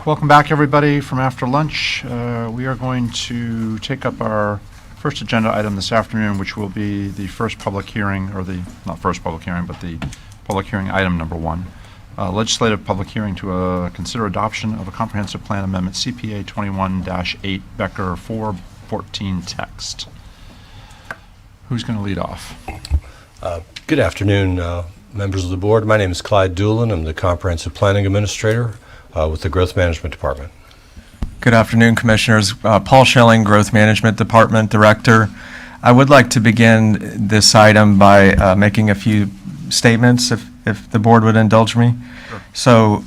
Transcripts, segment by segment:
welcome back everybody from after lunch. We are going to take up our first agenda item this afternoon, which will be the first public hearing, or the, not first public hearing, but the public hearing item number 1. Legislative public hearing to consider adoption of a comprehensive plan amendment CPA 21-8 Becker 414 text. Who's going to lead off? Good afternoon, members of the board. My name is Clyde Doolin. I'm the Comprehensive Planning Administrator with the Growth Management Department. Good afternoon, Commissioners. Paul Schilling, Growth Management Department Director. I would like to begin this item by making a few statements, if the board would indulge me. Sure. So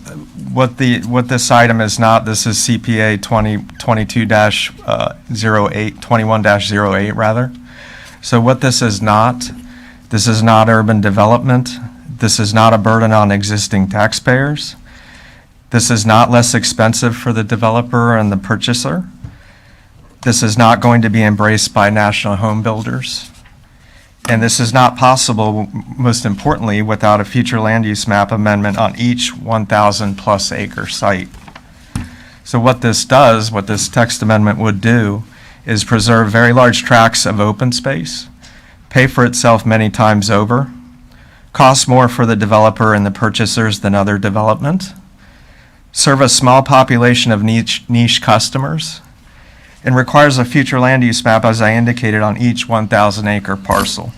what this item is not, this is CPA 21-08 rather. So what this is not urban development. This is not a burden on existing taxpayers. This is not less expensive for the developer and the purchaser. This is not going to be embraced by national home builders. And this is not possible, most importantly, without a future land use map amendment on each 1,000 plus acre site. So what this does, what this text amendment would do, is preserve very large tracts of open space, pay for itself many times over, cost more for the developer and the purchasers than other development, serve a small population of niche customers, and requires a future land use map, as I indicated, on each 1,000 acre parcel.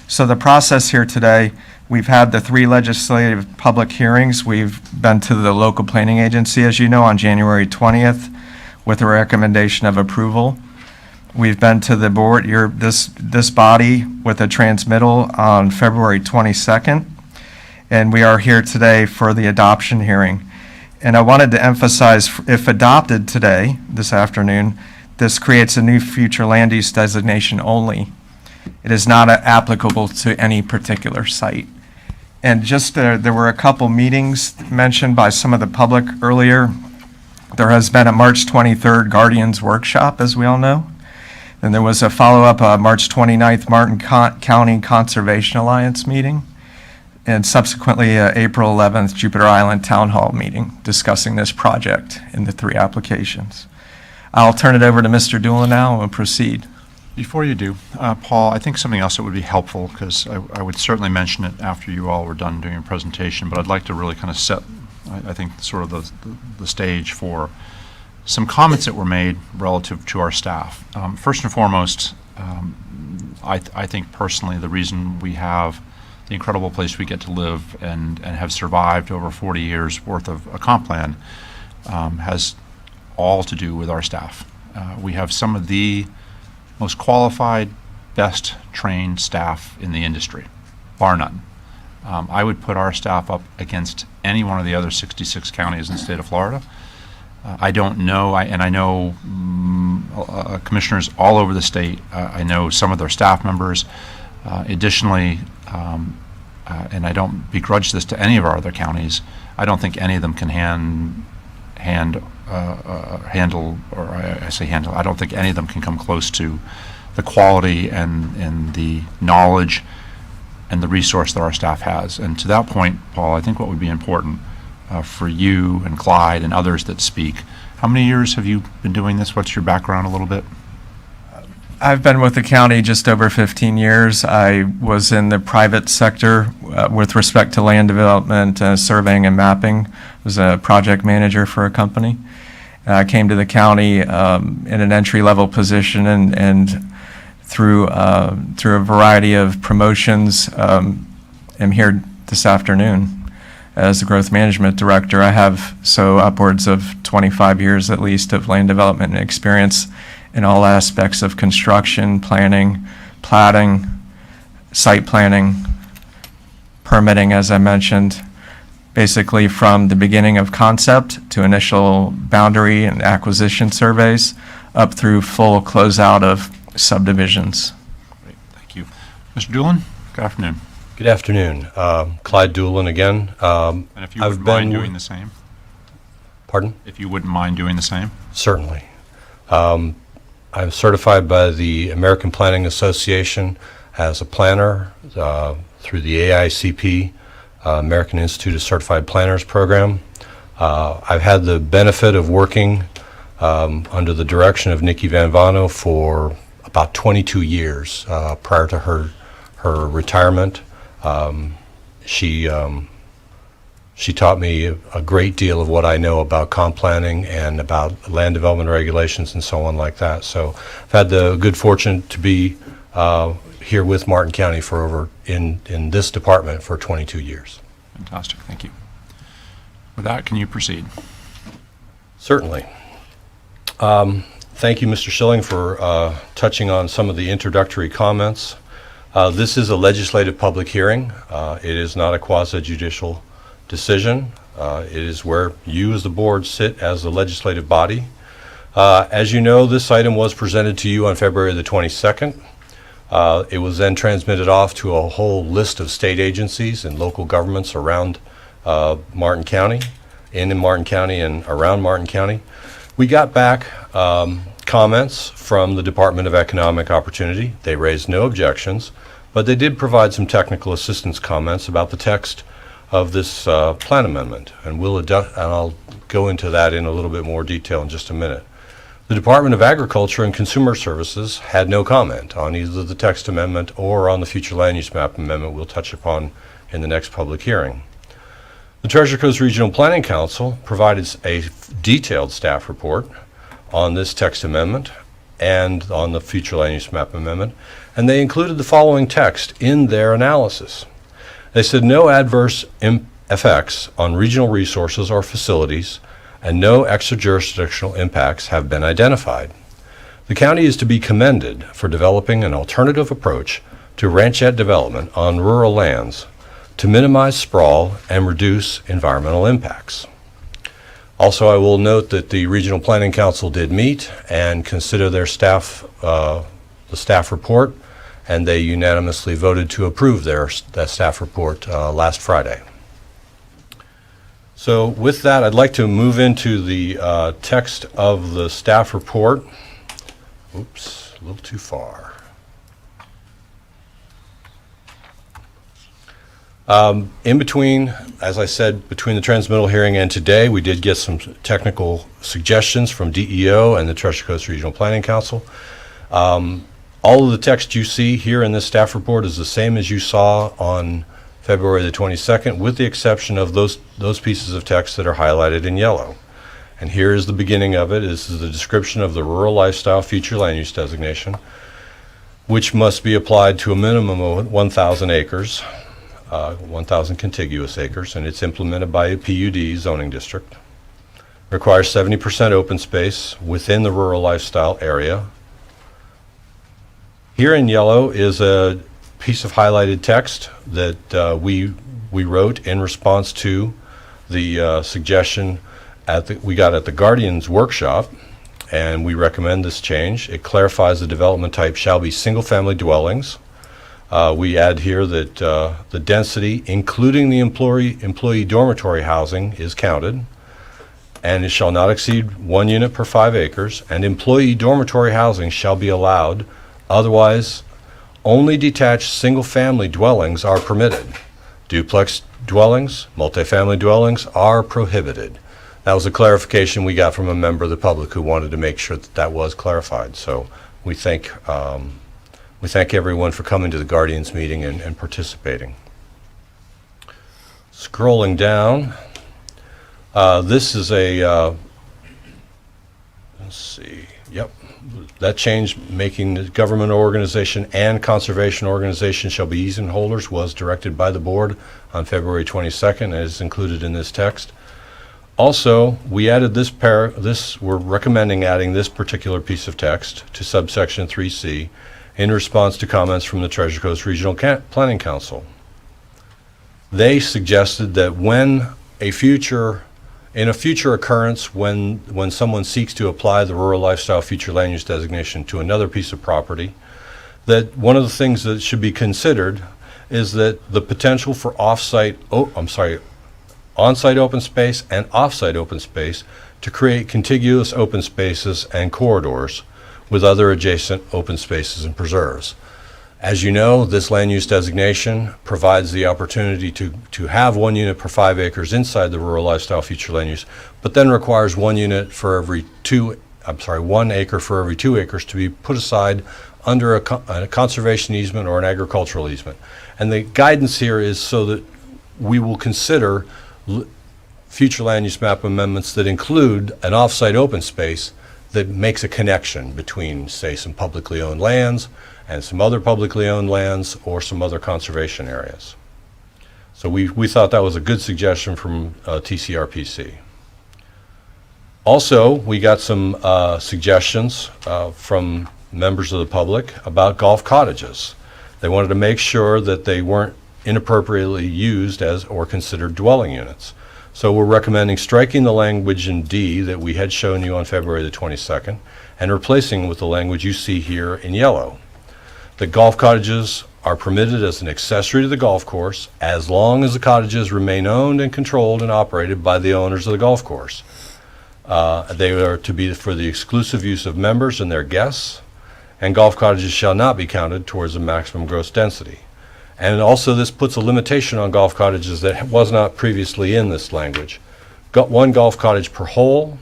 So the process here today, we've had the 3 legislative public hearings. We've been to the local planning agency, as you know, on January 20th with a recommendation of approval. We've been to the board, this body, with a transmittal on February 22nd, and we are here today for the adoption hearing. And I wanted to emphasize, if adopted today, this afternoon, this creates a new future land use designation only. It is not applicable to any particular site. And just there were a couple meetings mentioned by some of the public earlier. There has been a March 23rd Guardians Workshop, as we all know. And there was a follow-up March 29th Martin County Conservation Alliance meeting. And subsequently, April 11th, Jupiter Island Town Hall meeting discussing this project in the 3 applications. I'll turn it over to Mr. Doolin now and we'll proceed. Before you do, Paul, I think something else that would be helpful, because I would certainly mention it after you all were done doing your presentation, but I'd like to really kind of set, I think, sort of the stage for some comments that were made relative to our staff. First and foremost, I think personally the reason we have the incredible place we get to live and have survived over 40 years worth of a comp plan has all to do with our staff. We have some of the most qualified, best trained staff in the industry, bar none. I would put our staff up against any one of the other 66 counties in the state of Florida. I don't know, and I know commissioners all over the state. I know some of their staff members. Additionally, and I don't begrudge this to any of our other counties, I don't think any of them can handle, or I say handle, I don't think any of them can come close to the quality and the knowledge and the resource that our staff has. And to that point, Paul, I think what would be important for you and Clyde and others that speak, how many years have you been doing this? What's your background a little bit? I've been with the county just over 15 years. I was in the private sector with respect to land development, surveying and mapping. I was a project manager for a company. I came to the county in an entry-level position, and through a variety of promotions, am here this afternoon as the Growth Management Director. I have upwards of 25 years at least of land development experience in all aspects of construction, planning, platting, site planning, permitting, as I mentioned, basically from the beginning of concept to initial boundary and acquisition surveys up through full closeout of subdivisions. Great, thank you. Mr. Doolin, good afternoon. Good afternoon. Clyde Doolin again. And if you wouldn't mind doing the same. Pardon? If you wouldn't mind doing the same. Certainly. I'm certified by the American Planning Association as a planner through the AICP, American Institute of Certified Planners program. I've had the benefit of working under the direction of Nikki Van Vano for about 22 years prior to her retirement. She taught me a great deal of what I know about comp planning and about land development regulations and so on like that. So I've had the good fortune to be here with Martin County for in this department for 22 years. Fantastic, thank you. With that, can you proceed? Certainly. Thank you, Mr. Schilling, for touching on some of the introductory comments. This is a legislative public hearing. It is not a quasi-judicial decision. It is where you as the board sit as the legislative body. As you know, this item was presented to you on February the 22nd. It was then transmitted off to a whole list of state agencies and local governments around Martin County, in Martin County and around Martin County. We got back comments from the Department of Economic Opportunity. They raised no objections, but they did provide some technical assistance comments about the text of this plan amendment, and I'll go into that in a little bit more detail in just a minute. The Department of Agriculture and Consumer Services had no comment on either the text amendment or on the future land use map amendment we'll touch upon in the next public hearing. The Treasure Coast Regional Planning Council provided a detailed staff report on this text amendment and on the future land use map amendment, and they included the following text in their analysis. They said no adverse effects on regional resources or facilities and no extra-jurisdictional impacts have been identified. The county is to be commended for developing an alternative approach to ranchette development on rural lands to minimize sprawl and reduce environmental impacts. Also, I will note that the Regional Planning Council did meet and consider their staff, the staff report, and they unanimously voted to approve that staff report last Friday. So with that, I'd like to move into the text of the staff report. Oops, a little too far. In between, as I said, between the transmittal hearing and today, we did get some technical suggestions from DEO and the Treasure Coast Regional Planning Council. All of the text you see here in this staff report is the same as you saw on February the 22nd, with the exception of those pieces of text that are highlighted in yellow. And here is the beginning of it. This is the description of the rural lifestyle future land use designation, which must be applied to a minimum of 1,000 acres, 1,000 contiguous acres, and it's implemented by a PUD zoning district. Requires 70% open space within the rural lifestyle area. Here in yellow is a piece of highlighted text that we wrote in response to the suggestion we got at the Guardians workshop, and we recommend this change. It clarifies the development type shall be single-family dwellings. We add here that the density, including the employee dormitory housing, is counted, and it shall not exceed 1 unit per 5 acres, and employee dormitory housing shall be allowed. Otherwise, only detached single-family dwellings are permitted. Duplex dwellings, multifamily dwellings are prohibited. That was a clarification we got from a member of the public who wanted to make sure that that was clarified. So we thank everyone for coming to the Guardians meeting and participating. Scrolling down, this is a, let's see, yep. That change, making the government organization and conservation organization shall be easement holders, was directed by the board on February 22nd and is included in this text. Also, we added we're recommending adding this particular piece of text to subsection 3C in response to comments from the Treasure Coast Regional Planning Council. They suggested that in a future occurrence, when someone seeks to apply the rural lifestyle future land use designation to another piece of property, that one of the things that should be considered is that the potential for on-site open space and off-site open space to create contiguous open spaces and corridors with other adjacent open spaces and preserves. As you know, this land use designation provides the opportunity to have 1 unit per 5 acres inside the rural lifestyle future land use, but then requires 1 acre for every 2 acres to be put aside under a conservation easement or an agricultural easement. And the guidance here is so that we will consider future land use map amendments that include an off-site open space that makes a connection between, say, some publicly owned lands and some other publicly owned lands or some other conservation areas. So we thought that was a good suggestion from TCRPC. Also, we got some suggestions from members of the public about golf cottages. They wanted to make sure that they weren't inappropriately used as or considered dwelling units. So we're recommending striking the language in D that we had shown you on February the 22nd and replacing with the language you see here in yellow. The golf cottages are permitted as an accessory to the golf course as long as the cottages remain owned and controlled and operated by the owners of the golf course. They are to be for the exclusive use of members and their guests, and golf cottages shall not be counted towards the maximum gross density. And also this puts a limitation on golf cottages that was not previously in this language. Got 1 golf cottage per hole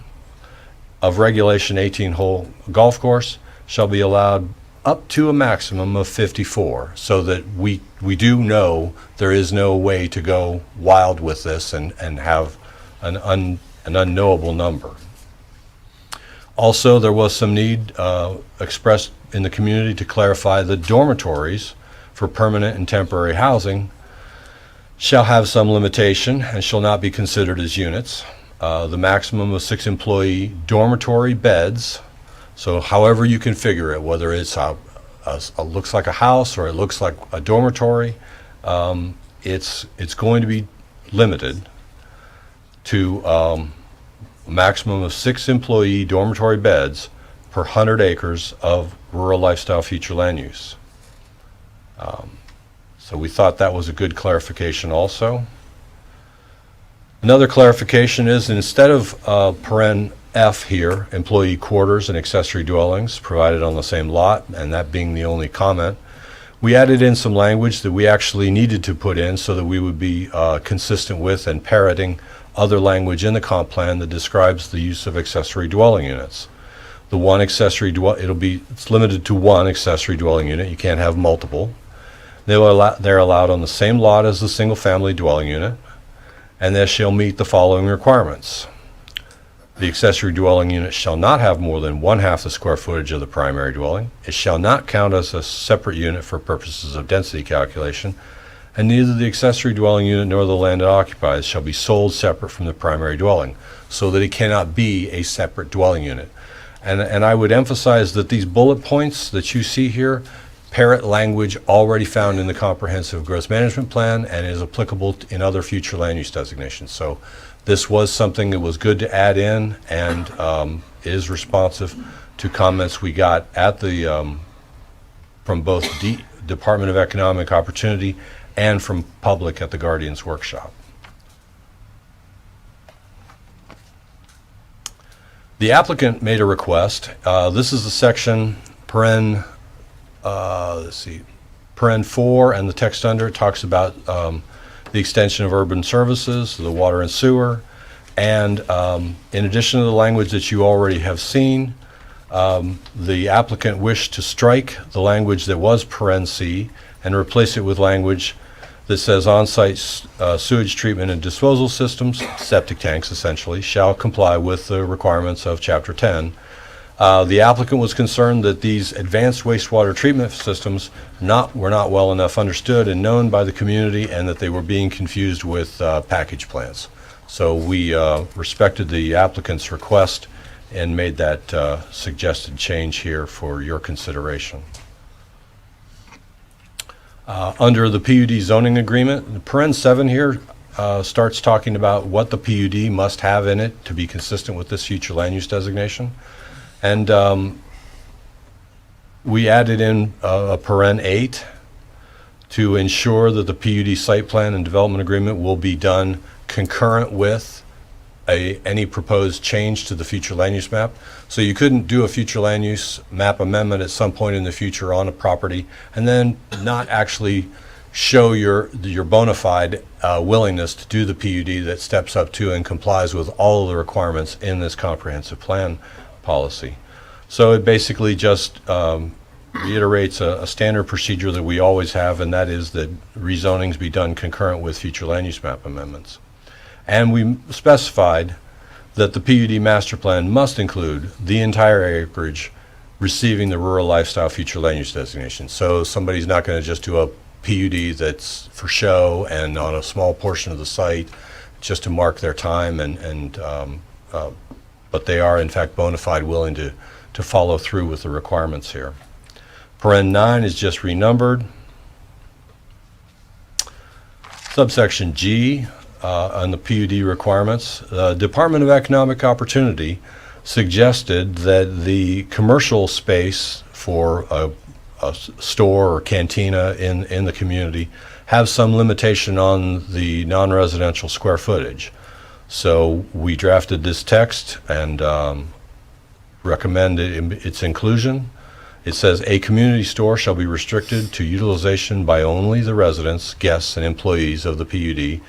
of regulation 18-hole golf course shall be allowed up to a maximum of 54, so that we do know there is no way to go wild with this and have an unknowable number. Also, there was some need expressed in the community to clarify the dormitories for permanent and temporary housing shall have some limitation and shall not be considered as units. The maximum of 6 employee dormitory beds, so however you configure it, whether it's looks like a house or it looks like a dormitory, it's going to be limited to a maximum of 6 employee dormitory beds per 100 acres of rural lifestyle future land use. So we thought that was a good clarification also. Another clarification is instead of paren F here, employee quarters and accessory dwellings provided on the same lot, and that being the only comment, we added in some language that we actually needed to put in so that we would be consistent with and parroting other language in the comp plan that describes the use of accessory dwelling units. The one accessory it's limited to 1 accessory dwelling unit. You can't have multiple. They're allowed on the same lot as the single-family dwelling unit, and they shall meet the following requirements. The accessory dwelling unit shall not have more than 1/2 the square footage of the primary dwelling. It shall not count as a separate unit for purposes of density calculation, and neither the accessory dwelling unit nor the land it occupies shall be sold separate from the primary dwelling, so that it cannot be a separate dwelling unit. And I would emphasize that these bullet points that you see here parrot language already found in the comprehensive growth management plan and is applicable in other future land use designations. So this was something that was good to add in and is responsive to comments we got at the from both Department of Economic Opportunity and from public at the Guardians Workshop. The applicant made a request. This is the section paren 4, and the text under it talks about the extension of urban services, the water and sewer, and in addition to the language that you already have seen, the applicant wished to strike the language that was paren C and replace it with language that says on-site sewage treatment and disposal systems, septic tanks essentially, shall comply with the requirements of Chapter 10. The applicant was concerned that these advanced wastewater treatment systems were not well enough understood and known by the community, and that they were being confused with package plants. So we respected the applicant's request and made that suggested change here for your consideration. Under the PUD zoning agreement, paren 7 here starts talking about what the PUD must have in it to be consistent with this future land use designation. And we added in a paren 8 to ensure that the PUD site plan and development agreement will be done concurrent with any proposed change to the future land use map. So you couldn't do a future land use map amendment at some point in the future on a property and then not actually show your bona fide willingness to do the PUD that steps up to and complies with all of the requirements in this comprehensive plan policy. So it basically just reiterates a standard procedure that we always have, and that is that rezonings be done concurrent with future land use map amendments. And we specified that the PUD master plan must include the entire acreage receiving the rural lifestyle future land use designation. So somebody's not going to just do a PUD that's for show and on a small portion of the site just to mark their time, but they are in fact bona fide willing to follow through with the requirements here. Paren 9 is just renumbered. Subsection G on the PUD requirements. Department of Economic Opportunity suggested that the commercial space for a store or cantina in the community have some limitation on the non-residential square footage. So we drafted this text and recommended its inclusion. It says a community store shall be restricted to utilization by only the residents, guests, and employees of the PUD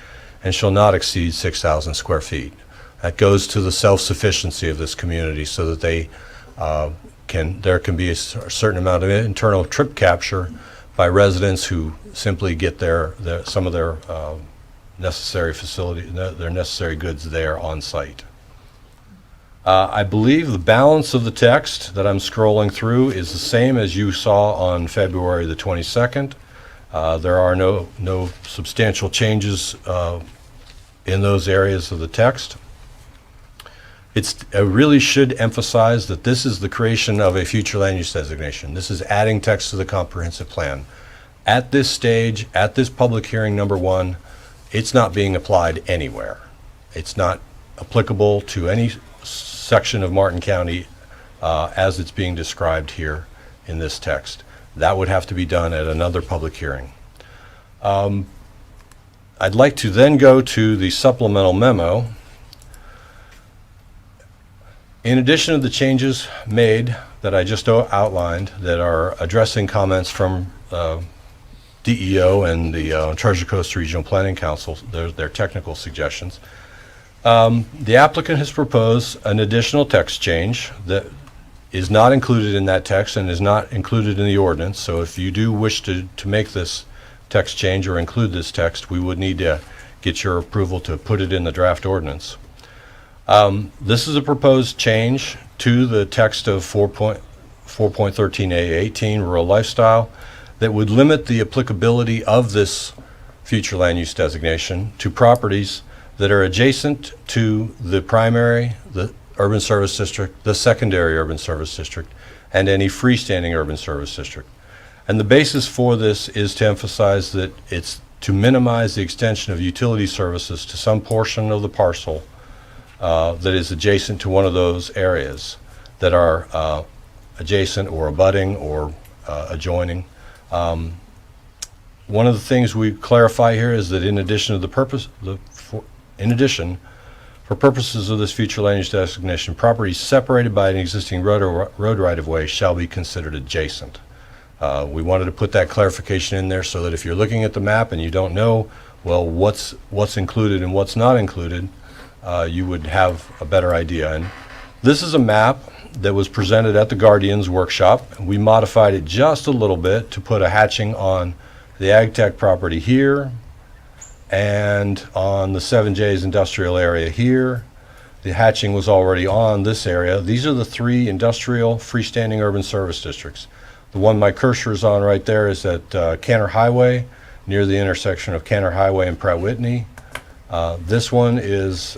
and shall not exceed 6,000 square feet. That goes to the self-sufficiency of this community so that they there can be a certain amount of internal trip capture by residents who simply get some of their necessary their necessary goods there on site. I believe the balance of the text that I'm scrolling through is the same as you saw on February the 22nd. There are no substantial changes in those areas of the text. I really should emphasize that this is the creation of a future land use designation. This is adding text to the comprehensive plan. At this stage, at this public hearing number 1, it's not being applied anywhere. It's not applicable to any section of Martin County as it's being described here in this text. That would have to be done at another public hearing. I'd like to then go to the supplemental memo. In addition to the changes made that I just outlined that are addressing comments from DEO and the Treasure Coast Regional Planning Council, their technical suggestions, the applicant has proposed an additional text change that is not included in that text and is not included in the ordinance. So if you do wish to make this text change or include this text, we would need to get your approval to put it in the draft ordinance. This is a proposed change to the text of 4.13A18 rural lifestyle that would limit the applicability of this future land use designation to properties that are adjacent to the primary, the urban service district, the secondary urban service district, and any freestanding urban service district. And the basis for this is to emphasize that it's to minimize the extension of utility services to some portion of the parcel that is adjacent to one of those areas that are adjacent or abutting or adjoining. One of the things we clarify here is that in addition, for purposes of this future land use designation, properties separated by an existing road right-of-way shall be considered adjacent. We wanted to put that clarification in there so that if you're looking at the map and you don't know, well, what's included and what's not included, you would have a better idea. And this is a map that was presented at the Guardians workshop. We modified it just a little bit to put a hatching on the ag tech property here and on the 7J's industrial area here. The hatching was already on this area. These are the 3 industrial freestanding urban service districts. The one my cursor is on right there is at Canner Highway, near the intersection of Canner Highway and Pratt Whitney. This one is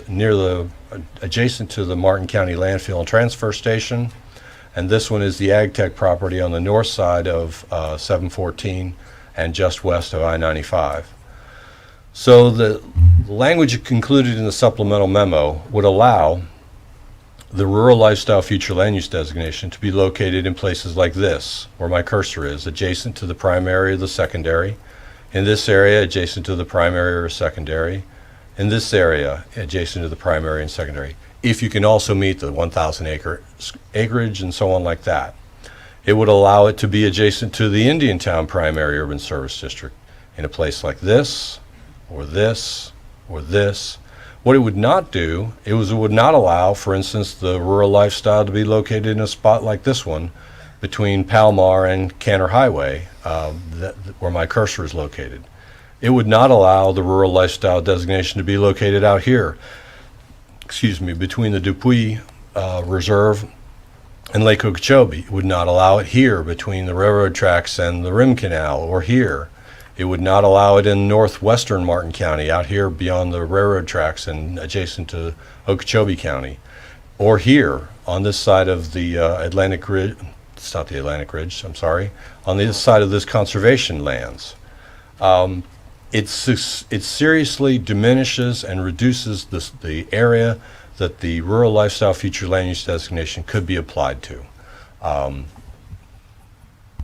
adjacent to the Martin County Landfill and Transfer Station. And this one is the ag tech property on the north side of 714 and just west of I-95. So the language included in the supplemental memo would allow the rural lifestyle future land use designation to be located in places like this, where my cursor is, adjacent to the primary or the secondary. In this area, adjacent to the primary or secondary. in this area adjacent to the primary and secondary, if you can also meet the 1,000 acreage and so on like that. It would allow it to be adjacent to the Indiantown Primary Urban Service District in a place like this, or this, or this. What it would not do, it would not allow, for instance, the rural lifestyle to be located in a spot like this one between Palmar and Cantor Highway, where my cursor is located. It would not allow the rural lifestyle designation to be located out here, between the Dupuy Reserve and Lake Okeechobee. It would not allow it here between the railroad tracks and the Rim Canal, or here. It would not allow it in northwestern Martin County, out here beyond the railroad tracks and adjacent to Okeechobee County, or here on this side of the Atlantic Ridge. It's not the Atlantic Ridge, I'm sorry. On this side of this conservation lands. It seriously diminishes and reduces the area that the rural lifestyle future land use designation could be applied to.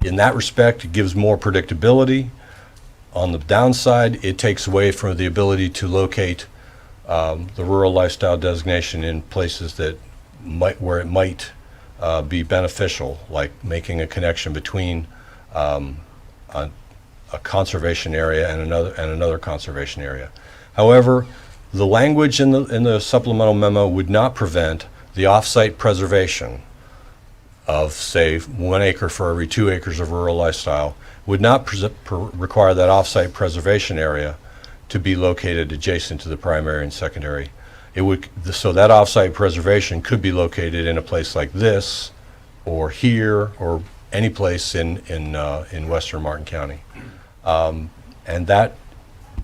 In that respect, it gives more predictability. On the downside, it takes away from the ability to locate the rural lifestyle designation in places that where it might be beneficial, like making a connection between a conservation area and another conservation area. However, the language in the supplemental memo would not prevent the off-site preservation of, say, 1 acre for every 2 acres of rural lifestyle, would not require that off-site preservation area to be located adjacent to the primary and secondary. So that off-site preservation could be located in a place like this, or here, or any place in western Martin County. And that,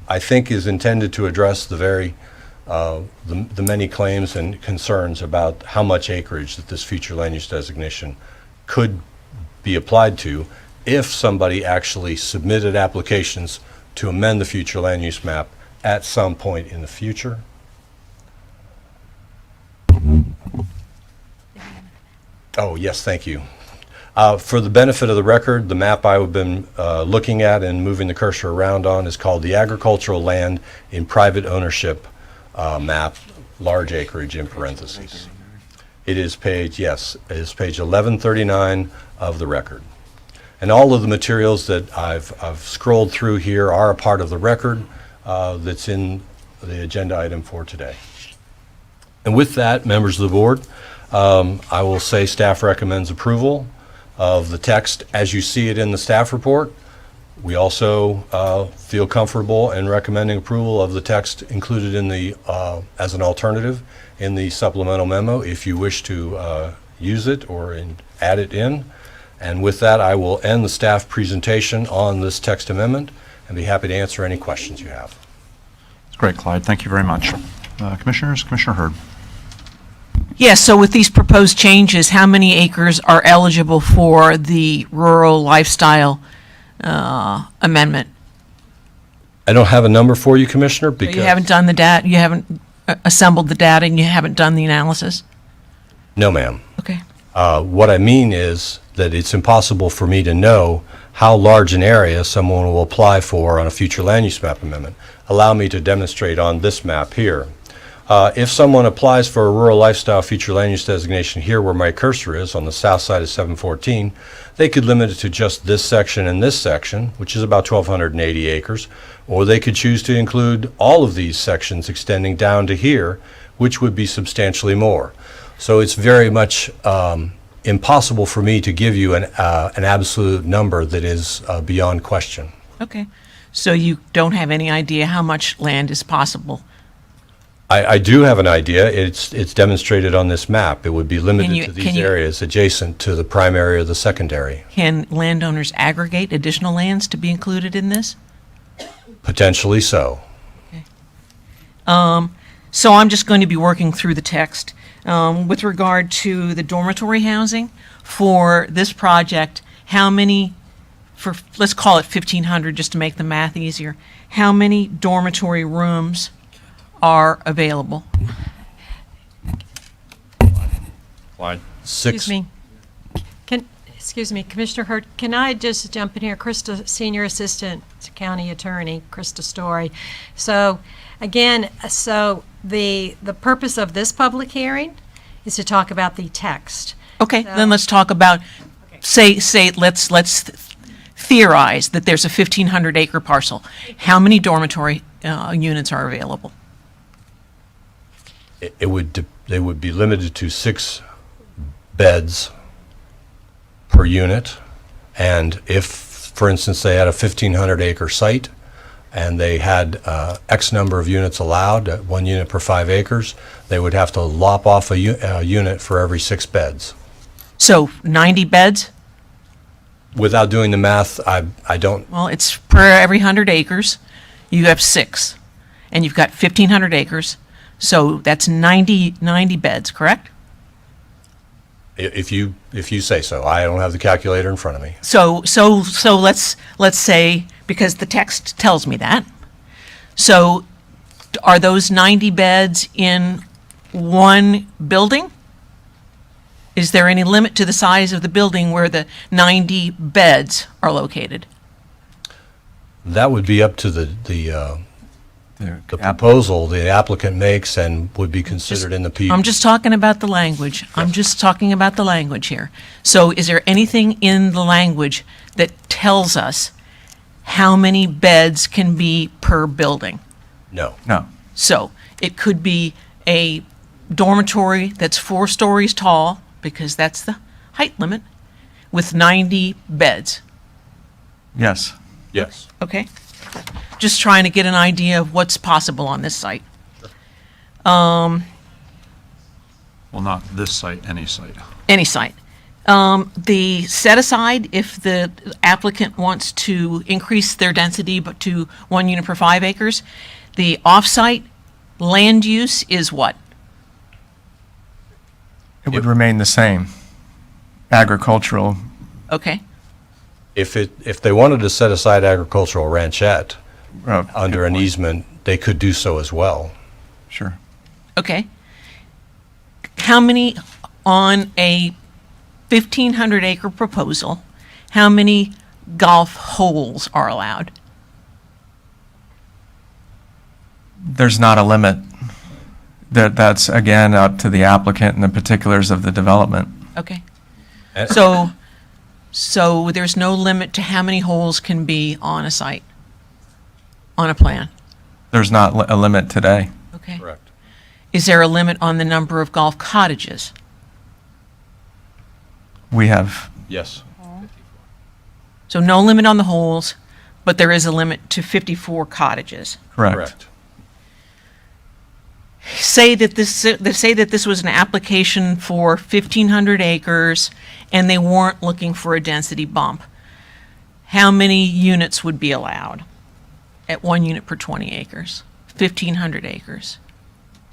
I think, is intended to address the many claims and concerns about how much acreage that this future land use designation could be applied to if somebody actually submitted applications to amend the future land use map at some point in the future. Oh, yes, thank you. For the benefit of the record, the map I've been looking at and moving the cursor around on is called the Agricultural Land in Private Ownership Map, large acreage in parentheses. It is page 1139 of the record. And all of the materials that I've scrolled through here are a part of the record that's in the agenda item for today. And with that, members of the board, I will say staff recommends approval of the text as you see it in the staff report. We also feel comfortable in recommending approval of the text included in the as an alternative in the supplemental memo if you wish to use it or add it in. And with that, I will end the staff presentation on this text amendment and be happy to answer any questions you have. That's great, Clyde. Thank you very much. Commissioners, Commissioner Hurd. Yes, so with these proposed changes, how many acres are eligible for the rural lifestyle amendment? I don't have a number for you, Commissioner, because You haven't done the data, you haven't assembled the data, and you haven't done the analysis? no, ma'am. Okay. What I mean is that it's impossible for me to know how large an area someone will apply for on a future land use map amendment. Allow me to demonstrate on this map here. If someone applies for a rural lifestyle future land use designation here where my cursor is on the south side of 714, they could limit it to just this section and this section, which is about 1,280 acres, or they could choose to include all of these sections extending down to here, which would be substantially more. So it's very much impossible for me to give you an absolute number that is beyond question. Okay. So you don't have any idea how much land is possible? I do have an idea. It's demonstrated on this map. It would be limited to these can you- areas adjacent to the primary or the secondary. Can landowners aggregate additional lands to be included in this? Potentially so. So I'm just going to be working through the text. With regard to the dormitory housing, for this project, how many, let's call it 1,500 just to make the math easier, how many dormitory rooms are available? Clyde. Six. Excuse me. Excuse me, Commissioner Hurd, can I just jump in here? Krista, Senior Assistant County Attorney, Krista Story. So, again, the purpose of this public hearing is to talk about the text. Okay, So- then let's talk about, let's theorize that there's a 1,500 acre parcel. How many dormitory units are available? They would be limited to 6 beds per unit. And if, for instance, they had a 1,500 acre site and they had X number of units allowed, 1 unit per 5 acres, they would have to lop off a unit for every 6 beds. So 90 beds? Without doing the math, I don't, Well, it's per every 100 acres, you have 6. And you've got 1,500 acres, so that's 90 beds, correct? if you say so. I don't have the calculator in front of me. So let's say, because the text tells me that. So are those 90 beds in one building? Is there any limit to the size of the building where the 90 beds are located? That would be up to the proposal the applicant makes and would be considered in the PUD. I'm just talking about the language. I'm just talking about the language here. So is there anything in the language that tells us how many beds can be per building? No. No. So it could be a dormitory that's 4 stories tall, because that's the height limit, with 90 beds. Yes. Yes. Okay? Just trying to get an idea of what's possible on this site. Well, not this site, any site. Any site. The set aside, if the applicant wants to increase their density but to 1 unit per 5 acres, the off-site land use is what? It would remain the same. Agricultural, Okay? If they wanted to set aside agricultural ranchette under good an point. easement, they could do so as well. Sure. Okay. How many, on a 1,500 acre proposal, how many golf holes are allowed? There's not a limit. That's, again, up to the applicant and the particulars of the development. Okay. And- So there's no limit to how many holes can be on a site, on a plan? There's not a limit today. Okay. Correct. Is there a limit on the number of golf cottages? We have, Yes. So no limit on the holes, but there is a limit to 54 cottages. correct. Say that this was an application for 1,500 acres and they weren't looking for a density bump. How many units would be allowed at 1 unit per 20 acres? 1,500 acres.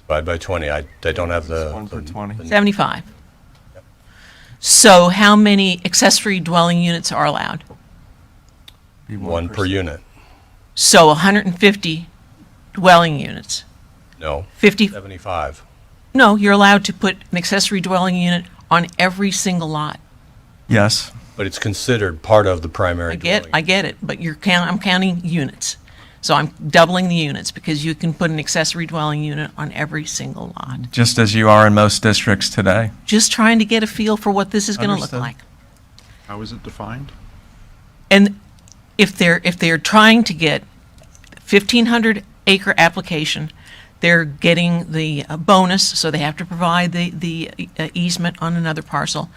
Divide by 20. I don't have the... One per 20. 75. So how many accessory dwelling units are allowed? Be 1 per unit. So 150 dwelling units. No. 50, 75. no, you're allowed to put an accessory dwelling unit on every single lot. Yes. But it's considered part of the primary dwelling. I get it, but I'm counting units. So I'm doubling the units because you can put an accessory dwelling unit on every single lot. Just as you are in most districts today. Just trying to get a feel for what this is going to look Understood. like. How is it defined? And if they're trying to get 1,500 acre application, they're getting the bonus, so they have to provide the easement on another parcel.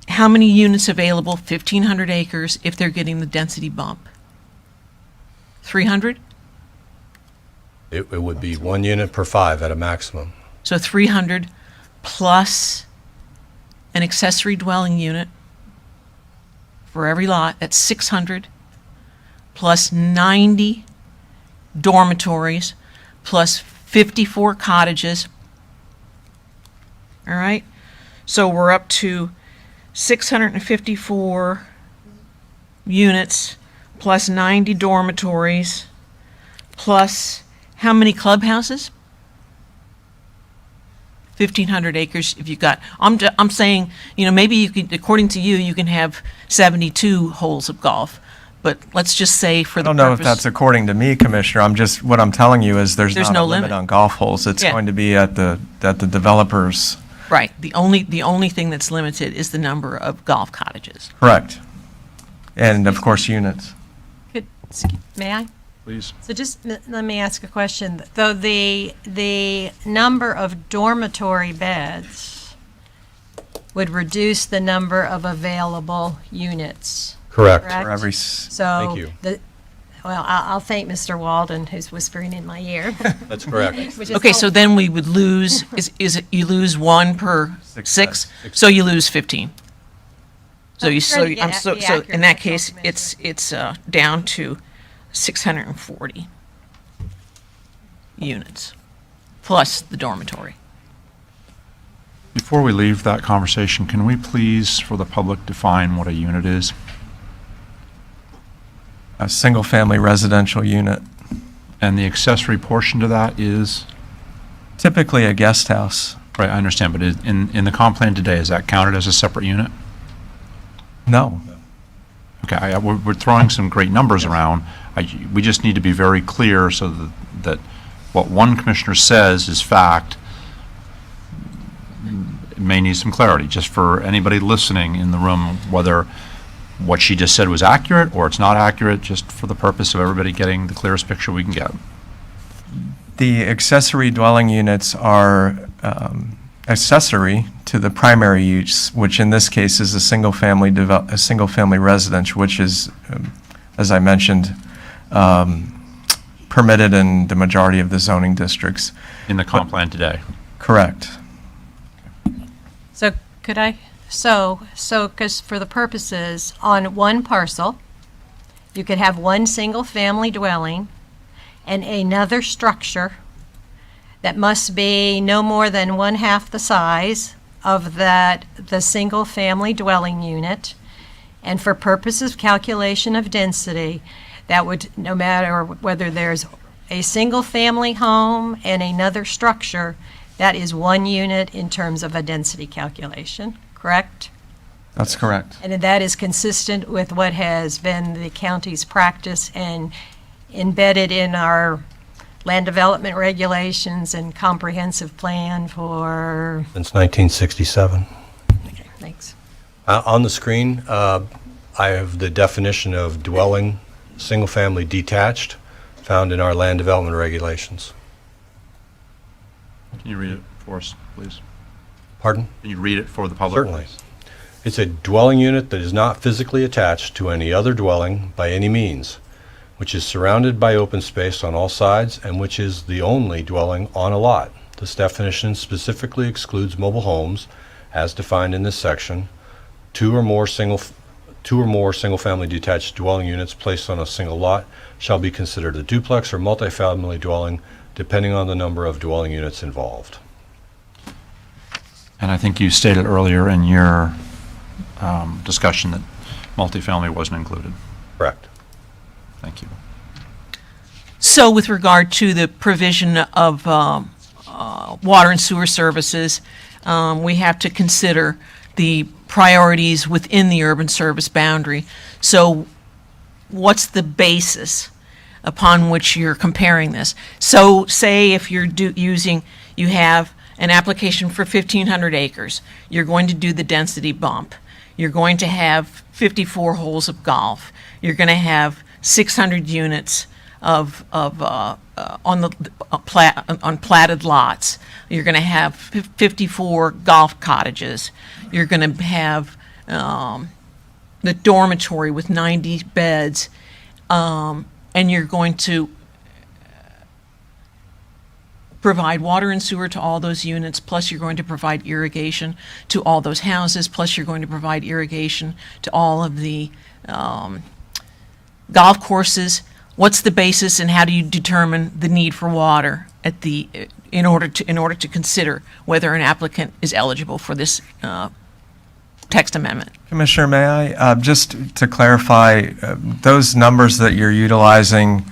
How many units available, 1,500 acres, if they're getting the density bump? 300? It would be 1 unit per 5 at a maximum. So 300 plus an accessory dwelling unit for every lot, that's 600, plus 90 dormitories, plus 54 cottages. All right? So we're up to 654 units, plus 90 dormitories, plus how many clubhouses? 1,500 acres, if you've got, I'm saying, maybe you could, according to you, you can have 72 holes of golf. But let's just say for I the don't know if purpose. that's according to me, Commissioner. What I'm telling you is there's There's not no a limit limit. on golf holes. It's Yeah. going to be at the developer's. Right. The only thing that's limited is the number of golf cottages. Correct. And of course, units. May I? Please. So just let me ask a question. Though the number of dormitory beds would reduce the number of available units. Correct. Correct. For every, So Thank you. Well, I'll thank Mr. Walden, who's whispering in my ear. That's correct. which is Okay, so helpful. then we would lose, is it, you lose one per six? So you lose 15. So you, so, Try to I'm be so, so accurate, in that that's all, case, it's down to 640 units, plus the dormitory. Before we leave that conversation, can we please, for the public, define what a unit is? a single-family residential unit, And the accessory portion to that is, typically a guest house. right, I understand, but in the comp plan today, is that counted as a separate unit? No. Okay, we're throwing some great numbers around. We just need to be very clear so that what one commissioner says is fact. It may need some clarity, just for anybody listening in the room, whether what she just said was accurate or it's not accurate, just for the purpose of everybody getting the clearest picture we can get. The accessory dwelling units are accessory to the primary use, which in this case is a single-family residence, which is, as I mentioned, permitted in the majority of the zoning districts. In the comp plan today. Correct. So could I, because for the purposes, on one parcel, you could have one single-family dwelling and another structure that must be no more than one-half the size of the single-family dwelling unit. And for purposes of calculation of density, that would, no matter whether there's a single-family home and another structure, that is one unit in terms of a density calculation, correct? That's correct. And that is consistent with what has been the county's practice and embedded in our land development regulations and comprehensive plan for, Since 1967. okay, thanks. On the screen, I have the definition of dwelling, single-family detached, found in our land development regulations. Can you read it for us, please? Pardon? Can you read it for the public? Certainly. It's a dwelling unit that is not physically attached to any other dwelling by any means, which is surrounded by open space on all sides and which is the only dwelling on a lot. This definition specifically excludes mobile homes, as defined in this section. Two or more single-family detached dwelling units placed on a single lot shall be considered a duplex or multifamily dwelling, depending on the number of dwelling units involved. And I think you stated earlier in your discussion that multifamily wasn't included. Correct. Thank you. So with regard to the provision of water and sewer services, we have to consider the priorities within the urban service boundary. So what's the basis upon which you're comparing this? So say if you're you have an application for 1,500 acres, you're going to do the density bump. You're going to have 54 holes of golf. You're going to have 600 units on platted lots. You're going to have 54 golf cottages. You're going to have the dormitory with 90 beds, and you're going to provide water and sewer to all those units, plus you're going to provide irrigation to all those houses, plus you're going to provide irrigation to all of the golf courses. What's the basis and how do you determine the need for water in order to consider whether an applicant is eligible for this text amendment? Commissioner, may I, just to clarify, those numbers that you're utilizing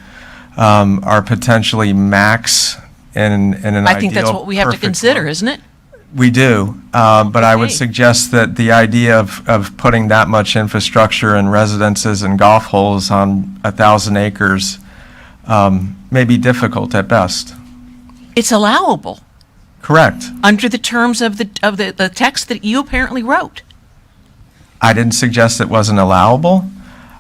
are potentially max in an ideal I think that's what we have to perfect consider, world. isn't it? We do, but I would Okay. suggest that the idea of putting that much infrastructure and residences and golf holes on 1,000 acres may be difficult at best. It's allowable Correct. under the terms of the text that you apparently wrote. I didn't suggest it wasn't allowable.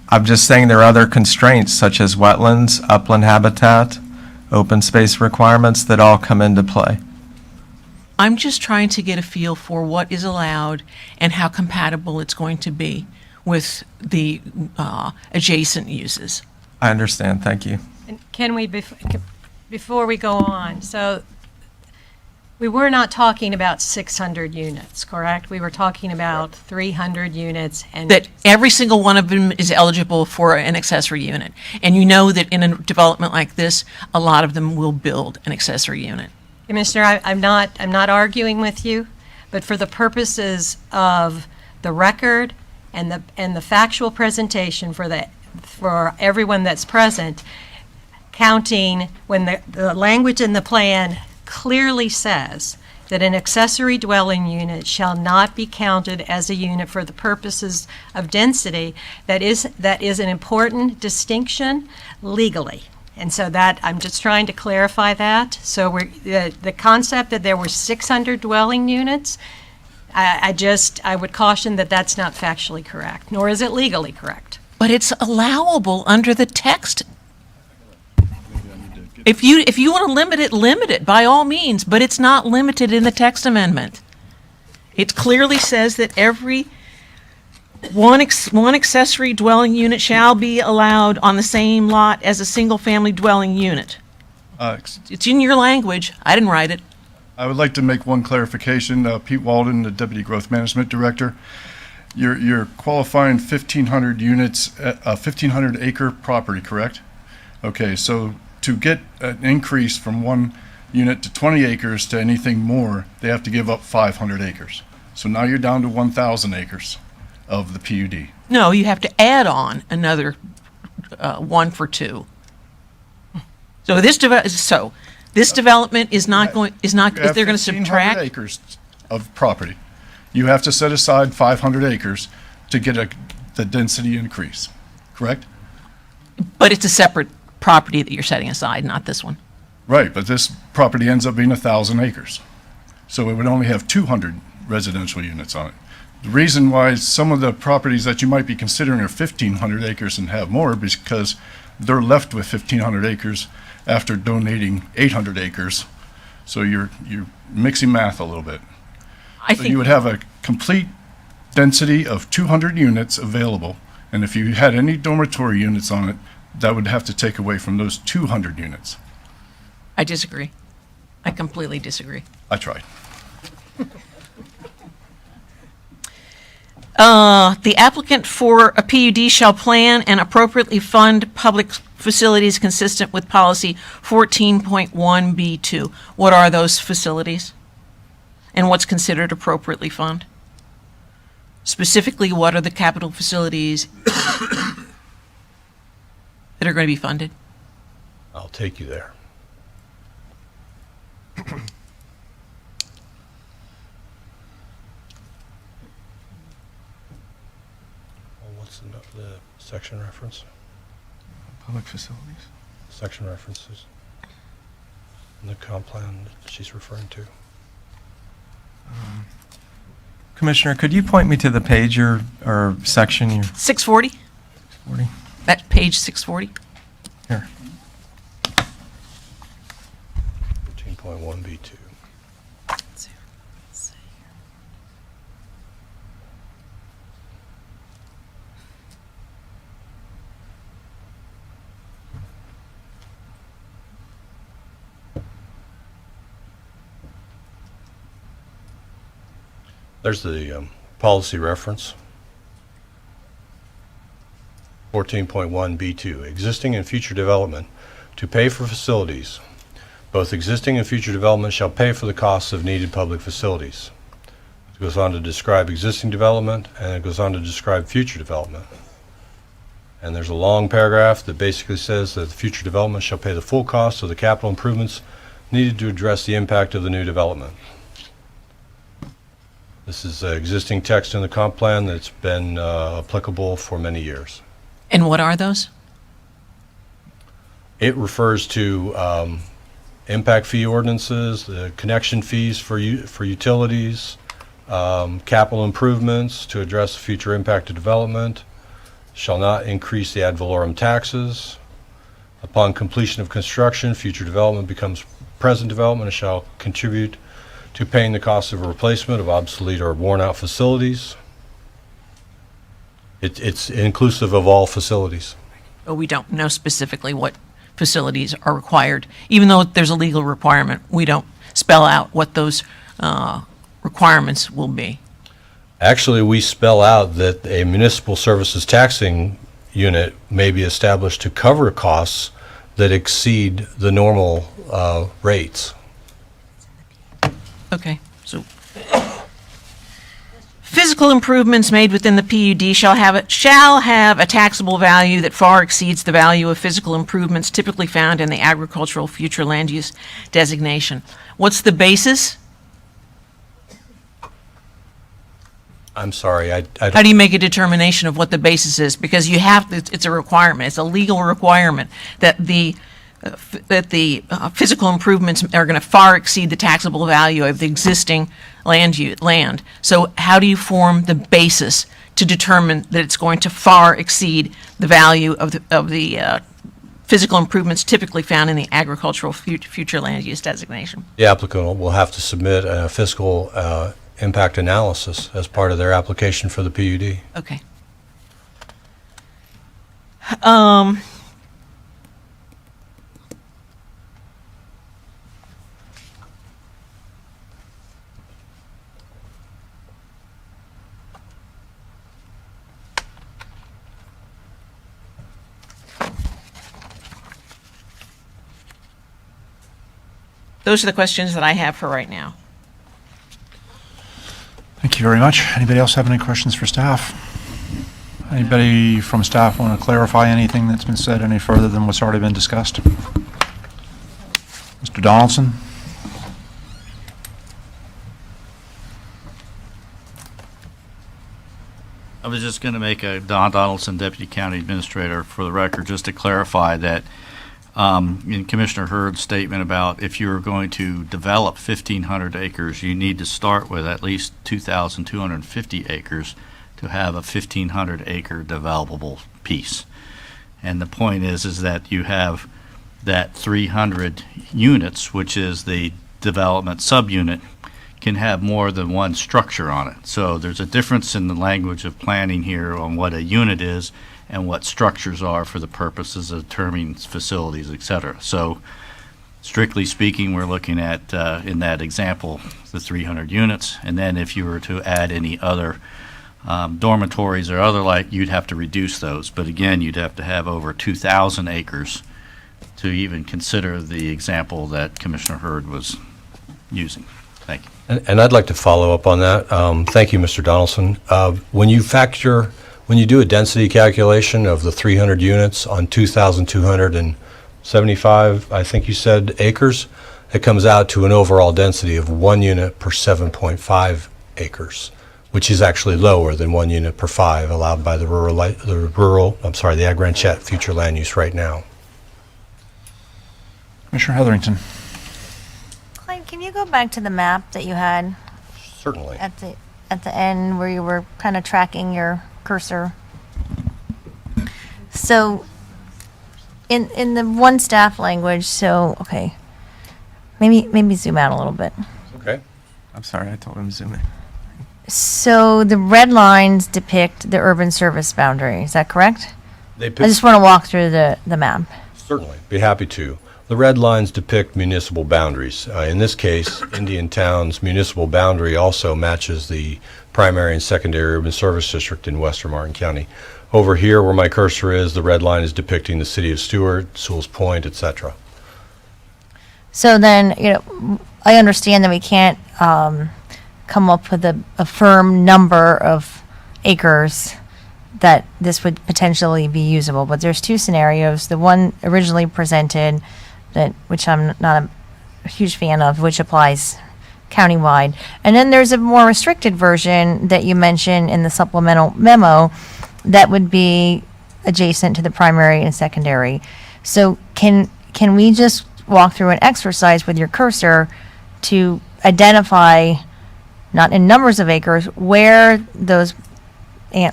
I'm just saying there are other constraints such as wetlands, upland habitat, open space requirements that all come into play. I'm just trying to get a feel for what is allowed and how compatible it's going to be with the adjacent uses. I understand, thank you. And can we, before we go on, so we were not talking about 600 units, correct? We were talking about 300 units and. That every single one of them is eligible for an accessory unit. And you know that in a development like this, a lot of them will build an accessory unit. Commissioner, I'm not arguing with you, but for the purposes of the record and the factual presentation for everyone that's present, counting when the language in the plan clearly says that an accessory dwelling unit shall not be counted as a unit for the purposes of density, that is an important distinction legally. And so I'm just trying to clarify that. So the concept that there were 600 dwelling units, I would caution that that's not factually correct, nor is it legally correct. But it's allowable under the text. If you want to limit it by all means, but it's not limited in the text amendment. It clearly says that every one accessory dwelling unit shall be allowed on the same lot as a single-family dwelling unit. It's in your language. I didn't write it. I would like to make one clarification. Pete Walden, the Deputy Growth Management Director. You're qualifying 1,500 units, a 1,500 acre property, correct? Okay, so to get an increase from 1 unit to 20 acres to anything more, they have to give up 500 acres. So now you're down to 1,000 acres of the PUD. No, you have to add on another 1 for 2. So this development is not going, is You have they're going to 1,500 subtract? acres of property. You have to set aside 500 acres to get the density increase, correct? But it's a separate property that you're setting aside, not this one. Right, but this property ends up being 1,000 acres. So it would only have 200 residential units on it. The reason why some of the properties that you might be considering are 1,500 acres and have more is because they're left with 1,500 acres after donating 800 acres. So you're mixing math a little bit. I So think you would have a complete density of 200 units available, and if you had any dormitory units on it, that would have to take away from those 200 units. I disagree. I completely disagree. I tried. The applicant for a PUD shall plan and appropriately fund public facilities consistent with policy 14.1B2. What are those facilities? And what's considered appropriately fund? Specifically, what are the capital facilities that are going to be funded? I'll take you there. What's the section reference? Public facilities. Section references. In the comp plan that she's referring to. Commissioner, could you point me to the page or section you're 640? 40? That page 640? Here. 14.1B2. There's the policy reference. 14.1B2, existing and future development to pay for facilities. Both existing and future development shall pay for the costs of needed public facilities. It goes on to describe existing development, and it goes on to describe future development. And there's a long paragraph that basically says that the future development shall pay the full cost of the capital improvements needed to address the impact of the new development. This is existing text in the comp plan that's been applicable for many years. And what are those? It refers to impact fee ordinances, the connection fees for utilities, capital improvements to address the future impact of development, shall not increase the ad valorem taxes. Upon completion of construction, future development becomes present development and shall contribute to paying the cost of a replacement of obsolete or worn-out facilities. It's inclusive of all facilities. But we don't know specifically what facilities are required. Even though there's a legal requirement, we don't spell out what those requirements will be. Actually, we spell out that a municipal services taxing unit may be established to cover costs that exceed the normal rates. Okay, so physical improvements made within the PUD shall have a taxable value that far exceeds the value of physical improvements typically found in the agricultural future land use designation. What's the basis? I'm sorry, I How do you make a determination of what the basis is? Because you have, it's a requirement, it's a legal requirement that the physical improvements are going to far exceed the taxable value of the existing land. So how do you form the basis to determine that it's going to far exceed the value of the physical improvements typically found in the agricultural future land use designation? The applicant will have to submit a fiscal impact analysis as part of their application for the PUD. Okay. Those are the questions that I have for right now. Thank you very much. Anybody else have any questions for staff? Anybody from staff want to clarify anything that's been said any further than what's already been discussed? Mr. Donaldson? I was just going to make a Don Donaldson, Deputy County Administrator, for the record, just to clarify that in Commissioner Hurd's statement about if you're going to develop 1,500 acres, you need to start with at least 2,250 acres to have a 1,500 acre developable piece. And the point is that you have that 300 units, which is the development subunit, can have more than one structure on it. So there's a difference in the language of planning here on what a unit is and what structures are for the purposes of determining facilities, et cetera. So strictly speaking, we're looking at, in that example, the 300 units. And then if you were to add any other dormitories or other like, you'd have to reduce those. But again, you'd have to have over 2,000 acres to even consider the example that Commissioner Hurd was using. Thank you. And I'd like to follow up on that. Thank you, Mr. Donaldson. When you do a density calculation of the 300 units on 2,275, I think you said, acres, it comes out to an overall density of 1 unit per 7.5 acres, which is actually lower than 1 unit per 5 allowed by the the Ag-Ranchette future land use right now. Commissioner Heatherington? Clyde, can you go back to the map that you had Certainly. at the end where you were kind of tracking your cursor? So in the one staff language, so okay. Maybe zoom out a little bit. Okay. I'm sorry, I told him to zoom in. So the red lines depict the urban service boundary, is that correct? They I just want to walk through the map. Certainly, be happy to. The red lines depict municipal boundaries. In this case, Indian Town's municipal boundary also matches the primary and secondary urban service district in western Martin County. Over here, where my cursor is, the red line is depicting the city of Stewart, Sewell's Point, etc. So then, I understand that we can't come up with a firm number of acres that this would potentially be usable, but there's two scenarios. The one originally presented, which I'm not a huge fan of, which applies countywide. And then there's a more restricted version that you mentioned in the supplemental memo that would be adjacent to the primary and secondary. So can we just walk through an exercise with your cursor to identify, not in numbers of acres, where those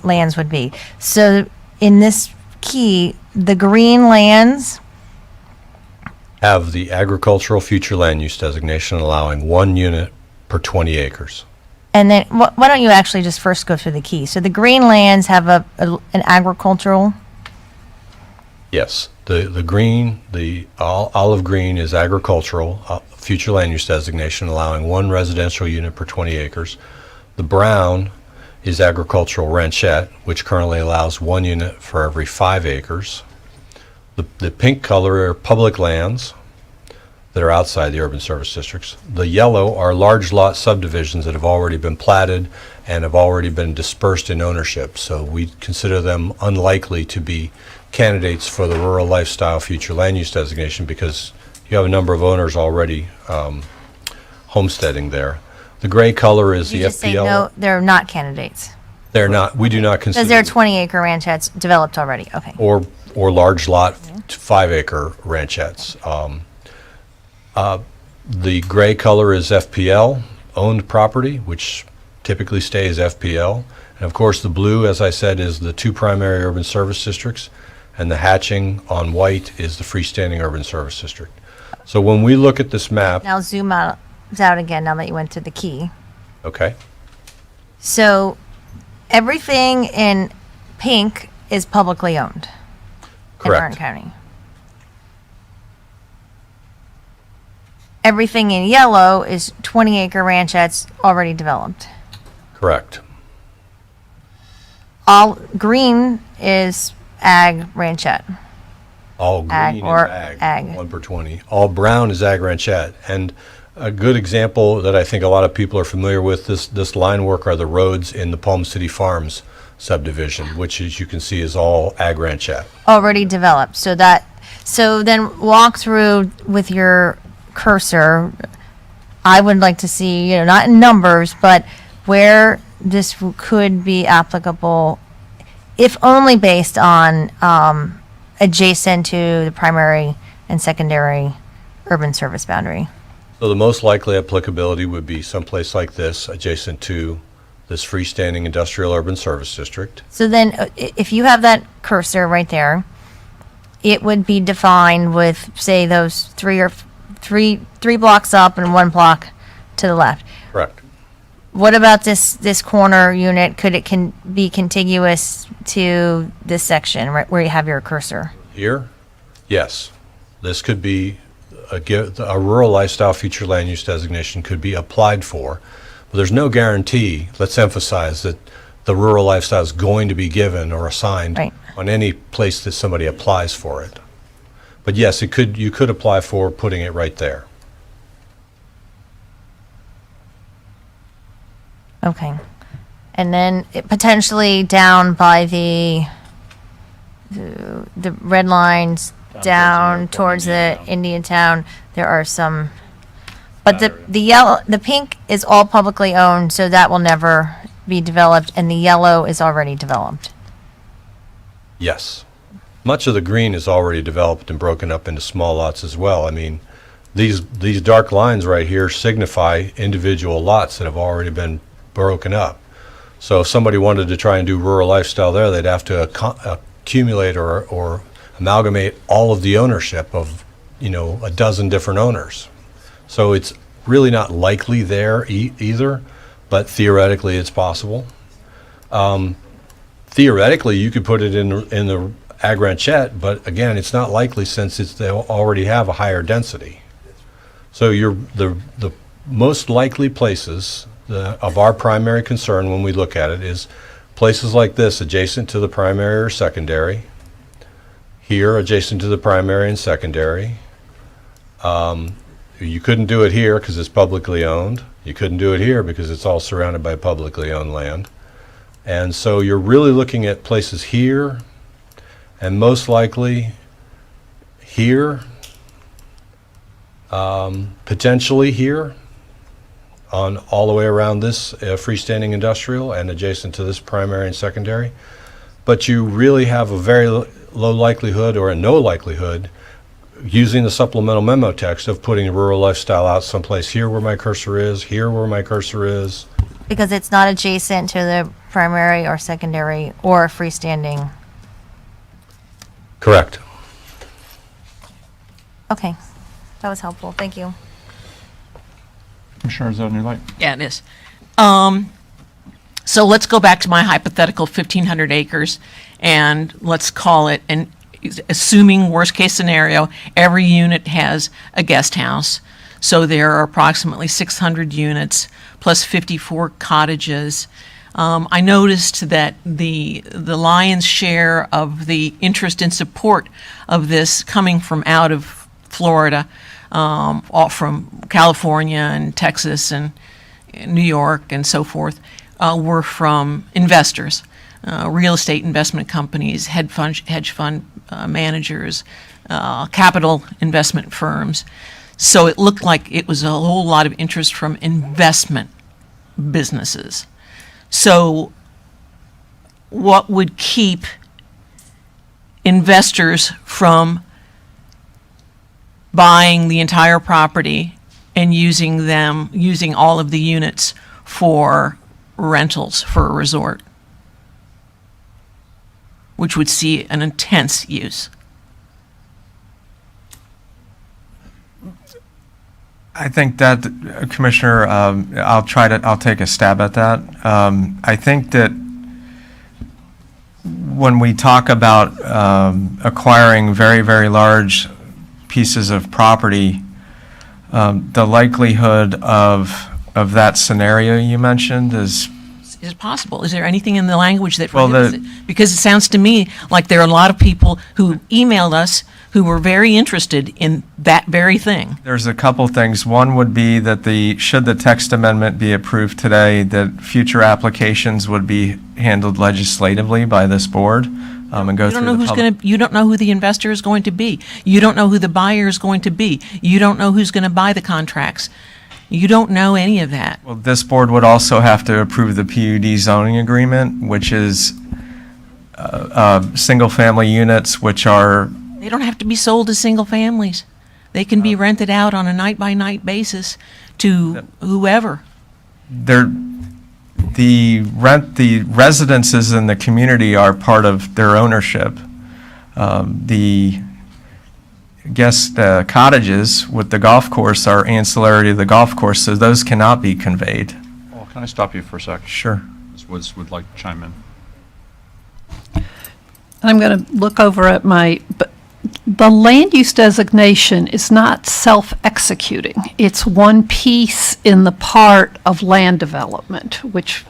lands would be? So in this key, the green lands, Have the agricultural future land use designation allowing 1 unit per 20 acres. and then why don't you actually just first go through the key? So the green lands have an agricultural, Yes, the green, the olive green is agricultural, future land use designation allowing 1 residential unit per 20 acres. The brown is agricultural ranchette, which currently allows 1 unit for every 5 acres. The pink color are public lands that are outside the urban service districts. The yellow are large lot subdivisions that have already been platted and have already been dispersed in ownership. So we consider them unlikely to be candidates for the rural lifestyle future land use designation because you have a number of owners already homesteading there. The gray color is you the just say FPL. no, they're not candidates. They're not, we do not consider. Because they're 20-acre ranchettes developed already, okay. Or large lot 5-acre ranchettes. The gray color is FPL, owned property, which typically stays FPL. And of course, the blue, as I said, is the 2 primary urban service districts, and the hatching on white is the freestanding urban service district. So when we look at this map, Now zoom out again, now that you went to the key. okay, So everything in pink is publicly owned in Martin correct, County. Everything in yellow is 20-acre ranchettes already developed. correct. All green is ag ranchette. All Ag green or is ag, ag. 1 per 20. All brown is ag ranchette. And a good example that I think a lot of people are familiar with, this line work are the roads in the Palm City Farms subdivision, which as you can see is all ag ranchette. Already developed. So then walk through with your cursor. I would like to see, not in numbers, but where this could be applicable, if only based on adjacent to the primary and secondary urban service boundary. So the most likely applicability would be someplace like this, adjacent to this freestanding industrial urban service district. So then, if you have that cursor right there, it would be defined with, say, those three blocks up and 1 block to the left. Correct. What about this corner unit? Could it be contiguous to this section, right where you have your cursor? Here, yes. This could be, a rural lifestyle future land use designation could be applied for, but there's no guarantee, let's emphasize, that the rural lifestyle is going to be given or assigned Right. on any place that somebody applies for it. But yes, you could apply for putting it right there. Okay. And then potentially down by the red lines down towards the Indian town, there are some, but the pink is all publicly owned, so that will never be developed, and the yellow is already developed. Yes. Much of the green is already developed and broken up into small lots as well. I mean, these dark lines right here signify individual lots that have already been broken up. So if somebody wanted to try and do rural lifestyle there, they'd have to accumulate or amalgamate all of the ownership of, a dozen different owners. So it's really not likely there either, but theoretically it's possible. Theoretically, you could put it in the ag ranchette, but again, it's not likely since they already have a higher density. So the most likely places of our primary concern when we look at it is places like this adjacent to the primary or secondary, here adjacent to the primary and secondary. You couldn't do it here because it's publicly owned. You couldn't do it here because it's all surrounded by publicly owned land. And so you're really looking at places here and most likely here, potentially here, on all the way around this freestanding industrial and adjacent to this primary and secondary. But you really have a very low likelihood or a no likelihood using the supplemental memo text of putting rural lifestyle out someplace here where my cursor is, here where my cursor is. Because it's not adjacent to the primary or secondary or freestanding. Correct. Okay, that was helpful. Thank you. Commissioner, is that a new light? Yeah, it is. So let's go back to my hypothetical 1,500 acres, and let's call it, and assuming worst-case scenario, every unit has a guest house. So there are approximately 600 units plus 54 cottages. I noticed that the lion's share of the interest and support of this coming from out of Florida, all from California and Texas and New York and so forth, were from investors, real estate investment companies, hedge fund managers, capital investment firms. So it looked like it was a whole lot of interest from investment businesses. So what would keep investors from buying the entire property and using all of the units for rentals for a resort, which would see an intense use? I think that, Commissioner, I'll take a stab at that. I think that when we talk about acquiring very, very large pieces of property, the likelihood of that scenario you mentioned is It possible? Is there anything in the language that Well, prohibits it? Because it sounds to me like there are a lot of people who emailed us who were very interested in that very thing. There's a couple things. One would be that should the text amendment be approved today, that future applications would be handled legislatively by this board and go You through don't know the who's public. going to. You don't know who the investor is going to be. You don't know who the buyer is going to be. You don't know who's going to buy the contracts. You don't know any of that. Well, this board would also have to approve the PUD zoning agreement, which is single-family units, which are, They don't have to be sold as single families. They can be rented out on a night-by-night basis to whoever. the residences in the community are part of their ownership. The cottages with the golf course are ancillary to the golf course, so those cannot be conveyed. Well, can I stop you for a sec? Sure. Ms. Woods would like to chime in. I'm going to look over at but the land use designation is not self-executing. It's one piece in the part of land development, which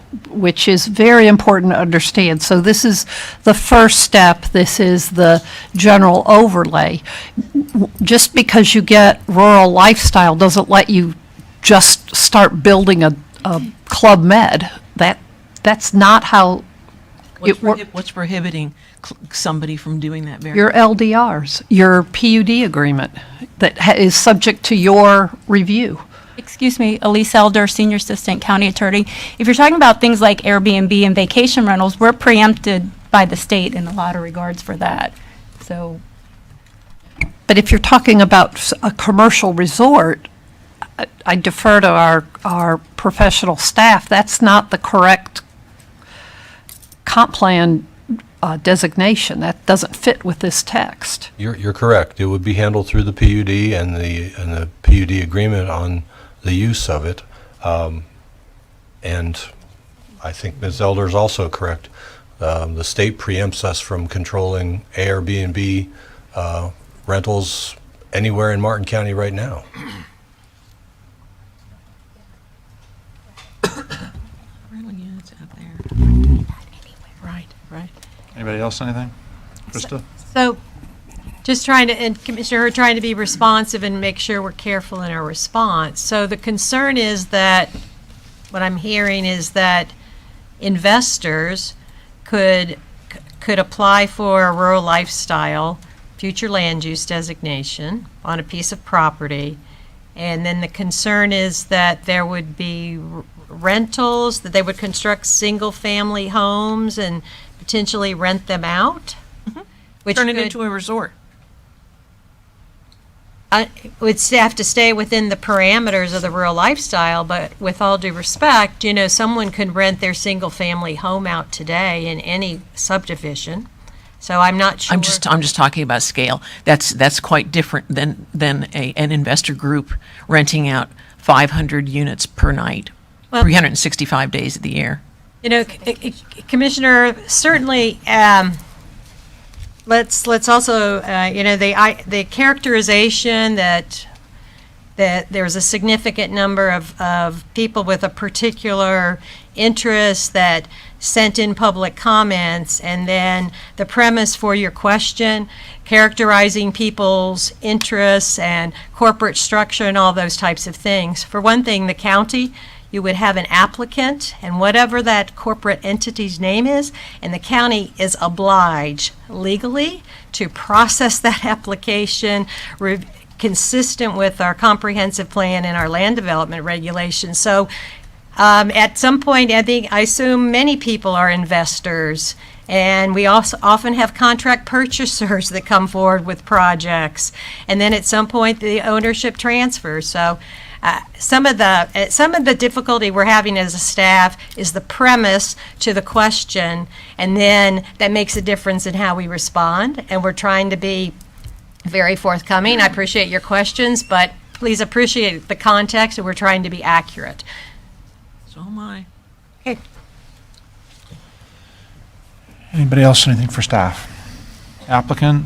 is very important to understand. So this is the first step. This is the general overlay. Just because you get rural lifestyle doesn't let you just start building a Club Med. That's not how it works. What's prohibiting somebody from doing that very? Your LDRs, your PUD agreement that is subject to your review. Excuse me, Elise Elder, Senior Assistant County Attorney. If you're talking about things like Airbnb and vacation rentals, we're preempted by the state in a lot of regards for that. So, But if you're talking about a commercial resort, I defer to our professional staff. That's not the correct comp plan designation. That doesn't fit with this text. You're correct. It would be handled through the PUD and the PUD agreement on the use of it. And I think Ms. Elder is also correct. The state preempts us from controlling Airbnb rentals anywhere in Martin County right now. Rental units out there. Right. Anybody else, anything? Krista? So, just trying to, and Commissioner, trying to be responsive and make sure we're careful in our response. So the concern is that, what I'm hearing is that investors could apply for a rural lifestyle future land use designation on a piece of property And then the concern is that there would be rentals, that they would construct single-family homes and potentially rent them out? Which Turn it could- into a resort. would have to stay within the parameters of the rural lifestyle, but with all due respect, someone could rent their single-family home out today in any subdivision. So I'm not sure. I'm just talking about scale. That's quite different than an investor group renting out 500 units per night, Well- 365 days of the year. Commissioner, certainly, let's also, the characterization that there's a significant number of people with a particular interest that sent in public comments, and then the premise for your question, characterizing people's interests and corporate structure and all those types of things. For one thing, the county, you would have an applicant, and whatever that corporate entity's name is, and the county is obliged legally to process that application consistent with our comprehensive plan and our land development regulations. So at some point, I assume many people are investors, and we also often have contract purchasers that come forward with projects, and then at some point the ownership transfers. So some of the difficulty we're having as a staff is the premise to the question, and then that makes a difference in how we respond, and we're trying to be very forthcoming. I appreciate your questions, but please appreciate the context, and we're trying to be accurate. So am I. Okay. Anybody else, anything for staff? Applicant?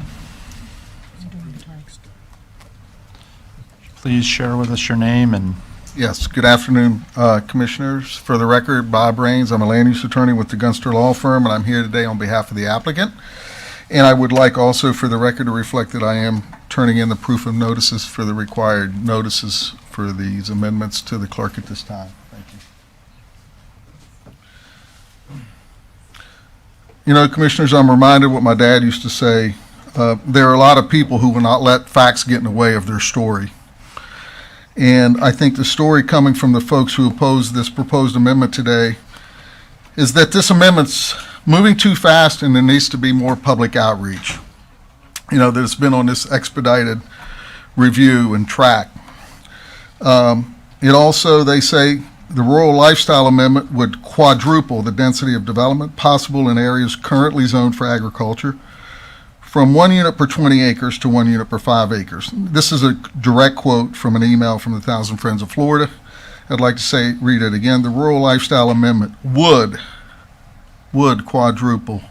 Please share with us your name and Yes, good afternoon, Commissioners. For the record, Bob Raines, I'm a land use attorney with the Gunster Law Firm, and I'm here today on behalf of the applicant. And I would like also for the record to reflect that I am turning in the proof of notices for the required notices for these amendments to the clerk at this time. Thank you. Commissioners, I'm reminded what my dad used to say. There are a lot of people who will not let facts get in the way of their story. And I think the story coming from the folks who oppose this proposed amendment today is that this amendment's moving too fast and there needs to be more public outreach. That's been on this expedited review and track. It also, they say, the rural lifestyle amendment would quadruple the density of development possible in areas currently zoned for agriculture, from 1 unit per 20 acres to 1 unit per 5 acres. This is a direct quote from an email from the Thousand Friends of Florida. I'd like to read it again. The rural lifestyle amendment would quadruple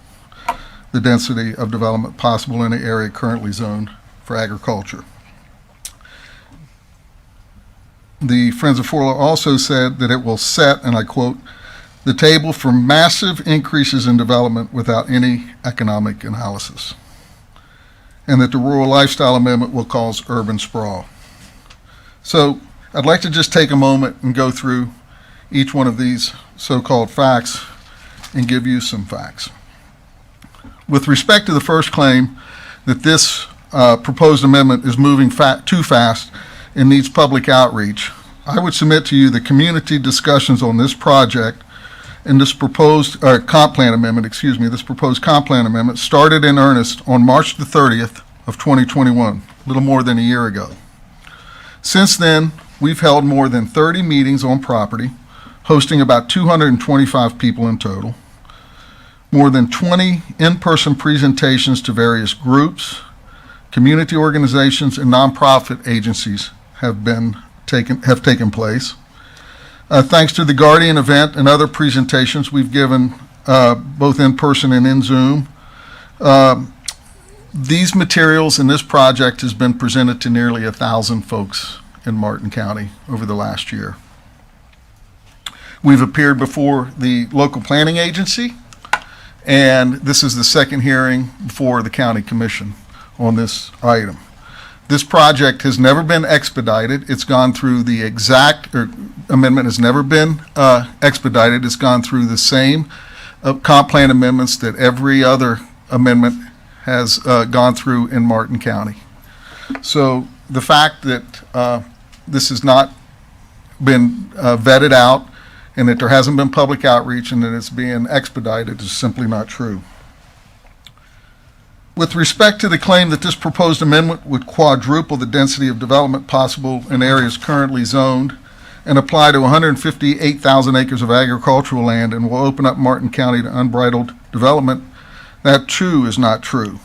the density of development possible in an area currently zoned for agriculture. The Friends of Florida also said that it will set, and I quote, the table for massive increases in development without any economic analysis, and that the rural lifestyle amendment will cause urban sprawl. So I'd like to just take a moment and go through each one of these so-called facts and give you some facts. With respect to the first claim that this proposed amendment is moving too fast and needs public outreach, I would submit to you the community discussions on this project and this proposed comp plan amendment, this proposed comp plan amendment started in earnest on March the 30th of 2021, a little more than a year ago. Since then, we've held more than 30 meetings on property, hosting about 225 people in total. More than 20 in-person presentations to various groups, community organizations, and nonprofit agencies have taken place. Thanks to the Guardian event and other presentations we've given both in person and in Zoom, these materials and this project has been presented to nearly 1,000 folks in Martin County over the last year. We've appeared before the local planning agency, and this is the second hearing before the county commission on this item. This project has never been expedited. It's gone through the amendment has never been expedited. It's gone through the same comp plan amendments that every other amendment has gone through in Martin County. So the fact that this has not been vetted out and that there hasn't been public outreach and that it's being expedited is simply not true. With respect to the claim that this proposed amendment would quadruple the density of development possible in areas currently zoned and apply to 158,000 acres of agricultural land and will open up Martin County to unbridled development, that too is not true.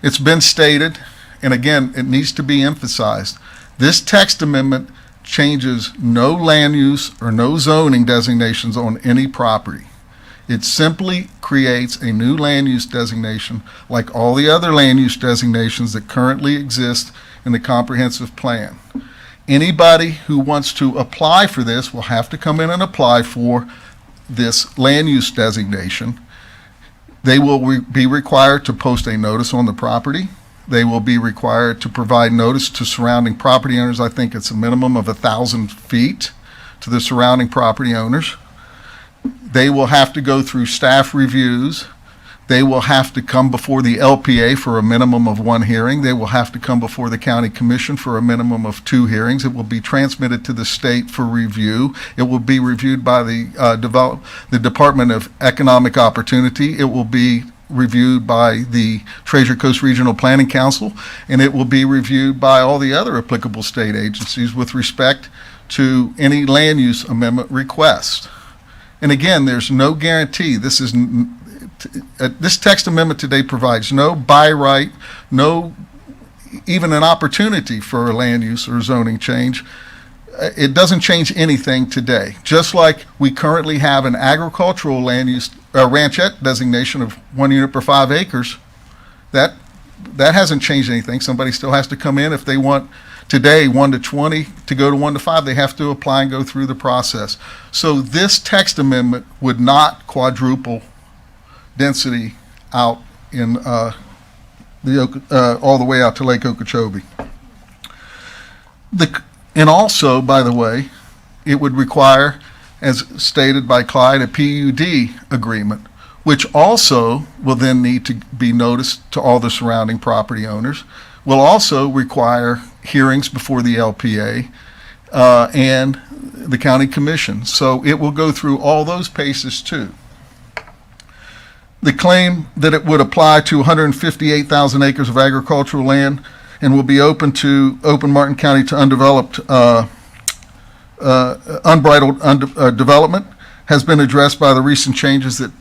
It's been stated, and again, it needs to be emphasized, this text amendment changes no land use or no zoning designations on any property. It simply creates a new land use designation like all the other land use designations that currently exist in the comprehensive plan. Anybody who wants to apply for this will have to come in and apply for this land use designation. They will be required to post a notice on the property. They will be required to provide notice to surrounding property owners. I think it's a minimum of 1,000 feet to the surrounding property owners. They will have to go through staff reviews. They will have to come before the LPA for a minimum of 1 hearing. They will have to come before the county commission for a minimum of 2 hearings. It will be transmitted to the state for review. It will be reviewed by the Department of Economic Opportunity. It will be reviewed by the Treasure Coast Regional Planning Council, and it will be reviewed by all the other applicable state agencies with respect to any land use amendment request. And again, there's no guarantee. This text amendment today provides no by right, no even an opportunity for a land use or zoning change. It doesn't change anything today. Just like we currently have an agricultural land use ranchette designation of 1 unit per 5 acres, that hasn't changed anything. Somebody still has to come in if they want today 1 to 20 to go to 1 to 5. They have to apply and go through the process. So this text amendment would not quadruple density out in all the way out to Lake Okeechobee. And also, by the way, it would require, as stated by Clyde, a PUD agreement, which also will then need to be noticed to all the surrounding property owners, will also require hearings before the LPA and the county commission. So it will go through all those paces too. The claim that it would apply to 158,000 acres of agricultural land and will be open Martin County to undeveloped, unbridled development has been addressed by the recent changes that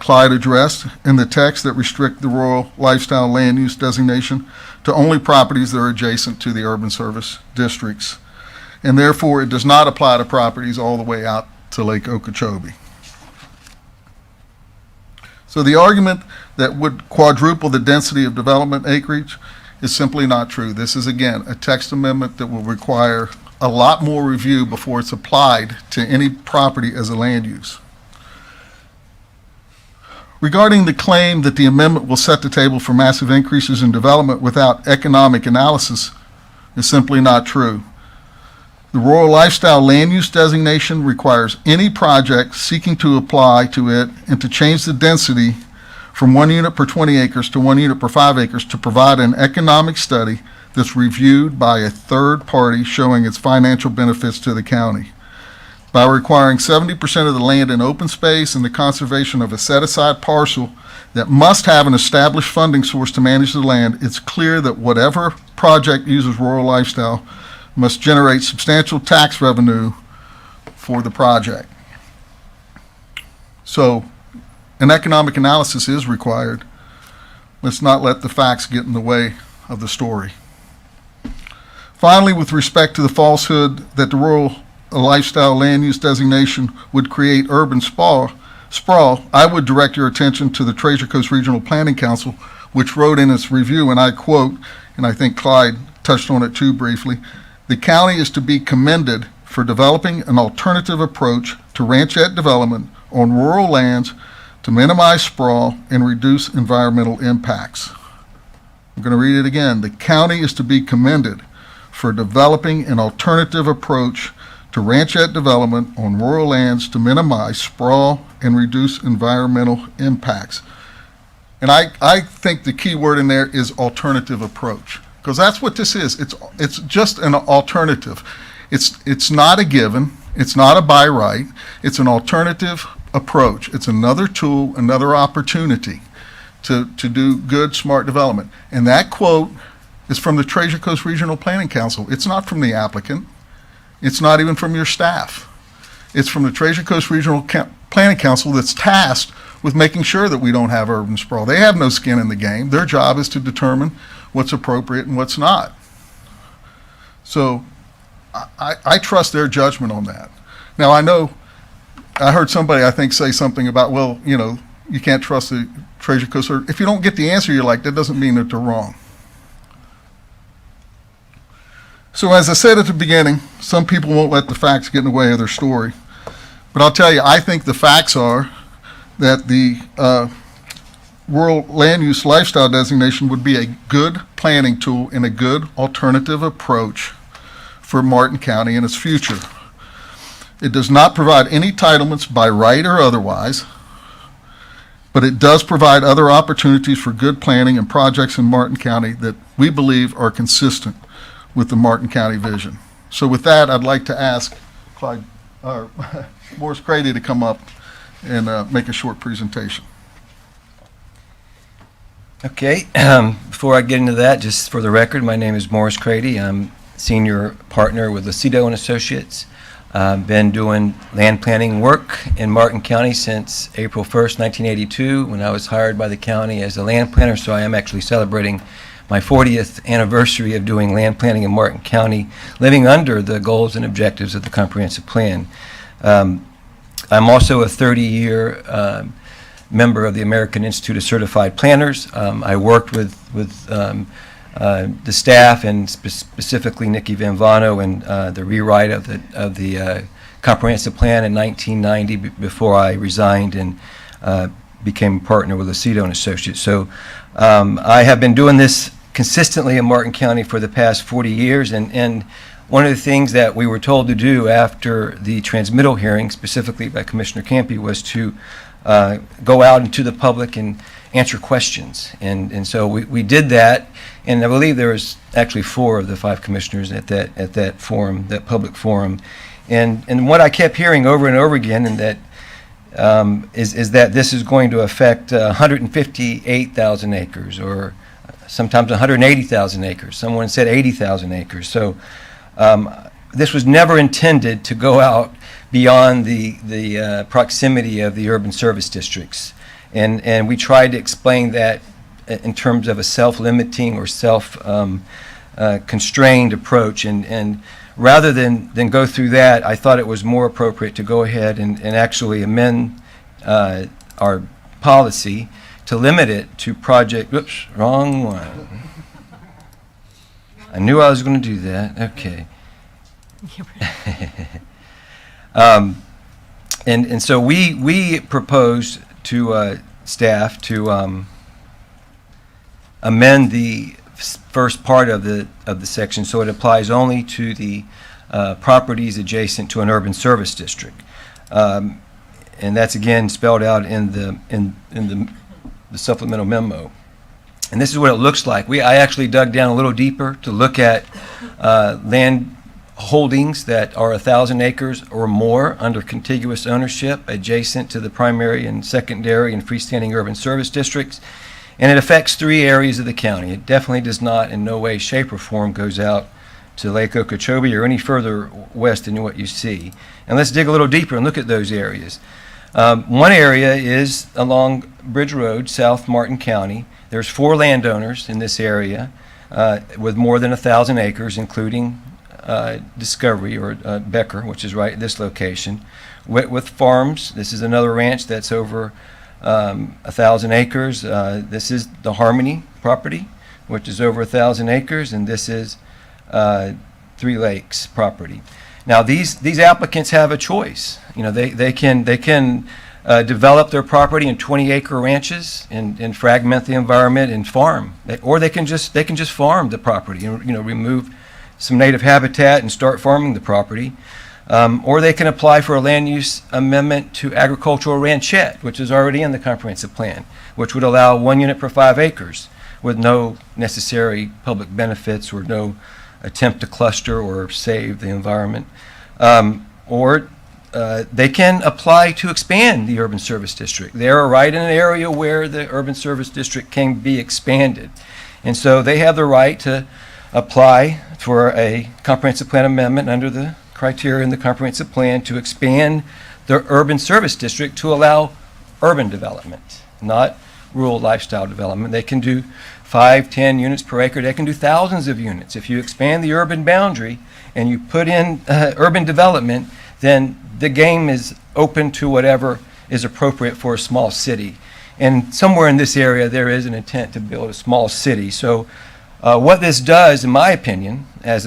Clyde addressed in the text that restrict the rural lifestyle land use designation to only properties that are adjacent to the urban service districts. And therefore, it does not apply to properties all the way out to Lake Okeechobee. So the argument that would quadruple the density of development acreage is simply not true. This is, again, a text amendment that will require a lot more review before it's applied to any property as a land use. Regarding the claim that the amendment will set the table for massive increases in development without economic analysis is simply not true. The rural lifestyle land use designation requires any project seeking to apply to it and to change the density from 1 unit per 20 acres to 1 unit per 5 acres to provide an economic study that's reviewed by a third party showing its financial benefits to the county. By requiring 70% of the land in open space and the conservation of a set-aside parcel that must have an established funding source to manage the land, it's clear that whatever project uses rural lifestyle must generate substantial tax revenue for the project. So an economic analysis is required. Let's not let the facts get in the way of the story. Finally, with respect to the falsehood that the rural lifestyle land use designation would create urban sprawl, I would direct your attention to the Treasure Coast Regional Planning Council, which wrote in its review, and I quote, and I think Clyde touched on it too briefly, "The county is to be commended for developing an alternative approach to ranchette development on rural lands to minimize sprawl and reduce environmental impacts." I'm going to read it again. "The county is to be commended for developing an alternative approach to ranchette development on rural lands to minimize sprawl and reduce environmental impacts." And I think the key word in there is alternative approach, because that's what this is. It's just an alternative. It's not a given. It's not a by right. It's an alternative approach. It's another tool, another opportunity to do good, smart development. And that quote is from the Treasure Coast Regional Planning Council. It's not from the applicant. It's not even from your staff. It's from the Treasure Coast Regional Planning Council that's tasked with making sure that we don't have urban sprawl. They have no skin in the game. Their job is to determine what's appropriate and what's not. So I trust their judgment on that. Now, I heard somebody, I think, say something about, well, you can't trust the Treasure Coast. If you don't get the answer you like, that doesn't mean that they're wrong. So as I said at the beginning, some people won't let the facts get in the way of their story. But I'll tell you, I think the facts are that the rural land use lifestyle designation would be a good planning tool and a good alternative approach for Martin County and its future. It does not provide any entitlements by right or otherwise, but it does provide other opportunities for good planning and projects in Martin County that we believe are consistent with the Martin County vision. So with that, I'd like to ask Morris Grady to come up and make a short presentation. Okay, before I get into that, just for the record, my name is Morris Grady. I'm senior partner with Lucido and Associates. Been doing land planning work in Martin County since April 1st, 1982, when I was hired by the county as a land planner, so I am actually celebrating my 40th anniversary of doing land planning in Martin County, living under the goals and objectives of the comprehensive plan. I'm also a 30-year member of the American Institute of Certified Planners. I worked with the staff and specifically Nikki Van Vano and the rewrite of the comprehensive plan in 1990 before I resigned and became a partner with Lucido and Associates. So I have been doing this consistently in Martin County for the past 40 years, and one of the things that we were told to do after the transmittal hearing, specifically by Commissioner Campy, was to go out into the public and answer questions. And so we did that, and I believe there was actually 4 of the 5 commissioners at that forum, that public forum. And what I kept hearing over and over again, and that is that this is going to affect 158,000 acres, or sometimes 180,000 acres. Someone said 80,000 acres. So this was never intended to go out beyond the proximity of the urban service districts. And we tried to explain that in terms of a self-limiting or self-constrained approach. And rather than go through that, I thought it was more appropriate to go ahead and actually amend our policy to limit it to project, oops, wrong one. I knew I was going to do that. Okay. And so we proposed to staff to amend the first part of the section so it applies only to the properties adjacent to an urban service district, and that's again spelled out in the supplemental memo. And this is what it looks like. I actually dug down a little deeper to look at land holdings that are 1,000 acres or more under contiguous ownership adjacent to the primary and secondary and freestanding urban service districts. And it affects 3 areas of the county. It definitely does not in no way, shape, or form goes out to Lake Okeechobee or any further west than what you see. And let's dig a little deeper and look at those areas. One area is along Bridge Road, South Martin County. There's 4 landowners in this area with more than 1,000 acres, including Discovery or Becker, which is right at this location. Whitworth Farms, this is another ranch that's over 1,000 acres. This is the Harmony property, which is over 1,000 acres, and this is 3 Lakes property. Now these applicants have a choice. You know, they can develop their property in 20-acre ranches and fragment the environment and farm, or they can just farm the property and remove some native habitat and start farming the property, or they can apply for a land use amendment to agricultural ranchette, which is already in the comprehensive plan, which would allow 1 unit per 5 acres with no necessary public benefits or no attempt to cluster or save the environment. Or they can apply to expand the urban service district. They're right in an area where the urban service district can be expanded. And so they have the right to apply for a comprehensive plan amendment under the criteria in the comprehensive plan to expand the urban service district to allow urban development, not rural lifestyle development. They can do 5, 10 units per acre. They can do thousands of units. If you expand the urban boundary and you put in urban development, then the game is open to whatever is appropriate for a small city. And somewhere in this area, there is an intent to build a small city. So what this does, in my opinion, as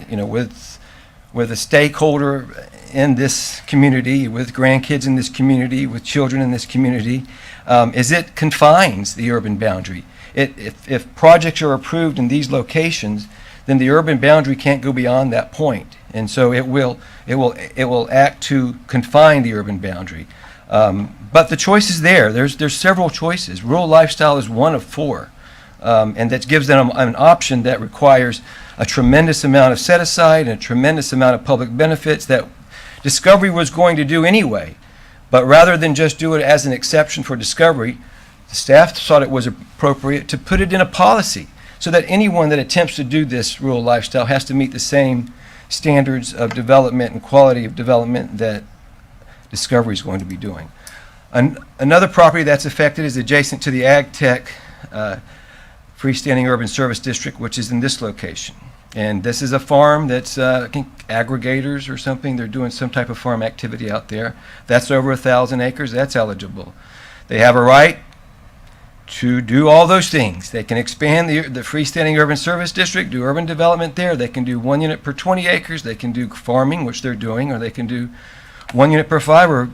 you know, with a stakeholder in this community, with grandkids in this community, with children in this community, is it confines the urban boundary. If projects are approved in these locations, then the urban boundary can't go beyond that point. And so it will act to confine the urban boundary. But the choice is there. There's several choices. Rural lifestyle is one of 4. And that gives them an option that requires a tremendous amount of set aside and a tremendous amount of public benefits that Discovery was going to do anyway. But rather than just do it as an exception for Discovery, the staff thought it was appropriate to put it in a policy so that anyone that attempts to do this rural lifestyle has to meet the same standards of development and quality of development that Discovery is going to be doing. Another property that's affected is adjacent to the Ag Tech freestanding urban service district, which is in this location. And this is a farm that's, I think, aggregators or something. They're doing some type of farm activity out there. That's over 1,000 acres. That's eligible. They have a right to do all those things. They can expand the freestanding urban service district, do urban development there. They can do 1 unit per 20 acres. They can do farming, which they're doing, or they can do 1 unit per 5, or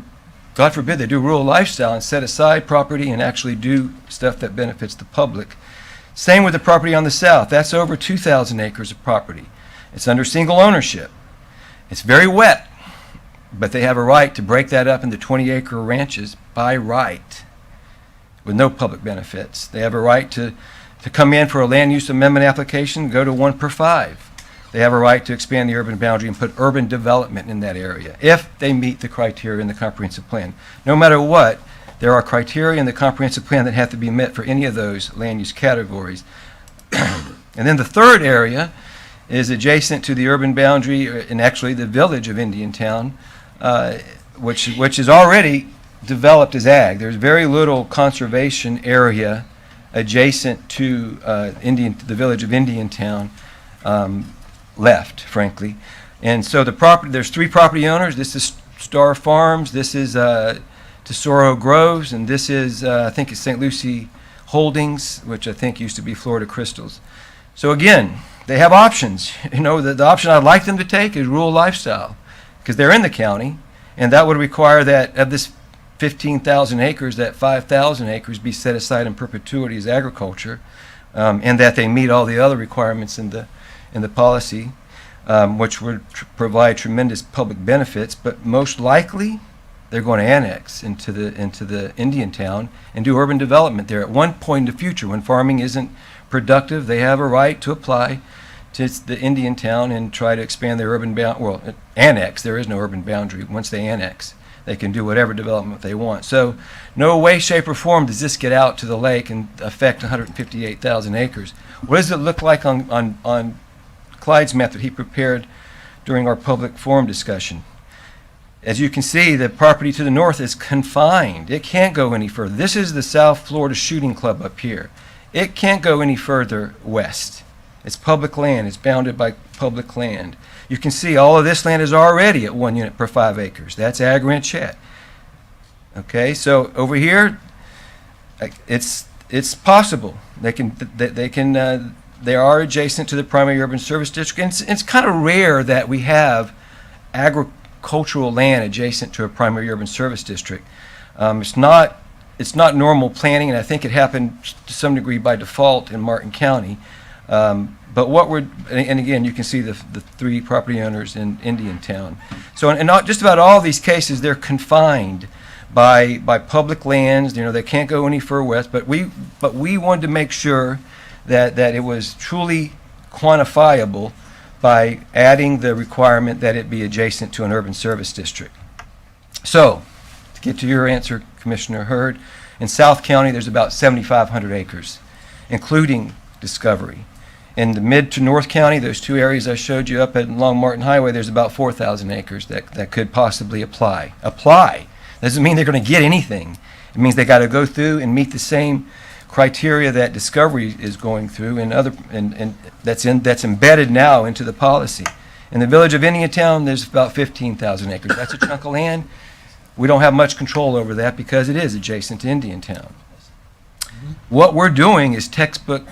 God forbid they do rural lifestyle and set aside property and actually do stuff that benefits the public. Same with the property on the south. That's over 2,000 acres of property. It's under single ownership. It's very wet, but they have a right to break that up into 20-acre ranches by right with no public benefits. They have a right to come in for a land use amendment application, go to 1 per 5. They have a right to expand the urban boundary and put urban development in that area if they meet the criteria in the comprehensive plan. No matter what, there are criteria in the comprehensive plan that have to be met for any of those land use categories. And then the third area is adjacent to the urban boundary, and actually the village of Indiantown, which is already developed as ag. There's very little conservation area adjacent to the village of Indiantown left, frankly. And so there's 3 property owners. This is Star Farms, this is Tesoro Groves, and this is, I think it's St. Lucie Holdings, which I think used to be Florida Crystals. So again, they have options. You know, the option I'd like them to take is rural lifestyle, because they're in the county, and that would require that of this 15,000 acres, that 5,000 acres be set aside in perpetuity as agriculture, and that they meet all the other requirements in the policy, which would provide tremendous public benefits, but most likely they're going to annex into the Indiantown and do urban development there. At one point in the future, when farming isn't productive, they have a right to apply to the Indiantown and try to expand their urban annex. There is no urban boundary. Once they annex, they can do whatever development they want. So no way, shape, or form does this get out to the lake and affect 158,000 acres. What does it look like on Clyde's map that he prepared during our public forum discussion? As you can see, the property to the north is confined. It can't go any further. This is the South Florida Shooting Club up here. It can't go any further west. It's public land. It's bounded by public land. You can see all of this land is already at 1 unit per 5 acres. That's ag ranchette. Okay, so over here, it's possible. They are adjacent to the primary urban service district. And it's kind of rare that we have agricultural land adjacent to a primary urban service district. It's not normal planning, and I think it happened to some degree by default in Martin County. But and again, you can see the 3 property owners in Indiantown. So in just about all these cases, they're confined by public lands. You know, they can't go any further west. But we wanted to make sure that it was truly quantifiable by adding the requirement that it be adjacent to an urban service district. So, to get to your answer, Commissioner Hurd, in South County, there's about 7,500 acres, including Discovery. In the mid to North County, those two areas I showed you up at Long Martin Highway, there's about 4,000 acres that could possibly apply. Apply doesn't mean they're going to get anything. It means they got to go through and meet the same criteria that Discovery is going through and that's embedded now into the policy. In the village of Indiantown, there's about 15,000 acres. That's a chunk of land. We don't have much control over that because it is adjacent to Indiantown. What we're doing is textbook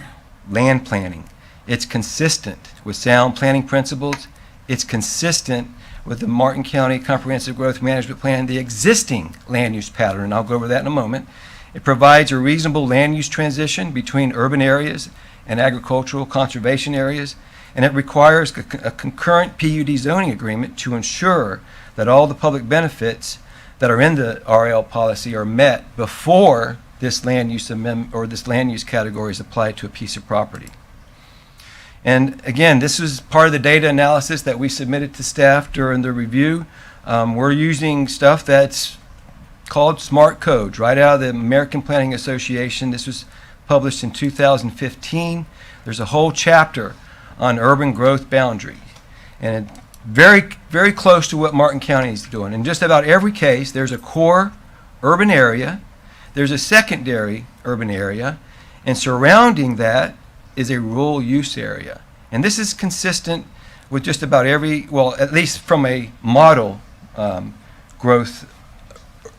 land planning. It's consistent with sound planning principles. It's consistent with the Martin County Comprehensive Growth Management Plan, the existing land use pattern, and I'll go over that in a moment. It provides a reasonable land use transition between urban areas and agricultural conservation areas, and it requires a concurrent PUD zoning agreement to ensure that all the public benefits that are in the RL policy are met before this land use amendment or this land use category is applied to a piece of property. And again, this is part of the data analysis that we submitted to staff during the review. We're using stuff that's called SMART codes right out of the American Planning Association. This was published in 2015. There's a whole chapter on urban growth boundary. And very, very close to what Martin County is doing. In just about every case, there's a core urban area, there's a secondary urban area, and surrounding that is a rural use area. And this is consistent with just about every, well, at least from a model growth,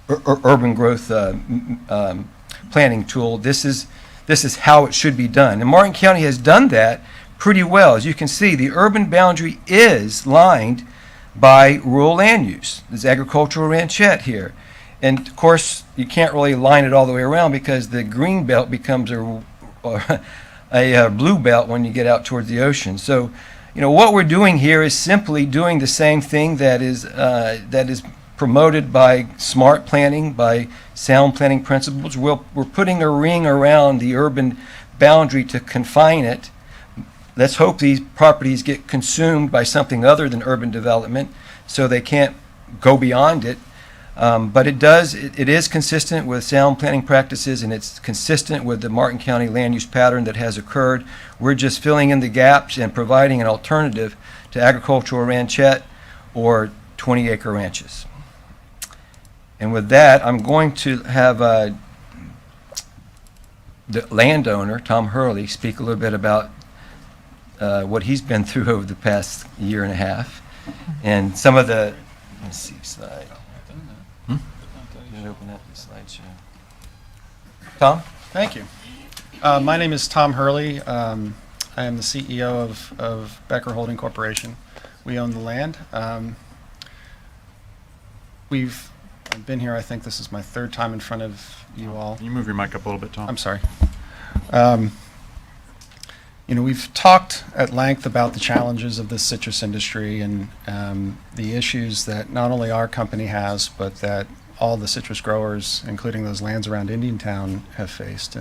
urban growth planning tool, this is how it should be done. And Martin County has done that pretty well. As you can see, the urban boundary is lined by rural land use. There's agricultural ranchette here. And of course, you can't really line it all the way around because the green belt becomes a blue belt when you get out towards the ocean. So, you know, what we're doing here is simply doing the same thing that is promoted by SMART planning, by sound planning principles. We're putting a ring around the urban boundary to confine it. Let's hope these properties get consumed by something other than urban development so they can't go beyond it. But it is consistent with sound planning practices, and it's consistent with the Martin County land use pattern that has occurred. We're just filling in the gaps and providing an alternative to agricultural ranchette or 20-acre ranches. And with that, I'm going to have the landowner, Tom Hurley, speak a little bit about what he's been through over the past year and a half and some of the, let's see, slide. Open up the slideshow. Tom? Thank you. My name is Tom Hurley. I am the CEO of Becker Holding Corporation. We own the land. We've been here, I think this is my third time in front of you all. Can you move your mic up a little bit, Tom? I'm sorry. You know, we've talked at length about the challenges of the citrus industry and the issues that not only our company has, but that all the citrus growers, including those lands around Indiantown, have faced.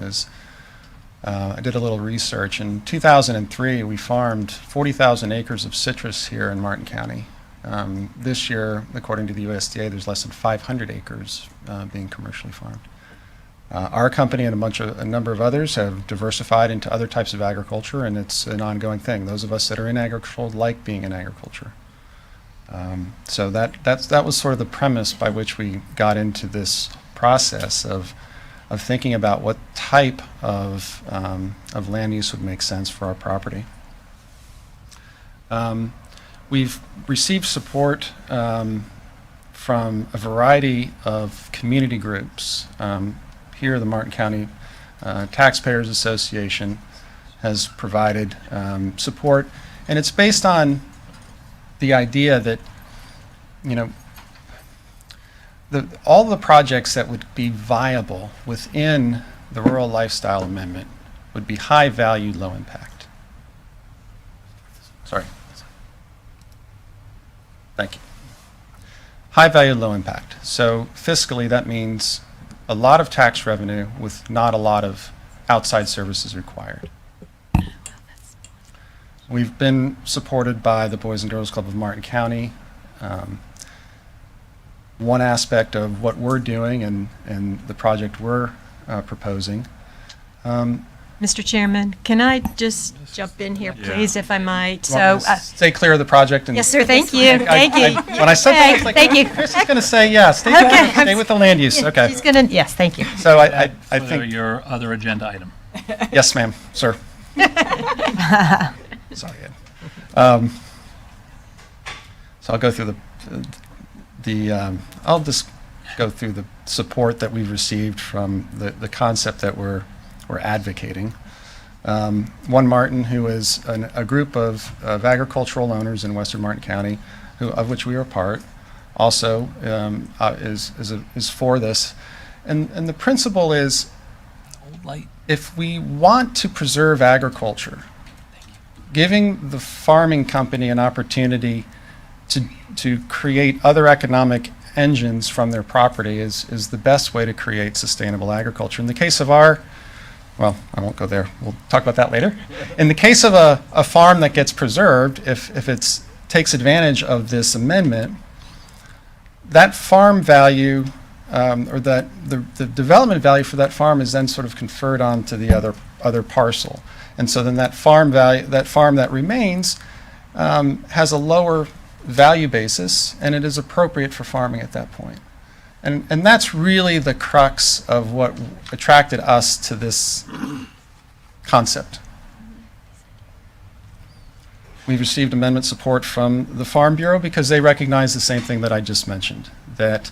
I did a little research. In 2003, we farmed 40,000 acres of citrus here in Martin County. This year, according to the USDA, there's less than 500 acres being commercially farmed. Our company and a number of others have diversified into other types of agriculture, and it's an ongoing thing. Those of us that are in agriculture like being in agriculture. So that was sort of the premise by which we got into this process of thinking about what type of land use would make sense for our property. We've received support from a variety of community groups. Here, the Martin County Taxpayers Association has provided support, and it's based on the idea that, you know, all the projects that would be viable within the Rural Lifestyle Amendment would be high value, low impact. Sorry. Thank you. High value, low impact. So fiscally, that means a lot of tax revenue with not a lot of outside services required. We've been supported by the Boys and Girls Club of Martin County. One aspect of what we're doing and the project we're proposing. Mr. Chairman, can I just jump in here, please, if I might? Want me to stay clear of the project. And yes, sir, thank you, thank you. When I said that, I was like, Thank you. Chris is going to say yes. Stay with the land use. Okay. He's going to, yes, thank you. So I For think, your other agenda item. yes, ma'am, sir. Sorry, Ed. So I'll go through I'll just go through the support that we've received from the concept that we're advocating. One Martin, who is a group of agricultural owners in western Martin County, of which we are part, also is for this. And the principle is, if we want to preserve agriculture, giving the farming company an opportunity to create other economic engines from their property is the best way to create sustainable agriculture. In the case of well, I won't go there. We'll talk about that later. In the case of a farm that gets preserved, if it takes advantage of this amendment, that farm value or that the development value for that farm is then sort of conferred onto the other parcel. And so then that farm that remains has a lower value basis, and it is appropriate for farming at that point. And that's really the crux of what attracted us to this concept. We've received amendment support from the Farm Bureau because they recognize the same thing that I just mentioned, that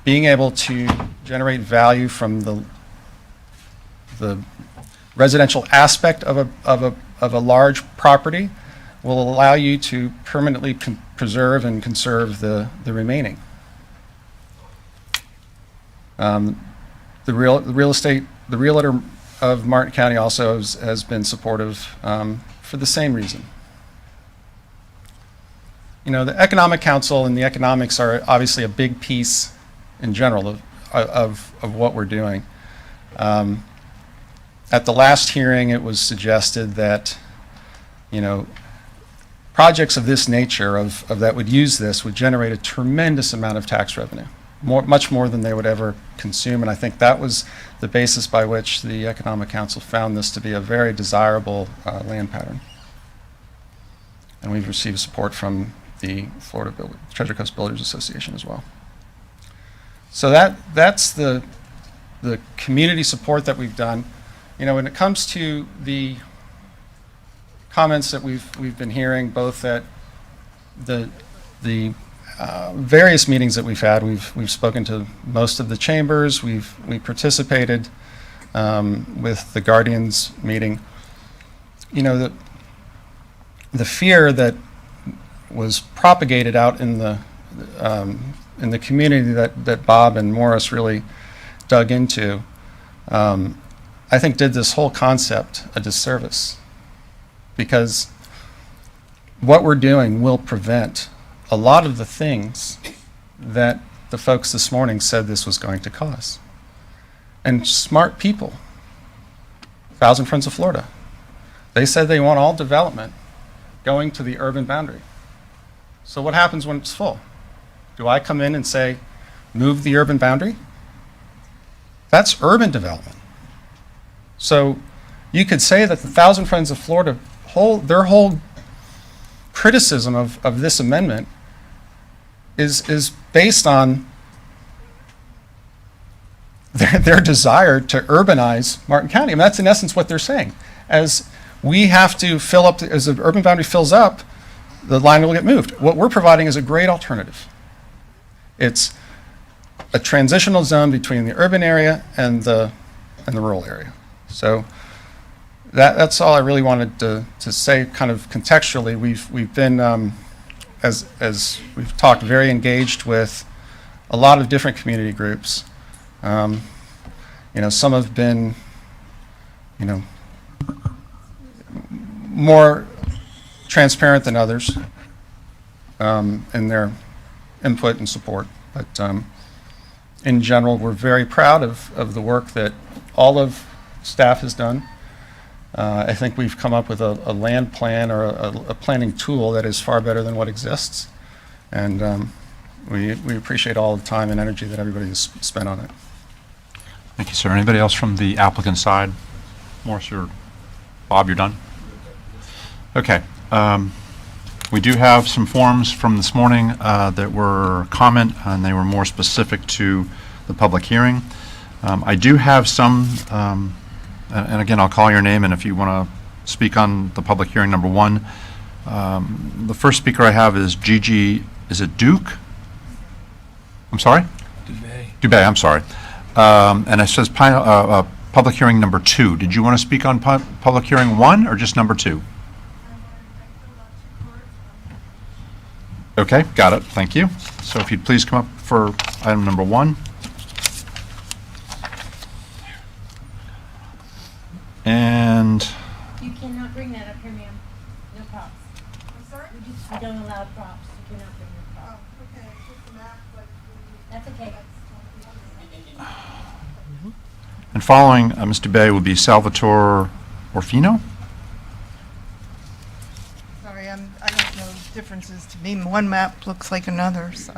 being able to generate value from the residential aspect of a large property will allow you to permanently preserve and conserve the remaining. The realtor of Martin County also has been supportive for the same reason. You know, the Economic Council and the economics are obviously a big piece in general of what we're doing. At the last hearing, it was suggested that, you know, projects of this nature that would use this would generate a tremendous amount of tax revenue, much more than they would ever consume. And I think that was the basis by which the Economic Council found this to be a very desirable land pattern. And we've received support from the Treasure Coast Builders Association as well. So that's the community support that we've done. You know, when it comes to the comments that we've been hearing, both at the various meetings that we've had, we've spoken to most of the chambers. We participated with the Guardians meeting. You know, the fear that was propagated out in the community that Bob and Morris really dug into, I think did this whole concept a disservice, because what we're doing will prevent a lot of the things that the folks this morning said this was going to cause. And smart people, Thousand Friends of Florida, they said they want all development going to the urban boundary. So what happens when it's full? Do I come in and say, move the urban boundary? That's urban development. So you could say that the Thousand Friends of Florida, their whole criticism of this amendment is based on their desire to urbanize Martin County. I mean, that's in essence what they're saying. As we have to fill up, as the urban boundary fills up, the line will get moved. What we're providing is a great alternative. It's a transitional zone between the urban area and the rural area. So that's all I really wanted to say, kind of contextually. We've been, as we've talked, very engaged with a lot of different community groups. You know, some have been, you know, more transparent than others in their input and support. But in general, we're very proud of the work that all of staff has done. I think we've come up with a land plan or a planning tool that is far better than what exists. And we appreciate all the time and energy that everybody has spent on it. Thank you, sir. Anybody else from the applicant side? Morris or Bob, you're done? Okay. We do have some forms from this morning that were comment, and they were more specific to the public hearing. I do have some, and again, I'll call your name, and if you want to speak on the public hearing number 1. The first speaker I have is Gigi, is it Duke? I'm sorry? Dubay, I'm sorry. And it says public hearing number 2. Did you want to speak on public hearing 1 or just number 2? Okay, got it. Thank you. So if you'd please come up for item number 1. And You cannot bring that up here, ma'am. No props. I'm sorry? We don't allow props. You cannot bring your props. Oh, okay. That's okay. and following Mr. Bay will be Salvatore Orfino. Sorry, I don't know differences to me. One map looks like another, so.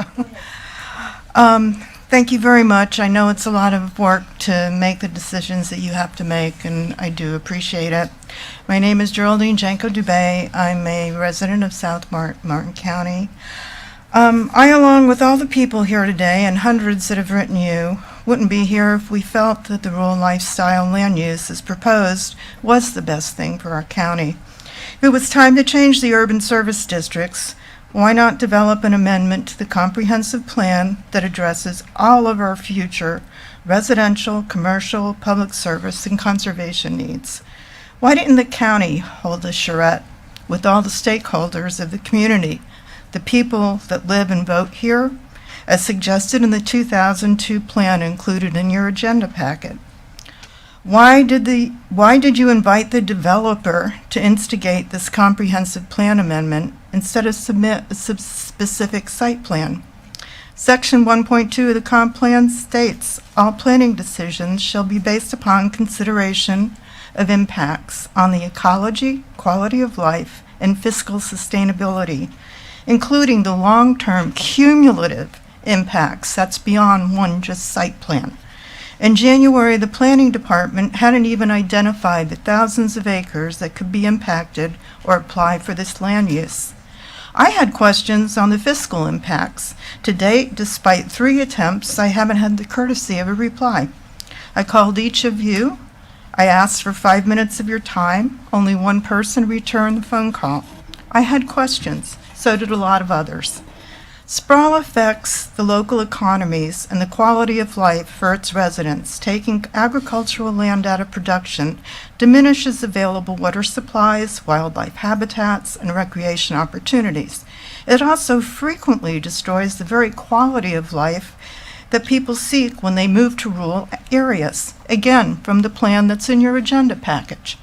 Thank you very much. I know it's a lot of work to make the decisions that you have to make, and I do appreciate it. My name is Geraldine Janko Dubay. I'm a resident of South Martin County. I, along with all the people here today and hundreds that have written you, wouldn't be here if we felt that the rural lifestyle land use as proposed was the best thing for our county. If it was time to change the urban service districts, why not develop an amendment to the comprehensive plan that addresses all of our future residential, commercial, public service, and conservation needs? Why didn't the county hold a charrette with all the stakeholders of the community, the people that live and vote here, as suggested in the 2002 plan included in your agenda packet? Why did you invite the developer to instigate this comprehensive plan amendment instead of submit a specific site plan? Section 1.2 of the comp plan states, all planning decisions shall be based upon consideration of impacts on the ecology, quality of life, and fiscal sustainability, including the long-term cumulative impacts that's beyond one just site plan. In January, the planning department hadn't even identified the thousands of acres that could be impacted or apply for this land use. I had questions on the fiscal impacts. To date, despite 3 attempts, I haven't had the courtesy of a reply. I called each of you. I asked for 5 minutes of your time. Only one person returned the phone call. I had questions. So did a lot of others. Sprawl affects the local economies and the quality of life for its residents. Taking agricultural land out of production diminishes available water supplies, wildlife habitats, and recreation opportunities. It also frequently destroys the very quality of life that people seek when they move to rural areas. Again, from the plan that's in your agenda package.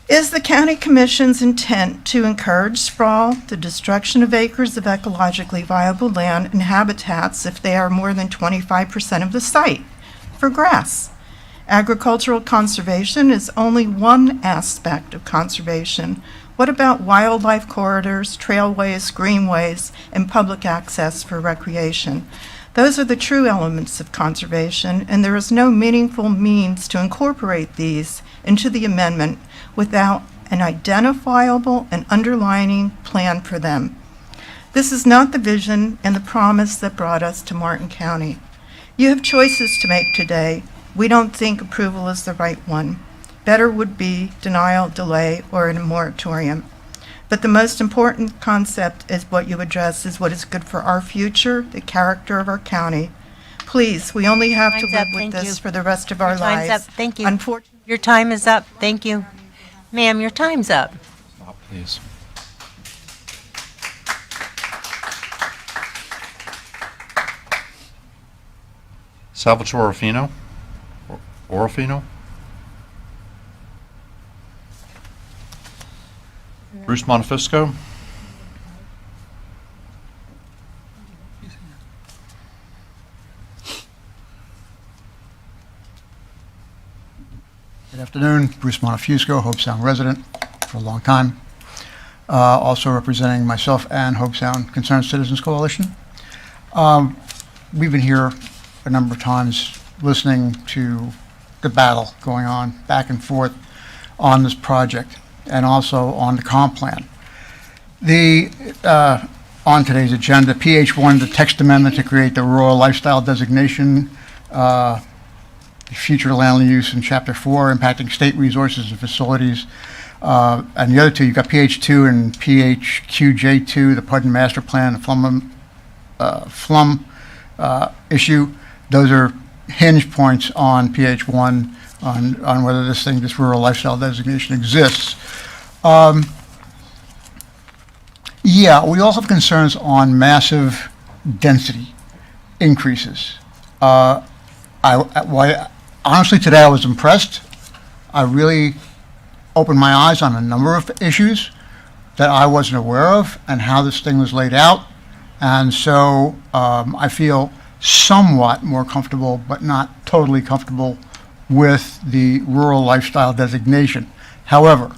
Is the County Commission's intent to encourage sprawl, the destruction of acres of ecologically viable land and habitats if they are more than 25% of the site for grass? Agricultural conservation is only one aspect of conservation. What about wildlife corridors, trailways, greenways, and public access for recreation? Those are the true elements of conservation, and there is no meaningful means to incorporate these into the amendment without an identifiable and underlining plan for them. This is not the vision and the promise that brought us to Martin County. You have choices to make today. We don't think approval is the right one. Better would be denial, delay, or a moratorium. But the most important concept is what you address is what is good for our future, the character of our county. Please, we only have to Time's live up. with Thank this you. for the rest of our Your time's lives. up. Thank you. Unfortunately, Your time is up. Thank you. Ma'am, your time's up. Bob, please. Salvatore Orfino? Orfino? Bruce Monfisco? Good afternoon, Bruce Montefusco, Hope Sound resident for a long time. Also representing myself and Hope Sound Concerned Citizens Coalition. We've been here a number of times listening to the battle going on back and forth on this project and also on the comp plan. On today's agenda, PH1, the text amendment to create the rural lifestyle designation, future land use in Chapter 4, impacting state resources and facilities. And the other two, you've got PH2 and PHQJ2, the Pardon Master Plan, the FLUM issue. Those are hinge points on PH1 on whether this rural lifestyle designation exists. Yeah, we also have concerns on massive density increases. Honestly, today I was impressed. I really opened my eyes on a number of issues that I wasn't aware of and how this thing was laid out. And so I feel somewhat more comfortable, but not totally comfortable with the rural lifestyle designation. However,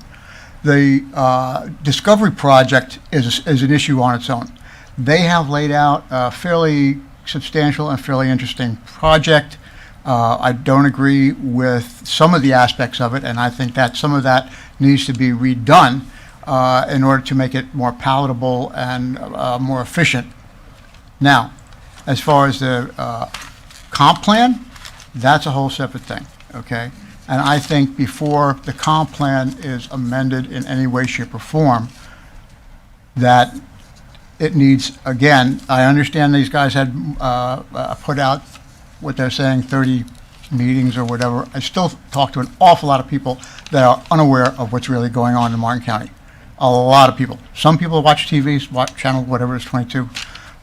the Discovery Project is an issue on its own. They have laid out a fairly substantial and fairly interesting project. I don't agree with some of the aspects of it, and I think that some of that needs to be redone in order to make it more palatable and more efficient. Now, as far as the comp plan, that's a whole separate thing, okay? And I think before the comp plan is amended in any way, shape, or form, that it needs, again, I understand these guys had put out what they're saying, 30 meetings or whatever. I still talk to an awful lot of people that are unaware of what's really going on in Martin County. A lot of people. Some people watch TV, watch channel whatever it is, 22,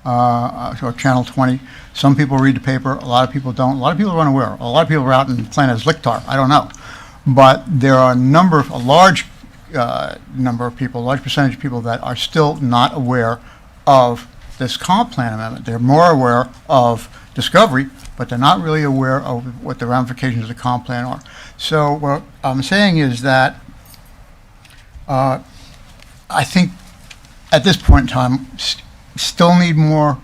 or channel 20. Some people read the paper. A lot of people don't. A lot of people are unaware. A lot of people are out and playing as Lictar. I don't know. But there are a large number of people, a large percentage of people that are still not aware of this comp plan amendment. They're more aware of Discovery, but they're not really aware of what the ramifications of the comp plan are. So what I'm saying is that I think at this point in time, still need more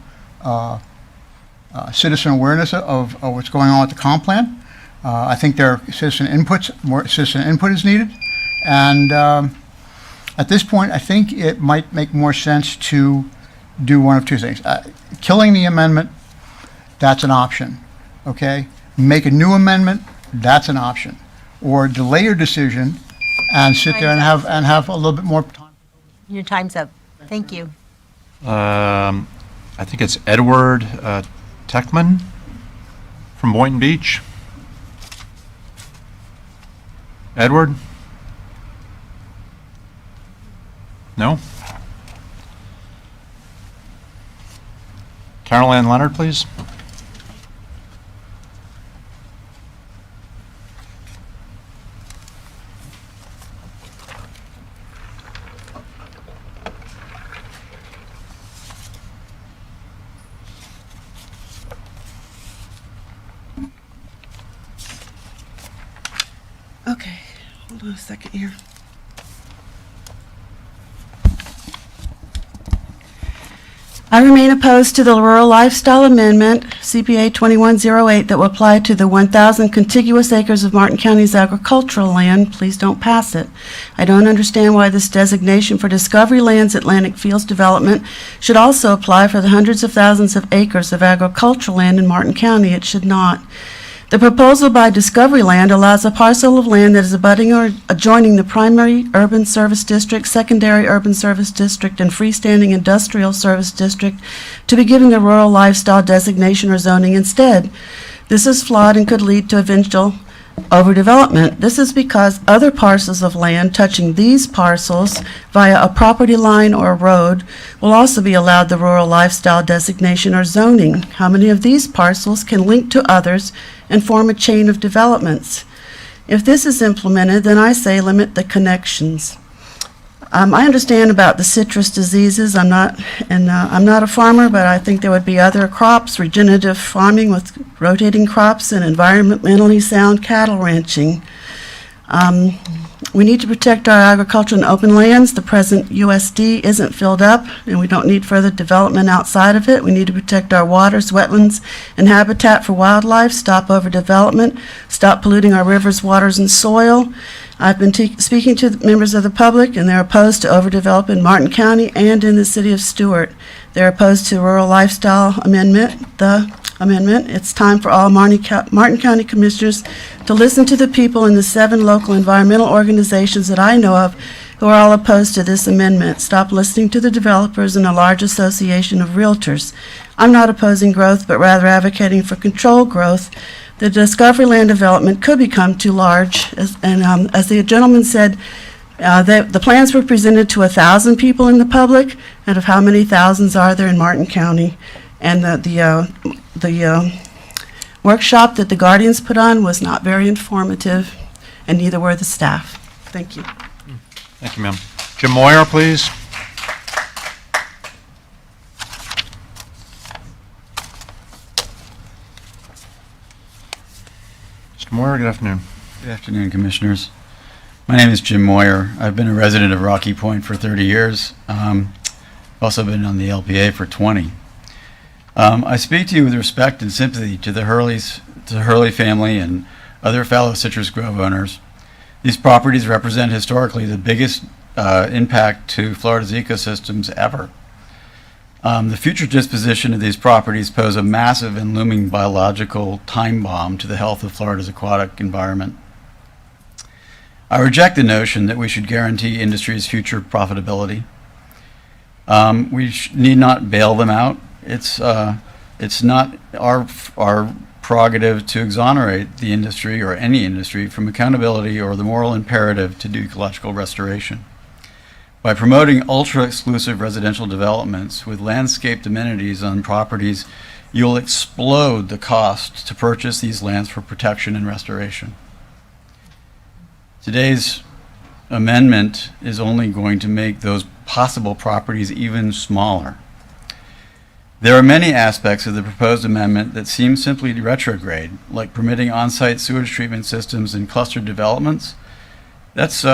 citizen awareness of what's going on with the comp plan. I think more citizen input is needed. And at this point, I think it might make more sense to do one of two things. Killing the amendment, that's an option, okay? Make a new amendment, that's an option. Or delay your decision and sit there and have a little bit more time. Your time's up. Thank you. I think it's Edward Techman from Boynton Beach. Edward? No? Carol Ann Leonard, please. Okay, hold on a second here. I remain opposed to the Rural Lifestyle Amendment, CPA 2108, that will apply to the 1,000 contiguous acres of Martin County's agricultural land. Please don't pass it. I don't understand why this designation for Discovery Land's Atlantic Fields development should also apply for the hundreds of thousands of acres of agricultural land in Martin County. It should not. The proposal by Discovery Land allows a parcel of land that is abutting or adjoining the primary urban service district, secondary urban service district, and freestanding industrial service district to be given the rural lifestyle designation or zoning instead. This is flawed and could lead to eventual overdevelopment. This is because other parcels of land touching these parcels via a property line or a road will also be allowed the rural lifestyle designation or zoning. How many of these parcels can link to others and form a chain of developments? If this is implemented, then I say limit the connections. I understand about the citrus diseases. I'm not a farmer, but I think there would be other crops, regenerative farming with rotating crops, and environmentally sound cattle ranching. We need to protect our agricultural and open lands. The present USD isn't filled up, and we don't need further development outside of it. We need to protect our waters, wetlands, and habitat for wildlife, stop overdevelopment, stop polluting our rivers, waters, and soil. I've been speaking to members of the public, and they're opposed to overdevelopment in Martin County and in the city of Stewart. They're opposed to rural lifestyle amendment, It's time for all Martin County commissioners to listen to the people in the 7 local environmental organizations that I know of who are all opposed to this amendment. Stop listening to the developers and a large association of realtors. I'm not opposing growth, but rather advocating for controlled growth. The Discovery Land development could become too large, as the gentleman said, the plans were presented to 1,000 people in the public, and of how many thousands are there in Martin County? And the workshop that the Guardians put on was not very informative, and neither were the staff. Thank you. Thank you, ma'am. Jim Moyer, please. Mr. Moyer, good afternoon. Good afternoon, Commissioners. My name is Jim Moyer. I've been a resident of Rocky Point for 30 years. Also been on the LPA for 20. I speak to you with respect and sympathy to the Hurley family and other fellow Citrus Grove owners. These properties represent historically the biggest impact to Florida's ecosystems ever. The future disposition of these properties pose a massive and looming biological time bomb to the health of Florida's aquatic environment. I reject the notion that we should guarantee industry's future profitability. We need not bail them out. It's not our prerogative to exonerate the industry or any industry from accountability or the moral imperative to do ecological restoration. By promoting ultra-exclusive residential developments with landscaped amenities on properties, you'll explode the cost to purchase these lands for protection and restoration. Today's amendment is only going to make those possible properties even smaller. There are many aspects of the proposed amendment that seem simply retrograde, like permitting on-site sewage treatment systems in clustered developments. That's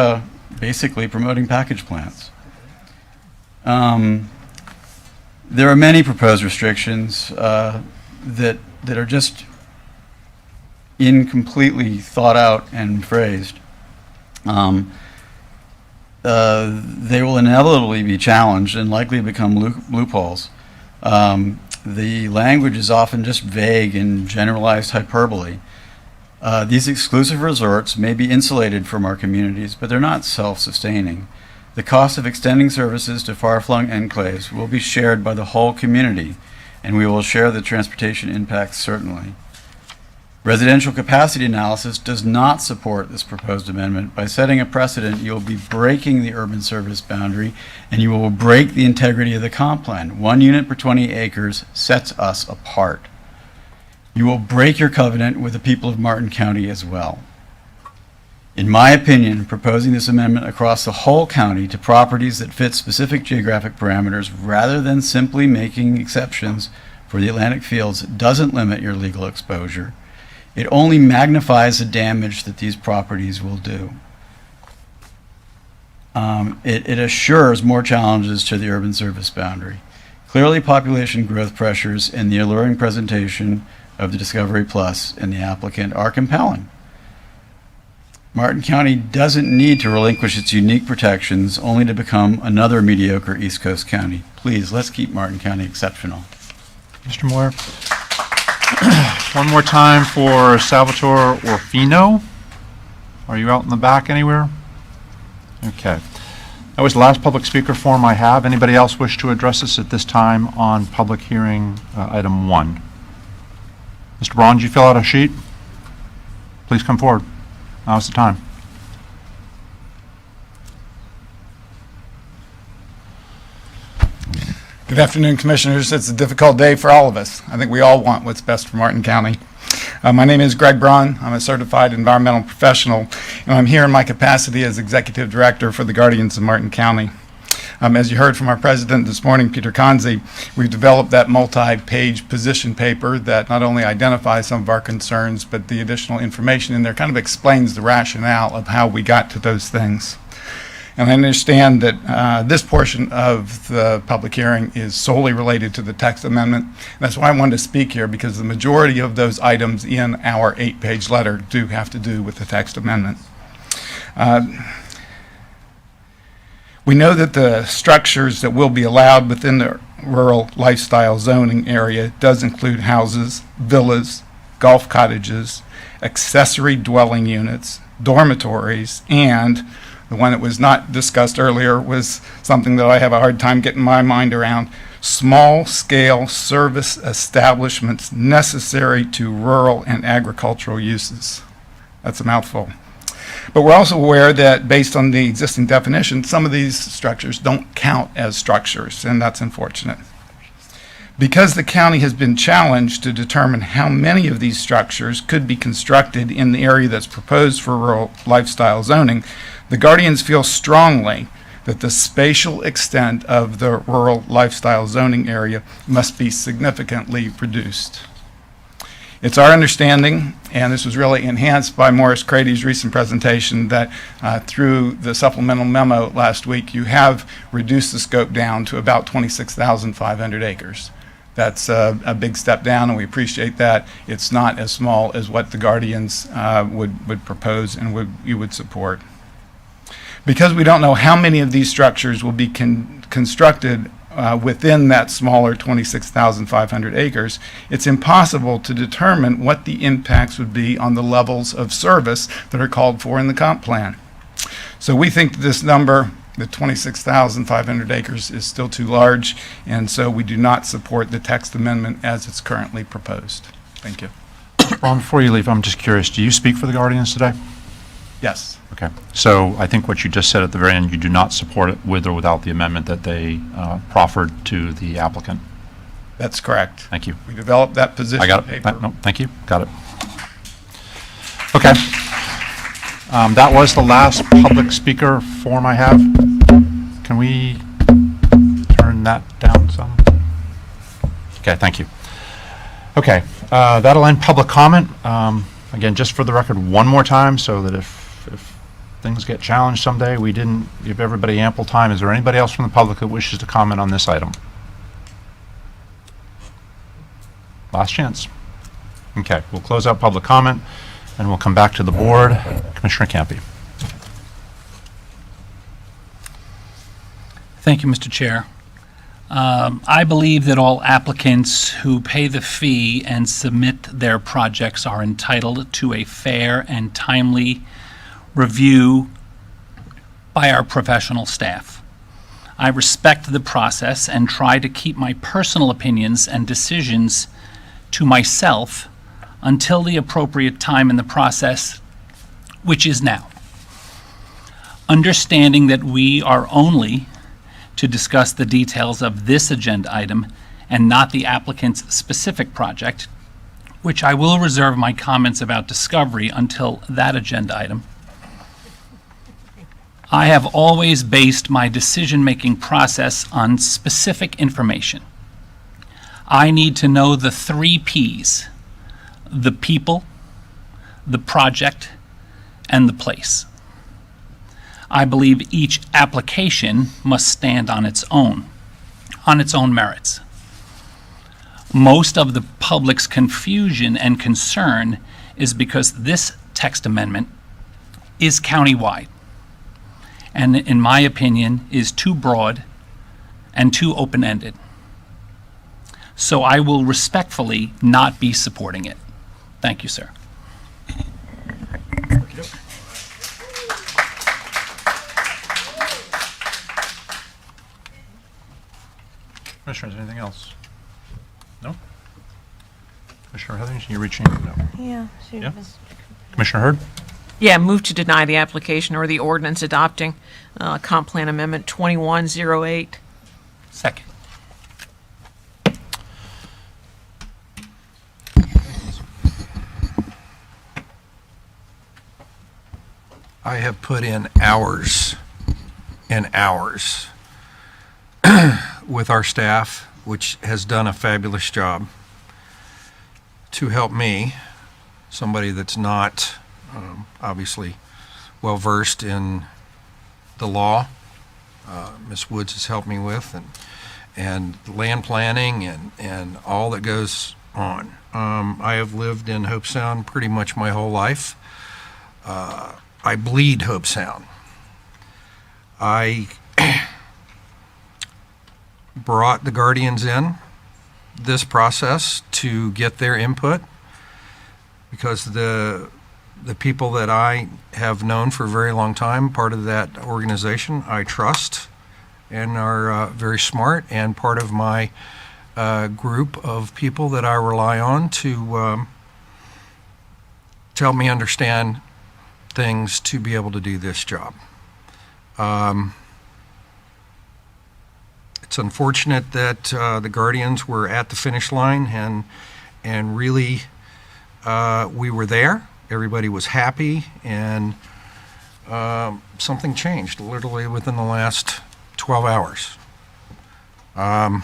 basically promoting package plants. There are many proposed restrictions that are just incompletely thought out and phrased. They will inevitably be challenged and likely become loopholes. The language is often just vague and generalized hyperbole. These exclusive resorts may be insulated from our communities, but they're not self-sustaining. The cost of extending services to far-flung enclaves will be shared by the whole community, and we will share the transportation impacts certainly. Residential capacity analysis does not support this proposed amendment. By setting a precedent, you'll be breaking the urban service boundary, and you will break the integrity of the comp plan. 1 unit per 20 acres sets us apart. You will break your covenant with the people of Martin County as well. In my opinion, proposing this amendment across the whole county to properties that fit specific geographic parameters rather than simply making exceptions for the Atlantic fields doesn't limit your legal exposure. It only magnifies the damage that these properties will do. It assures more challenges to the urban service boundary. Clearly, population growth pressures and the alluring presentation of the Discovery Plus and the applicant are compelling. Martin County doesn't need to relinquish its unique protections only to become another mediocre East Coast county. Please, let's keep Martin County exceptional. Mr. Moore. One more time for Salvatore Orfino. Are you out in the back anywhere? Okay. That was the last public speaker forum I have. Anybody else wish to address us at this time on public hearing item 1? Mr. Braun, did you fill out a sheet? Please come forward. Now's the time. Good afternoon, Commissioners. It's a difficult day for all of us. I think we all want what's best for Martin County. My name is Greg Braun. I'm a certified environmental professional, and I'm here in my capacity as Executive Director for the Guardians of Martin County. As you heard from our president this morning, Peter Konzi, we've developed that multi-page position paper that not only identifies some of our concerns, but the additional information in there kind of explains the rationale of how we got to those things. And I understand that this portion of the public hearing is solely related to the text amendment. That's why I wanted to speak here, because the majority of those items in our 8-page letter do have to do with the text amendment. We know that the structures that will be allowed within the rural lifestyle zoning area does include houses, villas, golf cottages, accessory dwelling units, dormitories, and the one that was not discussed earlier was something that I have a hard time getting my mind around: small-scale service establishments necessary to rural and agricultural uses. That's a mouthful. But we're also aware that based on the existing definition, some of these structures don't count as structures, and that's unfortunate. Because the county has been challenged to determine how many of these structures could be constructed in the area that's proposed for rural lifestyle zoning, the Guardians feel strongly that the spatial extent of the rural lifestyle zoning area must be significantly reduced. It's our understanding, and this was really enhanced by Morris Crady's recent presentation, that through the supplemental memo last week, you have reduced the scope down to about 26,500 acres. That's a big step down, and we appreciate that. It's not as small as what the Guardians would propose and you would support. Because we don't know how many of these structures will be constructed within that smaller 26,500 acres, it's impossible to determine what the impacts would be on the levels of service that are called for in the comp plan. So we think that this number, the 26,500 acres, is still too large, and so we do not support the text amendment as it's currently proposed. Thank you. Ron, before you leave, I'm just curious, do you speak for the Guardians today? Yes. Okay. So I think what you just said at the very end, you do not support it with or without the amendment that they proffered to the applicant. That's correct. Thank you. We developed that position I got it. paper. No, thank you. Got it. Okay. That was the last public speaker form I have. Can we turn that down some? Okay, thank you. Okay, that'll end public comment. Again, just for the record, one more time, so that if things get challenged someday, we didn't give everybody ample time. Is there anybody else from the public that wishes to comment on this item? Last chance. Okay, we'll close out public comment, and we'll come back to the board. Commissioner Campy. Thank you, Mr. Chair. I believe that all applicants who pay the fee and submit their projects are entitled to a fair and timely review by our professional staff. I respect the process and try to keep my personal opinions and decisions to myself until the appropriate time in the process, which is now. Understanding that we are only to discuss the details of this agenda item and not the applicant's specific project, which I will reserve my comments about discovery until that agenda item. I have always based my decision-making process on specific information. I need to know the 3 Ps: the people, the project, and the place. I believe each application must stand on its own merits. Most of the public's confusion and concern is because this text amendment is countywide, and in my opinion is too broad and too open-ended. So I will respectfully not be supporting it. Thank you, sir. Commissioners, anything else? No? Commissioner Heatherington, you're reaching? No. Yeah. Yeah? Commissioner Hurd? Yeah, move to deny the application or the ordinance adopting Comp Plan Amendment 2108. Second. I have put in hours and hours with our staff, which has done a fabulous job to help me, somebody that's not obviously well-versed in the law. Ms. Woods has helped me with, and land planning and all that goes on. I have lived in Hope Sound pretty much my whole life. I bleed Hope Sound. I brought the Guardians in this process to get their input because the people that I have known for a very long time, part of that organization, I trust and are very smart and part of my group of people that I rely on to help me understand things to be able to do this job. It's unfortunate that the Guardians were at the finish line and really we were there. Everybody was happy, and something changed literally within the last 12 hours. I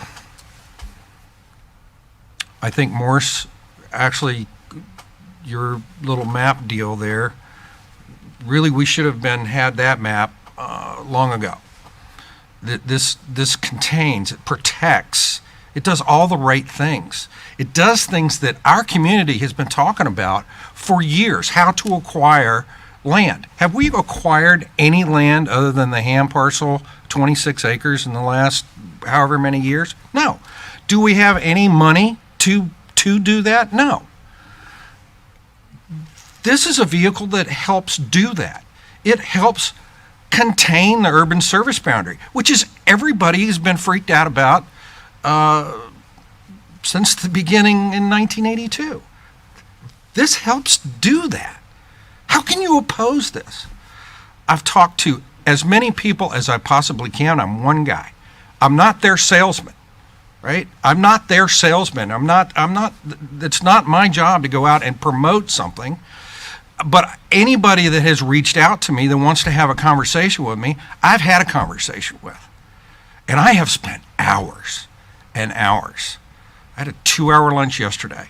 think Morse, actually, your little map deal there, really we should have had that map long ago. This contains, it protects, it does all the right things. It does things that our community has been talking about for years, how to acquire land. Have we acquired any land other than the hand parcel, 26 acres in the last however many years? No. Do we have any money to do that? No. This is a vehicle that helps do that. It helps contain the urban service boundary, which is everybody has been freaked out about since the beginning in 1982. This helps do that. How can you oppose this? I've talked to as many people as I possibly can. I'm one guy. I'm not their salesman, right? I'm not their salesman. It's not my job to go out and promote something. But anybody that has reached out to me that wants to have a conversation with me, I've had a conversation with. And I have spent hours and hours. I had a 2-hour lunch yesterday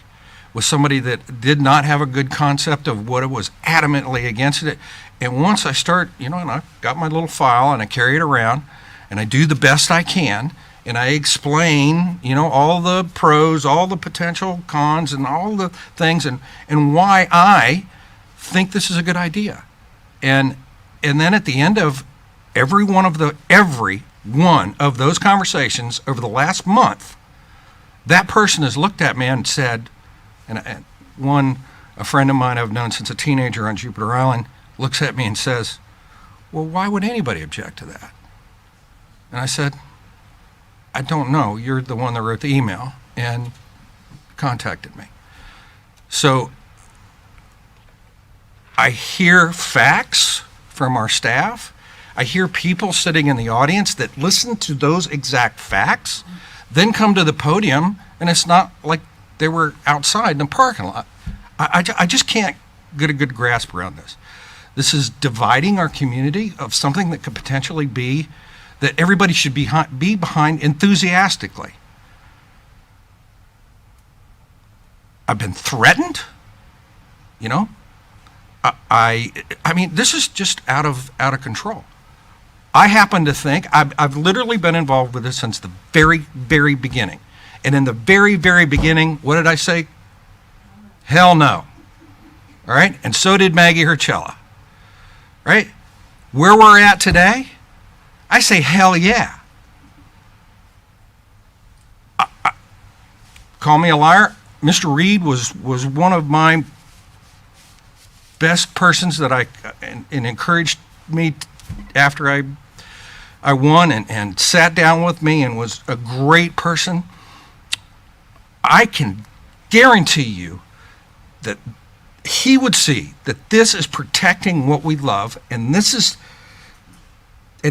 with somebody that did not have a good concept of what it was, adamantly against it. And once I start, and I've got my little file and I carry it around and I do the best I can and I explain, all the pros, all the potential cons and all the things and why I think this is a good idea. And then at the end of every one of those conversations over the last month, that person has looked at me and said, a friend of mine I've known since a teenager on Jupiter Island looks at me and says, well, why would anybody object to that? And I said, I don't know. You're the one that wrote the email and contacted me. So I hear facts from our staff. I hear people sitting in the audience that listen to those exact facts, then come to the podium, and it's not like they were outside in the parking lot. I just can't get a good grasp around this. This is dividing our community of something that could potentially be that everybody should be behind enthusiastically. I've been threatened, I mean, this is just out of control. I happen to think I've literally been involved with this since the very, very beginning. And in the very, very beginning, what did I say? Hell no. All right? And so did Maggie Hercella. Right? Where we're at today, I say hell yeah. Call me a liar. Mr. Reed was one of my best persons that and encouraged me after I won and sat down with me and was a great person. I can guarantee you that he would see that this is protecting what we love, and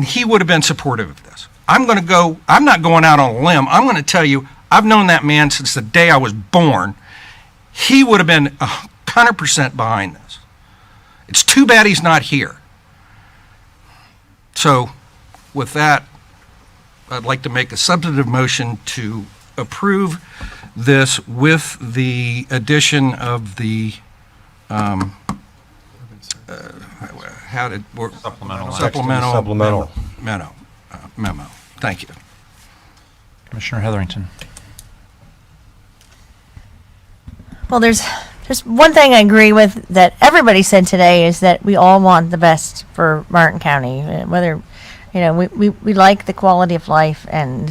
he would have been supportive of this. I'm not going out on a limb. I'm going to tell you, I've known that man since the day I was born. He would have been 100% behind this. It's too bad he's not here. So, with that, I'd like to make a substantive motion to approve this with the addition of the, how did, supplemental memo. Thank you. Commissioner Heatherington. Well, there's one thing I agree with that everybody said today is that we all want the best for Martin County. Whether, we like the quality of life, and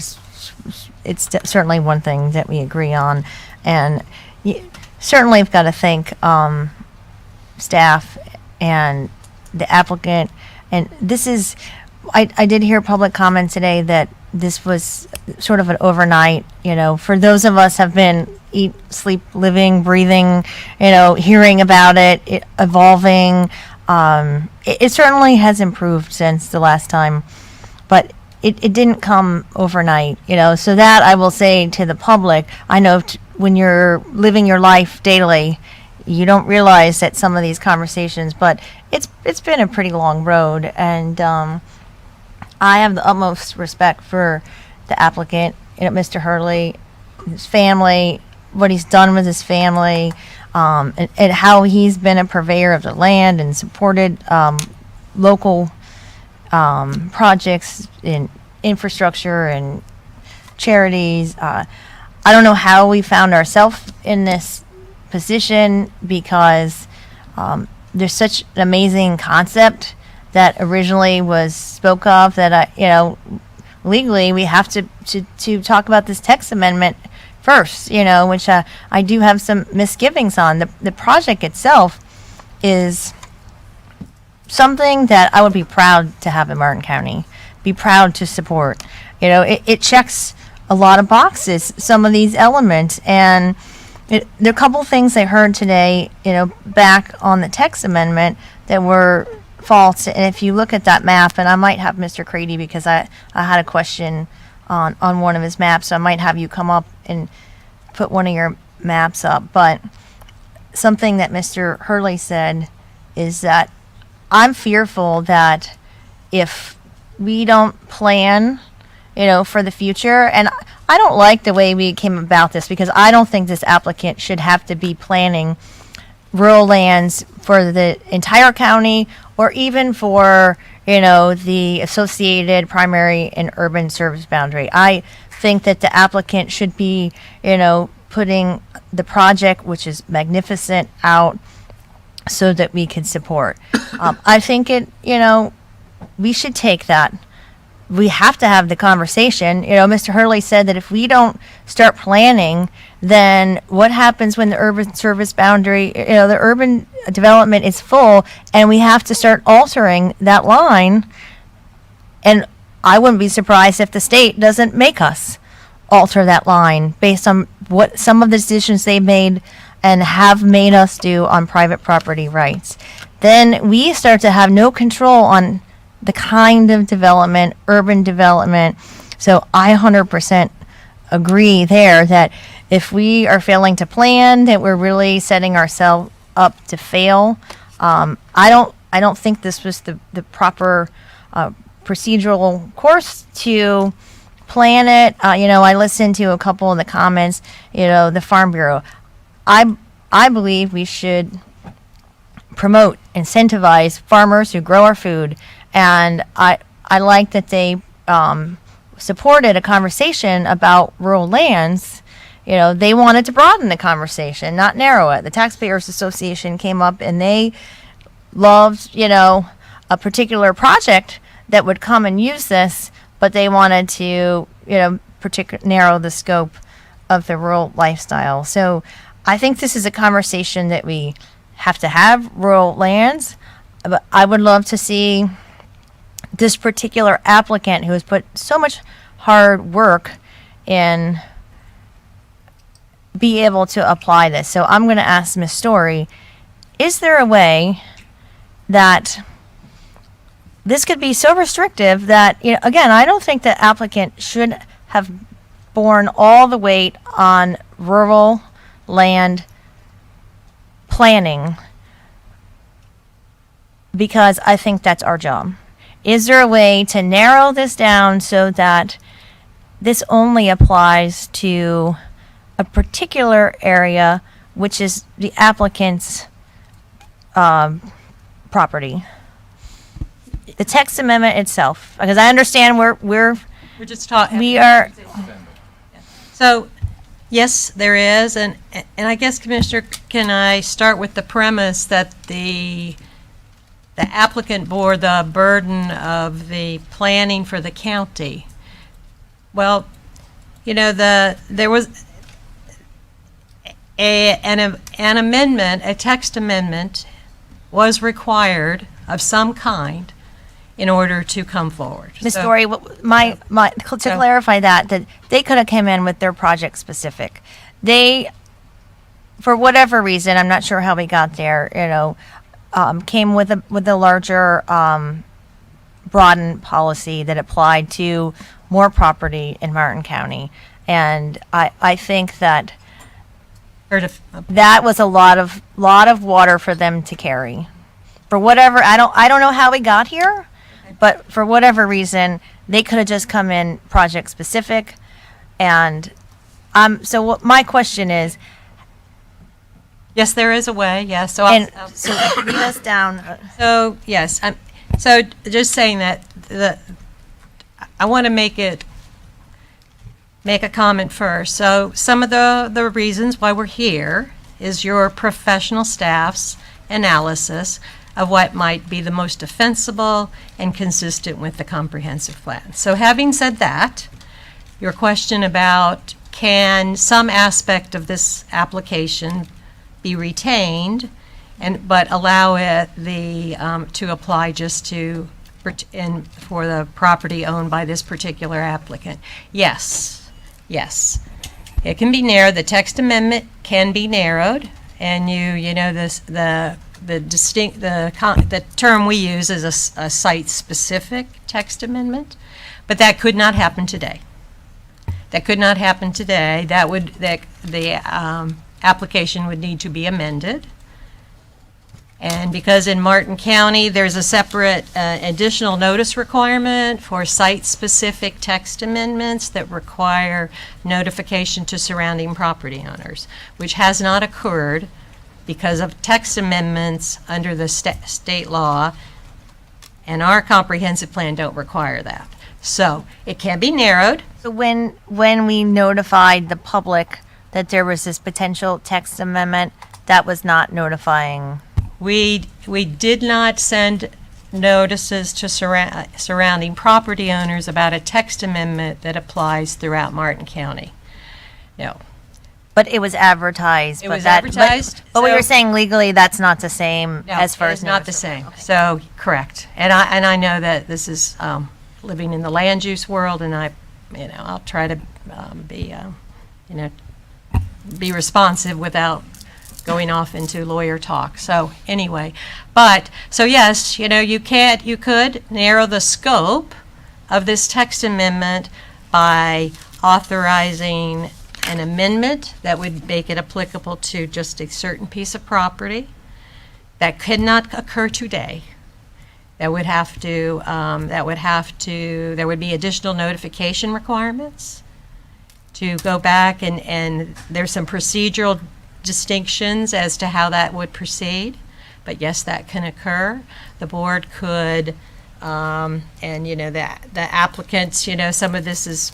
it's certainly one thing that we agree on. And certainly we've got to thank staff and the applicant. And this is, I did hear public comment today that this was sort of an overnight, for those of us have been eat, sleep, living, breathing, hearing about it evolving. It certainly has improved since the last time, but it didn't come overnight, so that I will say to the public, I know when you're living your life daily, you don't realize that some of these conversations, but it's been a pretty long road, and I have the utmost respect for the applicant, Mr. Hurley, his family, what he's done with his family, and how he's been a purveyor of the land and supported local projects in infrastructure and charities. I don't know how we found ourselves in this position, because there's such an amazing concept that originally was spoke of that legally we have to talk about this text amendment first, which I do have some misgivings on. The project itself is something that I would be proud to have in Martin County, be proud to support. It checks a lot of boxes, some of these elements, and there are a couple things I heard today, back on the text amendment that were false. And if you look at that map, and I might have Mr. Crady, because I had a question on one of his maps, so I might have you come up and put one of your maps up. But something that Mr. Hurley said is that I'm fearful that if we don't plan, for the future, and I don't like the way we came about this, because I don't think this applicant should have to be planning rural lands for the entire county, or even for, the associated primary and urban service boundary. I think that the applicant should be, putting the project, which is magnificent, out so that we can support. I think we should take that. We have to have the conversation. Mr. Hurley said that if we don't start planning, then what happens when the urban service boundary, the urban development is full, and we have to start altering that line? And I wouldn't be surprised if the state doesn't make us alter that line based on what some of the decisions they've made and have made us do on private property rights. Then we start to have no control on the kind of development, urban development. So I 100% agree there that if we are failing to plan, that we're really setting ourselves up to fail. I don't think this was the proper procedural course to plan it. I listened to a couple of the comments, the Farm Bureau. I believe we should promote, incentivize farmers who grow our food. And I like that they supported a conversation about rural lands. They wanted to broaden the conversation, not narrow it. The Taxpayers Association came up and they loved, a particular project that would come and use this, but they wanted to, narrow the scope of the rural lifestyle. So I think this is a conversation that we have to have, rural lands. But I would love to see this particular applicant who has put so much hard work in be able to apply this. So I'm going to ask Ms. Story, is there a way that this could be so restrictive that, again, I don't think the applicant should have borne all the weight on rural land planning, because I think that's our job. Is there a way to narrow this down so that this only applies to a particular area, which is the applicant's property. The text amendment itself, because I understand We're just talking. we are, So, yes, there is, and I guess, Commissioner, can I start with the premise that the applicant bore the burden of the planning for the county? Well, you know, there was an amendment, a text amendment was required of some kind in order to come forward. Ms. So- Story, to clarify that they could have come in with their project specific. They, for whatever reason, I'm not sure how we got there, came with a larger broadened policy that applied to more property in Martin County. And I think that that was a lot of water for them to carry. For whatever, I don't know how we got here, but for whatever reason, they could have just come in project specific. And so what my question is, Yes, there is a way, yes. So and so lead us down. So, yes, so just saying that, I want to make a comment first. So some of the reasons why we're here is your professional staff's analysis of what might be the most defensible and consistent with the comprehensive plan. So having said that, your question about can some aspect of this application be retained but allow it to apply just for the property owned by this particular applicant? Yes. It can be narrowed. The text amendment can be narrowed, and the term we use is a site-specific text amendment, but that could not happen today. The application would need to be amended. And because in Martin County, there's a separate additional notice requirement for site-specific text amendments that require notification to surrounding property owners, which has not occurred because of text amendments under the state law, and our comprehensive plan don't require that. So it can be narrowed. So when we notified the public that there was this potential text amendment, that was not notifying. We did not send notices to surrounding property owners about a text amendment that applies throughout Martin County. No. But it was advertised. It was advertised. But we so- were saying legally that's not the same No, as far it as is not the same. So, correct. And I know that this is living in the land use world, and I'll try to be responsive without going off into lawyer talk. So anyway, so yes, you could narrow the scope of this text amendment by authorizing an amendment that would make it applicable to just a certain piece of property. That could not occur today. There would be additional notification requirements to go back, and there's some procedural distinctions as to how that would proceed. But yes, that can occur. The board could, and the applicants, some of this is,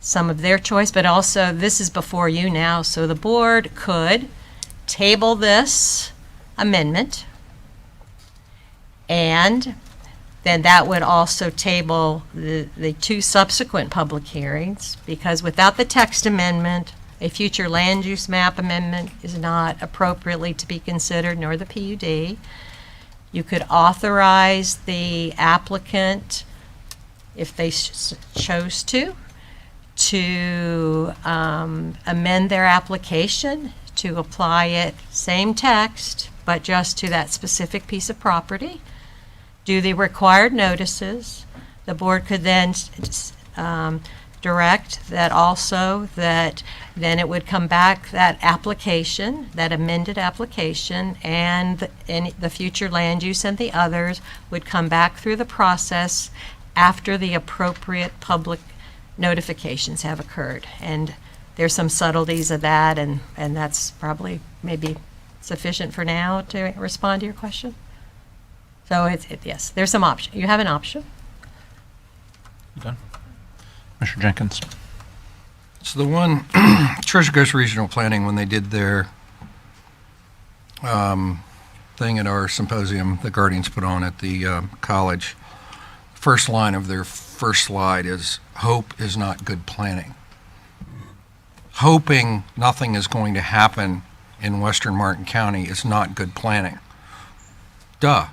some of their choice, but also this is before you now. So the board could table this amendment, and then that would also table the two subsequent public hearings, because without the text amendment, a future land use map amendment is not appropriately to be considered, nor the PUD. You could authorize the applicant, if they chose to amend their application to apply it, same text, but just to that specific piece of property. Do the required notices. The board could then direct that also that then it would come back, that application, that amended application, and the future land use and the others would come back through the process after the appropriate public notifications have occurred. And there's some subtleties of that, and that's probably maybe sufficient for now to respond to your question. So yes, there's some option. You have an option. You done? Commissioner Jenkins? So the one, Treasure Coast Regional Planning, when they did their thing at our symposium the Guardians put on at the college, first line of their first slide is, "Hope is not good planning." Hoping nothing is going to happen in western Martin County is not good planning. Duh.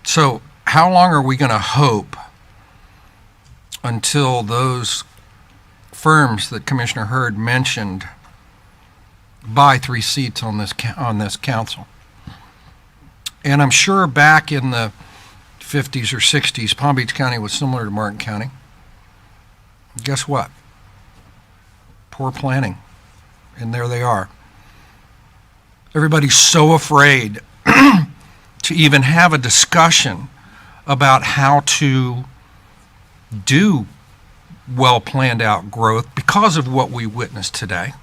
So how long are we going to hope until those firms that Commissioner Hurd mentioned buy 3 seats on this council? And I'm sure back in the 50s or 60s, Palm Beach County was similar to Martin County. Guess what? Poor planning. And there they are. Everybody's so afraid to even have a discussion about how to do well planned out growth because of what we witnessed today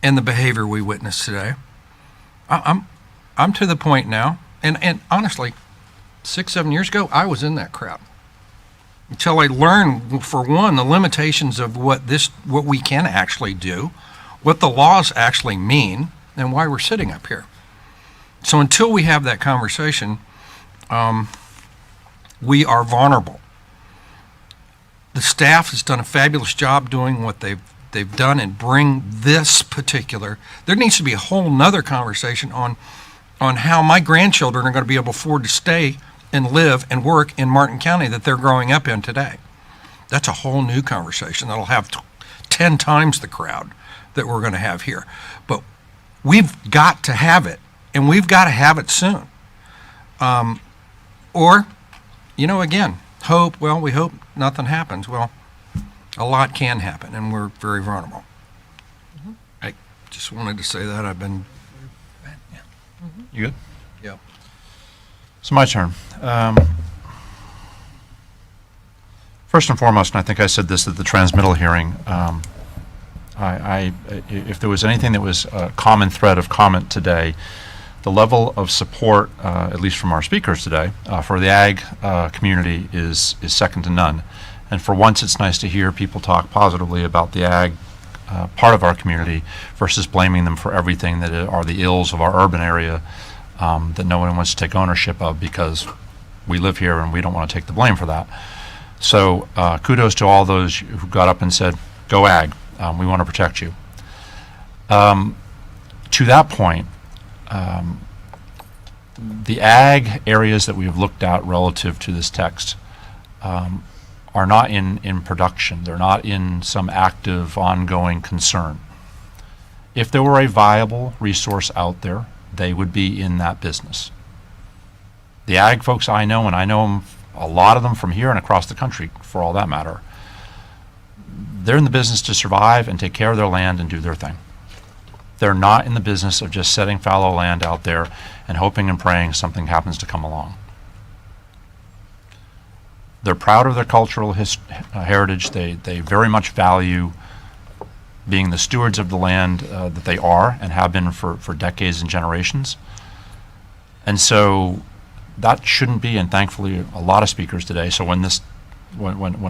and the behavior we witnessed today. I'm to the point now, and honestly, 6-7 years ago, I was in that crowd until I learned, for one, the limitations of what we can actually do, what the laws actually mean, and why we're sitting up here. So until we have that conversation, we are vulnerable. The staff has done a fabulous job doing what they've done and bring this particular. There needs to be a whole nother conversation on how my grandchildren are going to be able to afford to stay and live and work in Martin County that they're growing up in today. That's a whole new conversation that'll have 10 times the crowd that we're going to have here. But we've got to have it, and we've got to have it soon. Or, again, hope, well, we hope nothing happens. Well, a lot can happen, and we're very vulnerable. I just wanted to say that. I've been... You good? Yep. So my turn. First and foremost, and I think I said this at the transmittal hearing, if there was anything that was a common thread of comment today, the level of support, at least from our speakers today, for the ag community is second to none. And for once, it's nice to hear people talk positively about the ag part of our community versus blaming them for everything that are the ills of our urban area that no one wants to take ownership of because we live here and we don't want to take the blame for that. So kudos to all those who got up and said, go ag, we want to protect you. To that point, the ag areas that we have looked at relative to this text are not in production. They're not in some active, ongoing concern. If there were a viable resource out there, they would be in that business. The ag folks I know, and I know them, a lot of them from here and across the country, for all that matter, they're in the business to survive and take care of their land and do their thing. They're not in the business of just setting fallow land out there and hoping and praying something happens to come along. They're proud of their cultural heritage. They very much value being the stewards of the land that they are and have been for decades and generations. And so that shouldn't be, and thankfully a lot of speakers today, so when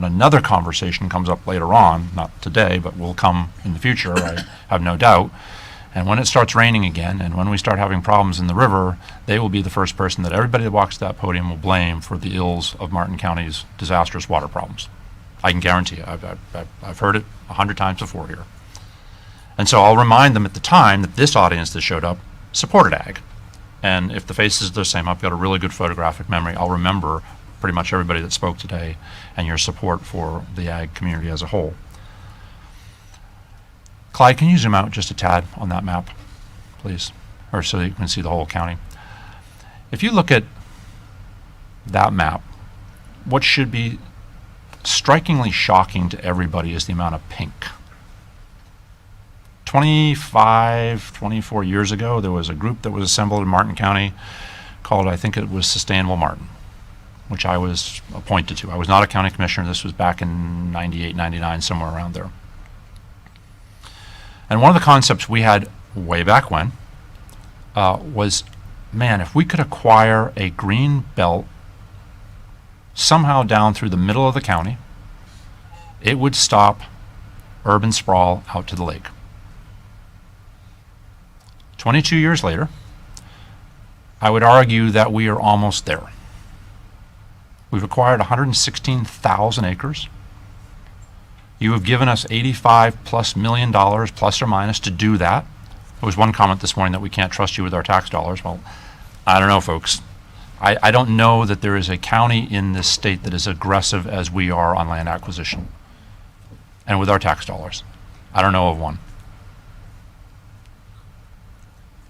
another conversation comes up later on, not today, but will come in the future, I have no doubt, and when it starts raining again, and when we start having problems in the river, they will be the first person that everybody that walks to that podium will blame for the ills of Martin County's disastrous water problems. I can guarantee you. I've heard it 100 times before here. And so I'll remind them at the time that this audience that showed up supported ag. And if the faces are the same, I've got a really good photographic memory. I'll remember pretty much everybody that spoke today and your support for the ag community as a whole. Clyde, can you zoom out just a tad on that map, please? Or so you can see the whole county. If you look at that map, what should be strikingly shocking to everybody is the amount of pink. 24 years ago, there was a group that was assembled in Martin County called, I think it was Sustainable Martin. which I was appointed to. I was not a county commissioner. This was back in 98, 99, somewhere around there. And one of the concepts we had way back when was, man, if we could acquire a green belt somehow down through the middle of the county, it would stop urban sprawl out to the lake. 22 years later, I would argue that we are almost there. We've acquired 116,000 acres. You have given us $85+ million, plus or minus, to do that. There was one comment this morning that we can't trust you with our tax dollars. Well, I don't know, folks. I don't know that there is a county in this state that is aggressive as we are on land acquisition and with our tax dollars. I don't know of one.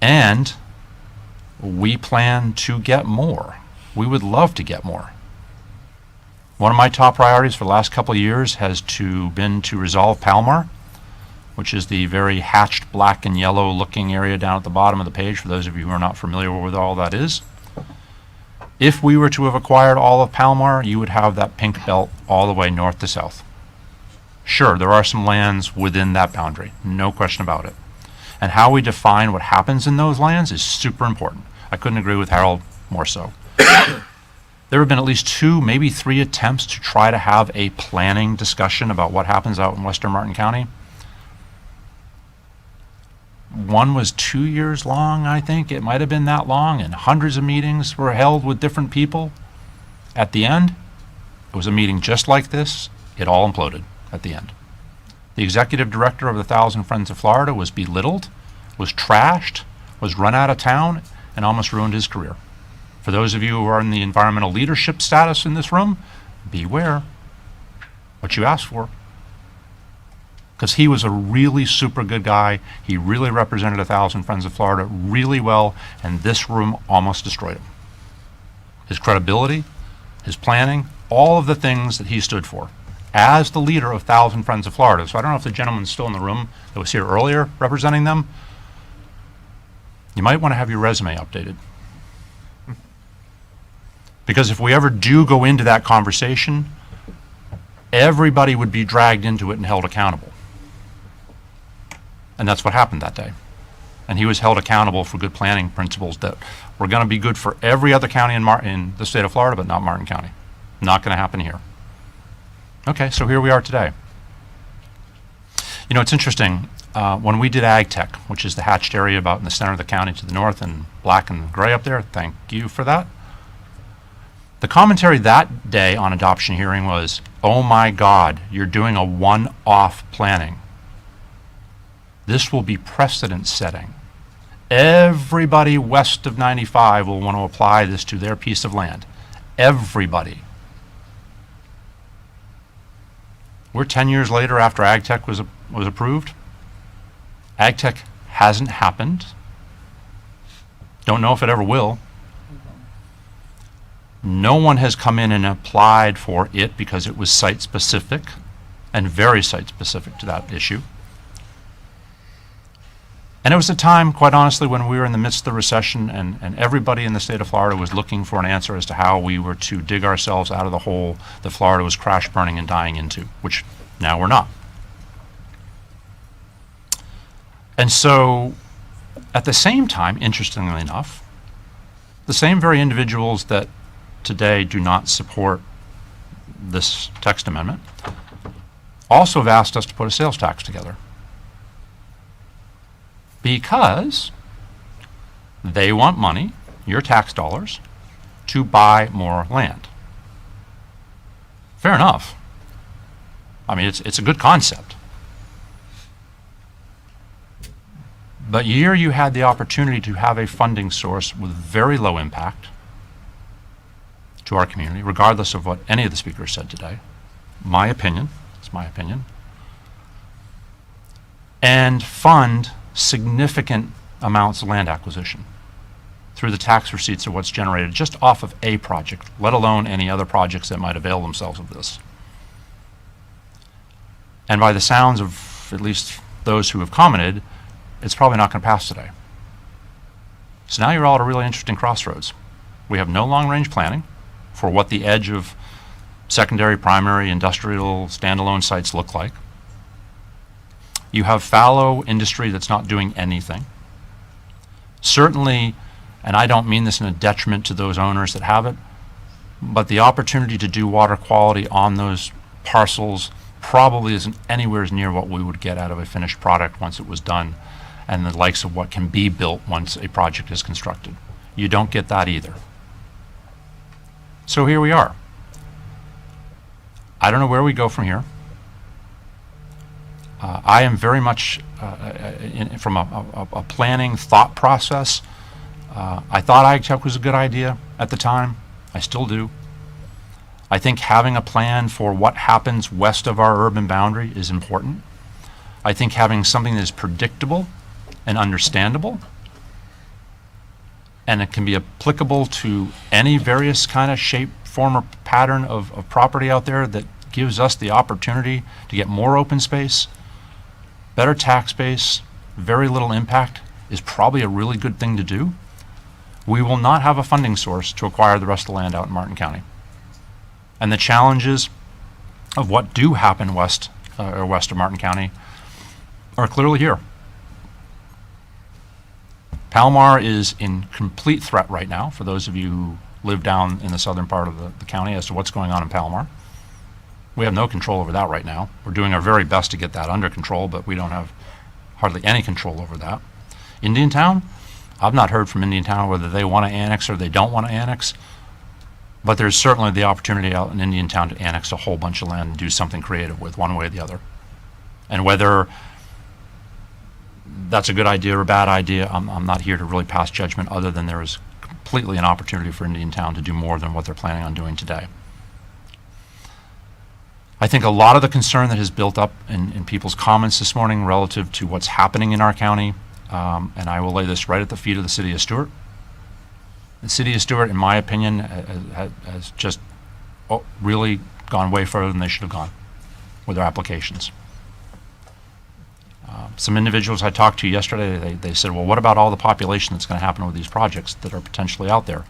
And we plan to get more. We would love to get more. One of my top priorities for the last couple of years has been to resolve Palomar, which is the very hatched black and yellow looking area down at the bottom of the page, for those of you who are not familiar with all that is. If we were to have acquired all of Palomar, you would have that pink belt all the way north to south. Sure, there are some lands within that boundary, no question about it. And how we define what happens in those lands is super important. I couldn't agree with Harold more so. There have been at least 2, maybe 3 attempts to try to have a planning discussion about what happens out in western Martin County. One was 2 years long, I think. It might have been that long, and hundreds of meetings were held with different people. At the end, it was a meeting just like this. It all imploded at the end. The executive director of the Thousand Friends of Florida was belittled, was trashed, was run out of town, and almost ruined his career. For those of you who are in the environmental leadership status in this room, beware what you ask for. Because he was a really super good guy. He really represented a Thousand Friends of Florida really well, and this room almost destroyed him. His credibility, his planning, all of the things that he stood for as the leader of Thousand Friends of Florida. So I don't know if the gentleman's still in the room that was here earlier representing them. You might want to have your resume updated. Because if we ever do go into that conversation, everybody would be dragged into it and held accountable. And that's what happened that day. And he was held accountable for good planning principles that were going to be good for every other county in the state of Florida, but not Martin County. Not going to happen here. Okay, so here we are today. You know, it's interesting. When we did Ag Tech, which is the hatched area about in the center of the county to the north and black and gray up there, thank you for that. The commentary that day on adoption hearing was, oh my God, you're doing a one-off planning. This will be precedent setting. Everybody west of 95 will want to apply this to their piece of land. Everybody. We're 10 years later after Ag Tech was approved. Ag Tech hasn't happened. Don't know if it ever will. No one has come in and applied for it because it was site-specific and very site-specific to that issue. And it was a time, quite honestly, when we were in the midst of the recession and everybody in the state of Florida was looking for an answer as to how we were to dig ourselves out of the hole that Florida was crash burning and dying into, which now we're not. And so, at the same time, interestingly enough, the same very individuals that today do not support this text amendment also have asked us to put a sales tax together, because they want money, your tax dollars, to buy more land. Fair enough. I mean, it's a good concept. But here you had the opportunity to have a funding source with very low impact to our community, regardless of what any of the speakers said today. My opinion, it's my opinion. And fund significant amounts of land acquisition through the tax receipts of what's generated just off of a project, let alone any other projects that might avail themselves of this. And by the sounds of at least those who have commented, it's probably not going to pass today. So now you're all at a really interesting crossroads. We have no long-range planning. for what the edge of secondary, primary, industrial, standalone sites look like. You have fallow industry that's not doing anything. Certainly, and I don't mean this in a detriment to those owners that have it, but the opportunity to do water quality on those parcels probably isn't anywhere near what we would get out of a finished product once it was done, and the likes of what can be built once a project is constructed. You don't get that either. So here we are. I don't know where we go from here. I am very much, from a planning thought process, I thought ITEC was a good idea at the time. I still do. I think having a plan for what happens west of our urban boundary is important. I think having something that is predictable and understandable, and it can be applicable to any various kind of shape, form, or pattern of property out there that gives us the opportunity to get more open space, better tax base, very little impact, is probably a really good thing to do. We will not have a funding source to acquire the rest of the land out in Martin County. And the challenges of what do happen west of Martin County are clearly here. Palomar is in complete threat right now, for those of you who live down in the southern part of the county, as to what's going on in Palomar. We have no control over that right now. We're doing our very best to get that under control, but we don't have hardly any control over that. Indiantown, I've not heard from Indiantown whether they want to annex or they don't want to annex, but there's certainly the opportunity out in Indiantown to annex a whole bunch of land and do something creative with, one way or the other. And whether that's a good idea or a bad idea, I'm not here to really pass judgment, other than there is completely an opportunity for Indiantown to do more than what they're planning on doing today. I think a lot of the concern that has built up in people's comments this morning relative to what's happening in our county, and I will lay this right at the feet of the City of Stewart. The City of Stewart, in my opinion, has just really gone way further than they should have gone with their applications. Some individuals I talked to yesterday, they said, well, what about all the population that's going to happen with these projects that are potentially out there?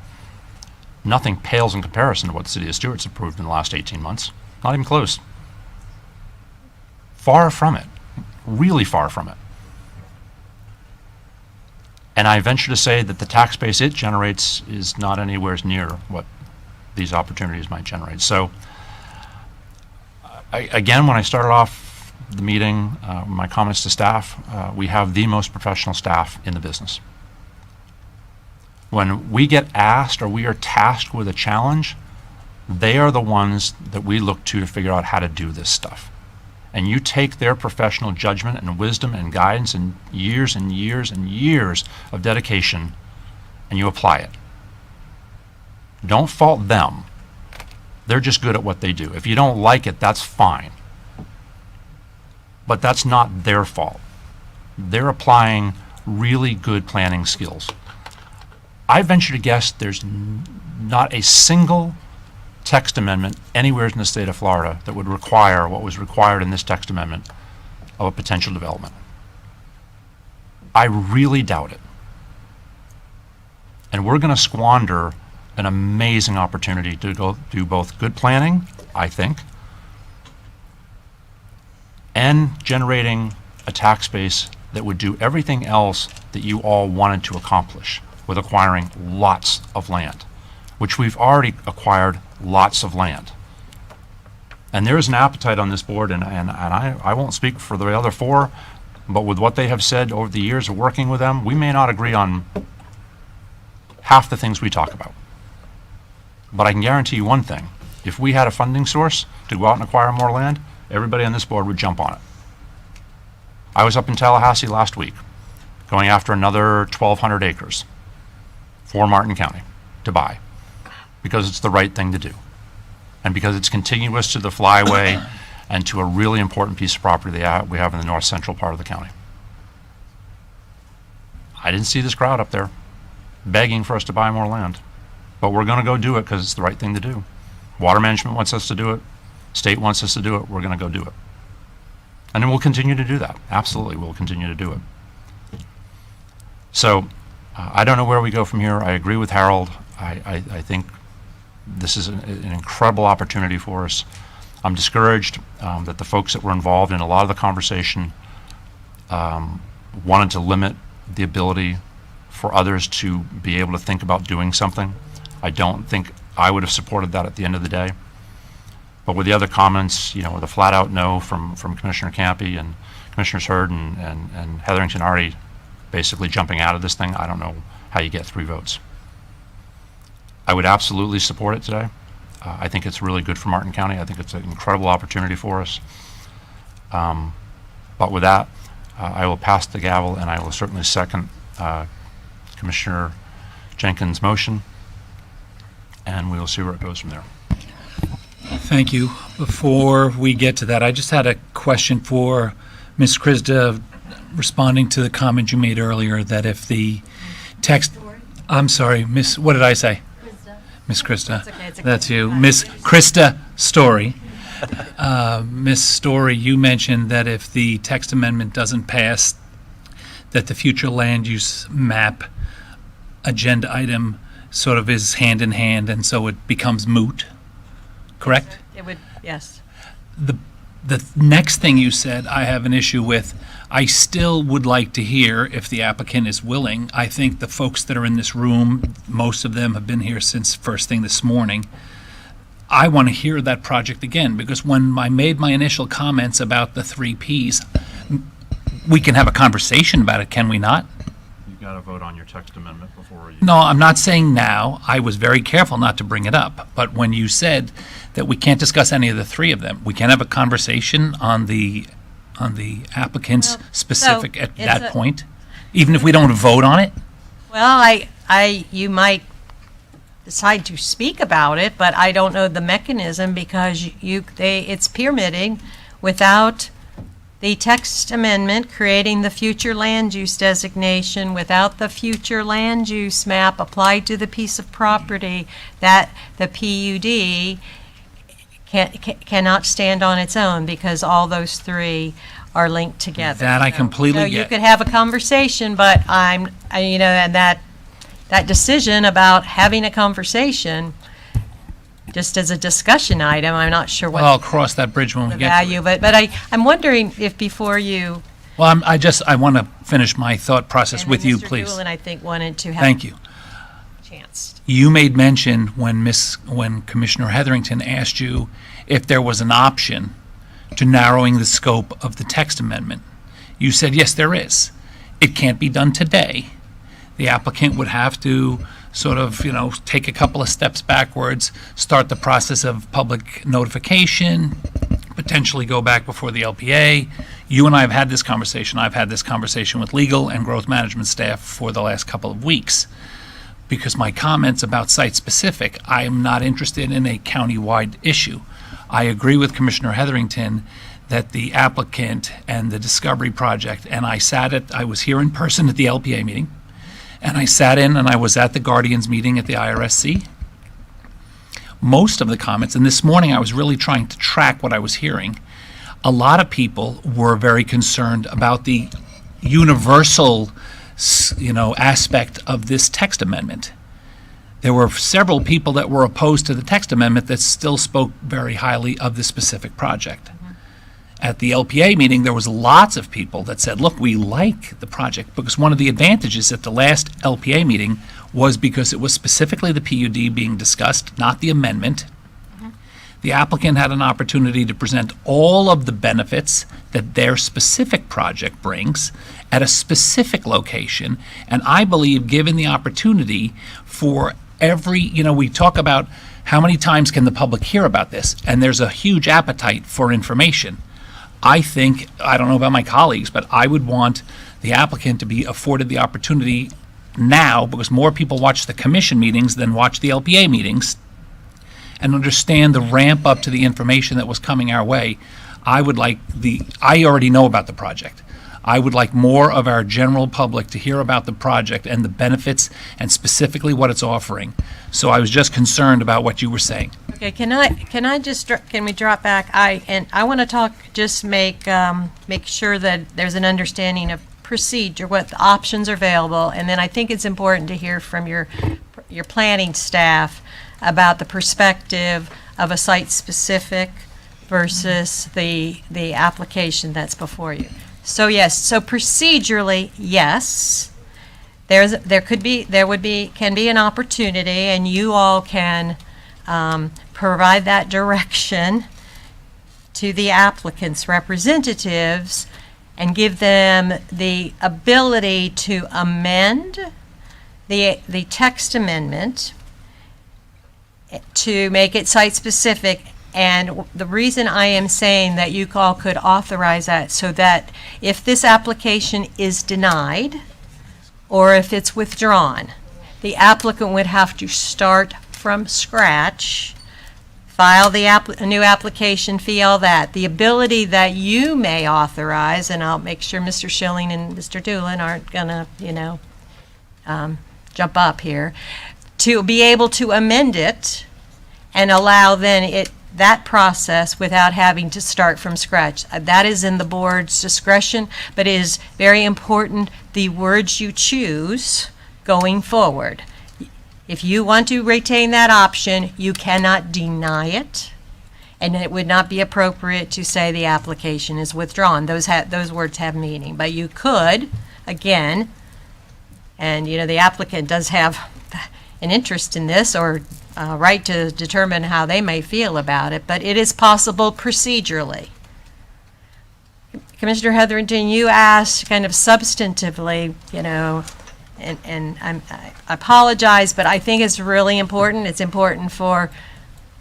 Nothing pales in comparison to what the City of Stewart's approved in the last 18 months. Not even close. Far from it. Really far from it. And I venture to say that the tax base it generates is not anywhere near what these opportunities might generate. So, again, when I started off the meeting, my comments to staff, we have the most professional staff in the business. When we get asked or we are tasked with a challenge, they are the ones that we look to figure out how to do this stuff. And you take their professional judgment and wisdom and guidance and years and years and years of dedication, and you apply it. Don't fault them. They're just good at what they do. If you don't like it, that's fine. But that's not their fault. They're applying really good planning skills. I venture to guess there's not a single text amendment anywhere in the state of Florida that would require what was required in this text amendment of a potential development. I really doubt it. And we're going to squander an amazing opportunity to go do both good planning, I think, and generating a tax base that would do everything else that you all wanted to accomplish with acquiring lots of land, which we've already acquired lots of land. And there is an appetite on this board, and I won't speak for the other four, but with what they have said over the years of working with them, we may not agree on half the things we talk about. But I can guarantee you one thing. If we had a funding source to go out and acquire more land, everybody on this board would jump on it. I was up in Tallahassee last week, going after another 1,200 acres for Martin County to buy, because it's the right thing to do, and because it's contiguous to the flyway and to a really important piece of property that we have in the north central part of the county. I didn't see this crowd up there begging for us to buy more land, but we're going to go do it because it's the right thing to do. Water management wants us to do it. State wants us to do it. We're going to go do it. And then we'll continue to do that. Absolutely, we'll continue to do it. So I don't know where we go from here. I agree with Harold. I think This is an incredible opportunity for us. I'm discouraged that the folks that were involved in a lot of the conversation wanted to limit the ability for others to be able to think about doing something. I don't think I would have supported that at the end of the day. But with the other comments, with a flat-out no from Commissioner Campy and Commissioners Hurd and Hetherington already basically jumping out of this thing, I don't know how you get 3 votes. I would absolutely support it today. I think it's really good for Martin County. I think it's an incredible opportunity for us. But with that, I will pass the gavel, and I will certainly second Commissioner Jenkins' motion, and we will see where it goes from there. Thank you. Before we get to that, I just had a question for Ms. Krista, responding to the comment you made earlier that if the text, I'm sorry, Miss, what did I say? Miss Krista. That's you. Miss Krista Story. Miss Story, you mentioned that if the text amendment doesn't pass, that the future land use map agenda item sort of is hand in hand, and so it becomes moot, correct? It would, yes. The next thing you said, I have an issue with. I still would like to hear if the applicant is willing. I think the folks that are in this room, most of them have been here since first thing this morning. I want to hear that project again, because when I made my initial comments about the 3 Ps, we can have a conversation about it, can we not? You got to vote on your text amendment before you... No, I'm not saying now. I was very careful not to bring it up. But when you said that we can't discuss any of the 3 of them, we can have a conversation on the applicant's specific at that point, even if we don't vote on it? Well, you might decide to speak about it, but I don't know the mechanism, because it's permitting without the text amendment creating the future land use designation, without the future land use map applied to the piece of property, that the PUD cannot stand on its own, because all those 3 are linked together. That I completely So get. you could have a conversation, but and that decision about having a conversation, just as a discussion item, I'm not sure what Well, I'll cross that bridge when we the get to value, it. but I'm wondering if before you. Well, I want to finish my thought process and with you, Mr. please. Doolin, I think, wanted to have. Thank you. Chance. You made mention when Commissioner Hetherington asked you if there was an option to narrowing the scope of the text amendment. You said, yes, there is. It can't be done today. The applicant would have to sort of, take a couple of steps backwards, start the process of public notification, potentially go back before the LPA. You and I have had this conversation. I've had this conversation with legal and growth management staff for the last couple of weeks. Because my comments about site-specific, I am not interested in a county-wide issue. I agree with Commissioner Hetherington that the applicant and the Discovery Project, and I was here in person at the LPA meeting, and I sat in and I was at the Guardians meeting at the IRSC. Most of the comments, and this morning I was really trying to track what I was hearing, a lot of people were very concerned about the universal aspect of this text amendment. There were several people that were opposed to the text amendment that still spoke very highly of the specific project. At the LPA meeting, there was lots of people that said, look, we like the project, because one of the advantages at the last LPA meeting was because it was specifically the PUD being discussed, not the amendment. The applicant had an opportunity to present all of the benefits that their specific project brings at a specific location. And I believe, given the opportunity for we talk about how many times can the public hear about this, and there's a huge appetite for information. I think, I don't know about my colleagues, but I would want the applicant to be afforded the opportunity now, because more people watch the commission meetings than watch the LPA meetings, and understand the ramp up to the information that was coming our way. I already know about the project. I would like more of our general public to hear about the project and the benefits and specifically what it's offering. So I was just concerned about what you were saying. Okay, can we drop back? I want to talk, just make sure that there's an understanding of procedure, what the options are available, and then I think it's important to hear from your planning staff about the perspective of a site-specific versus the application that's before you. So yes, so procedurally, yes, can be an opportunity, and you all can provide that direction to the applicant's representatives and give them the ability to amend the text amendment to make it site-specific. And the reason I am saying that you all could authorize that, so that if this application is denied or if it's withdrawn, the applicant would have to start from scratch, file a new application fee, all that. The ability that you may authorize, and I'll make sure Mr. Schilling and Mr. Doolin aren't gonna, jump up here, to be able to amend it and allow then that process without having to start from scratch. That is in the board's discretion, but it is very important the words you choose going forward. If you want to retain that option, you cannot deny it, and it would not be appropriate to say the application is withdrawn. Those words have meaning, but you could, again, and the applicant does have an interest in this or right to determine how they may feel about it, but it is possible procedurally. Commissioner Hetherington, you asked kind of substantively, and I apologize, but I think it's really important. It's important for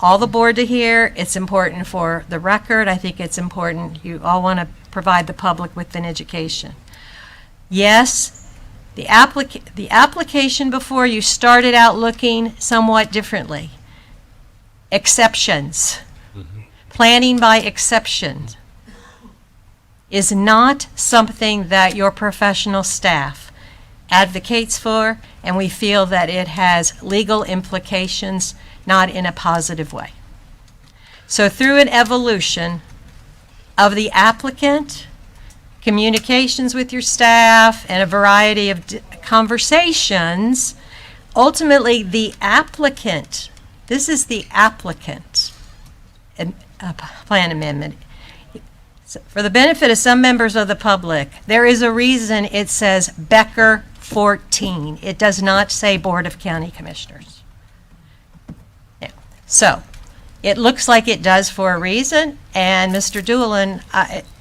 all the board to hear. It's important for the record. I think it's important. You all want to provide the public with an education. Yes, the application before you started out looking somewhat differently. Exceptions. Planning by exception is not something that your professional staff advocates for, and we feel that it has legal implications, not in a positive way. So through an evolution of the applicant, communications with your staff, and a variety of conversations, ultimately the applicant, this is the applicant plan amendment. So for the benefit of some members of the public, there is a reason it says Becker 14. It does not say Board of County Commissioners. Yeah. So it looks like it does for a reason, and Mr. Doolin,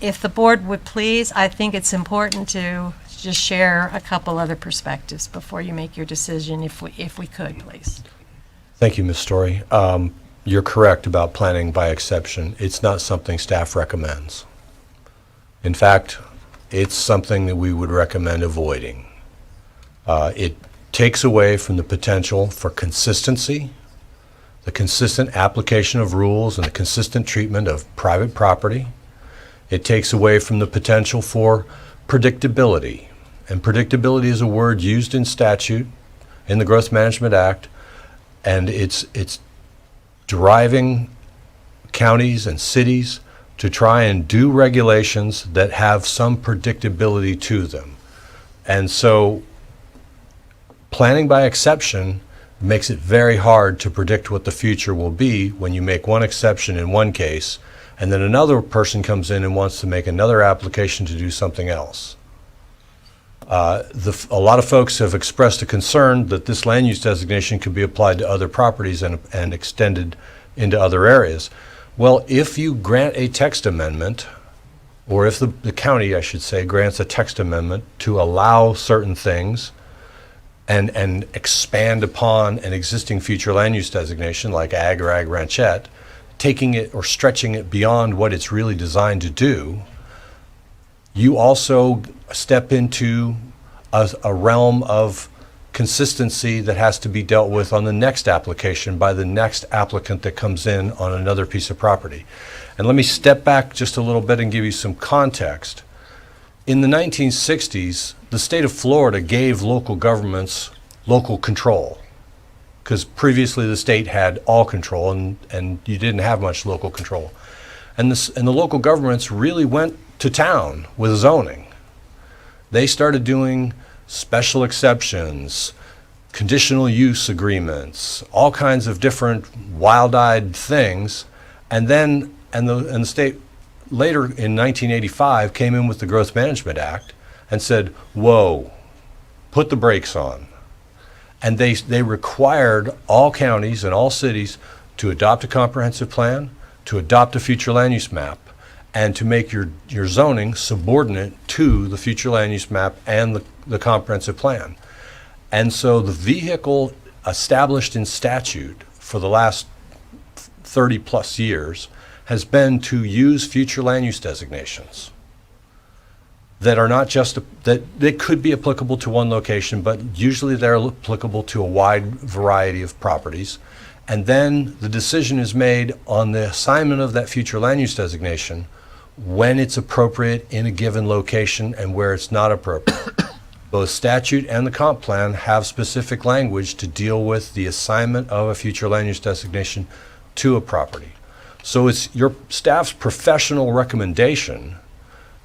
if the board would please, I think it's important to just share a couple other perspectives before you make your decision, if we could, please. Thank you, Ms. Story. You're correct about planning by exception. It's not something staff recommends. In fact, it's something that we would recommend avoiding. It takes away from the potential for consistency, the consistent application of rules, and the consistent treatment of private property. It takes away from the potential for predictability. And predictability is a word used in statute, in the Growth Management Act, and it's driving counties and cities to try and do regulations that have some predictability to them. And so planning by exception makes it very hard to predict what the future will be when you make one exception in one case, and then another person comes in and wants to make another application to do something else. A lot of folks have expressed a concern that this land use designation could be applied to other properties and extended into other areas. Well, if you grant a text amendment, or if the county, I should say, grants a text amendment to allow certain things and expand upon an existing future land use designation like ag or ag ranchette, taking it or stretching it beyond what it's really designed to do, you also step into a realm of consistency that has to be dealt with on the next application by the next applicant that comes in on another piece of property. And let me step back just a little bit and give you some context. In the 1960s, the state of Florida gave local governments local control, because previously the state had all control and you didn't have much local control. And the local governments really went to town with zoning. They started doing special exceptions, conditional use agreements, all kinds of different wild-eyed things, and the state later in 1985 came in with the Growth Management Act and said, whoa, put the brakes on. And they required all counties and all cities to adopt a comprehensive plan, to adopt a future land use map, and to make your zoning subordinate to the future land use map and the comprehensive plan. And so the vehicle established in statute for the last 30 plus years has been to use future land use designations that are not just, that they could be applicable to one location, but usually they're applicable to a wide variety of properties. And then the decision is made on the assignment of that future land use designation when it's appropriate in a given location and where it's not appropriate. Both statute and the comp plan have specific language to deal with the assignment of a future land use designation to a property. So it's your staff's professional recommendation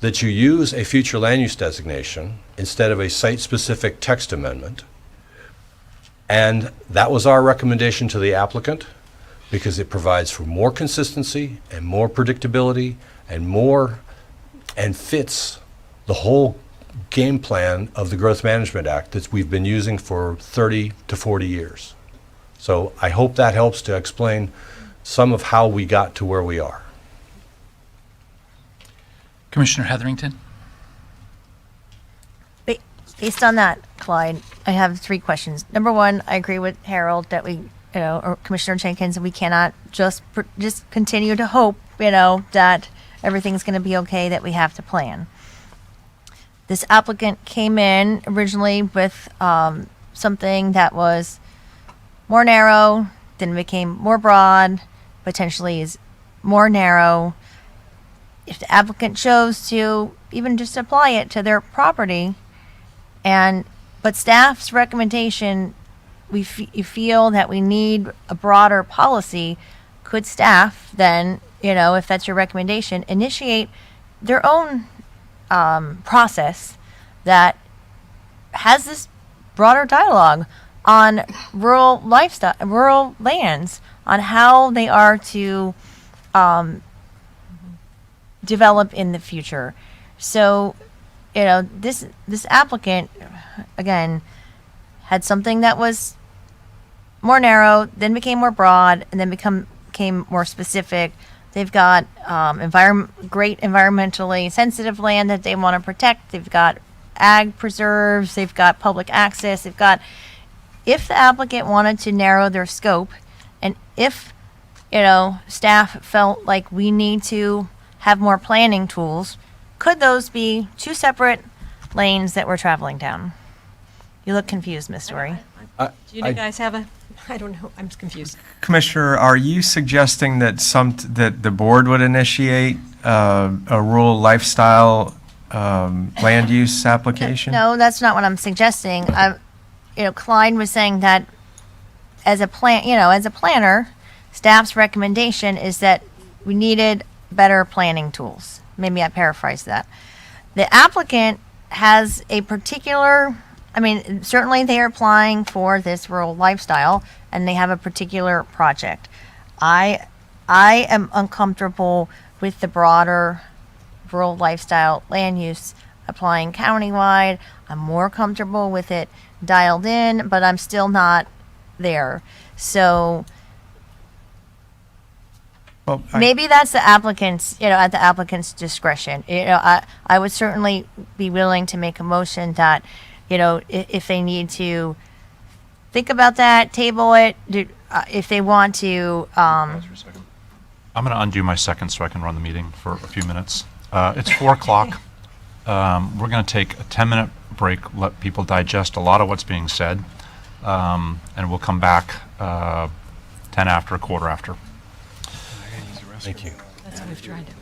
that you use a future land use designation instead of a site-specific text amendment. And that was our recommendation to the applicant because it provides for more consistency and more predictability and fits the whole game plan of the Growth Management Act that we've been using for 30 to 40 years. So I hope that helps to explain some of how we got to where we are. Commissioner Hetherington? Based on that, Clyde, I have 3 questions. Number 1, I agree with Harold that we, or Commissioner Jenkins, we cannot just continue to hope, that everything's going to be okay, that we have to plan. This applicant came in originally with something that was more narrow, then became more broad, potentially is more narrow. If the applicant chose to even just apply it to their property, but staff's recommendation, you feel that we need a broader policy, could staff then, if that's your recommendation, initiate their own process that has this broader dialogue on rural lifestyle, rural lands, on how they are to develop in the future. So, this applicant, again, had something that was more narrow, then became more broad, and then became more specific. They've got great environmentally sensitive land that they want to protect. They've got ag preserves. They've got public access. They've got, if the applicant wanted to narrow their scope, and if, staff felt like we need to have more planning tools, could those be 2 separate lanes that we're traveling down? You look confused, Ms. Story. Do you guys have I don't know, I'm confused. Commissioner, are you suggesting that that the board would initiate a rural lifestyle land use application? No, that's not what I'm suggesting. Clyde was saying that as a planner, staff's recommendation is that we needed better planning tools. Maybe I paraphrased that. The applicant has a particular, certainly they are applying for this rural lifestyle and they have a particular project. I am uncomfortable with the broader rural lifestyle land use applying countywide. I'm more comfortable with it dialed in, but I'm still not there. So maybe that's the applicant's, at the applicant's discretion. I would certainly be willing to make a motion that, if they need to think about that, table it, if they want to. I'm going to undo my second so I can run the meeting for a few minutes. It's 4 o'clock. We're going to take a 10-minute break, let people digest a lot of what's being said, and we'll come back 10 after, a quarter after. Thank you. That's what we've tried to,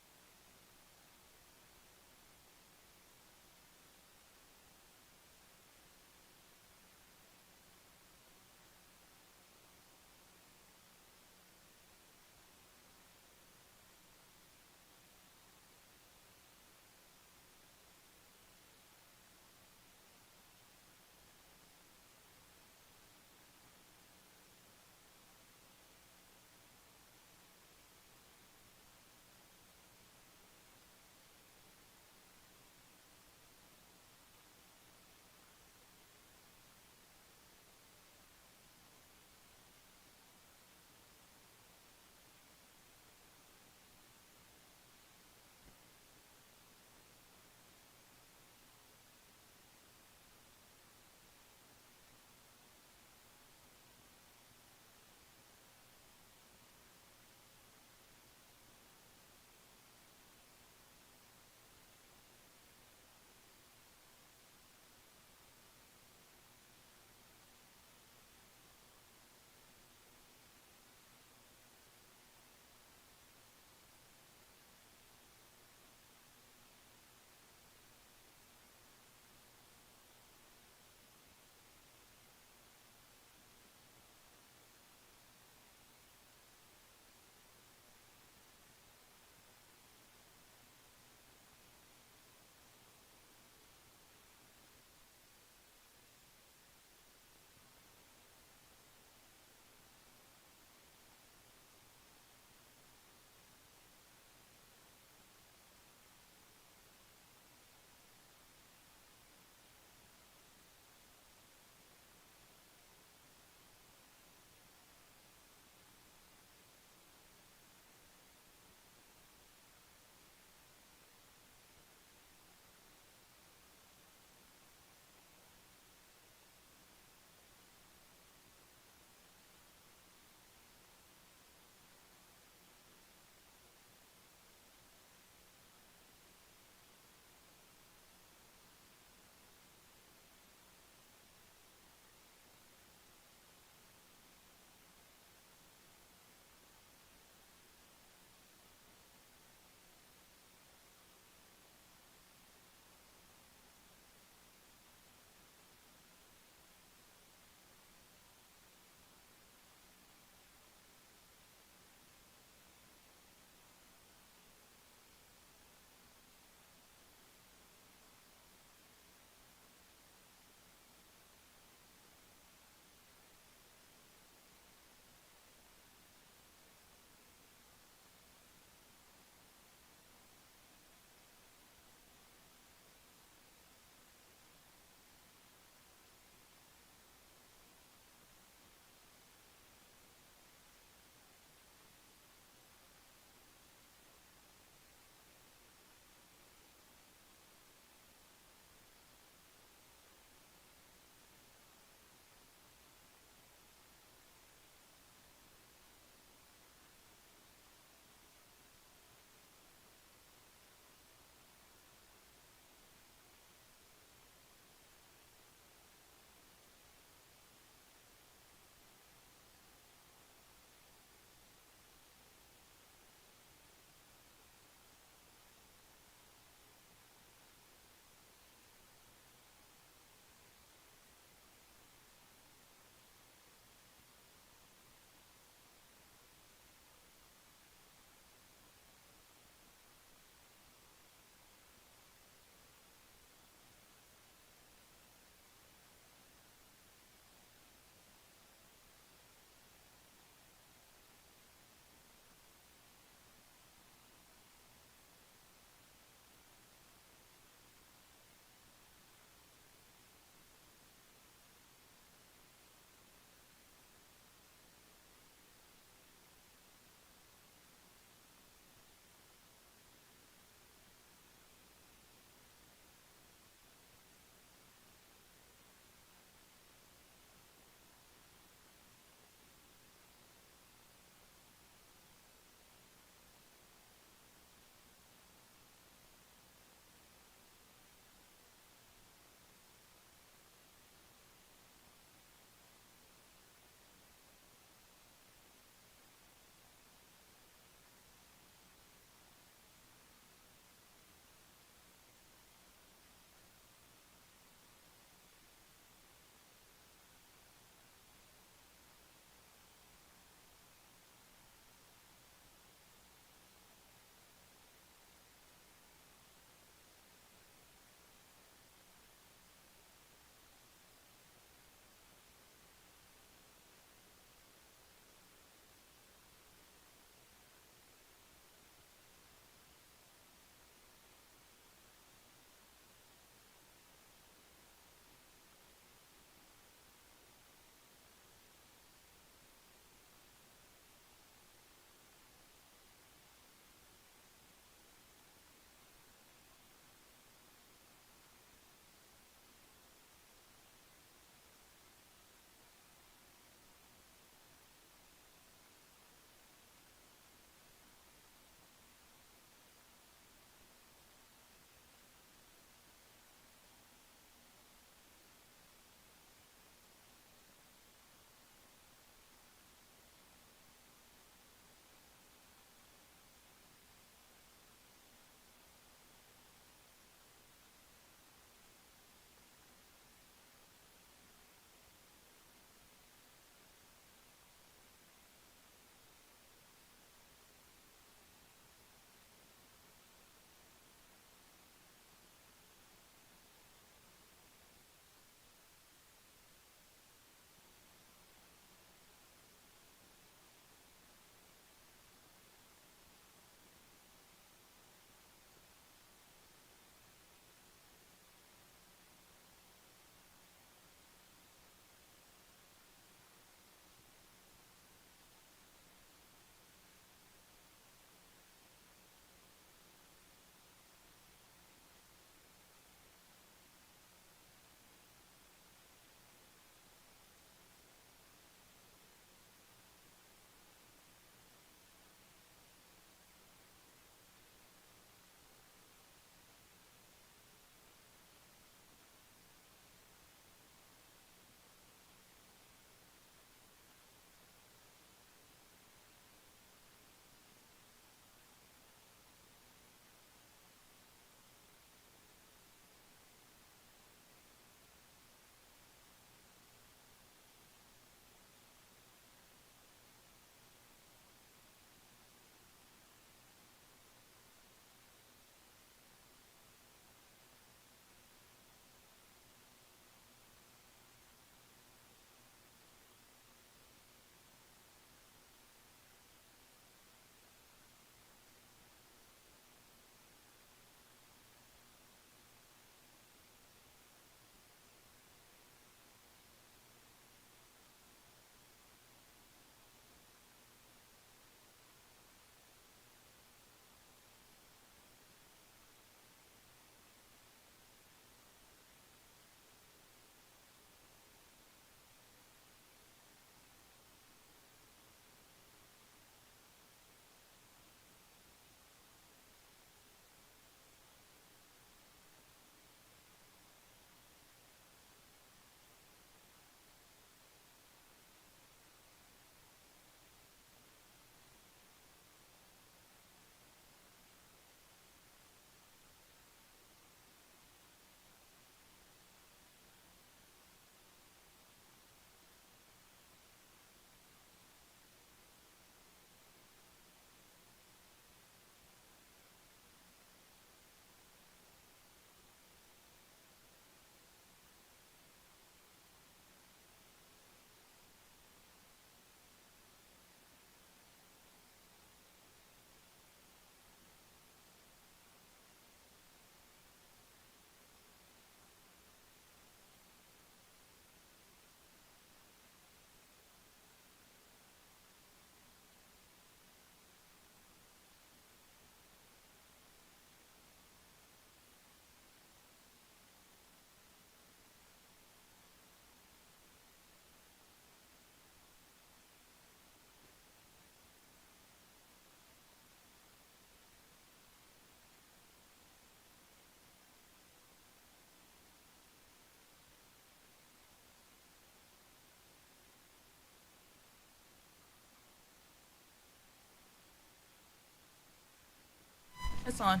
It's on.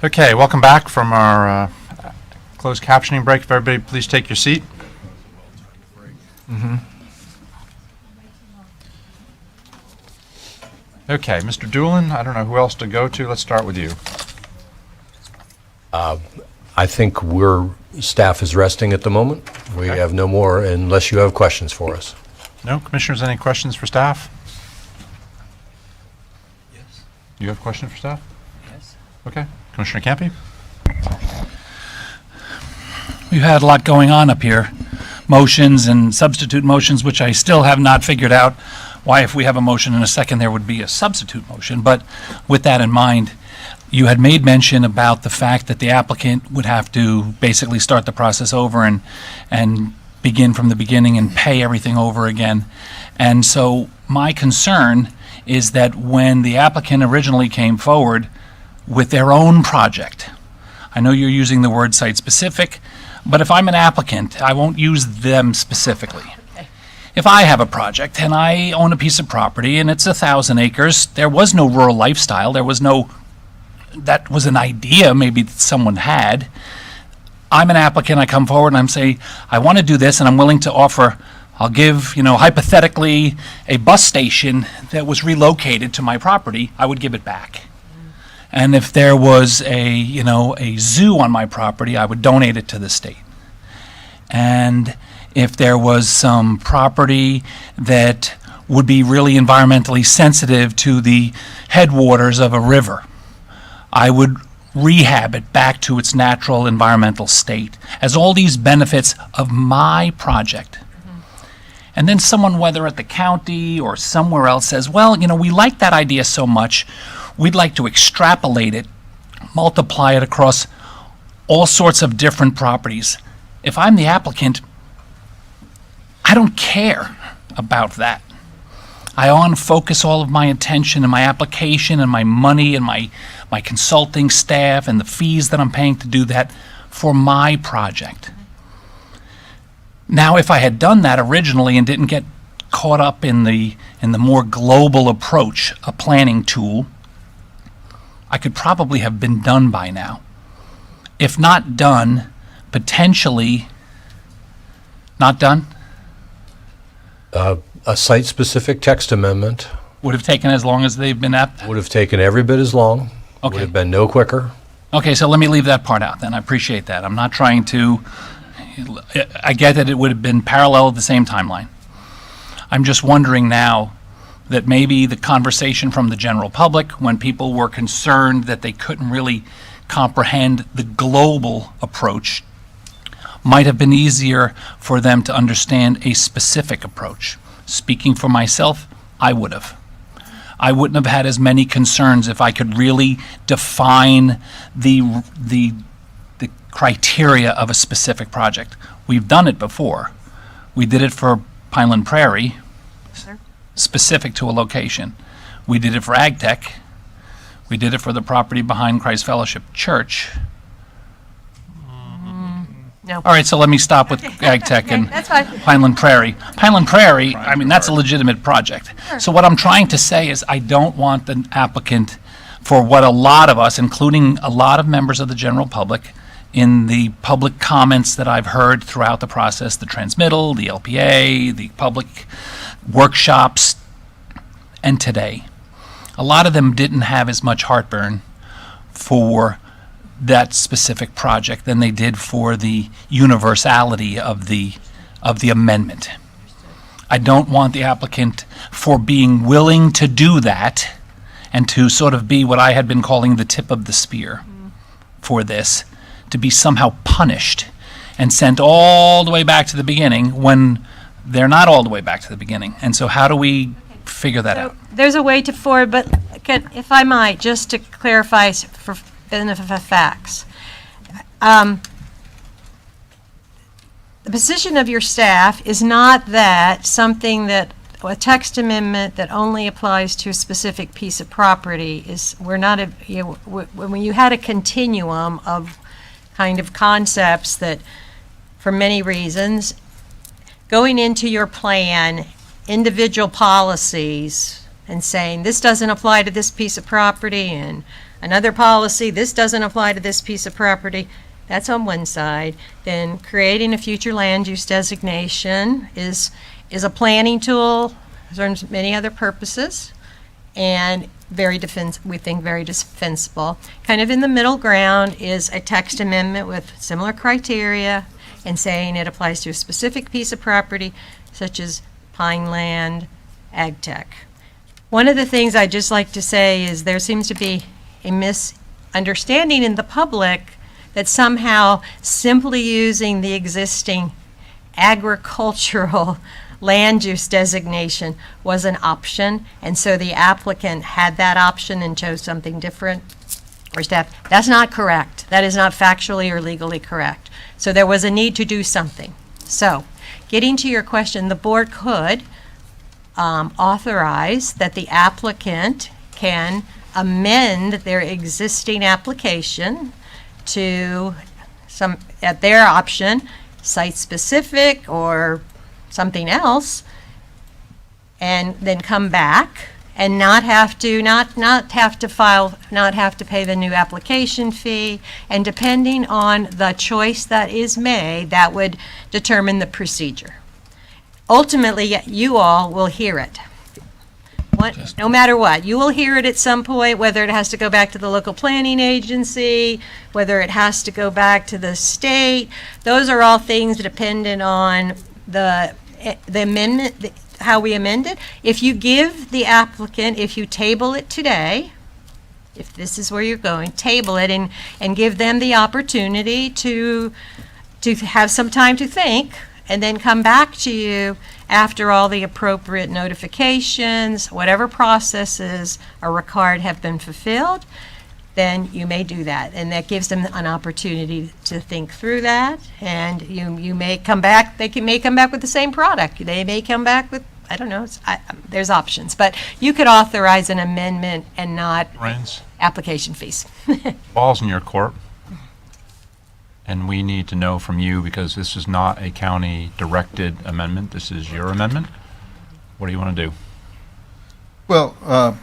Okay, welcome back from our closed captioning break. If everybody please take your seat. Okay, Mr. Doolin, I don't know who else to go to. Let's start with you. I think staff is resting at the moment. We Okay. have no more unless you have questions for us. No, commissioners, any questions for staff? Yes. You have a question for staff? Yes. Okay, Commissioner Campy? We've had a lot going on up here, motions and substitute motions, which I still have not figured out why if we have a motion in a second, there would be a substitute motion. But with that in mind, you had made mention about the fact that the applicant would have to basically start the process over and begin from the beginning and pay everything over again. And so my concern is that when the applicant originally came forward with their own project, I know you're using the word site-specific, but if I'm an applicant, I won't use them specifically. If I have a project and I own a piece of property and it's 1,000 acres, there was no rural lifestyle, that was an idea maybe that someone had. I'm an applicant, I come forward and I'm saying, I want to do this and I'm willing to offer, I'll give, hypothetically, a bus station that was relocated to my property, I would give it back. And if there was a zoo on my property, I would donate it to the state. And if there was some property that would be really environmentally sensitive to the headwaters of a river, I would rehab it back to its natural environmental state as all these benefits of my project. And then someone, whether at the county or somewhere else, says, well, we like that idea so much, we'd like to extrapolate it, multiply it across all sorts of different properties. If I'm the applicant, I don't care about that. I want to focus all of my attention and my application and my money and my consulting staff and the fees that I'm paying to do that for my project. Now, if I had done that originally and didn't get caught up in the more global approach, a planning tool, I could probably have been done by now. If not done, potentially not done. A site-specific text amendment Would have taken as long as they've been at. would have taken every bit as long, would Okay. have been no quicker. Okay, so let me leave that part out then. I appreciate that. I'm not trying to, I get that it would have been parallel at the same timeline. I'm just wondering now that maybe the conversation from the general public, when people were concerned that they couldn't really comprehend the global approach, might have been easier for them to understand a specific approach. Speaking for myself, I would have. I wouldn't have had as many concerns if I could really define the criteria of a specific project. We've done it before. We did it for Pineland Prairie, specific to a location. We did it for Ag Tech. We did it for the property behind Christ Fellowship Church. No. All right, so let me stop with Ag Tech and That's fine. Pineland Prairie. Pineland Prairie, I mean, that's a legitimate project. So what I'm trying to say is I don't want the applicant, for what a lot of us, including a lot of members of the general public, in the public comments that I've heard throughout the process, the transmittal, the LPA, the public workshops, and today, a lot of them didn't have as much heartburn for that specific project than they did for the universality of the amendment. I don't want the applicant, for being willing to do that and to sort of be what I had been calling the tip of the spear for this, to be somehow punished and sent all the way back to the beginning when they're not all the way back to the beginning. And so how do we figure that out? There's a way to forward, but if I might, just to clarify for benefit of facts. The position of your staff is not that something that, a text amendment that only applies to a specific piece of property is, we're not, when you had a continuum of kind of concepts that, for many reasons, going into your plan, individual policies, and saying, this doesn't apply to this piece of property, and another policy, this doesn't apply to this piece of property. That's on one side. Then creating a future land use designation is a planning tool, serves many other purposes, and we think very defensible. Kind of in the middle ground is a text amendment with similar criteria and saying it applies to a specific piece of property, such as pine land, ag tech. One of the things I'd just like to say is there seems to be a misunderstanding in the public that somehow simply using the existing agricultural land use designation was an option, and so the applicant had that option and chose something different, or staff. That's not correct. That is not factually or legally correct. So there was a need to do something. So, getting to your question, the board could authorize that the applicant can amend their existing application to some, at their option, site-specific or something else, and then come back and not have to pay the new application fee, and depending on the choice that is made, that would determine the procedure. Ultimately, you all will hear it. No matter what, you will hear it at some point, whether it has to go back to the local planning agency, whether it has to go back to the state. Those are all things dependent on the amendment, how we amend it. If you give the applicant, if you table it today, if this is where you're going, table it and give them the opportunity to have some time to think, and then come back to you after all the appropriate notifications, whatever processes are required have been fulfilled, then you may do that. And that gives them an opportunity to think through that. And you may come back, may come back with the same product. They may come back with, I don't know, there's options. But you could authorize an amendment and not Reins, application fees. ball's in your court. And we need to know from you, because this is not a county-directed amendment, this is your amendment. What do you want to do? Well,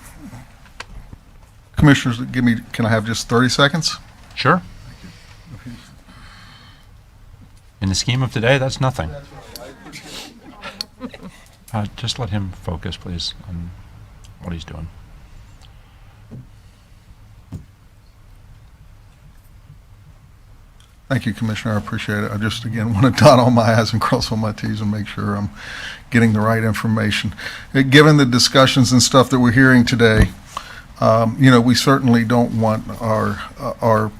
Commissioners, can I have just 30 seconds? Sure. In the scheme of today, that's nothing. Just let him focus, please, on what he's doing. Thank you, Commissioner. I appreciate it. I just, again, want to dot all my i's and cross all my t's and make sure I'm getting the right information. Given the discussions and stuff that we're hearing today, we certainly don't want our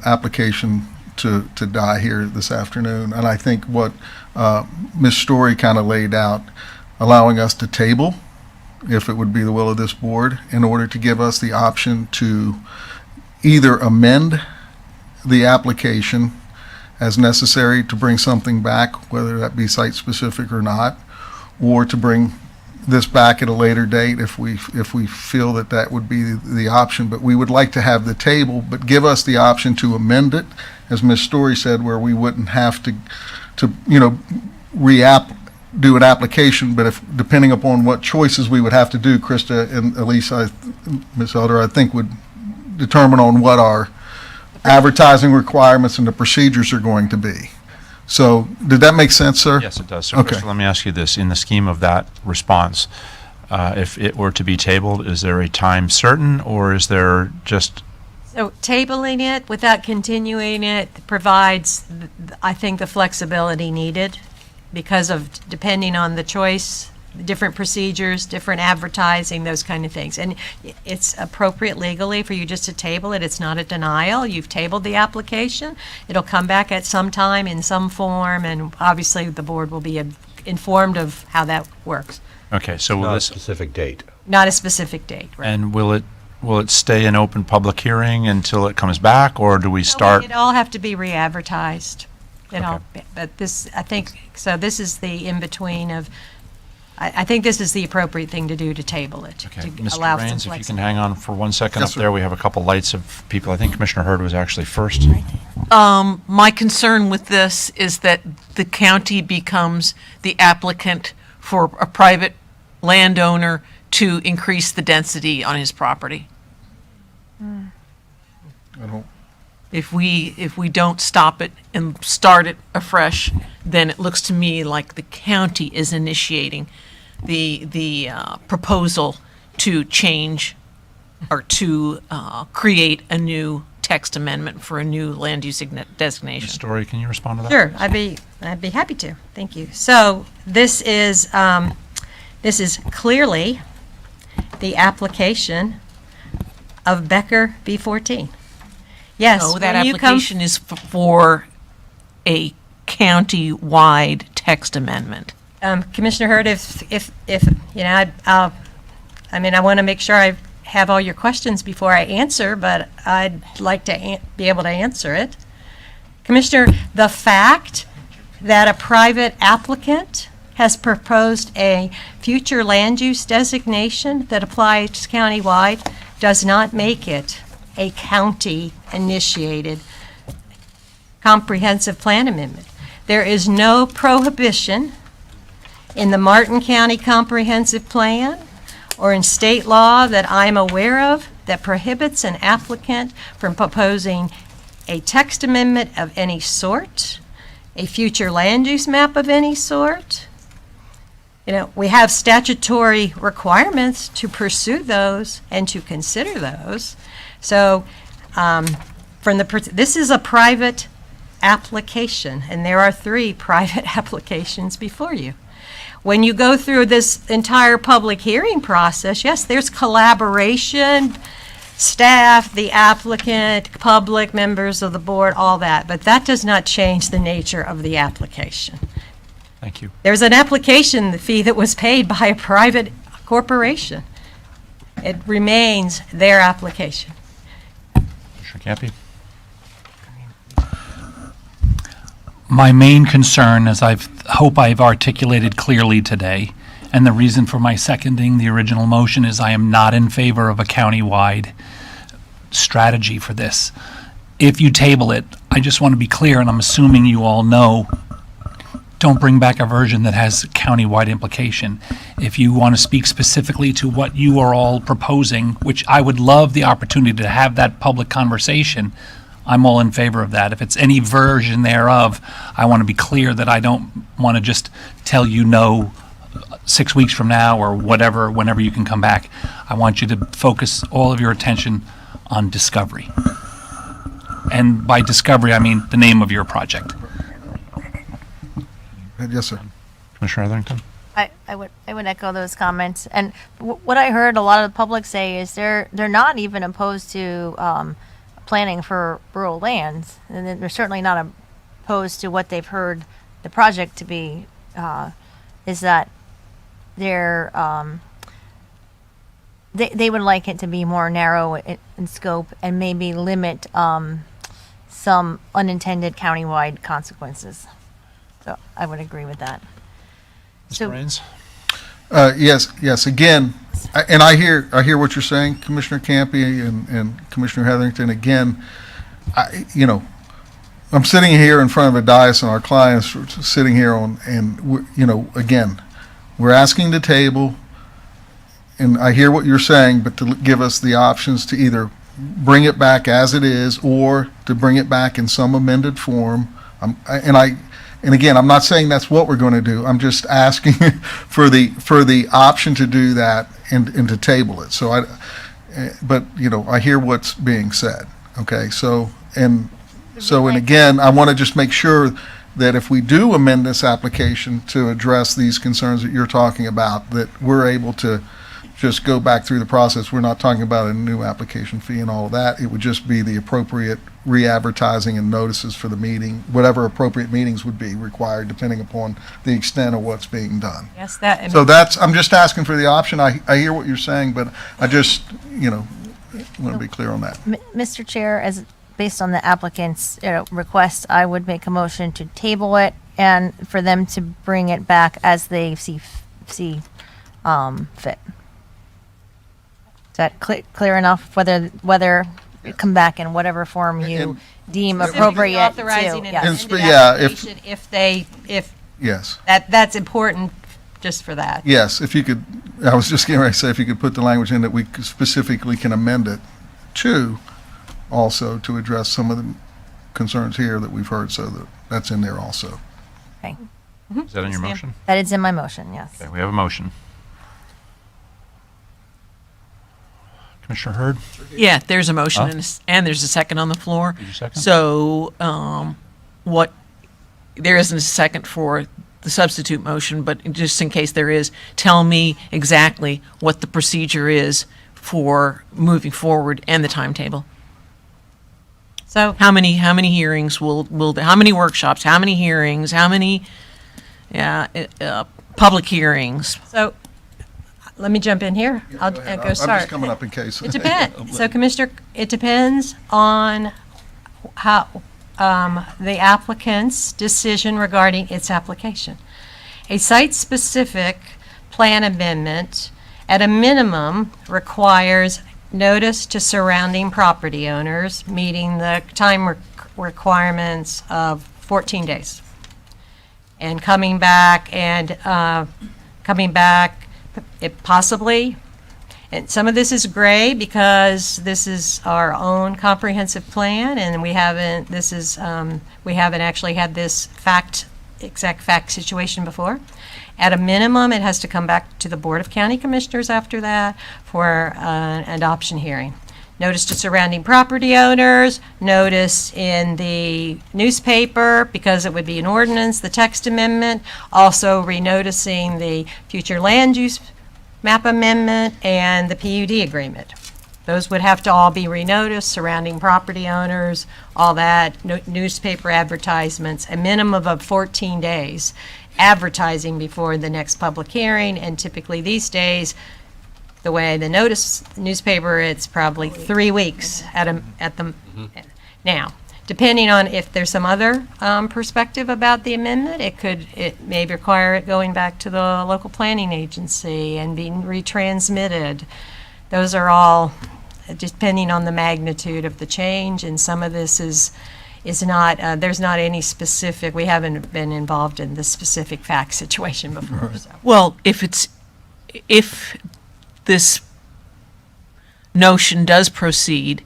application to die here this afternoon. And I think what Ms. Story kind of laid out, allowing us to table, if it would be the will of this board, in order to give us the option to either amend the application as necessary to bring something back, whether that be site-specific or not, or to bring this back at a later date if we feel that would be the option. But we would like to have the table, but give us the option to amend it, as Ms. Story said, where we wouldn't have to do an application, but if, depending upon what choices we would have to do, Krista and Elise, Ms. Elder, I think would determine on what our advertising requirements and the procedures are going to be. So, did that make sense, sir? Yes, it does. So, Okay. Krista, let me ask you this. In the scheme of that response, if it were to be tabled, is there a time certain, or is there just... So tabling it without continuing it provides, I think, the flexibility needed because of, depending on the choice, different procedures, different advertising, those kind of things. And it's appropriate legally for you just to table it. It's not a denial. You've tabled the application. It'll come back at some time in some form, and obviously the board will be informed of how that works. Okay, so will Not a this... specific date. Not a specific date, right? And will it stay an open public hearing until it comes back, or do we start... It all have to be re-advertised. Okay. But this, I think, so this is the in-between of, I think this is the appropriate thing to do, to table it. Okay, To Mr. allow some Raines, if you can flexibility. hang on for 1 second Yes, up sir. there. We have a couple lights of people. I think Commissioner Hurd was actually first. My concern with this is that the county becomes the applicant for a private landowner to increase the density on his property. I don't, If we don't stop it and start it afresh, then it looks to me like the county is initiating the proposal to change or to create a new text amendment for a new land use designation. Ms. Story, can you respond to that? Sure, I'd be happy to. Thank you. So this is clearly the application of Becker v. 14. Yes. So that when you come- application is for a county-wide text amendment. Commissioner Hurd, if you know, I want to make sure I have all your questions before I answer, but I'd like to be able to answer it. Commissioner, the fact that a private applicant has proposed a future land use designation that applies countywide does not make it a county-initiated comprehensive plan amendment. There is no prohibition in the Martin County Comprehensive Plan or in state law that I'm aware of that prohibits an applicant from proposing a text amendment of any sort, a future land use map of any sort. You know, we have statutory requirements to pursue those and to consider those. So, this is a private application, and there are 3 private applications before you. When you go through this entire public hearing process, yes, there's collaboration, staff, the applicant, public, members of the board, all that, but that does not change the nature of the application. Thank you. There's an application fee that was paid by a private corporation. It remains their application. Commissioner Campy? My main concern, as I hope I've articulated clearly today, and the reason for my seconding the original motion is I am not in favor of a county-wide strategy for this. If you table it, I just want to be clear, and I'm assuming you all know, don't bring back a version that has county-wide implication. If you want to speak specifically to what you are all proposing, which I would love the opportunity to have that public conversation, I'm all in favor of that. If it's any version thereof, I want to be clear that I don't want to just tell you no 6 weeks from now or whatever, whenever you can come back. I want you to focus all of your attention on discovery. And by discovery, I mean the name of your project. yes, sir. Commissioner Etherington? I would echo those comments. And what I heard a lot of the public say is they're not even opposed to planning for rural lands, and they're certainly not opposed to what they've heard the project to be. Is that they're they would like it to be more narrow in scope and maybe limit some unintended countywide consequences. So I would agree with that. Mr. Raines? Yes. Again, I hear what you're saying, Commissioner Campy and Commissioner Hetherington. Again, I'm sitting here in front of a dais, and our clients are sitting here again, we're asking the table, and I hear what you're saying, but to give us the options to either bring it back as it is or to bring it back in some amended form. And again, I'm not saying that's what we're going to do. I'm just asking for the option to do that and to table it. So I hear what's being said. Okay, and again, I want to just make sure that if we do amend this application to address these concerns that you're talking about, that we're able to just go back through the process. We're not talking about a new application fee and all of that. It would just be the appropriate re-advertising and notices for the meeting, whatever appropriate meetings would be required depending upon the extent of what's being done. Yes, I'm just asking for the option. I hear what you're saying, but I just, want to be clear on that. Mr. Chair, based on the applicant's request, I would make a motion to table it and for them to bring it back as they see fit. Is that clear enough? Whether it come back in whatever form you deem appropriate. Authorizing an Yes. amended application if Yes. that's important just for that. Yes, if you could, I was just getting ready to say, if you could put the language in that we specifically can amend it to also to address some of the concerns here that we've heard, so that's in there also. Okay. Is that in your motion? That is in my motion, yes. Okay, we have a motion. Commissioner Hurd? Yeah, there's a motion Huh? and there's a second on the floor. Did you second? So, there isn't a second for the substitute motion, but just in case there is, tell me exactly what the procedure is for moving forward and the timetable. So how many hearings how many workshops, how many hearings, how many public hearings? So let me jump in here. I'll go I'm start. just coming up in case. It depends. So Commissioner, it depends on how the applicant's decision regarding its application. A site-specific plan amendment, at a minimum, requires notice to surrounding property owners, meeting the time requirements of 14 days. And coming back, it possibly, and some of this is gray because this is our own comprehensive plan, and we haven't actually had this exact fact situation before. At a minimum, it has to come back to the Board of County Commissioners after that for an adoption hearing. Notice to surrounding property owners, notice in the newspaper, because it would be an ordinance, the text amendment, also renoticing the future land use map amendment and the PUD agreement. Those would have to all be renoticed, surrounding property owners, all that, newspaper advertisements, a minimum of 14 days advertising before the next public hearing, and typically these days, the way the newspaper, it's probably 3 weeks now. Depending on if there's some other perspective about the amendment, it may require it going back to the local planning agency and being retransmitted. Those are all depending on the magnitude of the change, and some of this is not, there's not any specific, we haven't been involved in this specific fact situation before. So. Well, if this notion does proceed,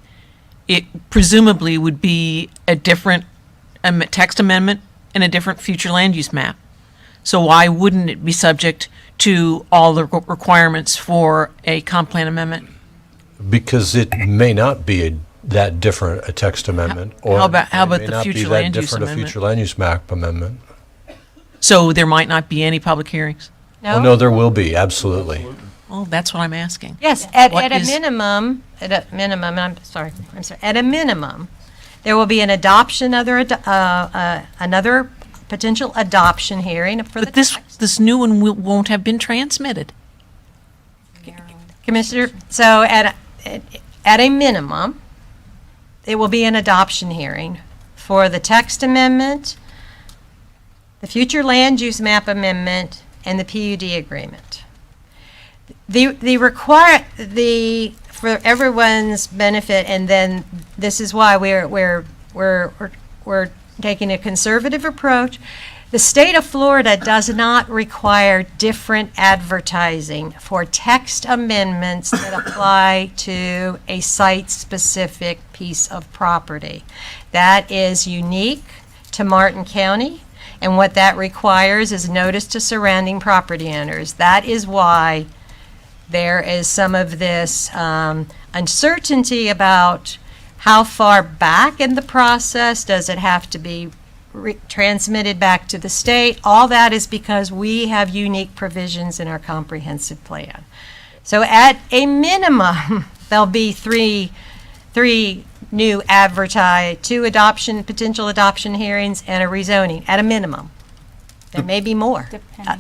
it presumably would be a different text amendment and a different future land use map. So why wouldn't it be subject to all the requirements for a comp plan amendment? Because it may not be that different a text amendment, or how about it may the not be future that land use different a amendment? future land use map amendment. So there might not be any public hearings? Oh, no, there will be, absolutely. Well, that's what I'm asking. Yes, at a minimum, at a minimum, there will be an adoption, another potential adoption hearing for the text. This new one won't have been transmitted. Commissioner, so at a minimum, it will be an adoption hearing for the text amendment, the future land use map amendment, and the PUD agreement. For everyone's benefit, and then this is why we're taking a conservative approach. The state of Florida does not require different advertising for text amendments that apply to a site-specific piece of property. That is unique to Martin County, and what that requires is notice to surrounding property owners. That is why there is some of this uncertainty about how far back in the process does it have to be transmitted back to the state. All that is because we have unique provisions in our comprehensive plan. So at a minimum, there'll be three new two potential adoption hearings and a rezoning at a minimum. There may be more.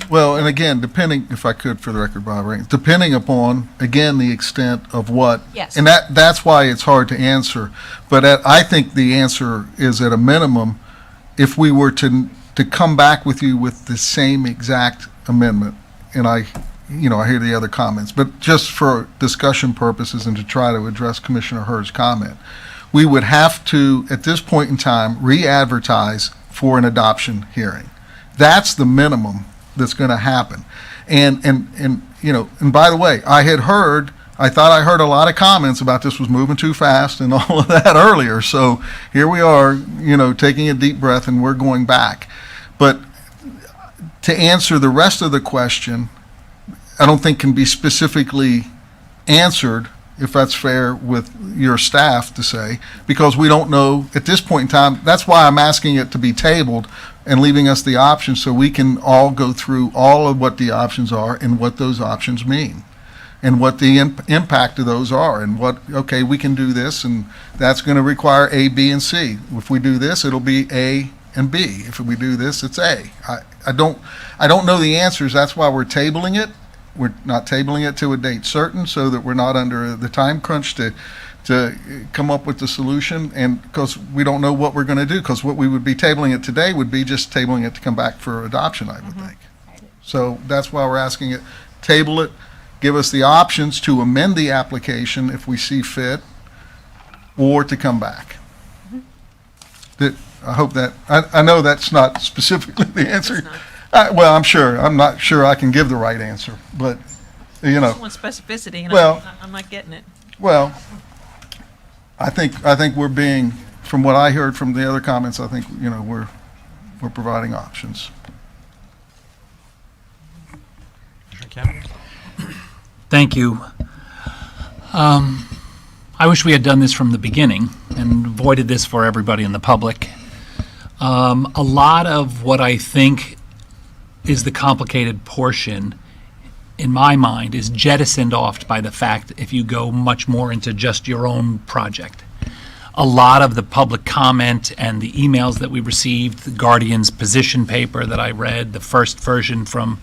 Well, and again, depending, if I could for the record, Bob Raines, depending upon, again, the extent of what. Yes. And that's why it's hard to answer. But I think the answer is at a minimum, if we were to come back with you with the same exact amendment, and I hear the other comments, but just for discussion purposes and to try to address Commissioner Hurd's comment, we would have to, at this point in time, re-advertise for an adoption hearing. That's the minimum that's going to happen. And by the way, I had heard I thought I heard a lot of comments about this was moving too fast and all of that earlier. So here we are, taking a deep breath and we're going back. But to answer the rest of the question, I don't think can be specifically answered, if that's fair with your staff to say, because we don't know at this point in time. That's why I'm asking it to be tabled and leaving us the options so we can all go through all of what the options are and what those options mean and what the impact of those are and okay, we can do this and that's going to require A, B, and C. If we do this, it'll be A and B. If we do this, it's A. I don't know the answers. That's why we're tabling it. We're not tabling it to a date certain so that we're not under the time crunch to come up with the solution, and because we don't know what we're going to do, because what we would be tabling it today would be just tabling it to come back for adoption, I would think. So that's why we're asking it, table it, give us the options to amend the application if we see fit, or to come back. I hope that, I know that's not specifically the answer. Well, I'm not sure I can give the right answer, but, I just want specificity, and Well- I'm not getting it. Well, I think we're being, from what I heard from the other comments, I think, we're providing options. Thank you. I wish we had done this from the beginning and avoided this for everybody in the public. A lot of what I think is the complicated portion, in my mind, is jettisoned off by the fact if you go much more into just your own project. A lot of the public comment and the emails that we received, the Guardian's position paper that I read, the first version from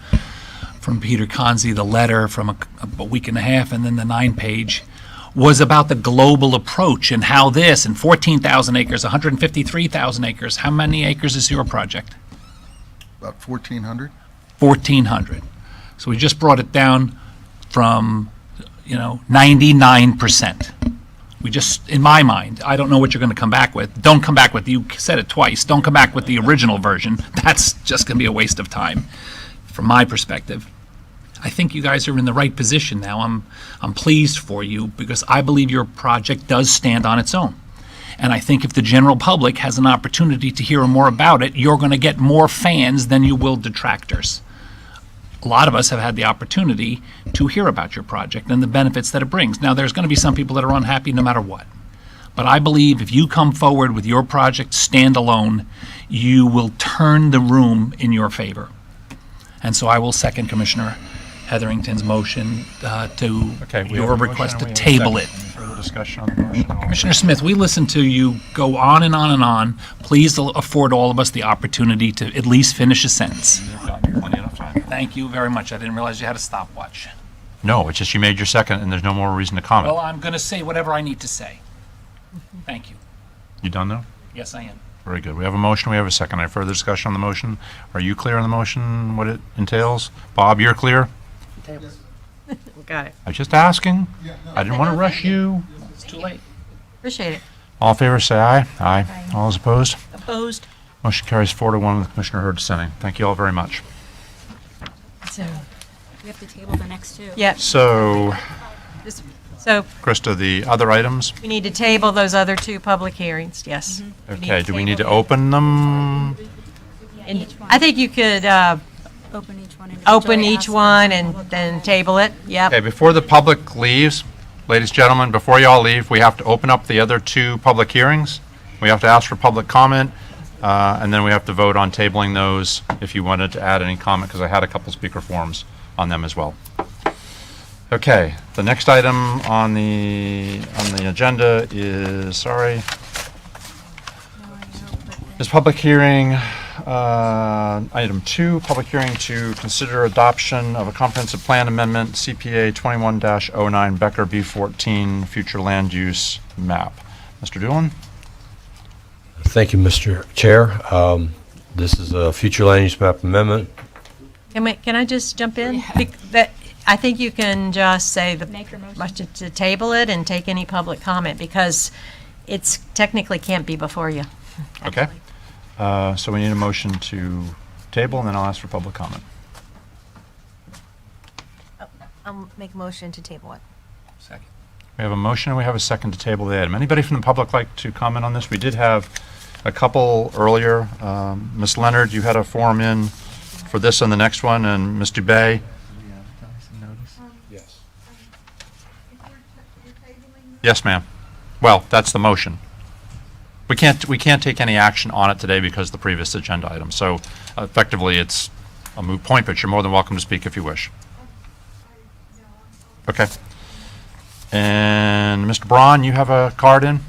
Peter Conzi, the letter from a week and a half, and then the 9-page, was about the global approach and how this, and 14,000 acres, 153,000 acres, how many acres is your project? About 1,400. 1,400. So we just brought it down from, 99%. We just, in my mind, I don't know what you're going to come back with. Don't come back with, you said it twice, don't come back with the original version. That's just going to be a waste of time, from my perspective. I think you guys are in the right position now. I'm pleased for you because I believe your project does stand on its own. And I think if the general public has an opportunity to hear more about it, you're going to get more fans than you will detractors. A lot of us have had the opportunity to hear about your project and the benefits that it brings. Now, there's going to be some people that are unhappy no matter what. But I believe if you come forward with your project standalone, you will turn the room in your favor. And so I will second Commissioner Hetherington's motion your request to table it. Further discussion on the motion? Commissioner Smith, we listened to you go on and on and on. Please afford all of us the opportunity to at least finish a sentence. Plenty enough time. Thank you very much. I didn't realize you had a stopwatch. No, it's just you made your second and there's no more reason to comment. Well, I'm going to say whatever I need to say. Thank you. You done now? Yes, I am. Very good. We have a motion, we have a second. Any further discussion on the motion? Are you clear on the motion, what it entails? Bob, you're clear? Got it. I was just asking. I didn't want to rush you. It's too late. Appreciate it. All in favor, say aye. Aye. All those opposed? Opposed? Motion carries 4-1 with Commissioner Hurd dissenting. Thank you all very much. So, We have to table the next two. yeah, So, so Krista, the other items? we need to table those other two public hearings, yes. Okay, do we need to open them? And I think you could Open each one. open individually, each ask one them. and then table it, yep. Okay, before the public leaves, ladies and gentlemen, before you all leave, we have to open up the other two public hearings. We have to ask for public comment, and then we have to vote on tabling those if you wanted to add any comment, because I had a couple speaker forms on them as well. Okay, the next item on the agenda is, is public hearing, item 2, public hearing to consider adoption of a comprehensive plan amendment, CPA 21-09 Becker B14 future land use map. Mr. Doolin? Thank you, Mr. Chair. This is a future land use map amendment. Can I just jump in? I think you can just say Make your motion. to table it and take any public comment, because it's technically can't be before you. Okay. So we need a motion to table, and then I'll ask for public comment. I'll make a motion to table it. Second. We have a motion and we have a second to table the item. Anybody from the public like to comment on this? We did have a couple earlier. Ms. Leonard, you had a form in for this and the next one, and Ms. Dubay. Yes. Yes, ma'am. Well, that's the motion. We can't take any action on it today because of the previous agenda item. So effectively, it's a moot point, but you're more than welcome to speak if you wish. Okay. And Mr. Braun, you have a card in?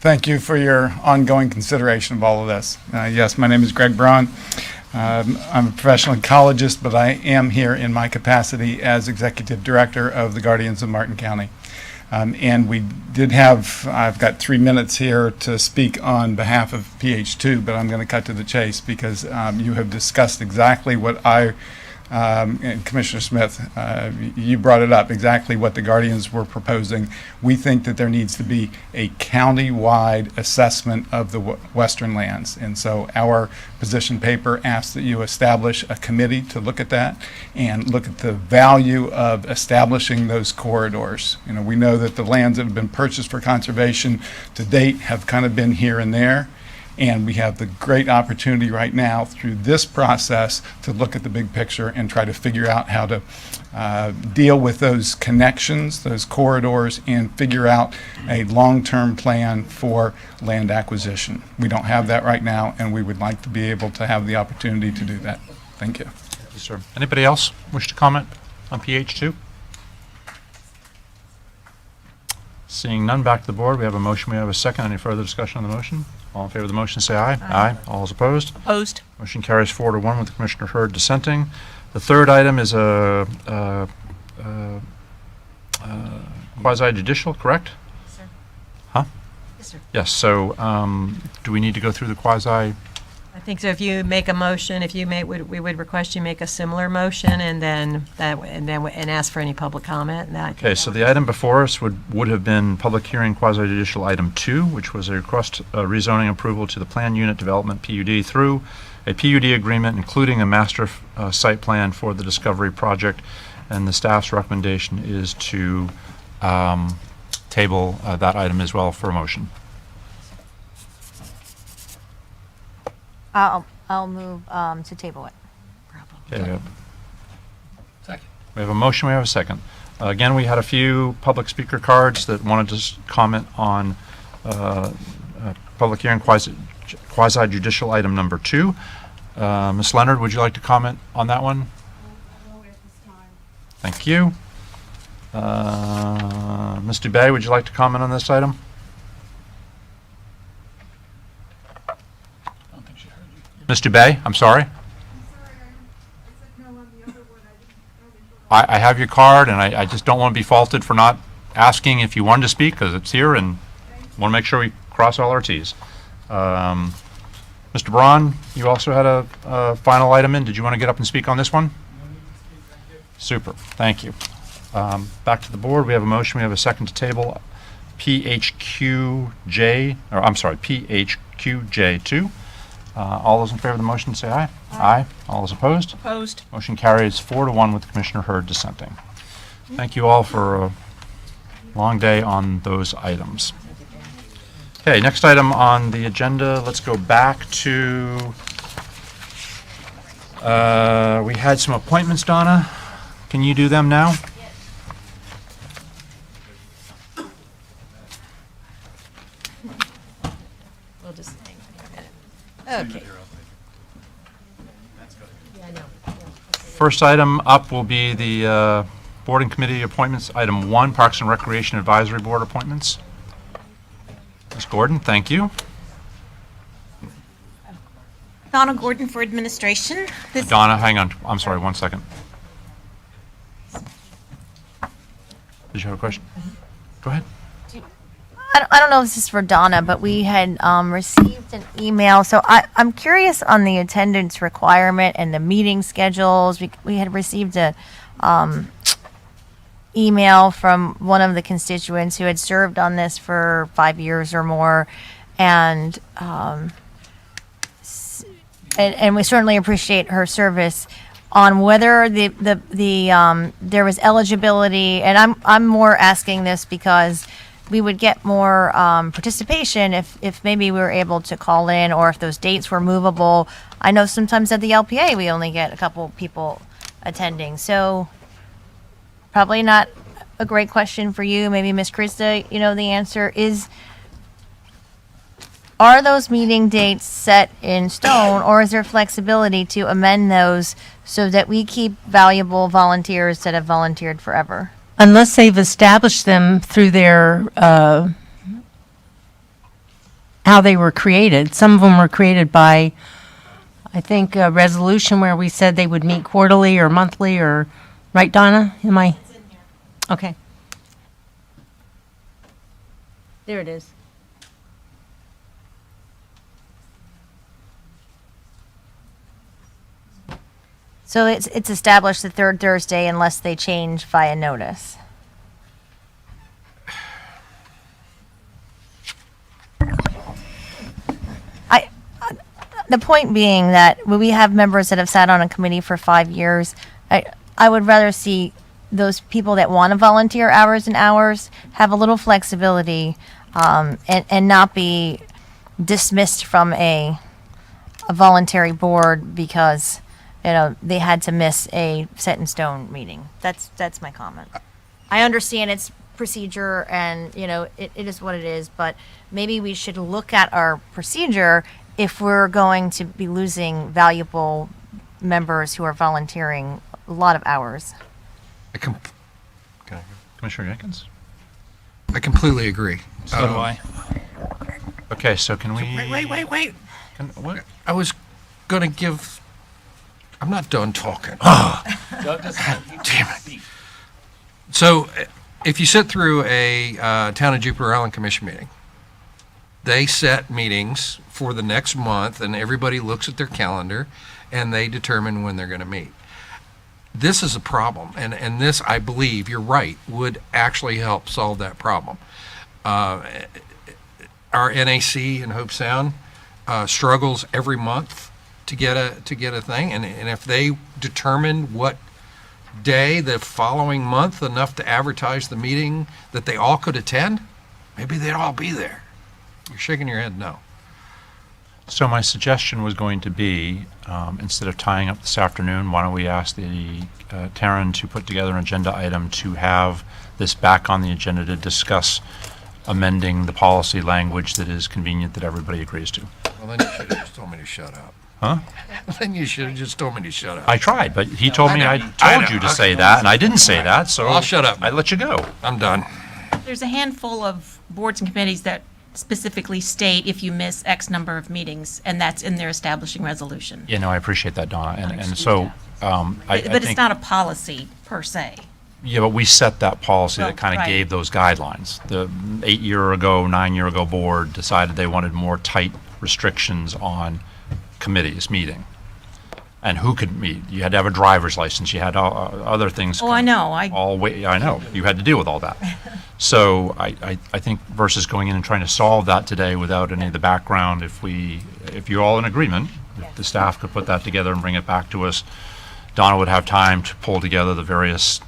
Thank you for your ongoing consideration of all of this. Yes, my name is Greg Braun. I'm a professional ecologist, but I am here in my capacity as Executive Director of the Guardians of Martin County. And we did have, I've got 3 minutes here to speak on behalf of PH2, but I'm going to cut to the chase because you have discussed exactly what and Commissioner Smith, you brought it up, exactly what the Guardians were proposing. We think that there needs to be a county-wide assessment of the western lands. And so our position paper asks that you establish a committee to look at that and look at the value of establishing those corridors. You know, we know that the lands that have been purchased for conservation to date have kind of been here and there. And we have the great opportunity right now through this process to look at the big picture and try to figure out how to deal with those connections, those corridors, and figure out a long-term plan for land acquisition. We don't have that right now, and we would like to be able to have the opportunity to do that. Thank you. Thank you, sir. Anybody else wish to comment on PH2? Seeing none, back to the board. We have a motion. We have a second. Any further discussion on the motion? All in favor of the motion, say aye. Aye. All is opposed? Opposed. Motion carries 4-1 with Commissioner Hurd dissenting. The third item is a quasi-judicial, correct? Yes, sir. Huh? Yes, sir. Yes, so do we need to go through the quasi? I think so. If you make a motion, we would request you make a similar motion and then ask for any public comment. And that Okay, so the item before us would have been public hearing quasi-judicial item 2, which was a request rezoning approval to the plan unit development PUD through a PUD agreement, including a master site plan for the Discovery project. And the staff's recommendation is to table that item as well for a motion. I'll move to table it. Okay, Second. we have a motion, we have a second. Again, we had a few public speaker cards that wanted to comment on public hearing quasi-judicial item number 2. Ms. Leonard, would you like to comment on that one? Thank you. Ms. Dubay, would you like to comment on this item? Ms. Dubay, I'm sorry. I have your card, and I just don't want to be faulted for not asking if you wanted to speak, because it's here, and want to make sure we cross all our Ts. Mr. Braun, you also had a final item in. Did you want to get up and speak on this one? Super, thank you. Back to the board. We have a motion. We have a second to table PHQJ2. All those in favor of the motion say aye. Aye. All those opposed? Opposed. Motion carries 4-1 with Commissioner Hurd dissenting. Thank you all for a long day on those items. Okay, next item on the agenda, let's go back to, we had some appointments, Donna. Can you do them now? We'll just hang on a minute. Okay. First item up will be the board and committee appointments. Item 1, Parks and Recreation Advisory Board appointments. Ms. Gordon, thank you. Donna Gordon for administration. Donna, hang on. I'm sorry, 1 second. Did you have a question? Go ahead. I don't know if this is for Donna, but we had received an email. So I'm curious on the attendance requirement and the meeting schedules. We had received a email from one of the constituents who had served on this for 5 years or more. And and we certainly appreciate her service, on whether there was eligibility, and I'm more asking this because we would get more participation if maybe we were able to call in, or if those dates were movable. I know sometimes at the LPA, we only get a couple people attending, so probably not a great question for you. Maybe Miss Krista, you know the answer is, are those meeting dates set in stone, or is there flexibility to amend those so that we keep valuable volunteers that have volunteered forever? Unless they've established them through their, how they were created. Some of them were created by, I think, a resolution where we said they would meet quarterly or monthly, or, right, Donna? Am I? Okay. There it is. So it's established the third Thursday unless they change via notice. The point being that when we have members that have sat on a committee for 5 years, I would rather see those people that want to volunteer hours and hours have a little flexibility, and not be dismissed from a voluntary board because they had to miss a set in stone meeting. That's my comment. I understand it's procedure and, it is what it is, but maybe we should look at our procedure if we're going to be losing valuable members who are volunteering a lot of hours. Commissioner Jenkins? I completely agree. So do I. Okay, so can we... Wait. What? I was going to give... I'm not done talking. Damn it. So, if you sit through a Town of Jupiter Island Commission meeting, they set meetings for the next month, and everybody looks at their calendar, and they determine when they're going to meet. This is a problem, and this, I believe, you're right, would actually help solve that problem. Our NAC in Hope Sound struggles every month to get a thing, and if they determined what day the following month enough to advertise the meeting that they all could attend, maybe they'd all be there. You're shaking your head no. So my suggestion was going to be, instead of tying up this afternoon, why don't we ask the Taryn to put together an agenda item to have this back on the agenda to discuss amending the policy language that is convenient that everybody agrees to. Well, then you should have just told me to shut up. Huh? Then you should have just told me to shut up. I tried, but he told me I I told know. you to say that, and I didn't say that, so I'll shut up. I let you go. I'm done. There's a handful of boards and committees that specifically state if you miss X number of meetings, and that's in their establishing resolution. Yeah, no, I appreciate that, Donna, and so I But it's think, not a policy per se. yeah, but we set that policy Well, that kind of right. gave those guidelines. The 9-year ago board decided they wanted more tight restrictions on committees meeting and who could meet. You had to have a driver's license. You had other things. Oh, I know. I know. You had to deal with all that. So I think versus going in and trying to solve that today without any of the background, if you're all in agreement, if the staff could put that together and bring it back to us, Donna would have time to pull together the various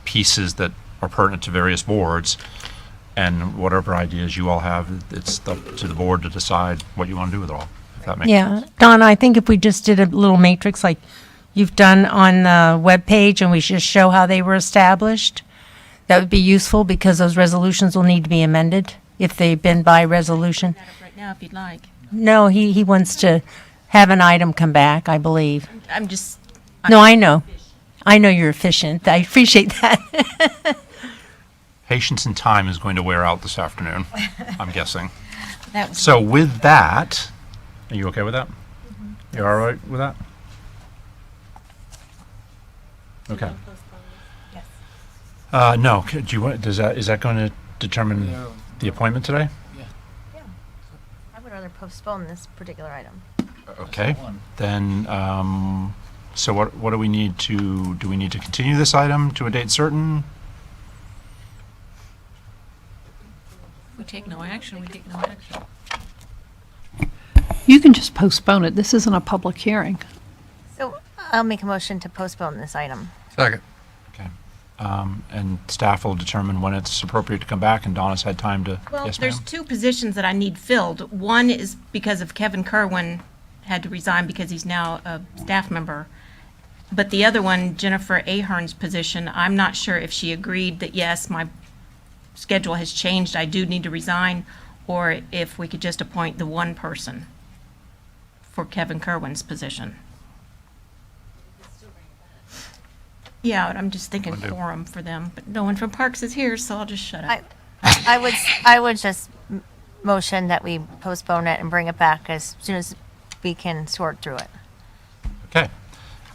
pieces that are pertinent to various boards, and whatever ideas you all have, it's up to the board to decide what you want to do with it all, if that makes sense. Yeah, Donna, I think if we just did a little matrix like you've done on the webpage, and we just show how they were established, that would be useful, because those resolutions will need to be amended if they've been by resolution. Right now, if you'd like. No, he wants to have an item come back, I believe. I'm just. No, I know. I know you're efficient. I appreciate that. Patience and time is going to wear out this afternoon, I'm guessing. That was So with that, are you okay with that? You're all right with that? Okay. No, do you want, is that going to determine the appointment today? I would rather postpone this particular item. Okay, then, so what do we need to continue this item to a date certain? We take no action, we take no action. You can just postpone it. This isn't a public hearing. So I'll make a motion to postpone this item. Second. Okay. And staff will determine when it's appropriate to come back, and Donna's had time to, Well, yes, ma'am? there's two positions that I need filled. One is because of Kevin Kerwin had to resign because he's now a staff member. But the other one, Jennifer Ahern's position, I'm not sure if she agreed that, yes, my schedule has changed, I do need to resign, or if we could just appoint the one person for Kevin Kerwin's position. Yeah, I'm just thinking Will do. quorum for them, but no one from Parks is here, so I'll just shut up. I would just motion that we postpone it and bring it back as soon as we can sort through it. Okay.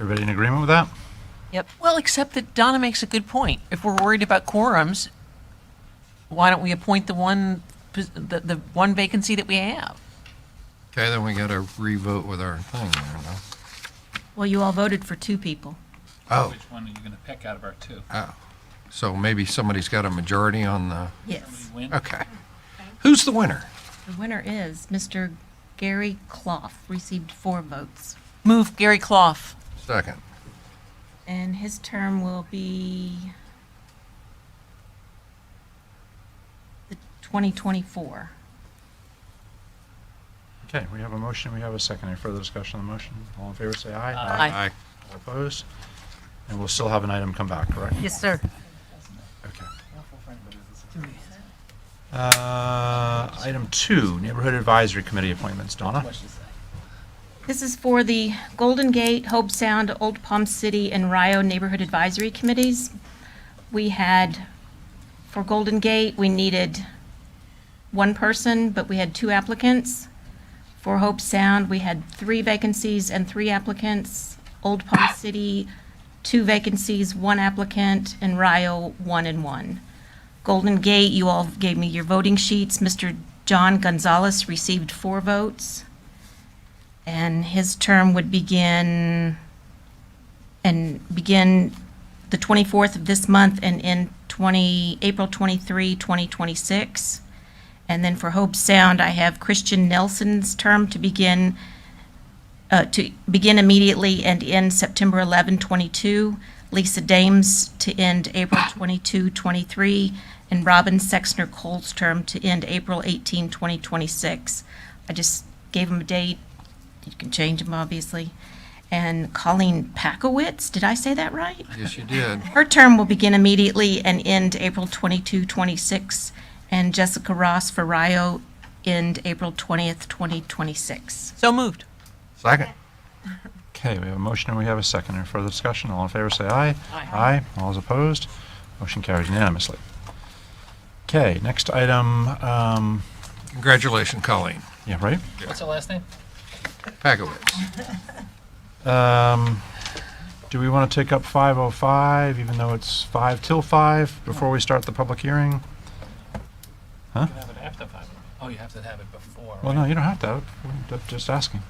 Everybody in agreement with that? Yep. Well, except that Donna makes a good point. If we're worried about quorums, why don't we appoint the one vacancy that we have? Okay, then we got to revote with our thing there, no? Well, you all voted for two people. Oh. Which one are you going to pick out of our two? Oh. So maybe somebody's got a majority on the, Yes. okay. Who's the winner? The winner is Mr. Gary Clough, received 4 votes. Move Gary Clough. Second. And his term will be the 2024. Okay, we have a motion, we have a second. Any further discussion on the motion? All in favor, say aye. Aye. All opposed? And we'll still have an item come back, correct? Yes, sir. Okay. Item 2, Neighborhood Advisory Committee appointments. Donna? This is for the Golden Gate, Hope Sound, Old Palm City, and Rio Neighborhood Advisory Committees. We had, for Golden Gate, we needed 1 person, but we had 2 applicants. For Hope Sound, we had 3 vacancies and 3 applicants. Old Palm City, 2 vacancies, 1 applicant, and Rio, 1 and 1. Golden Gate, you all gave me your voting sheets. Mr. John Gonzalez received 4 votes. And his term would begin the 24th of this month and end April 23, 2026. And then for Hope Sound, I have Christian Nelson's term to begin immediately and end September 11, 22. Lisa Dames to end April 22, 23. And Robin Sexner Cole's term to end April 18, 2026. I just gave him a date. You can change them, obviously. And Colleen Pakowitz, did I say that right? Yes, you did. Her term will begin immediately and end April 22, 26. And Jessica Ross for Rio end April 20th, 2026. So moved. Second. Okay, we have a motion and we have a second. Any further discussion? All in favor, say aye. Aye. Aye. All is opposed? Motion carries unanimously. Okay, next item, Congratulations, Colleen. yeah, right? What's the last name? Pakowitz. Do we want to take up 505, even though it's 5 till 5, before we start the public hearing? Huh? You can have it after 5. Oh, you have to have it before. Well, no, you don't have to. I'm just asking.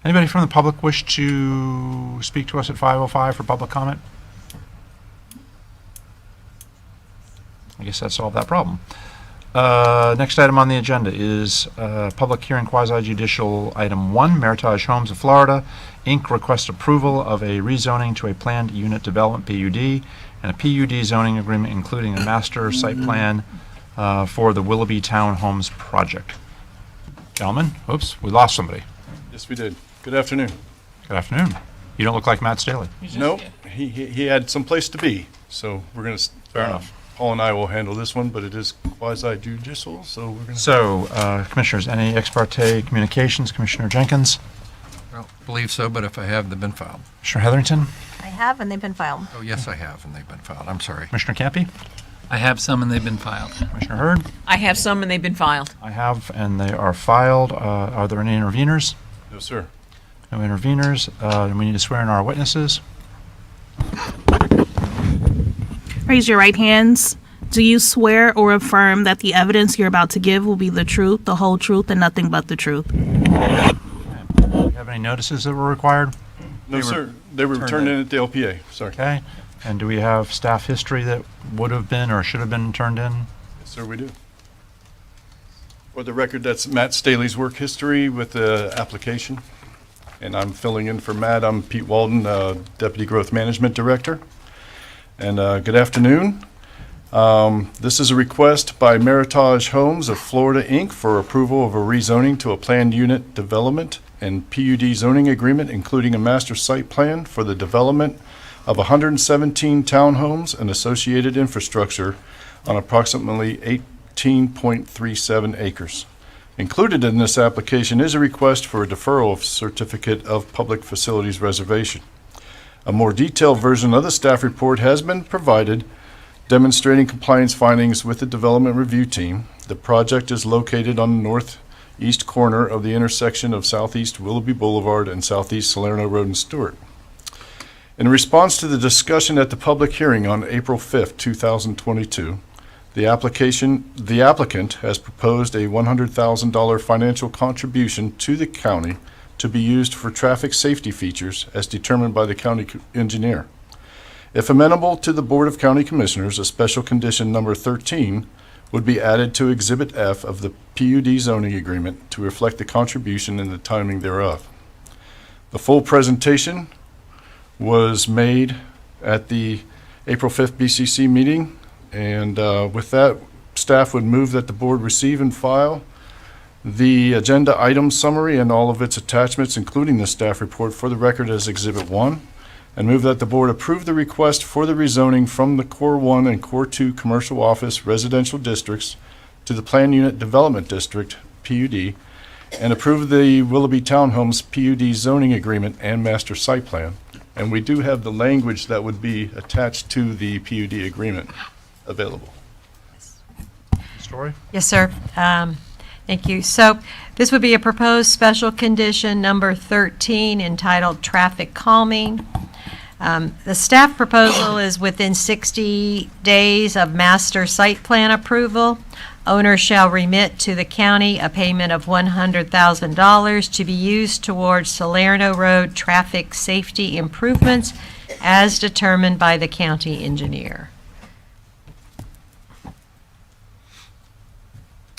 Anybody from the public wish to speak to us at 5:05 for public comment? I guess that solved that problem. Next item on the agenda is public hearing quasi-judicial item 1, Meritage Homes of Florida, Inc. requests approval of a rezoning to a planned unit development PUD and a PUD zoning agreement including a master site plan for the Willoughby Townhomes project. Gentlemen, oops, we lost somebody. Yes, we did. Good afternoon. Good afternoon. You don't look like Matt Staley. Nope, he had some place to be, so we're going to. Fair enough. Paul and I will handle this one, but it is quasi-judicial, so we're going to. So, Commissioners, any ex parte communications? Commissioner Jenkins? I don't believe so, but if I have, they've been filed. Commissioner Heatherington? I have, and they've been filed. Oh, yes, I have, and they've been filed. I'm sorry. Commissioner Campy? I have some and they've been filed. Commissioner Hurd? I have some and they've been filed. I have, and they are filed. Are there any interveners? No, sir. No interveners. And we need to swear in our witnesses. Raise your right hands. Do you swear or affirm that the evidence you're about to give will be the truth, the whole truth, and nothing but the truth? Do you have any notices that were required? No, sir. They were turned in at the LPA. Sorry. Okay. And do we have staff history that would have been or should have been turned in? Yes, sir, we do. For the record, that's Matt Staley's work history with the application. And I'm filling in for Matt. I'm Pete Walden, Deputy Growth Management Director. And good afternoon. This is a request by Meritage Homes of Florida, Inc. for approval of a rezoning to a planned unit development and PUD zoning agreement, including a master site plan for the development of 117 townhomes and associated infrastructure on approximately 18.37 acres. Included in this application is a request for a deferral of certificate of public facilities reservation. A more detailed version of the staff report has been provided demonstrating compliance findings with the development review team. The project is located on the northeast corner of the intersection of Southeast Willoughby Boulevard and Southeast Salerno Road and Stewart. In response to the discussion at the public hearing on April 5th, 2022, the applicant has proposed a $100,000 financial contribution to the county to be used for traffic safety features as determined by the county engineer. If amenable to the Board of County Commissioners, a special condition number 13 would be added to Exhibit F of the PUD zoning agreement to reflect the contribution and the timing thereof. The full presentation was made at the April 5th BCC meeting, and with that, staff would move that the board receive and file the agenda item summary and all of its attachments, including the staff report, for the record as Exhibit 1, and move that the board approve the request for the rezoning from the Core 1 and Core 2 commercial office residential districts to the Plan Unit Development District, PUD, and approve the Willoughby Townhomes PUD zoning agreement and master site plan. And we do have the language that would be attached to the PUD agreement available. Story? Yes, sir. Thank you. So this would be a proposed special condition number 13 entitled traffic calming. The staff proposal is within 60 days of master site plan approval. Owner shall remit to the county a payment of $100,000 to be used towards Salerno Road traffic safety improvements as determined by the county engineer.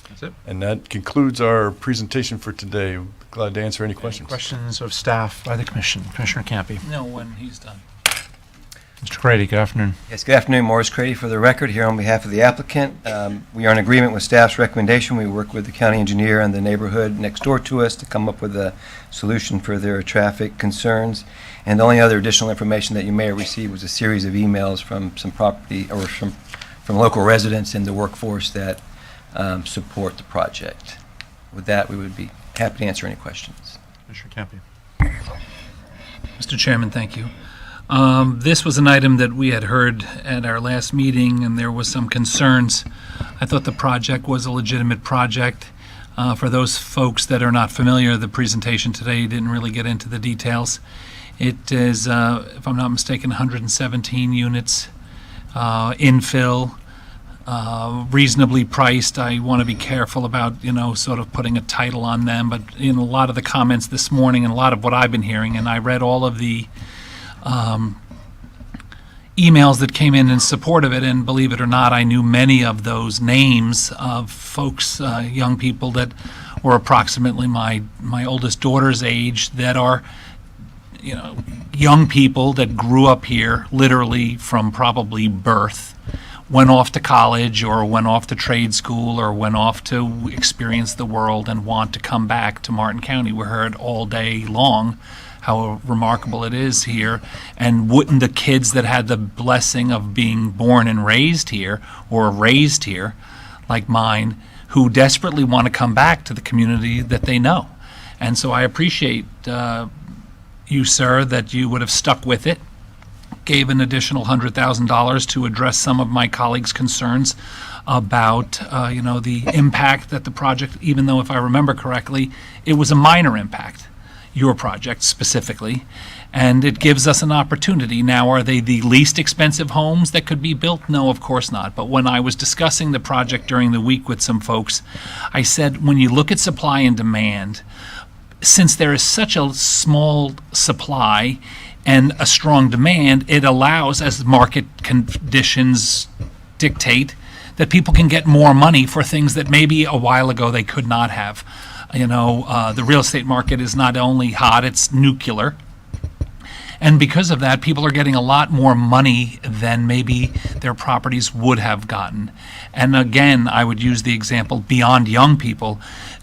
That's it. And that concludes our presentation for today. Glad to answer any questions. Questions of staff by the commission. Commissioner Campy. No, when he's done. Mr. Crady, good afternoon. Yes, good afternoon. Morris Crady for the record here on behalf of the applicant. We are in agreement with staff's recommendation. We work with the county engineer and the neighborhood next door to us to come up with a solution for their traffic concerns. And the only other additional information that you may have received was a series of emails from some property or from local residents in the workforce that support the project. With that, we would be happy to answer any questions. Commissioner Campy. Mr. Chairman, thank you. This was an item that we had heard at our last meeting, and there was some concerns. I thought the project was a legitimate project. For those folks that are not familiar, the presentation today didn't really get into the details. It is, if I'm not mistaken, 117 units, infill, reasonably priced. I want to be careful about, sort of putting a title on them, but in a lot of the comments this morning and a lot of what I've been hearing, and I read all of the emails that came in support of it, and believe it or not, I knew many of those names of folks, young people that were approximately my oldest daughter's age, that are, young people that grew up here literally from probably birth, went off to college or went off to trade school or went off to experience the world and want to come back to Martin County. We heard all day long how remarkable it is here, and wouldn't the kids that had the blessing of being born and raised here, or raised here, like mine, who desperately want to come back to the community that they know. And so I appreciate you, sir, that you would have stuck with it, gave an additional $100,000 to address some of my colleagues' concerns about, the impact that the project, even though if I remember correctly, it was a minor impact, your project specifically, and it gives us an opportunity. Now, are they the least expensive homes that could be built? No, of course not. But when I was discussing the project during the week with some folks, I said, when you look at supply and demand, since there is such a small supply and a strong demand, it allows, as market conditions dictate, that people can get more money for things that maybe a while ago they could not have. The real estate market is not only hot, it's nuclear. And because of that, people are getting a lot more money than maybe their properties would have gotten. And again, I would use the example beyond young people.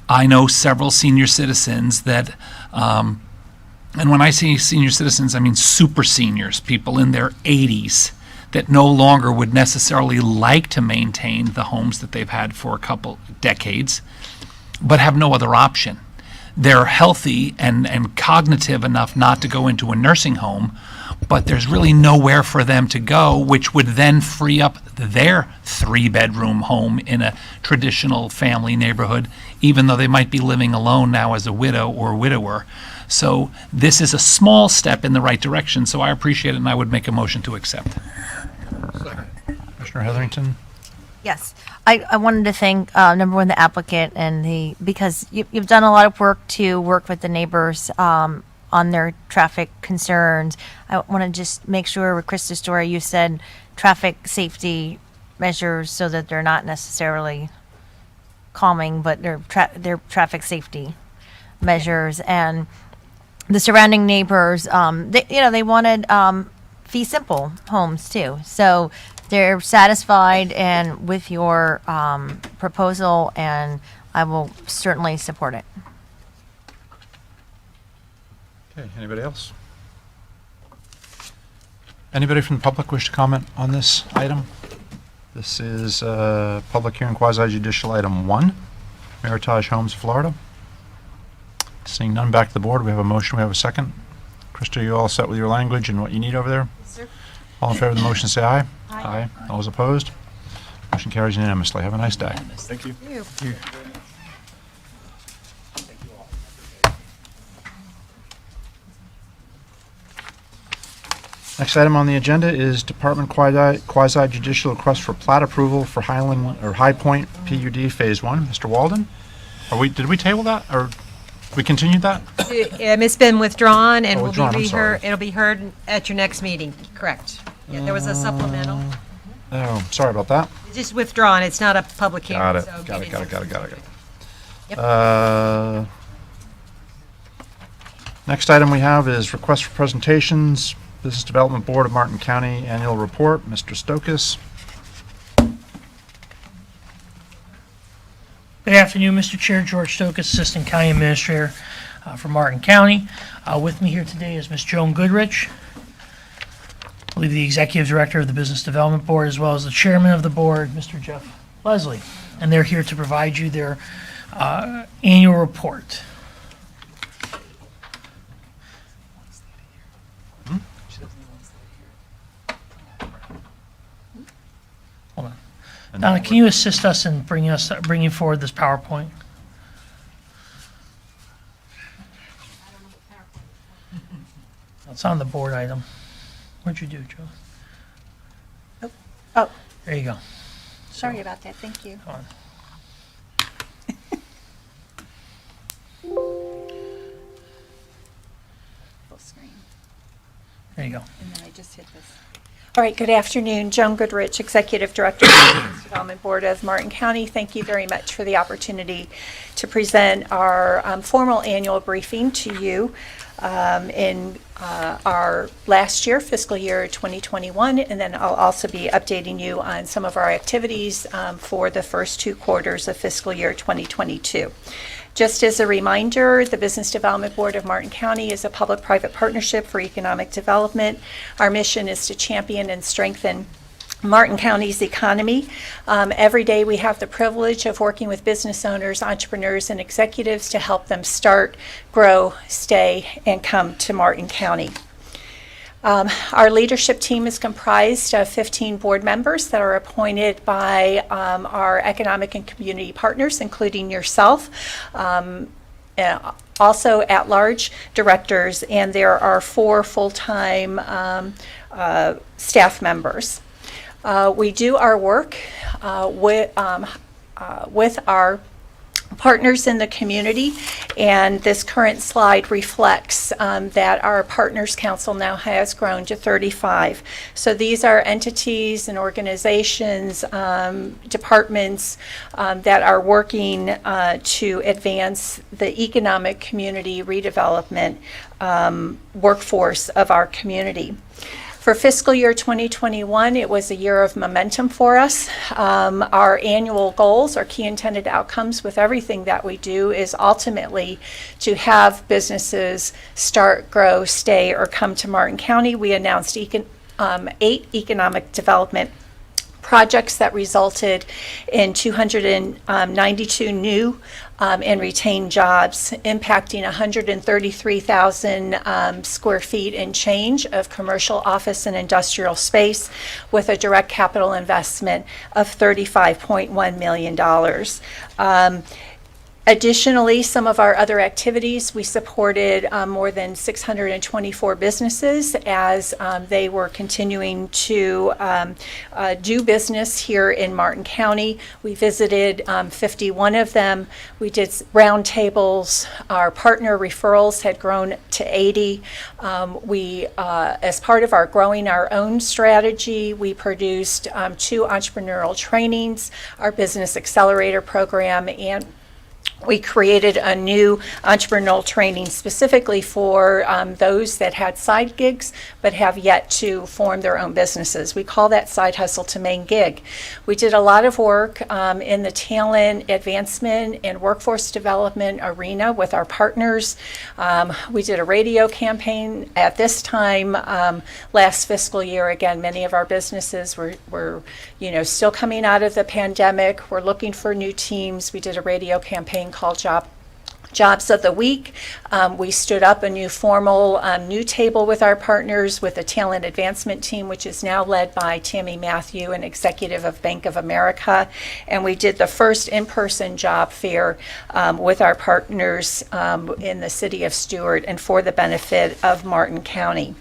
I know several senior citizens that, and when I say senior citizens, I mean super seniors, people in their 80s that no longer would necessarily like to maintain the homes that they've had for a couple decades, but have no other option. They're healthy and cognitive enough not to go into a nursing home, but there's really nowhere for them to go, which would then free up their 3-bedroom home in a traditional family neighborhood, even though they might be living alone now as a widow or widower. So this is a small step in the right direction, so I appreciate it, and I would make a motion to accept. Commissioner Heatherington? Yes, I wanted to thank, number one, the applicant because you've done a lot of work to work with the neighbors on their traffic concerns. I want to just make sure with Krista's story, you said traffic safety measures so that they're not necessarily calming, but they're traffic safety measures. And the surrounding neighbors, they wanted fee simple homes too. So they're satisfied and with your proposal, and I will certainly support it. Okay, anybody else? Anybody from the public wish to comment on this item? This is public hearing quasi-judicial item 1, Meritage Homes, Florida. Seeing none, back to the board. We have a motion, we have a second. Krista, you all set with your language and what you need over there? Yes, sir. All in favor of the motion, say aye. Aye. All those opposed? Motion carries unanimously. Have a nice day. Thank you. Next item on the agenda is Department quasi-judicial request for plat approval for High Point PUD Phase 1. Mr. Walden? Did we table that, or we continued that? It's been withdrawn and Oh, will withdrawn, I'm be sorry. heard, it'll be heard at your next meeting, correct? Yeah, there was a supplemental. Oh, sorry about that. It's just withdrawn, it's not a public hearing. Got it. so Got get it. into Yep. Next item we have is request for presentations, Business Development Board of Martin County Annual Report. Mr. Stokas. Good afternoon, Mr. Chair. George Stokas, Assistant County Administrator for Martin County. With me here today is Ms. Joan Goodrich, I believe the Executive Director of the Business Development Board, as well as the Chairman of the Board, Mr. Jeff Leslie. And they're here to provide you their annual report. Hold on. Donna, can you assist us in bringing forward this PowerPoint? It's on the board item. What'd you do, Joe? Oh, There you go. sorry about that. Thank you. Come on. Full screen. There you go. And then I just hit this. All right, good afternoon. Joan Goodrich, Executive Director of the Business Development Board of Martin County. Thank you very much for the opportunity to present our formal annual briefing to you in our last year, fiscal year 2021, and then I'll also be updating you on some of our activities for the first 2 quarters of fiscal year 2022. Just as a reminder, the Business Development Board of Martin County is a public-private partnership for economic development. Our mission is to champion and strengthen Martin County's economy. Every day we have the privilege of working with business owners, entrepreneurs, and executives to help them start, grow, stay, and come to Martin County. Our leadership team is comprised of 15 board members that are appointed by our economic and community partners, including yourself. Also at-large directors, and there are 4 full-time staff members. We do our work with our partners in the community, and this current slide reflects that our Partners Council now has grown to 35. So these are entities and organizations, departments that are working to advance the economic community redevelopment workforce of our community. For fiscal year 2021, it was a year of momentum for us. Our annual goals, our key intended outcomes with everything that we do is ultimately to have businesses start, grow, stay, or come to Martin County. We announced 8 economic development projects that resulted in 292 new and retained jobs, impacting 133,000 square feet and change of commercial, office, and industrial space, with a direct capital investment of $35.1 million. Additionally, some of our other activities, we supported more than 624 businesses as they were continuing to do business here in Martin County. We visited 51 of them. We did roundtables. Our partner referrals had grown to 80. As part of our growing our own strategy, we produced 2 entrepreneurial trainings, our business accelerator program, and we created a new entrepreneurial training specifically for those that had side gigs but have yet to form their own businesses. We call that side hustle to main gig. We did a lot of work in the talent advancement and workforce development arena with our partners. We did a radio campaign at this time last fiscal year. Again, many of our businesses were still coming out of the pandemic. We're looking for new teams. We did a radio campaign called Jobs of the Week. We stood up a new formal new table with our partners with a talent advancement team, which is now led by Tammy Matthew, an executive of Bank of America. And we did the first in-person job fair with our partners in the city of Stuart and for the benefit of Martin County.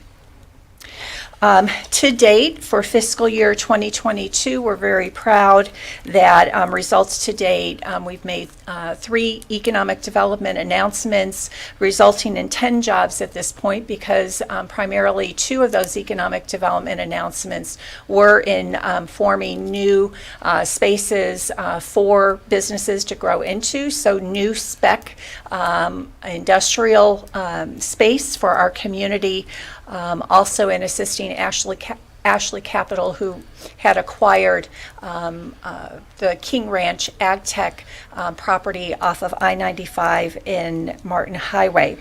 To date, for fiscal year 2022, we're very proud that results to date, we've made 3 economic development announcements resulting in 10 jobs at this point, because primarily 2 of those economic development announcements were in forming new spaces for businesses to grow into, so new spec industrial space for our community. Also in assisting Ashley Capital, who had acquired the King Ranch Ag Tech property off of I-95 in Martin Highway.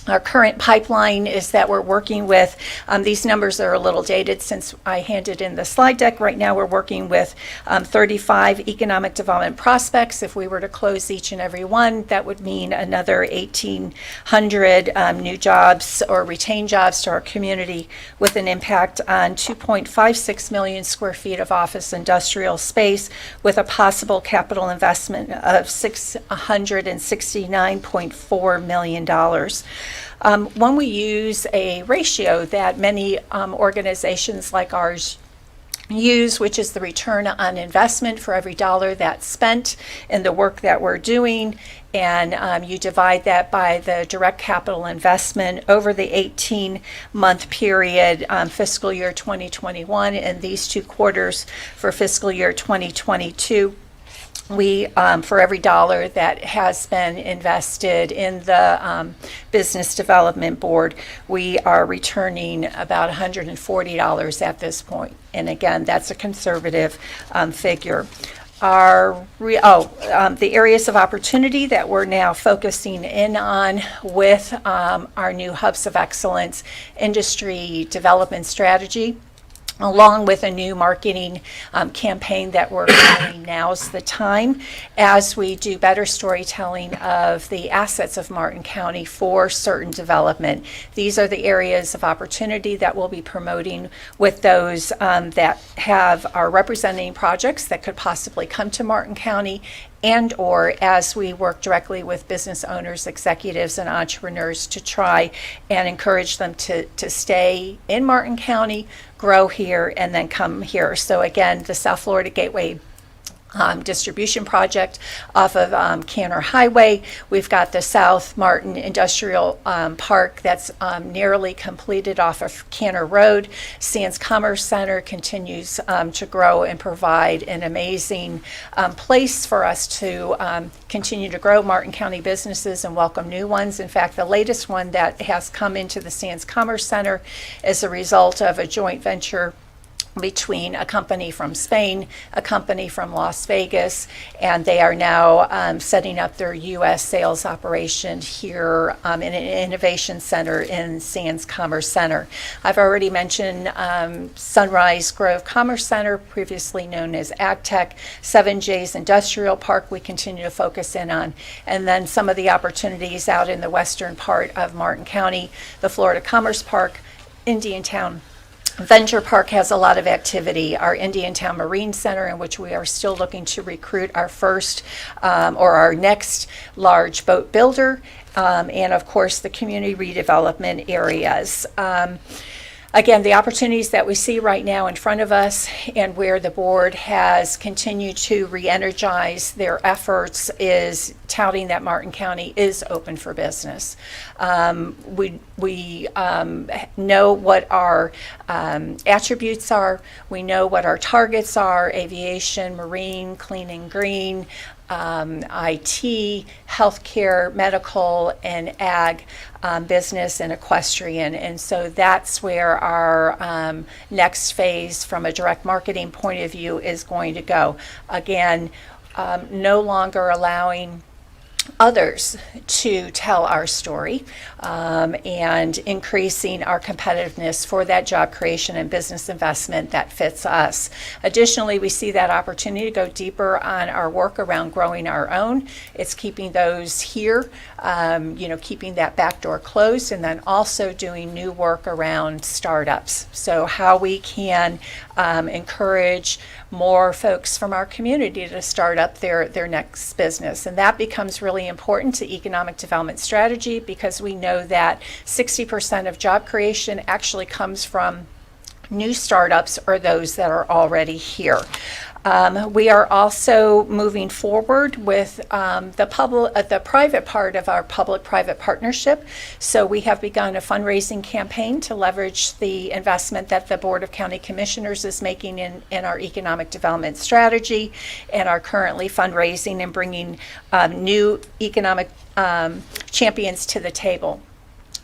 Our current pipeline is that we're working with, these numbers are a little dated since I handed in the slide deck. Right now we're working with 35 economic development prospects. If we were to close each and every one, that would mean another 1,800 new jobs or retained jobs to our community, with an impact on 2.56 million square feet of office industrial space, with a possible capital investment of $669.4 million. When we use a ratio that many organizations like ours use, which is the return on investment for every dollar that's spent in the work that we're doing, and you divide that by the direct capital investment over the 18-month period, fiscal year 2021, and these 2 quarters for fiscal year 2022. We, for every dollar that has been invested in the Business Development Board, we are returning about $140 at this point. And again, that's a conservative figure. The areas of opportunity that we're now focusing in on with our new Hubs of Excellence industry development strategy, along with a new marketing campaign that we're calling Now's the Time, as we do better storytelling of the assets of Martin County for certain development. These are the areas of opportunity that we'll be promoting with those that are representing projects that could possibly come to Martin County, and or as we work directly with business owners, executives, and entrepreneurs to try and encourage them to stay in Martin County, grow here, and then come here. So again, the South Florida Gateway distribution project off of Canner Highway. We've got the South Martin Industrial Park that's nearly completed off of Canner Road. Sands Commerce Center continues to grow and provide an amazing place for us to continue to grow Martin County businesses and welcome new ones. In fact, the latest one that has come into the Sands Commerce Center is a result of a joint venture between a company from Spain, a company from Las Vegas, and they are now setting up their U.S. sales operation here in an innovation center in Sands Commerce Center. I've already mentioned Sunrise Grove Commerce Center, previously known as AgTech, 7J's Industrial Park we continue to focus in on, and then some of the opportunities out in the western part of Martin County, the Florida Commerce Park, Indiantown Venture Park has a lot of activity. Our Indiantown Marine Center, in which we are still looking to recruit our first or our next large boat builder, and of course the community redevelopment areas. Again, the opportunities that we see right now in front of us and where the board has continued to re-energize their efforts is touting that Martin County is open for business. We know what our attributes are. We know what our targets are: aviation, marine, clean and green, IT, healthcare, medical, and ag, business, and equestrian. And so that's where our next phase from a direct marketing point of view is going to go. Again, no longer allowing others to tell our story, and increasing our competitiveness for that job creation and business investment that fits us. Additionally, we see that opportunity to go deeper on our work around growing our own. It's keeping those here, keeping that back door closed, and then also doing new work around startups. So how we can encourage more folks from our community to start up their next business. And that becomes really important to economic development strategy, because we know that 60% of job creation actually comes from new startups or those that are already here. We are also moving forward with the private part of our public-private partnership. So we have begun a fundraising campaign to leverage the investment that the Board of County Commissioners is making in our economic development strategy, and are currently fundraising and bringing new economic champions to the table.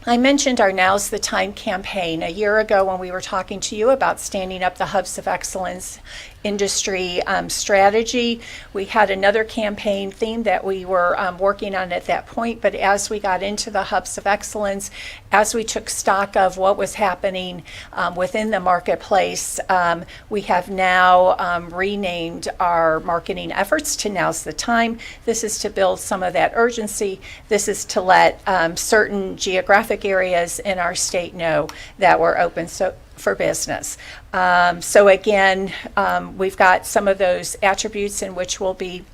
I mentioned our Now's the Time campaign a year ago when we were talking to you about standing up the Hubs of Excellence industry strategy. We had another campaign theme that we were working on at that point, but as we got into the Hubs of Excellence, as we took stock of what was happening within the marketplace, we have now renamed our marketing efforts to Now's the Time. This is to build some of that urgency. This is to let certain geographic areas in our state know that we're open for business. So again, we've got some of those attributes in which we'll be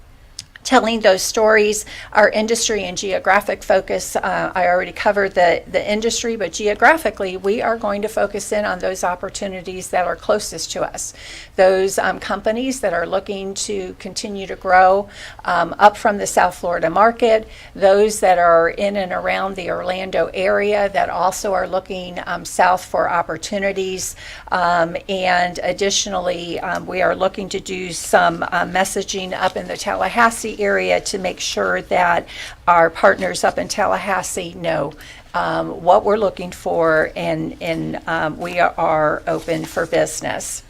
telling those stories. Our industry and geographic focus, I already covered the industry, but geographically, we are going to focus in on those opportunities that are closest to us. Those companies that are looking to continue to grow up from the South Florida market, those that are in and around the Orlando area that also are looking south for opportunities. And additionally, we are looking to do some messaging up in the Tallahassee area to make sure that our partners up in Tallahassee know what we're looking for, and we are open for business.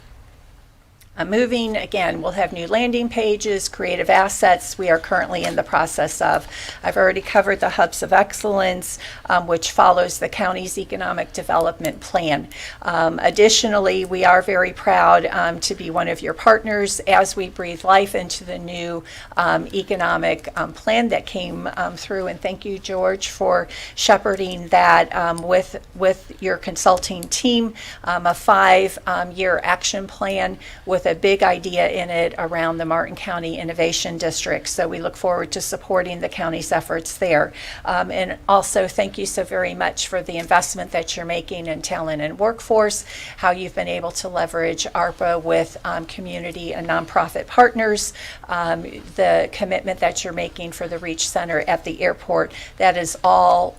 Moving, again, we'll have new landing pages, creative assets we are currently in the process of. I've already covered the Hubs of Excellence, which follows the county's economic development plan. Additionally, we are very proud to be one of your partners as we breathe life into the new economic plan that came through. And thank you, George, for shepherding that with your consulting team, a 5-year action plan with with a big idea in it around the Martin County Innovation District. So we look forward to supporting the county's efforts there. And also, thank you so very much for the investment that you're making in talent and workforce, how you've been able to leverage ARPA with community and nonprofit partners, the commitment that you're making for the Reach Center at the airport. That is all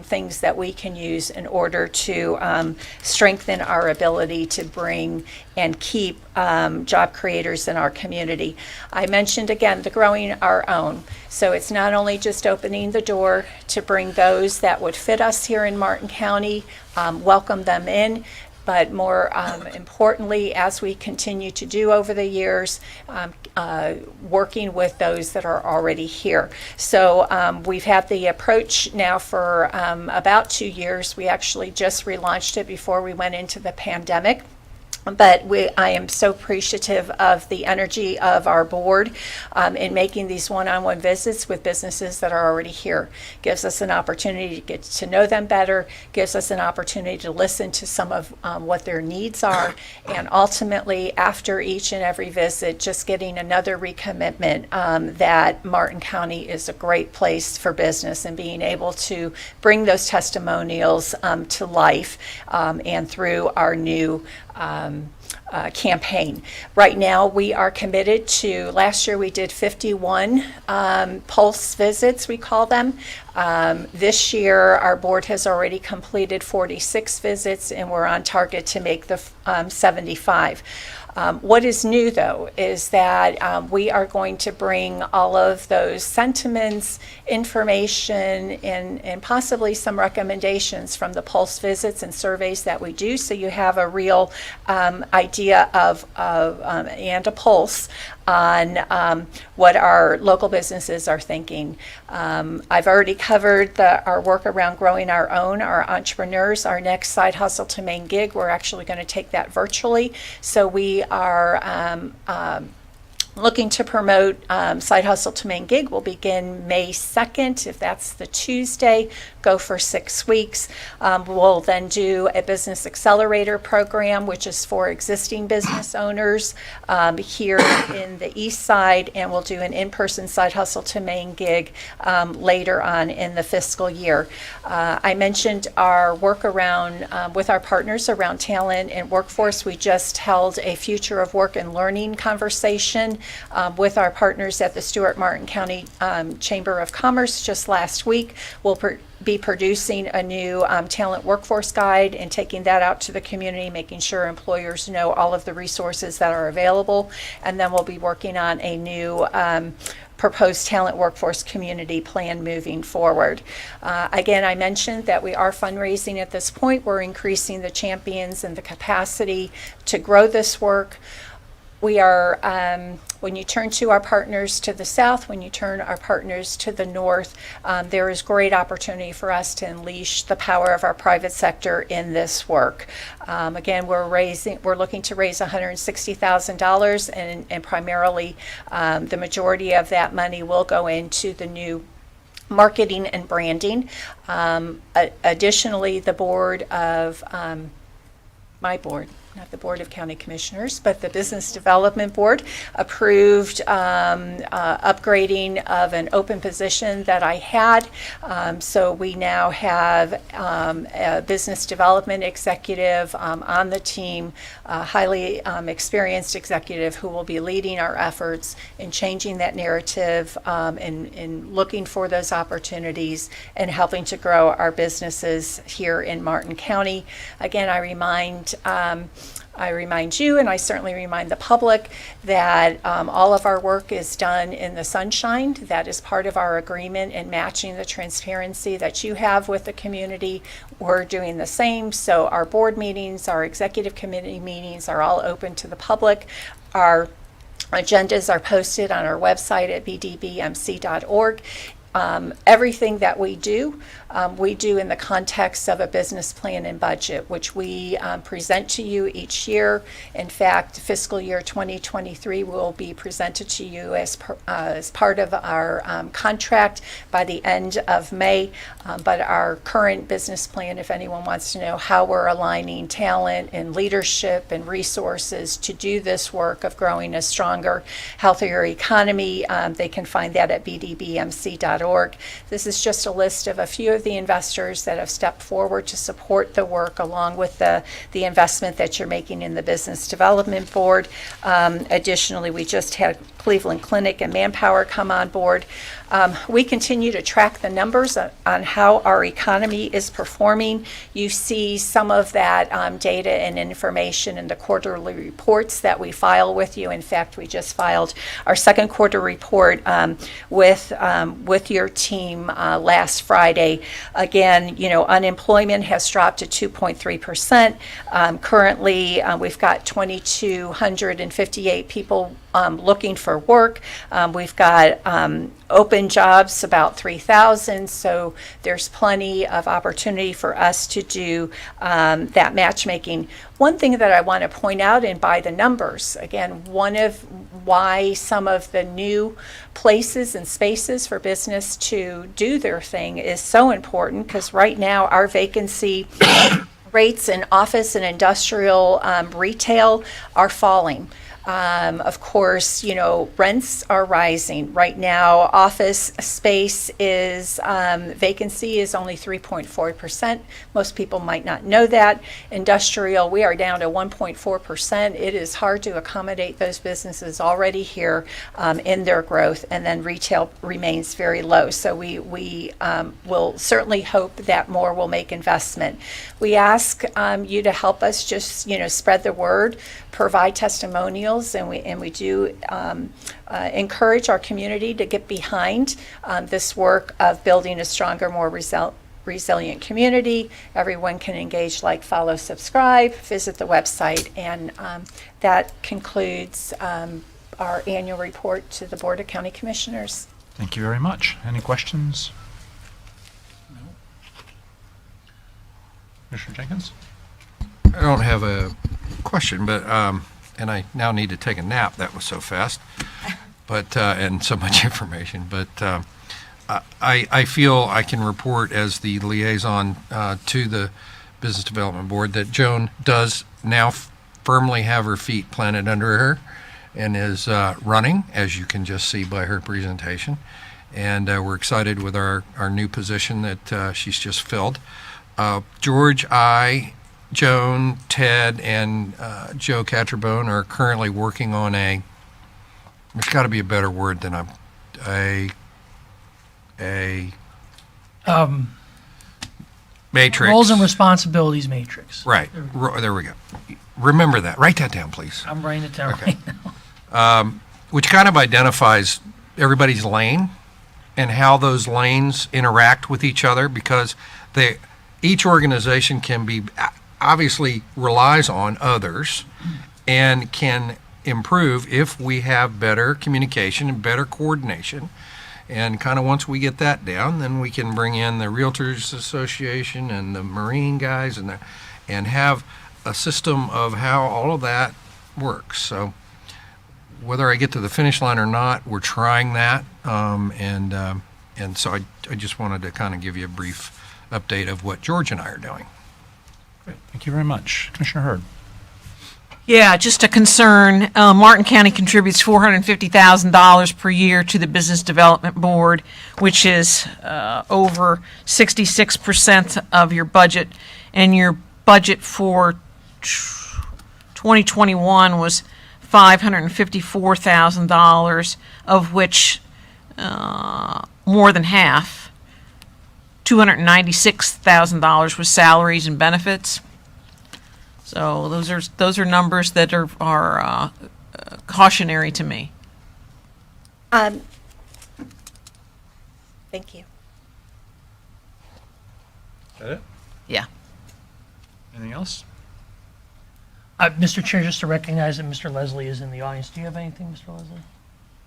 things that we can use in order to strengthen our ability to bring and keep job creators in our community. I mentioned again the growing our own. So it's not only just opening the door to bring those that would fit us here in Martin County, welcome them in, but more importantly, as we continue to do over the years, working with those that are already here. So we've had the approach now for about 2 years. We actually just relaunched it before we went into the pandemic. But I am so appreciative of the energy of our board in making these one-on-one visits with businesses that are already here. Gives us an opportunity to get to know them better, gives us an opportunity to listen to some of what their needs are, and ultimately, after each and every visit, just getting another recommitment that Martin County is a great place for business, and being able to bring those testimonials to life and through our new campaign. Right now, we are committed to, last year we did 51 pulse visits, we call them. This year, our board has already completed 46 visits, and we're on target to make the 75. What is new, though, is that we are going to bring all of those sentiments, information, and possibly some recommendations from the pulse visits and surveys that we do, so you have a real idea of and a pulse on what our local businesses are thinking. I've already covered our work around growing our own, our entrepreneurs. Our next side hustle to main gig, we're actually going to take that virtually. So we are looking to promote Side Hustle to Main Gig. Will begin May 2nd, if that's the Tuesday, go for 6 weeks. We'll then do a business accelerator program, which is for existing business owners here in the east side, and we'll do an in-person Side Hustle to Main Gig later on in the fiscal year. I mentioned our work around with our partners around talent and workforce. We just held a future of work and learning conversation with our partners at the Stuart Martin County Chamber of Commerce just last week. We'll be producing a new talent workforce guide and taking that out to the community, making sure employers know all of the resources that are available. And then we'll be working on a new proposed talent workforce community plan moving forward. Again, I mentioned that we are fundraising at this point. We're increasing the champions and the capacity to grow this work. We are, when you turn to our partners to the south, when you turn our partners to the north, there is great opportunity for us to unleash the power of our private sector in this work. Again, we're looking to raise $160,000, and primarily the majority of that money will go into the new marketing and branding. Additionally, the board of my board, not the Board of County Commissioners, but the Business Development Board approved upgrading of an open position that I had. So we now have a business development executive on the team, a highly experienced executive who will be leading our efforts in changing that narrative and looking for those opportunities and helping to grow our businesses here in Martin County. Again, I remind you, and I certainly remind the public, that all of our work is done in the sunshine. That is part of our agreement in matching the transparency that you have with the community. We're doing the same. So our board meetings, our executive committee meetings are all open to the public. Our agendas are posted on our website at bdbmc.org. everything that we do in the context of a business plan and budget, which we present to you each year. In fact, fiscal year 2023 will be presented to you as part of our contract by the end of May. But our current business plan, if anyone wants to know how we're aligning talent and leadership and resources to do this work of growing a stronger, healthier economy, they can find that at bdbmc.org. This is just a list of a few of the investors that have stepped forward to support the work, along with the investment that you're making in the Business Development Board. Additionally, we just had Cleveland Clinic and Manpower come on board. We continue to track the numbers on how our economy is performing. You see some of that data and information in the quarterly reports that we file with you. In fact, we just filed our second quarter report with your team last Friday. Again, unemployment has dropped to 2.3%. Currently, we've got 2,258 people looking for work. We've got open jobs, about 3,000, so there's plenty of opportunity for us to do that matchmaking. One thing that I want to point out, and by the numbers, again, one of why some of the new places and spaces for business to do their thing is so important, because right now our vacancy rates in office and industrial retail are falling. Of course, rents are rising. Right now, office space vacancy is only 3.4%. Most people might not know that. Industrial, we are down to 1.4%. It is hard to accommodate those businesses already here in their growth, and then retail remains very low. So we will certainly hope that more will make investment. We ask you to help us just, spread the word, provide testimonials, and we do encourage our community to get behind this work of building a stronger, more resilient community. Everyone can engage, like, follow, subscribe, visit the website, and that concludes our annual report to the Board of County Commissioners. Thank you very much. Any questions? No. Commissioner Jenkins? I don't have a question, but and I now need to take a nap. That was so fast, but and so much information. But I feel I can report as the liaison to the Business Development Board that Joan does now firmly have her feet planted under her and is running, as you can just see by her presentation. And we're excited with our new position that she's just filled. George, Joan, Ted, and Joe Catterbone are currently working on there's got to be a better word than matrix. Roles and responsibilities matrix. Right. There we go. Remember that. Write that down, please. I'm writing it down right now. Which kind of identifies everybody's lane and how those lanes interact with each other, because each organization can be obviously relies on others and can improve if we have better communication and better coordination. And kind of once we get that down, then we can bring in the Realtors Association and the Marine guys and have a system of how all of that works. So whether I get to the finish line or not, we're trying that. And so I just wanted to kind of give you a brief update of what George and I are doing. Great. Thank you very much. Commissioner Hurd. Yeah, just a concern. Martin County contributes $450,000 per year to the Business Development Board, which is over 66% of your budget. And your budget for 2021 was $554,000, of which more than half, $296,000, was salaries and benefits. So those are numbers that are cautionary to me. Thank you. Is that it? Yeah. Anything else? Mr. Chair, just to recognize that Mr. Leslie is in the audience. Do you have anything, Mr. Leslie?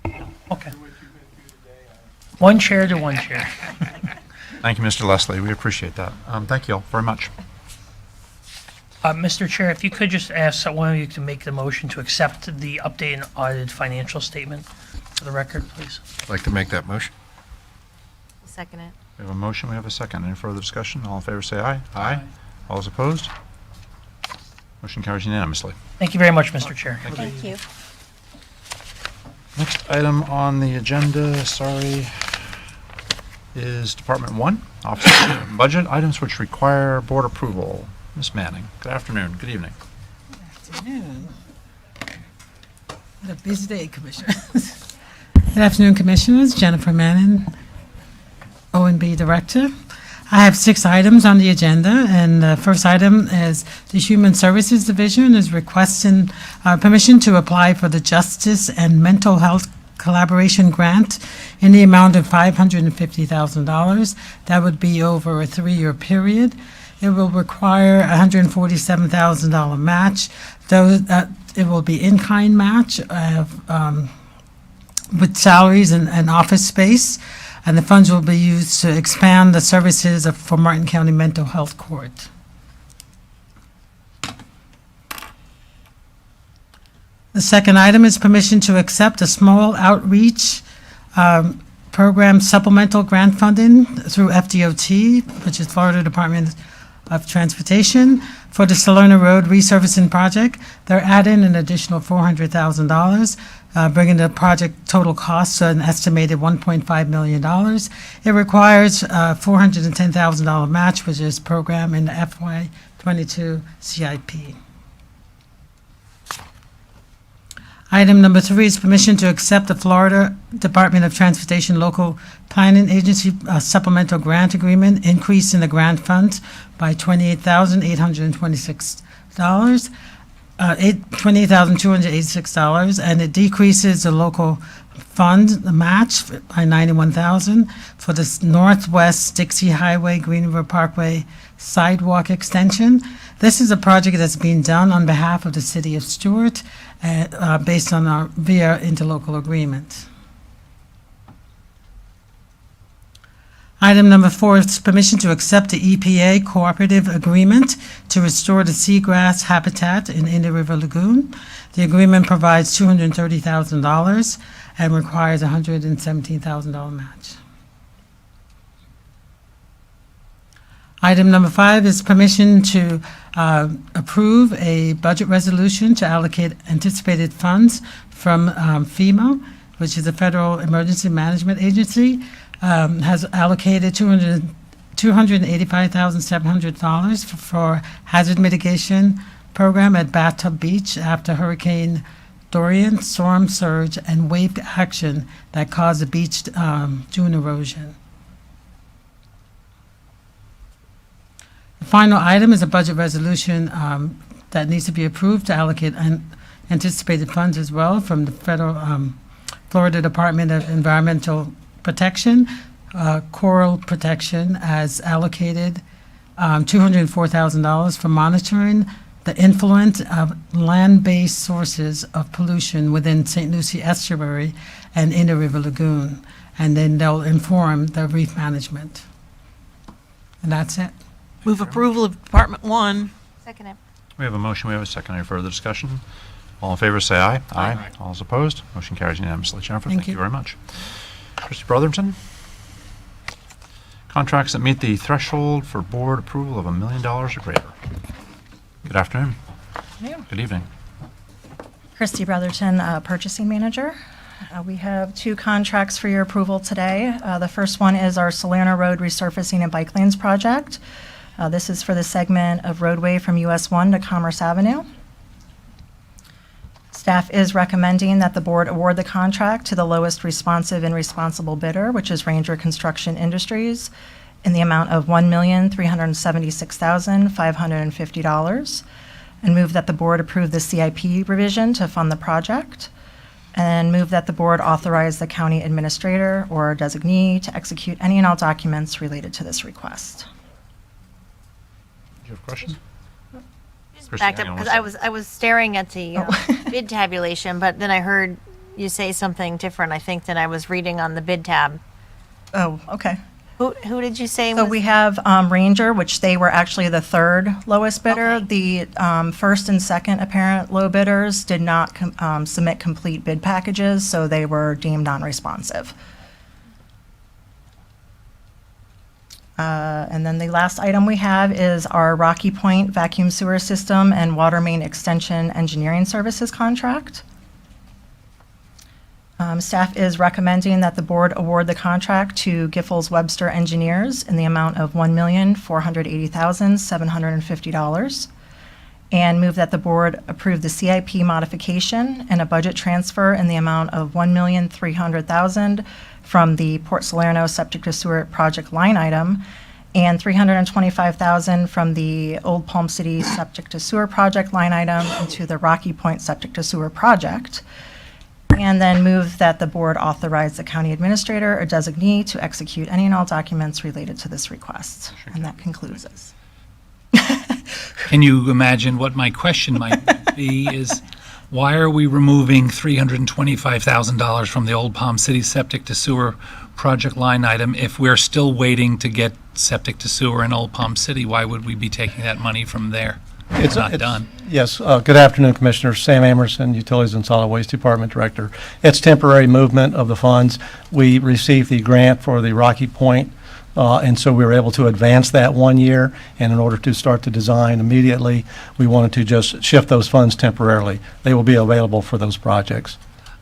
No. Okay. One chair to one chair. Thank you, Mr. Leslie. We appreciate that. Thank you all very much. Mr. Chair, if you could just ask one of you to make the motion to accept the updated and audited financial statement for the record, please. I'd like to make that motion. Second it. We have a motion, we have a second. Any further discussion? All in favor, say aye. Aye. All those opposed? Motion carries unanimously. Thank you very much, Mr. Chair. Thank you. Next item on the agenda, is Department 1, Office of Budget, items which require board approval. Ms. Manning, good afternoon, good evening. Afternoon. What a busy day, Commissioners. Good afternoon, Commissioners. Jennifer Manning, O&B Director. I have 6 items on the agenda, and the first item is the Human Services Division is requesting permission to apply for the Justice and Mental Health Collaboration Grant in the amount of $550,000. That would be over a 3-year period. It will require a $147,000 match. It will be in-kind match with salaries and office space, and the funds will be used to expand the services for Martin County Mental Health Court. The second item is permission to accept a small outreach program supplemental grant funding through FDOT, which is Florida Department of Transportation, for the Salerno Road resurfacing project. They're adding an additional $400,000, bringing the project total cost to an estimated $1.5 million. It requires a $410,000 match, which is programmed in the FY22 CIP. Item number 3 is permission to accept the Florida Department of Transportation Local Planning Agency supplemental grant agreement, increase in the grant funds by $28,826, $28,286, and it decreases the local fund, the match, by $91,000 for the Northwest Dixie Highway, Green River Parkway sidewalk extension. This is a project that's being done on behalf of the City of Stewart, based on our via interlocal agreement. Item number 4 is permission to accept the EPA cooperative agreement to restore the seagrass habitat in Indian River Lagoon. The agreement provides $230,000 and requires a $117,000 match. Item number 5 is permission to approve a budget resolution to allocate anticipated funds from FEMA, which is the Federal Emergency Management Agency, has allocated $285,700 for hazard mitigation program at Bathtub Beach after Hurricane Dorian, storm surge, and wave action that caused the beach dune erosion. The final item is a budget resolution that needs to be approved to allocate anticipated funds as well from the Federal Florida Department of Environmental Protection, coral protection, as allocated $204,000 for monitoring the influence of land-based sources of pollution within St. Lucie Estuary and Indian River Lagoon, and then they'll inform the reef management. And that's it. Move approval of Department 1. Second it. We have a motion, we have a second. Any further discussion? All in favor, say aye. Aye. All those opposed? Motion carries unanimously. Jennifer, thank you very much. Trustee Brotherton? Contracts that meet the threshold for board approval of $1 million or greater. Good afternoon. Good evening. Christy Brotherton, Purchasing Manager. We have 2 contracts for your approval today. The first one is our Salerno Road resurfacing and bike lanes project. This is for the segment of roadway from US 1 to Commerce Avenue. Staff is recommending that the board award the contract to the lowest responsive and responsible bidder, which is Ranger Construction Industries, in the amount of $1,376,550, and move that the board approve the CIP revision to fund the project, and move that the board authorize the county administrator or designee to execute any and all documents related to this request. Do you have a question? Backed up because I was staring at the bid tabulation, but then I heard you say something different, I think, than I was reading on the bid tab. Oh, okay. Who did you say So was? we have Ranger, which they were actually the third lowest bidder. The first and second apparent low bidders did not submit complete bid packages, so they were deemed non-responsive. And then the last item we have is our Rocky Point Vacuum Sewer System and Water Main Extension Engineering Services contract. Staff is recommending that the board award the contract to Giffords Webster Engineers in the amount of $1,480,750 and move that the board approve the CIP modification and a budget transfer in the amount of $1,300,000 from the Port Salerno Septic to Sewer project line item and $325,000 from the Old Palm City Septic to Sewer project line item into the Rocky Point Septic to Sewer project. And then move that the board authorize the county administrator or designee to execute any and all documents related to this request. And that concludes us. Can you imagine what my question might be is, why are we removing $325,000 from the Old Palm City Septic to Sewer project line item if we're still waiting to get septic to sewer in Old Palm City? Why would we be taking that money from there? It's not done. Yes. Good afternoon, Commissioners. Sam Emerson, Utilities and Solid Waste Department Director. It's temporary movement of the funds. We received the grant for the Rocky Point, and so we were able to advance that 1 year. And in order to start the design immediately, we wanted to just shift those funds temporarily. They will be available for those projects.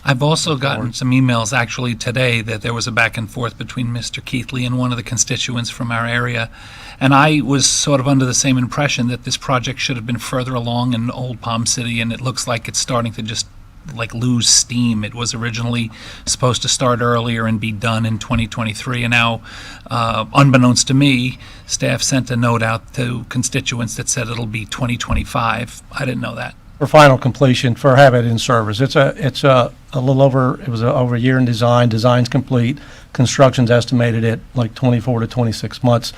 I've also gotten some emails actually today that there was a back and forth between Mr. Keithley and one of the constituents from our area. And I was sort of under the same impression that this project should have been further along in Old Palm City, and it looks like it's starting to just like lose steam. It was originally supposed to start earlier and be done in 2023, and now, unbeknownst to me, staff sent a note out to constituents that said it'll be 2025. I didn't know that. For final completion, for have it in service. It's a little over, it was over a year in design. Design's complete. Construction's estimated at like 24 to 26 months.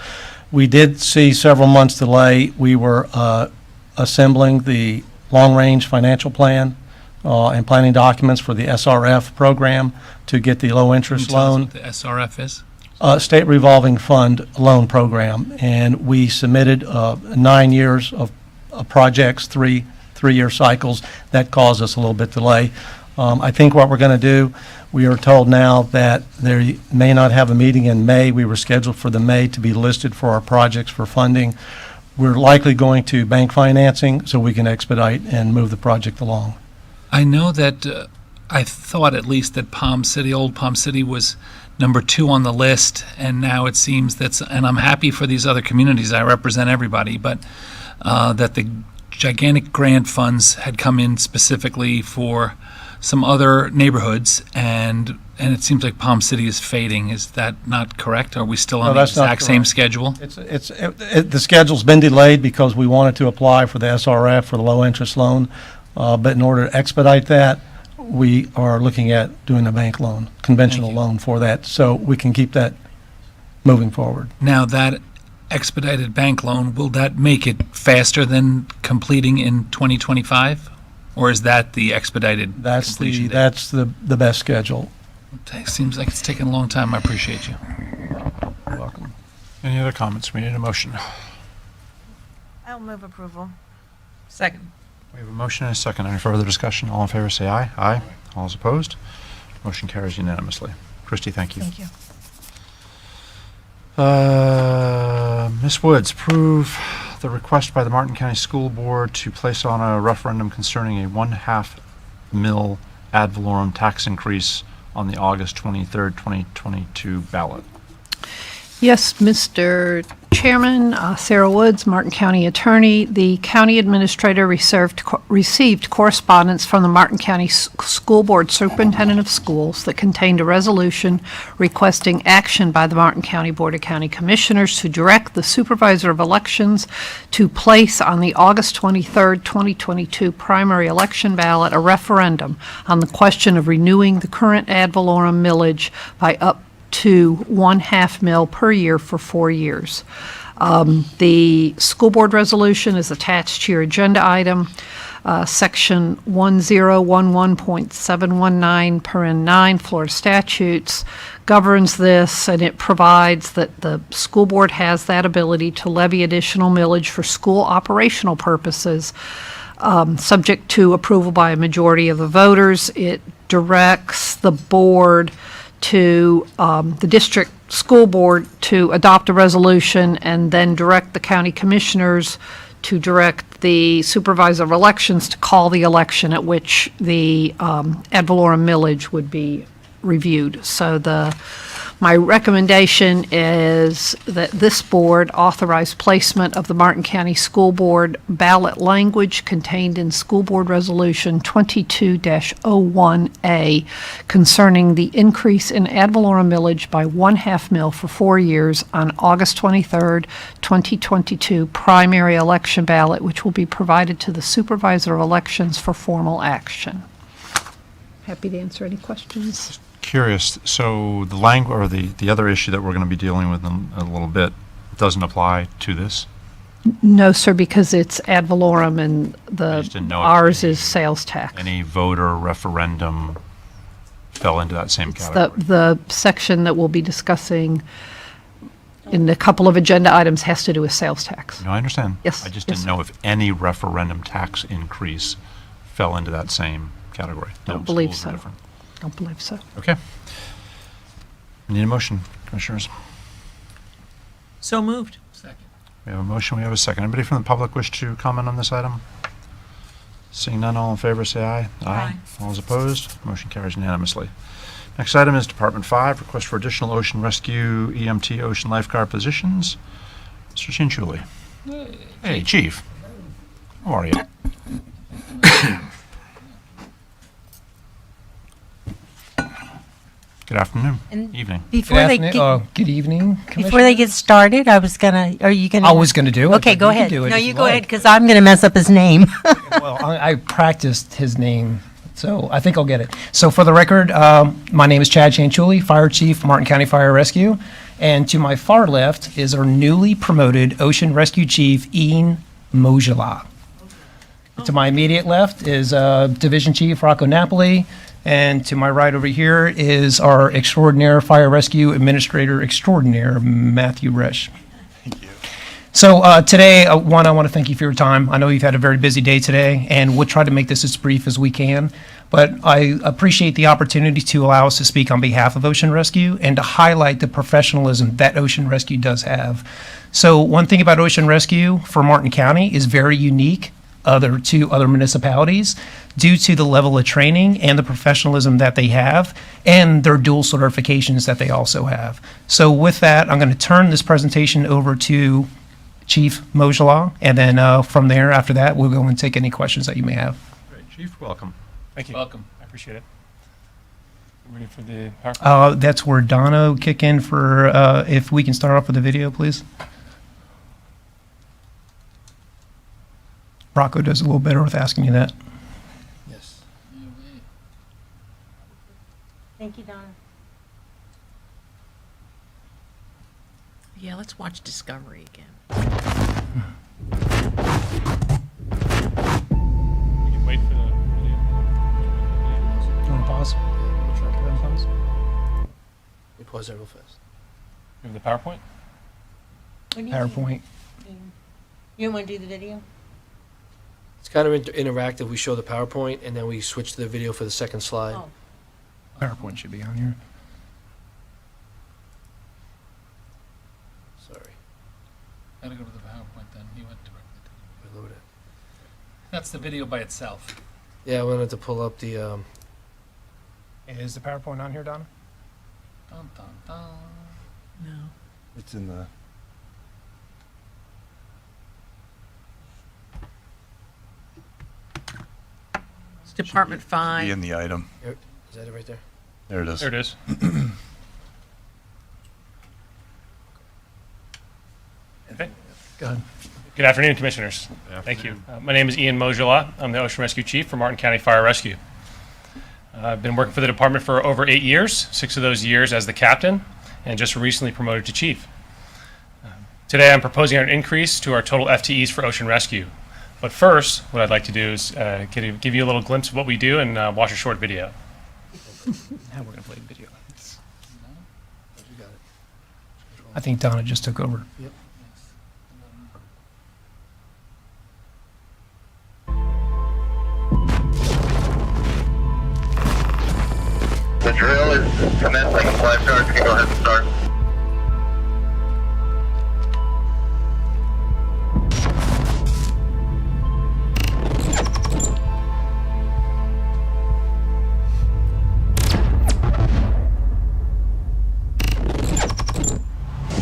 We did see several months delay. We were assembling the long-range financial plan and planning documents for the SRF program to get the low-interest Can you tell us loan. what the SRF is? State Revolving Fund loan program. And we submitted 9 years of projects, three-year cycles. That caused us a little bit delay. I think what we're going to do, we are told now that they may not have a meeting in May. We were scheduled for the May to be listed for our projects for funding. We're likely going to bank financing so we can expedite and move the project along. I know that, I thought at least that Palm City, Old Palm City was number 2 on the list, and now it seems that's, and I'm happy for these other communities, I represent everybody, but that the gigantic grant funds had come in specifically for some other neighborhoods, and it seems like Palm City is fading. Is that not correct? Are we still on the that's not exact same correct. schedule? The schedule's been delayed because we wanted to apply for the SRF for the low-interest loan, but in order to expedite that, we are looking at doing a bank loan, conventional loan for that, so we can keep that moving forward. Now, that expedited bank loan, will that make it faster than completing in 2025? Or is that the expedited completion date? That's the best schedule. It seems like it's taken a long time. I appreciate you. You're welcome. Any other comments? We need a motion. I'll move approval. Second. We have a motion and a second. Any further discussion? All in favor, say aye. Aye. All is opposed? Motion carries unanimously. Christie, thank you. Thank you. Ms. Woods, approve the request by the Martin County School Board to place on a referendum concerning a 1/2 mil ad valorem tax increase on the August 23rd, 2022 ballot. Yes, Mr. Chairman, Sarah Woods, Martin County Attorney. The county administrator received correspondence from the Martin County School Board Superintendent of Schools that contained a resolution requesting action by the Martin County Board of County Commissioners to direct the Supervisor of Elections to place on the August 23rd, 2022 primary election ballot a referendum on the question of renewing the current ad valorem millage by up to 1/2 mil per year for 4 years. The school board resolution is attached to your agenda item. Section 1011.719, paren 9, Florida statutes governs this, and it provides that the school board has that ability to levy additional millage for school operational purposes, subject to approval by a majority of the voters. It directs the board to, the district school board to adopt a resolution and then direct the county commissioners to direct the supervisor of elections to call the election at which the ad valorem millage would be reviewed. So my recommendation is that this board authorize placement of the Martin County School Board ballot language contained in School Board Resolution 22-01A concerning the increase in ad valorem millage by 1/2 mil for 4 years on August 23rd, 2022 primary election ballot, which will be provided to the supervisor of elections for formal action. Happy to answer any questions. Curious, so the language, or the other issue that we're going to be dealing with in a little bit doesn't apply to this? No, sir, because it's ad valorem and just didn't know if ours is sales tax. Any voter referendum fell into that same It's category? the section that we'll be discussing in a couple of agenda items has to do with sales tax. No, I understand. Yes, I just yes, didn't know if any referendum tax increase fell into that same category. Don't No, believe schools are so. different. Don't believe so. Okay. Need a motion, Commissioners? So moved. We have a motion, we have a second. Anybody from the public wish to comment on this item? Seeing none, all in favor, say aye. Aye. All those opposed, motion carries unanimously. Next item is Department 5, request for additional ocean rescue EMT ocean lifeguard positions. Mr. Cianciulli. Hey, Chief. How are you? Good afternoon, evening. Before they Good evening, before they get started, I was gonna. Are you gonna? I was gonna do it, Okay, but go you can ahead. do it No, if you you go like. ahead because I'm gonna mess up his name. Well, I practiced his name, so I think I'll get it. So for the record, my name is Chad Cianciulli, Fire Chief, Martin County Fire Rescue. And to my far left is our newly promoted Ocean Rescue Chief, Ian Mojala. To my immediate left is Division Chief Rocco Napoli. And to my right over here is our extraordinaire Fire Rescue Administrator Extraordinaire, Matthew Resch. So today, I want to thank you for your time. I know you've had a very busy day today, and we'll try to make this as brief as we can. But I appreciate the opportunity to allow us to speak on behalf of Ocean Rescue and to highlight the professionalism that Ocean Rescue does have. So one thing about Ocean Rescue for Martin County is very unique to other municipalities due to the level of training and the professionalism that they have and their dual certifications that they also have. So with that, I'm going to turn this presentation over to Chief Mojala, and then from there, after that, we'll go and take any questions that you may have. Great, Chief, welcome. Thank you. Welcome. I appreciate it. Ready for the PowerPoint? That's where Donna will kick in for, if we can start off with the video, please. Rocco does a little better with asking you that. Yes. Thank you, Donna. Yeah, let's watch Discovery again. We can wait for the video. You want to pause? We pause that real fast. You have the PowerPoint? PowerPoint. You want to do the video? It's kind of interactive. We show the PowerPoint, and then we switch to the video for the second slide. Oh. PowerPoint should be on here. Sorry. Gotta go to the PowerPoint then. He went directly to Reload it. That's the video by itself. Yeah, I wanted to pull up the... Is the PowerPoint on here, Donna? Dun, dun, dun. No. It's in the... It's Department 5. Be in the item. Is that it right there? There it is. There it is. Okay. Go ahead. Good afternoon, Commissioners. Thank you. My name is Ian Mojala. I'm the Ocean Rescue Chief for Martin County Fire Rescue. I've been working for the department for over 8 years, 6 of those years as the captain, and just recently promoted to chief. Today I'm proposing an increase to our total FTEs for Ocean Rescue. But first, what I'd like to do is give you a little glimpse of what we do and watch a short video. Now we're going to play video. I think Donna just took over. Yep. The drill is commencing. Lifeguards can go ahead and start.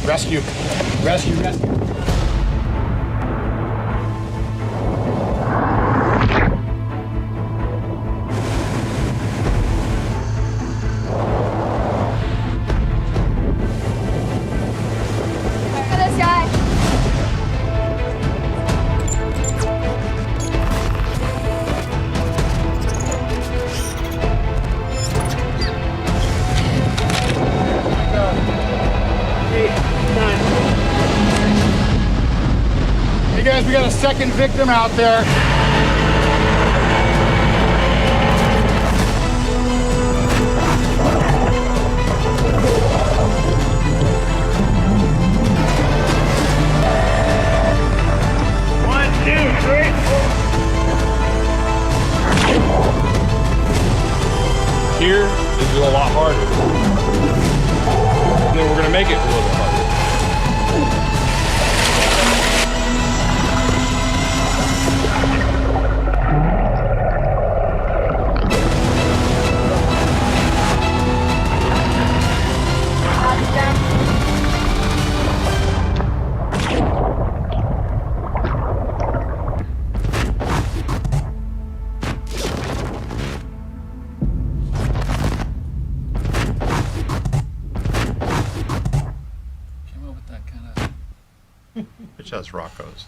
Rescue. Rescue, rescue. Hey guys, we got a second victim out there. One, two, three, four. Here is a lot harder. And then we're gonna make it a little bit harder. Which has Rocco's.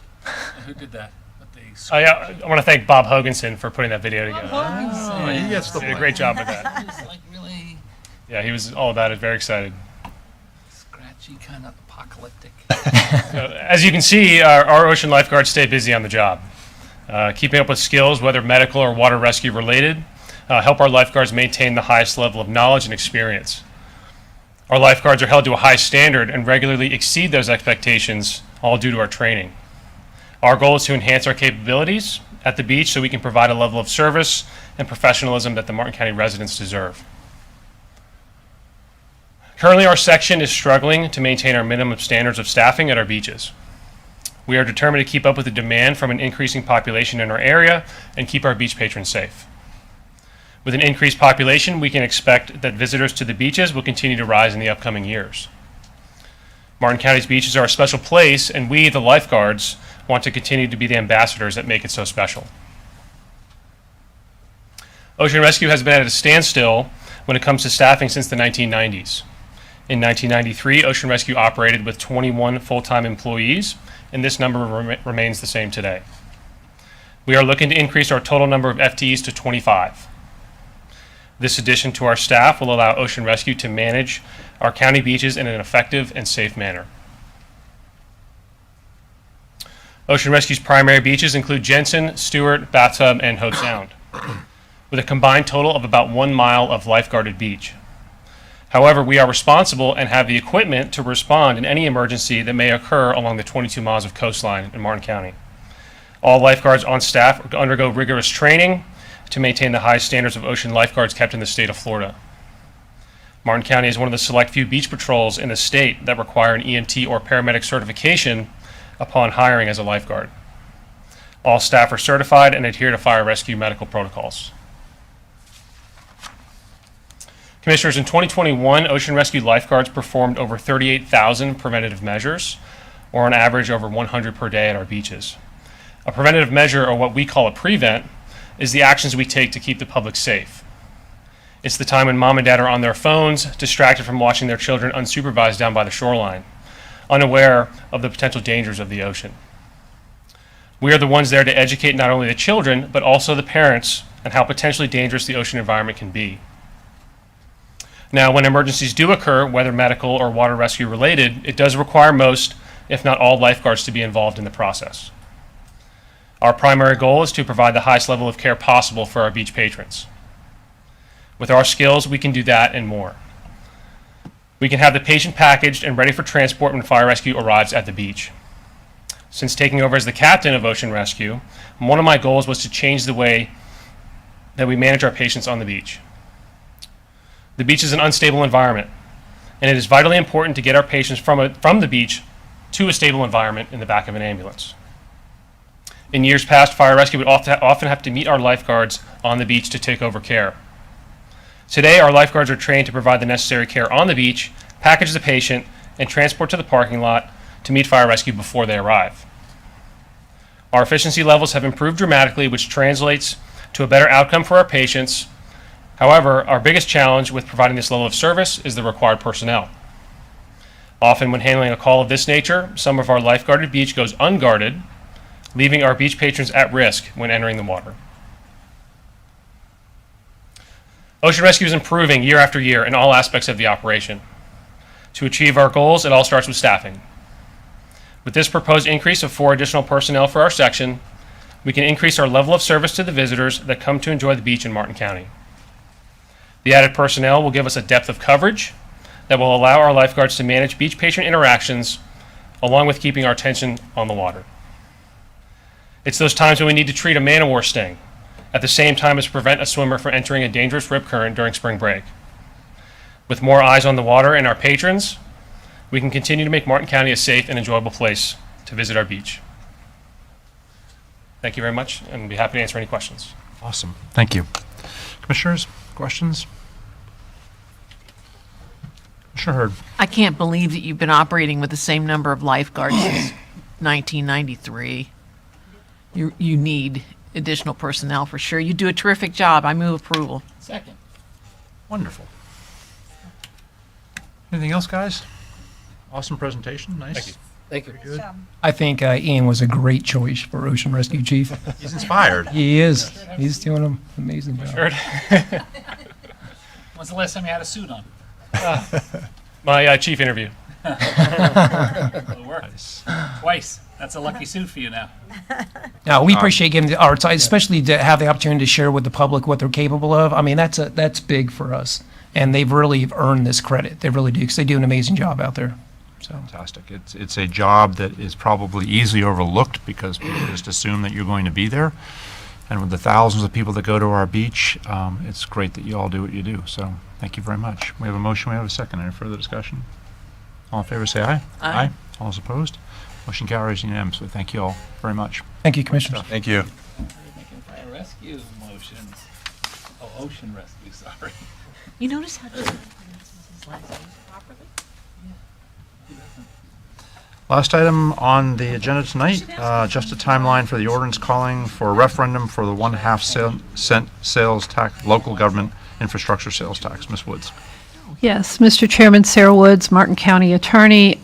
Who did that? I want to thank Bob Hoganson for putting that video together. Oh, he gets the He did a great job with that. Yeah, he was all about it, very excited. Scratchy, kind of apocalyptic. As you can see, our ocean lifeguards stay busy on the job. Keeping up with skills, whether medical or water rescue related, help our lifeguards maintain the highest level of knowledge and experience. Our lifeguards are held to a high standard and regularly exceed those expectations, all due to our training. Our goal is to enhance our capabilities at the beach so we can provide a level of service and professionalism that the Martin County residents deserve. Currently, our section is struggling to maintain our minimum standards of staffing at our beaches. We are determined to keep up with the demand from an increasing population in our area and keep our beach patrons safe. With an increased population, we can expect that visitors to the beaches will continue to rise in the upcoming years. Martin County's beaches are a special place, and we, the lifeguards, want to continue to be the ambassadors that make it so special. Ocean Rescue has been at a standstill when it comes to staffing since the 1990s. In 1993, Ocean Rescue operated with 21 full-time employees, and this number remains the same today. We are looking to increase our total number of FTEs to 25. This addition to our staff will allow Ocean Rescue to manage our county beaches in an effective and safe manner. Ocean Rescue's primary beaches include Jensen, Stewart, Bathtub, and Hope Sound, with a combined total of about 1 mile of lifeguarded beach. However, we are responsible and have the equipment to respond in any emergency that may occur along the 22 miles of coastline in Martin County. All lifeguards on staff undergo rigorous training to maintain the high standards of ocean lifeguards kept in the state of Florida. Martin County is one of the select few beach patrols in the state that require an EMT or paramedic certification upon hiring as a lifeguard. All staff are certified and adhere to fire rescue medical protocols. Commissioners, in 2021, Ocean Rescue lifeguards performed over 38,000 preventative measures, or on average over 100 per day at our beaches. A preventative measure, or what we call a prevent, is the actions we take to keep the public safe. It's the time when mom and dad are on their phones, distracted from watching their children unsupervised down by the shoreline, unaware of the potential dangers of the ocean. We are the ones there to educate not only the children, but also the parents on how potentially dangerous the ocean environment can be. Now, when emergencies do occur, whether medical or water rescue related, it does require most, if not all, lifeguards to be involved in the process. Our primary goal is to provide the highest level of care possible for our beach patrons. With our skills, we can do that and more. We can have the patient packaged and ready for transport when fire rescue arrives at the beach. Since taking over as the captain of Ocean Rescue, one of my goals was to change the way that we manage our patients on the beach. The beach is an unstable environment, and it is vitally important to get our patients from the beach to a stable environment in the back of an ambulance. In years past, fire rescue would often have to meet our lifeguards on the beach to take over care. Today, our lifeguards are trained to provide the necessary care on the beach, package the patient, and transport to the parking lot to meet fire rescue before they arrive. Our efficiency levels have improved dramatically, which translates to a better outcome for our patients. However, our biggest challenge with providing this level of service is the required personnel. Often when handling a call of this nature, some of our lifeguarded beach goes unguarded, leaving our beach patrons at risk when entering the water. Ocean Rescue is improving year after year in all aspects of the operation. To achieve our goals, it all starts with staffing. With this proposed increase of 4 additional personnel for our section, we can increase our level of service to the visitors that come to enjoy the beach in Martin County. The added personnel will give us a depth of coverage that will allow our lifeguards to manage beach patron interactions along with keeping our attention on the water. It's those times when we need to treat a man-o-war sting at the same time as prevent a swimmer from entering a dangerous rip current during spring break. With more eyes on the water and our patrons, we can continue to make Martin County a safe and enjoyable place to visit our beach. Thank you very much, and I'll be happy to answer any questions. Awesome. Thank you. Commissioners, questions? Commissioner Hurd. I can't believe that you've been operating with the same number of lifeguards since 1993. You need additional personnel for sure. You do a terrific job. I move approval. Second. Wonderful. Anything else, guys? Awesome presentation. Nice. Thank you. Thank you. Very good. I think Ian was a great choice for Ocean Rescue Chief. He's inspired. He is. He's doing an amazing job. Sure. When's the last time you had a suit on? My chief interview. It'll work. Twice. That's a lucky suit for you now. No, we appreciate giving the arts, especially to have the opportunity to share with the public what they're capable of. I mean, that's big for us, and they've really earned this credit. They really do, because they do an amazing job out there. So Fantastic. It's a job that is probably easily overlooked because people just assume that you're going to be there. And with the thousands of people that go to our beach, it's great that you all do what you do. So thank you very much. We have a motion. We have a second. Any further discussion? All in favor, say aye. Aye. All is opposed? Motion carries unanimously. Thank you all very much. thank you, Commissioners. Thank you. Making fire rescue motions. Oh, ocean rescue, sorry. You notice how Justin pronounces his last name properly? Last item on the agenda tonight, just a timeline for the ordinance calling for a referendum for the 1.5 cent sales tax, local government infrastructure sales tax. Ms. Woods. Yes, Mr. Chairman, Sarah Woods, Martin County Attorney.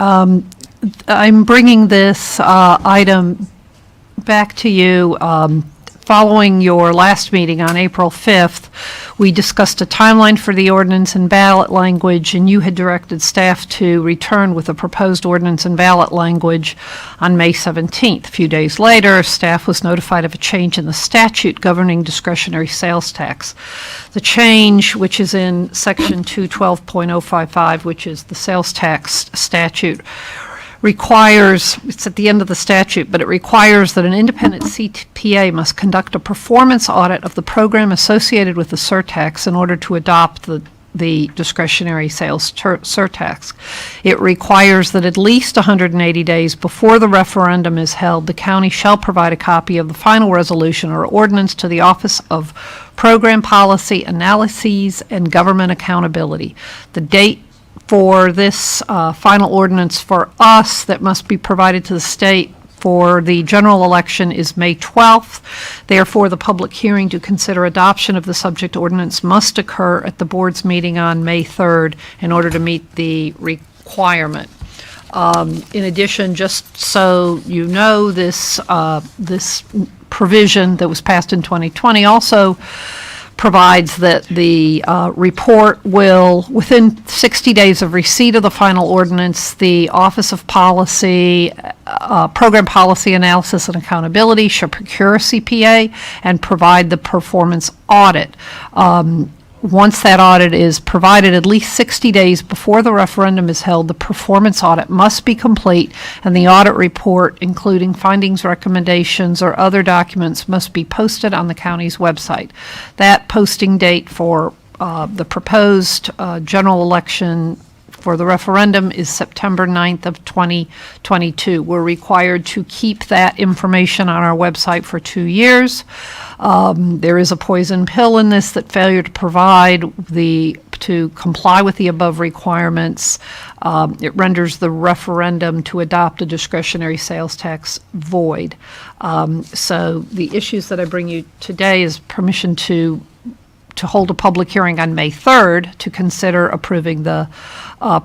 I'm bringing this item back to you following your last meeting on April 5th. We discussed a timeline for the ordinance and ballot language, and you had directed staff to return with a proposed ordinance and ballot language on May 17th. A few days later, staff was notified of a change in the statute governing discretionary sales tax. The change, which is in Section 212.055, which is the sales tax statute, requires, it's at the end of the statute, but it requires that an independent CPA must conduct a performance audit of the program associated with the surtax in order to adopt the discretionary sales surtax. It requires that at least 180 days before the referendum is held, the county shall provide a copy of the final resolution or ordinance to the Office of Program Policy Analyses and Government Accountability. The date for this final ordinance for us that must be provided to the state for the general election is May 12th. Therefore, the public hearing to consider adoption of the subject ordinance must occur at the board's meeting on May 3rd in order to meet the requirement. In addition, just so you know, this provision that was passed in 2020 also provides that the report will, within 60 days of receipt of the final ordinance, the Office of Policy, Program Policy Analysis and Accountability shall procure a CPA and provide the performance audit. Once that audit is provided, at least 60 days before the referendum is held, the performance audit must be complete, and the audit report, including findings, recommendations, or other documents, must be posted on the county's website. That posting date for the proposed general election for the referendum is September 9th of 2022. We're required to keep that information on our website for 2 years. There is a poison pill in this, that failure to comply with the above requirements, it renders the referendum to adopt a discretionary sales tax void. So the issues that I bring you today is permission to hold a public hearing on May 3rd to consider approving the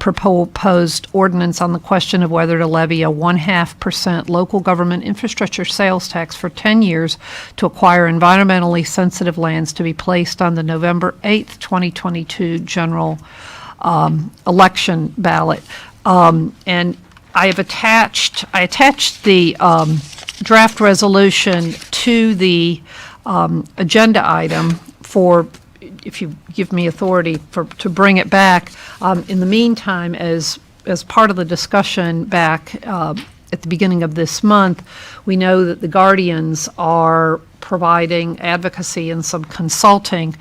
proposed ordinance on the question of whether to levy a 0.5% local government infrastructure sales tax for 10 years to acquire environmentally sensitive lands to be placed on the November 8th, 2022 general election ballot. And I attached the draft resolution to the agenda item for, if you give me authority to bring it back. In the meantime, as part of the discussion back at the beginning of this month, we know that the Guardians are providing advocacy and some consulting.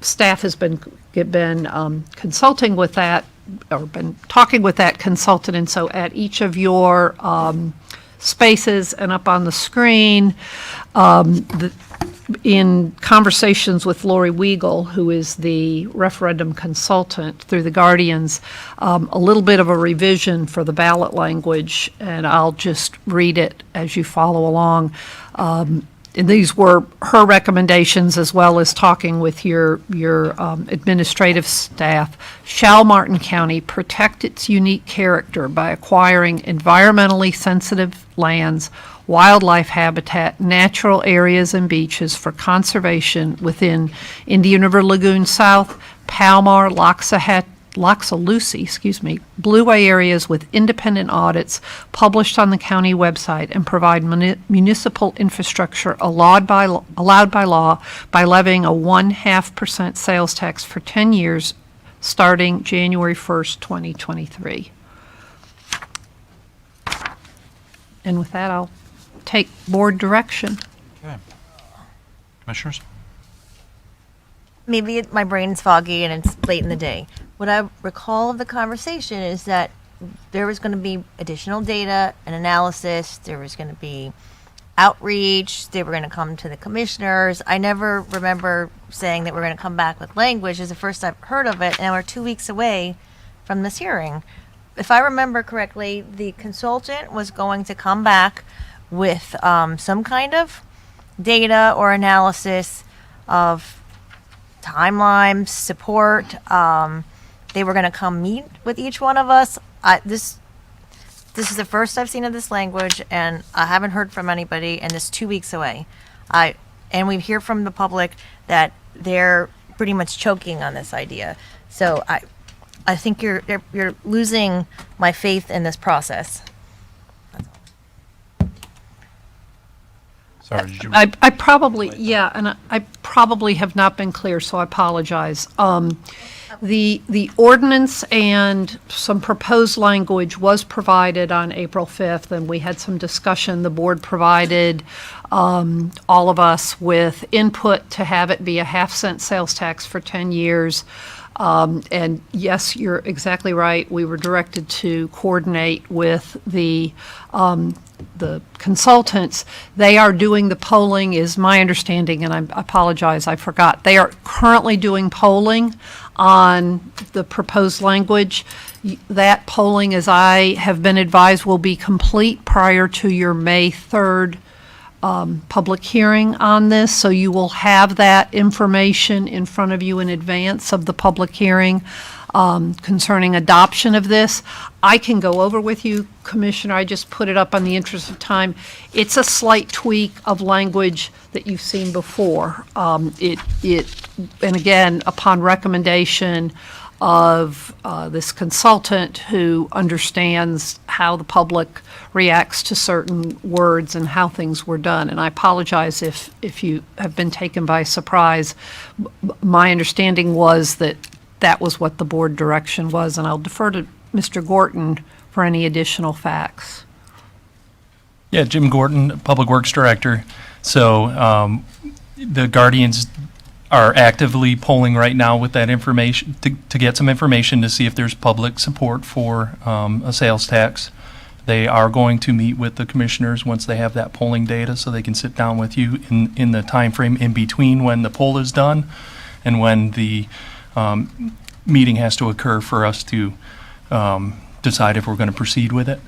Staff has been consulting with that, or been talking with that consultant, and so at each of your spaces and up on the screen, in conversations with Lori Weigel, who is the referendum consultant through the Guardians, a little bit of a revision for the ballot language, and I'll just read it as you follow along. And these were her recommendations, as well as talking with your administrative staff. Shall Martin County protect its unique character by acquiring environmentally sensitive lands, wildlife habitat, natural areas, and beaches for conservation within Indian River Lagoon South, Palmar, Loxalucy, Blue Way areas with independent audits published on the county website, and provide municipal infrastructure allowed by law by levying a 0.5% sales tax for 10 years starting January 1st, 2023. And with that, I'll take board direction. Okay. Commissioners? Maybe my brain's foggy and it's late in the day. What I recall of the conversation is that there was going to be additional data and analysis. There was going to be outreach. They were going to come to the commissioners. I never remember saying that we're going to come back with language. It's the first I've heard of it, and we're 2 weeks away from this hearing. If I remember correctly, the consultant was going to come back with some kind of data or analysis of timelines, support. They were going to come meet with each one of us. This is the first I've seen of this language, and I haven't heard from anybody, and it's 2 weeks away. And we hear from the public that they're pretty much choking on this idea. So I think you're losing my faith in this process. Sorry, did you? I probably, yeah, and I probably have not been clear, so I apologize. The ordinance and some proposed language was provided on April 5th, and we had some discussion. The board provided all of us with input to have it be a 0.5-cent sales tax for 10 years. And yes, you're exactly right. We were directed to coordinate with the consultants. They are doing the polling, is my understanding, and I apologize, I forgot. They are currently doing polling on the proposed language. That polling, as I have been advised, will be complete prior to your May 3rd public hearing on this, so you will have that information in front of you in advance of the public hearing. concerning adoption of this. I can go over with you, Commissioner, I just put it up on the interest of time. It's a slight tweak of language that you've seen before. And again, upon recommendation of this consultant who understands how the public reacts to certain words and how things were done. And I apologize if you have been taken by surprise. My understanding was that that was what the board direction was, and I'll defer to Mr. Gorton for any additional facts. Yeah, Jim Gorton, Public Works Director. So the Guardians are actively polling right now with that information to get some information to see if there's public support for a sales tax. They are going to meet with the commissioners once they have that polling data, so they can sit down with you in the time frame in between when the poll is done and when the meeting has to occur for us to decide if we're going to proceed with it.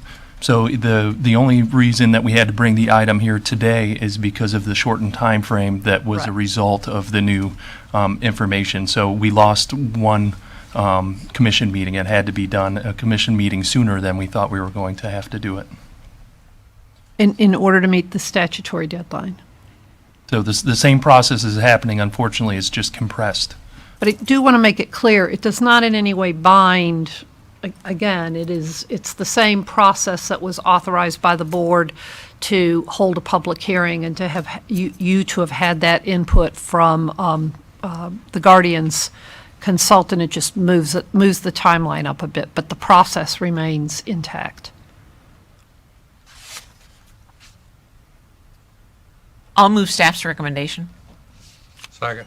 So the only reason that we had to bring the item here today is because of the shortened time frame that was a result of the new information. So we lost one commission meeting. It had to be done, a commission meeting, sooner than we thought we were going to have to do it. In order to meet the statutory deadline. So the same process is happening. Unfortunately, it's just compressed. But I do want to make it clear, it does not in any way bind. Again, it's the same process that was authorized by the board to hold a public hearing and to have you to have had that input from the Guardian's consultant. It just moves the timeline up a bit, but the process remains intact. I'll move staff's recommendation. Second.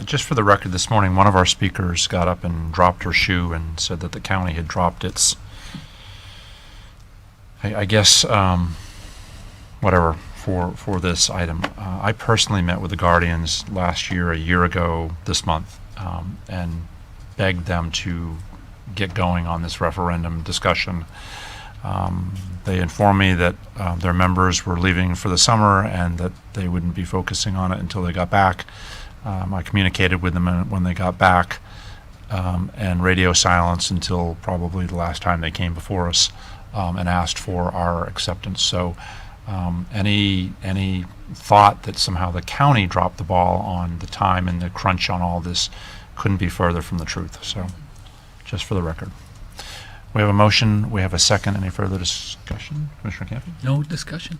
Just for the record, this morning, one of our speakers got up and dropped her shoe and said that the county had dropped its, I guess, whatever, for this item. I personally met with the Guardians last year, a year ago this month, and begged them to get going on this referendum discussion. They informed me that their members were leaving for the summer and that they wouldn't be focusing on it until they got back. I communicated with them when they got back, and radio silence until probably the last time they came before us and asked for our acceptance. So any thought that somehow the county dropped the ball on the time and the crunch on all this couldn't be further from the truth. So just for the record. We have a motion. We have a second. Any further discussion? Commissioner Campy? No discussion.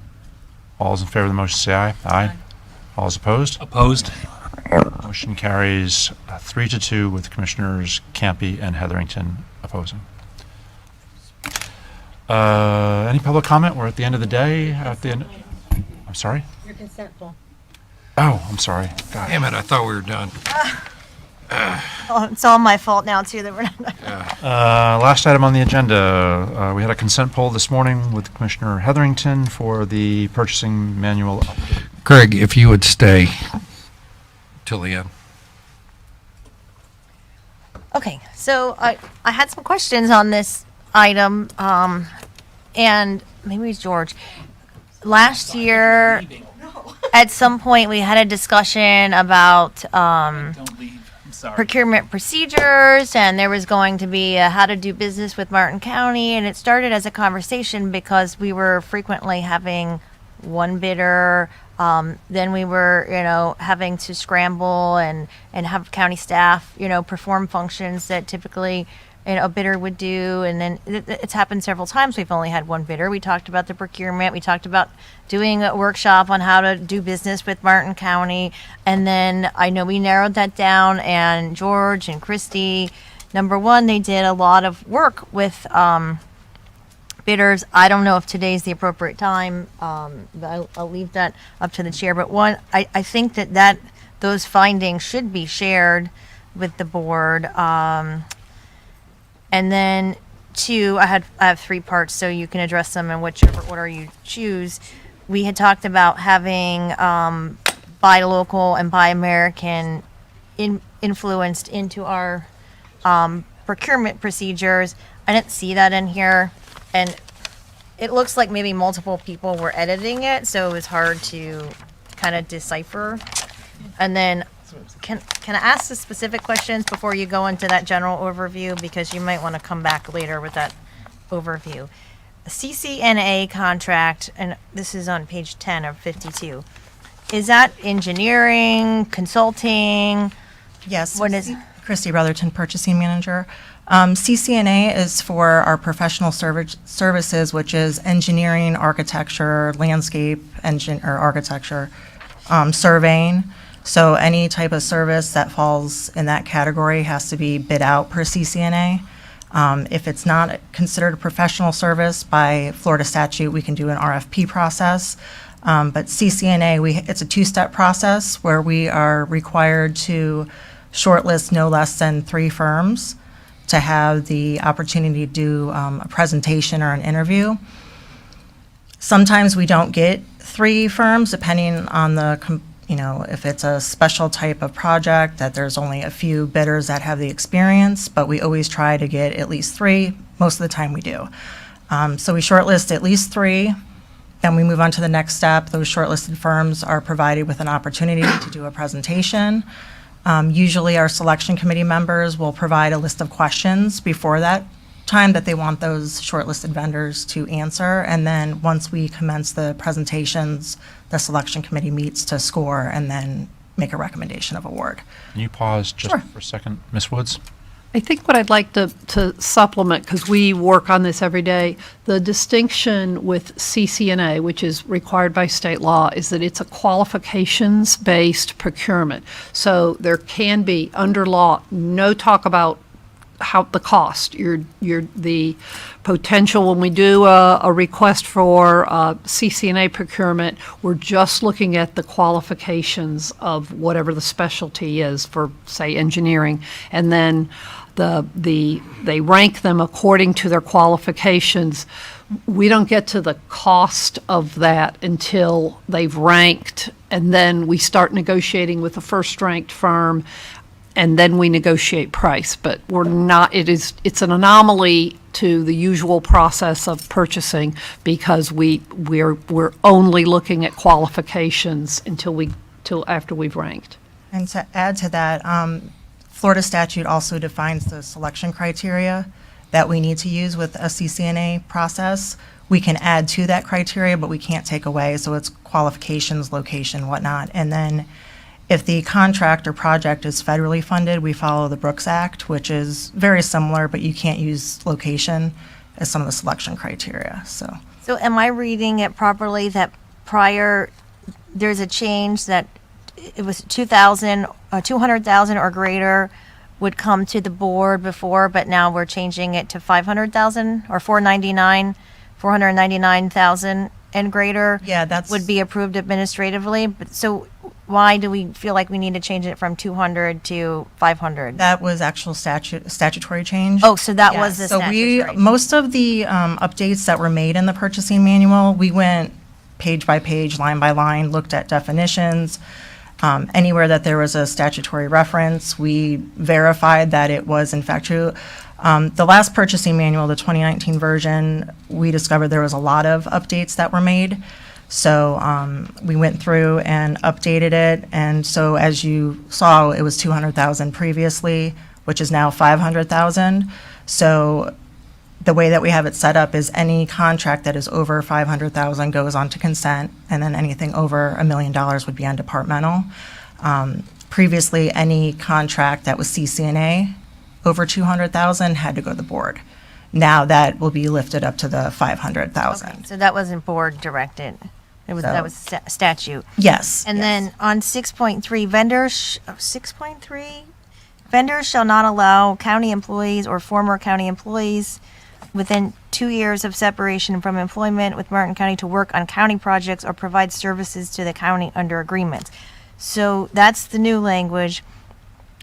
All those in favor of the motion say aye. Aye. All those opposed? Opposed. Motion carries 3-2 with Commissioners Campy and Hetherington opposing. Any public comment? We're at the end of the day. At the end. I'm sorry? Your consent pool. Oh, I'm sorry. God. Damn it, I thought we were done. Oh, it's all my fault now, too, that we're not. Last item on the agenda, we had a consent poll this morning with Commissioner Hetherington for the purchasing manual. Craig, if you would stay till the end. Okay, so I had some questions on this item, and maybe it's George. Last year, at some point, we had a discussion about procurement procedures, and there was going to be a how to do business with Martin County, and it started as a conversation because we were frequently having one bidder. Then we were, having to scramble and have county staff, perform functions that typically, a bidder would do. And then it's happened several times. We've only had one bidder. We talked about the procurement. We talked about doing a workshop on how to do business with Martin County. And then I know we narrowed that down, and George and Christy, number one, they did a lot of work with, bidders. I don't know if today's the appropriate time. I'll leave that up to the chair. But one, I think that those findings should be shared with the board. And then two, I have three parts, so you can address them in whichever order you choose. We had talked about having buy local and buy American influenced into our procurement procedures. I didn't see that in here. And it looks like maybe multiple people were editing it, so it was hard to kind of decipher. And then Can I ask the specific questions before you go into that general overview? Because you might want to come back later with that overview. CCNA contract, and this is on page 10 of 52. Is that engineering, consulting? Yes. What is? Christy Brotherton, Purchasing Manager. CCNA is for our professional services, which is engineering, architecture, landscape, or architecture, surveying. So any type of service that falls in that category has to be bid out per CCNA. If it's not considered a professional service by Florida statute, we can do an RFP process. But CCNA, it's a two-step process where we are required to shortlist no less than 3 firms to have the opportunity to do a presentation or an interview. Sometimes we don't get 3 firms, depending on if it's a special type of project that there's only a few bidders that have the experience, but we always try to get at least 3. Most of the time we do. So we shortlist at least 3, then we move on to the next step. Those shortlisted firms are provided with an opportunity to do a presentation. Usually our selection committee members will provide a list of questions before that time that they want those shortlisted vendors to answer. And then once we commence the presentations, the selection committee meets to score and then make a recommendation of award. Can you pause just for a second? Ms. Woods? I think what I'd like to supplement, because we work on this every day, the distinction with CCNA, which is required by state law, is that it's a qualifications-based procurement. So there can be, under law, no talk about how the cost, the potential. When we do a request for CCNA procurement, we're just looking at the qualifications of whatever the specialty is for, say, engineering, and then they rank them according to their qualifications. We don't get to the cost of that until they've ranked, and then we start negotiating with the first-ranked firm, and then we negotiate price. But we're not, it's an anomaly to the usual process of purchasing, because we're only looking at qualifications till after we've ranked. And to add to that, Florida statute also defines the selection criteria that we need to use with a CCNA process. We can add to that criteria, but we can't take away. So it's qualifications, location, whatnot. And then if the contract or project is federally funded, we follow the Brooks Act, which is very similar, but you can't use location as some of the selection criteria. So am I reading it properly that prior, there's a change that it was 200,000 or greater would come to the board before, but now we're changing it to 500,000 or 499,000 and greater? Yeah, would be approved administratively. But so why do we feel like we need to change it from 200 to 500? That was actual statutory change. Oh, so that Yes. was the So statutory. most of the updates that were made in the purchasing manual, we went page by page, line by line, looked at definitions. Anywhere that there was a statutory reference, we verified that it was in fact true. The last purchasing manual, the 2019 version, we discovered there was a lot of updates that were made. So we went through and updated it. And so as you saw, it was 200,000 previously, which is now 500,000. So the way that we have it set up is any contract that is over 500,000 goes on to consent, and then anything over $1 million would be on departmental. Previously, any contract that was CCNA over 200,000 had to go to the board. Now that will be lifted up to the 500,000. Okay, so that wasn't board directed. That was statute. Yes. And then on 6.3, vendors shall not allow county employees or former county employees within 2 years of separation from employment with Martin County to work on county projects or provide services to the county under agreements. So that's the new language.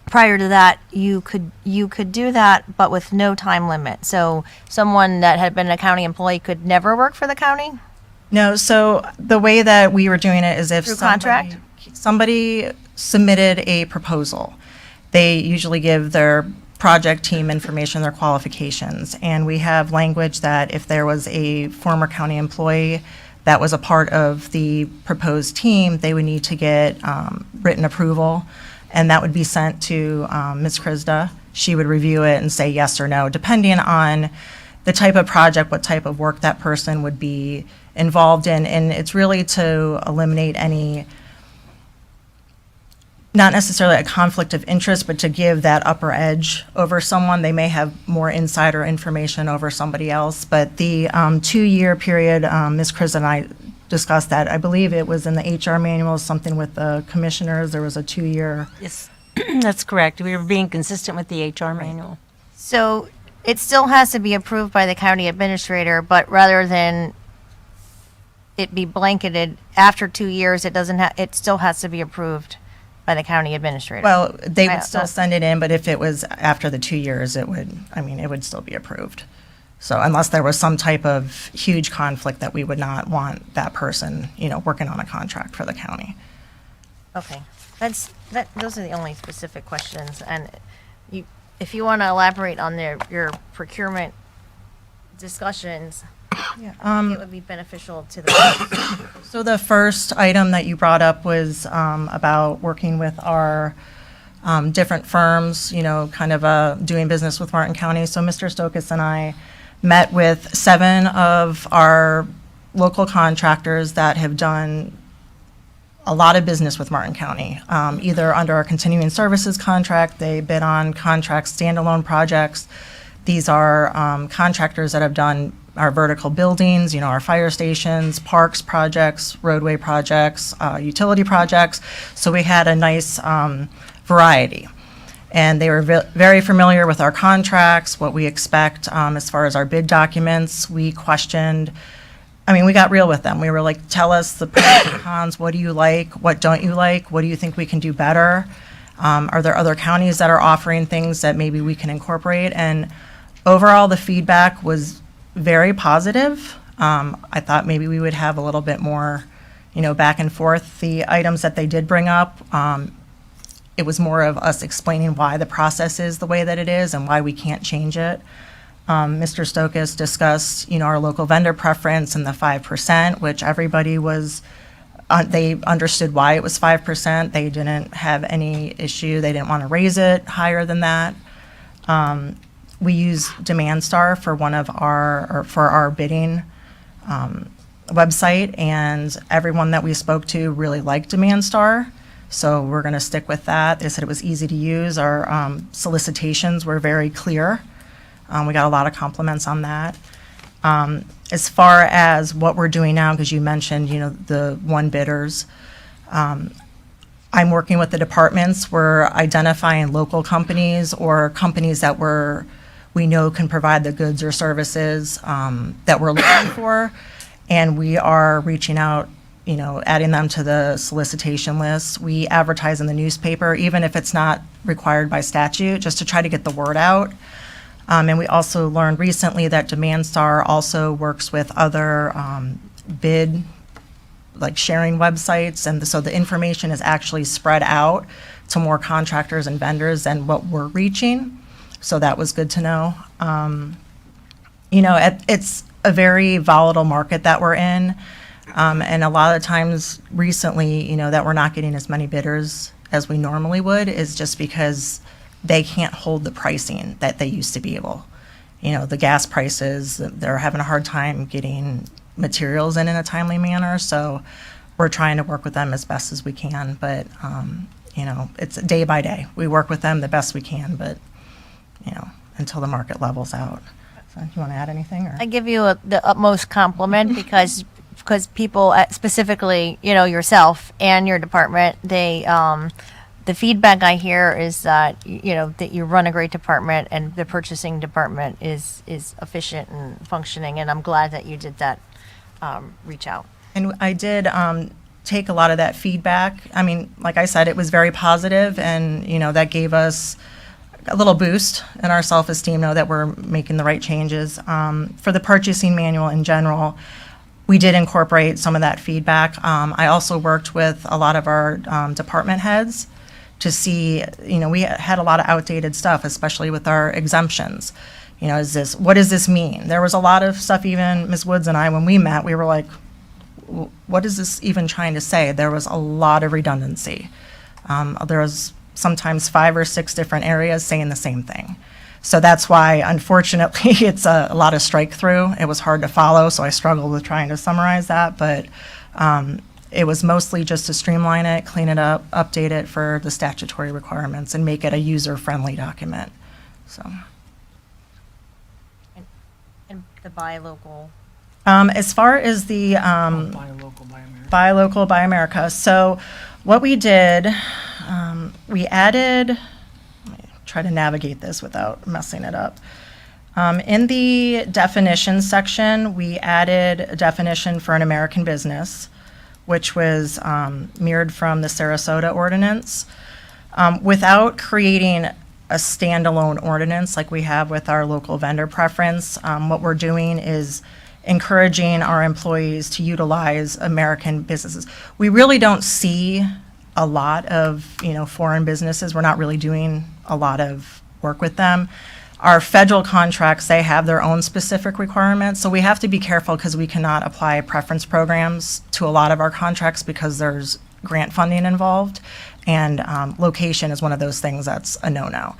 Prior to that, you could do that, but with no time limit. So someone that had been a county employee could never work for the county? No, so the way that we were doing it is if Through contract? somebody submitted a proposal, they usually give their project team information, their qualifications, and we have language that if there was a former county employee that was a part of the proposed team, they would need to get written approval. and that would be sent to Ms. Krista. She would review it and say yes or no, depending on the type of project, what type of work that person would be involved in. And it's really to eliminate any, not necessarily a conflict of interest, but to give that upper edge over someone. They may have more insider information over somebody else. But the 2-year period, Ms. Chris and I discussed that. I believe it was in the HR manual, something with the commissioners. There was a 2-year. Yes, that's correct. We were being consistent with the HR manual. So it still has to be approved by the county administrator, but rather than it be blanketed after 2 years, it still has to be approved by the county administrator. Well, they would Right, still send it in, but if it was after the 2 years, it would still be approved. So unless there was some type of huge conflict that we would not want that person, working on a contract for the county. Okay, those are the only specific questions, and if you want to elaborate on your procurement discussions, it would be beneficial to the. So the first item that you brought up was about working with our different firms, kind of doing business with Martin County. So Mr. Stokas and I met with 7 of our local contractors that have done a lot of business with Martin County, either under our continuing services contract, they bid on contracts, standalone projects. These are contractors that have done our vertical buildings, our fire stations, parks projects, roadway projects, utility projects. So we had a nice variety. And they were very familiar with our contracts, what we expect as far as our bid documents. We questioned, we got real with them. We were like, tell us the pros and cons. What do you like? What don't you like? What do you think we can do better? Are there other counties that are offering things that maybe we can incorporate? And overall, the feedback was very positive. I thought maybe we would have a little bit more, back and forth. The items that they did bring up, it was more of us explaining why the process is the way that it is and why we can't change it. Mr. Stokas discussed, our local vendor preference and the 5%, which everybody was, they understood why it was 5%. They didn't have any issue. They didn't want to raise it higher than that. We use DemandStar for for our bidding website, and everyone that we spoke to really liked DemandStar. So we're going to stick with that. They said it was easy to use. Our solicitations were very clear. We got a lot of compliments on that. As far as what we're doing now, because you mentioned, the one bidders, I'm working with the departments. We're identifying local companies or companies that we know can provide the goods or services that we're looking for. And we are reaching out, adding them to the solicitation list. We advertise in the newspaper, even if it's not required by statute, just to try to get the word out. And we also learned recently that DemandStar also works with other bid, like sharing websites. And so the information is actually spread out to more contractors and vendors than what we're reaching. So that was good to know. It's a very volatile market that we're in. And a lot of times recently, that we're not getting as many bidders as we normally would is just because they can't hold the pricing that they used to be able. The gas prices, they're having a hard time getting materials in a timely manner. So we're trying to work with them as best as we can. But, it's day by day. We work with them the best we can, but, until the market levels out. So do you want to add anything? Or? I give you the utmost compliment because people, specifically, yourself and your department, the feedback I hear is that, that you run a great department and the purchasing department is efficient and functioning, and I'm glad that you did that reach out. And I did take a lot of that feedback. Like I said, it was very positive, and, that gave us a little boost in our self-esteem, know that we're making the right changes. For the purchasing manual in general, we did incorporate some of that feedback. I also worked with a lot of our department heads to see, we had a lot of outdated stuff, especially with our exemptions. What does this mean? There was a lot of stuff, even Ms. Woods and I, when we met, we were like, what is this even trying to say? There was a lot of redundancy. There was sometimes 5 or 6 different areas saying the same thing. So that's why, unfortunately, it's a lot of strike through. It was hard to follow, so I struggled with trying to summarize that, but it was mostly just to streamline it, clean it up, update it for the statutory requirements, and make it a user-friendly document. So, And the buy local. as far as the Buy Local, Buy America. So what we did, we added, let me try to navigate this without messing it up. In the definitions section, we added a definition for an American business, which was mirrored from the Sarasota ordinance. Without creating a standalone ordinance like we have with our local vendor preference, what we're doing is encouraging our employees to utilize American businesses. We really don't see a lot of, foreign businesses. We're not really doing a lot of work with them. Our federal contracts, they have their own specific requirements, so we have to be careful because we cannot apply preference programs to a lot of our contracts because there's grant funding involved, and location is one of those things that's a no-no.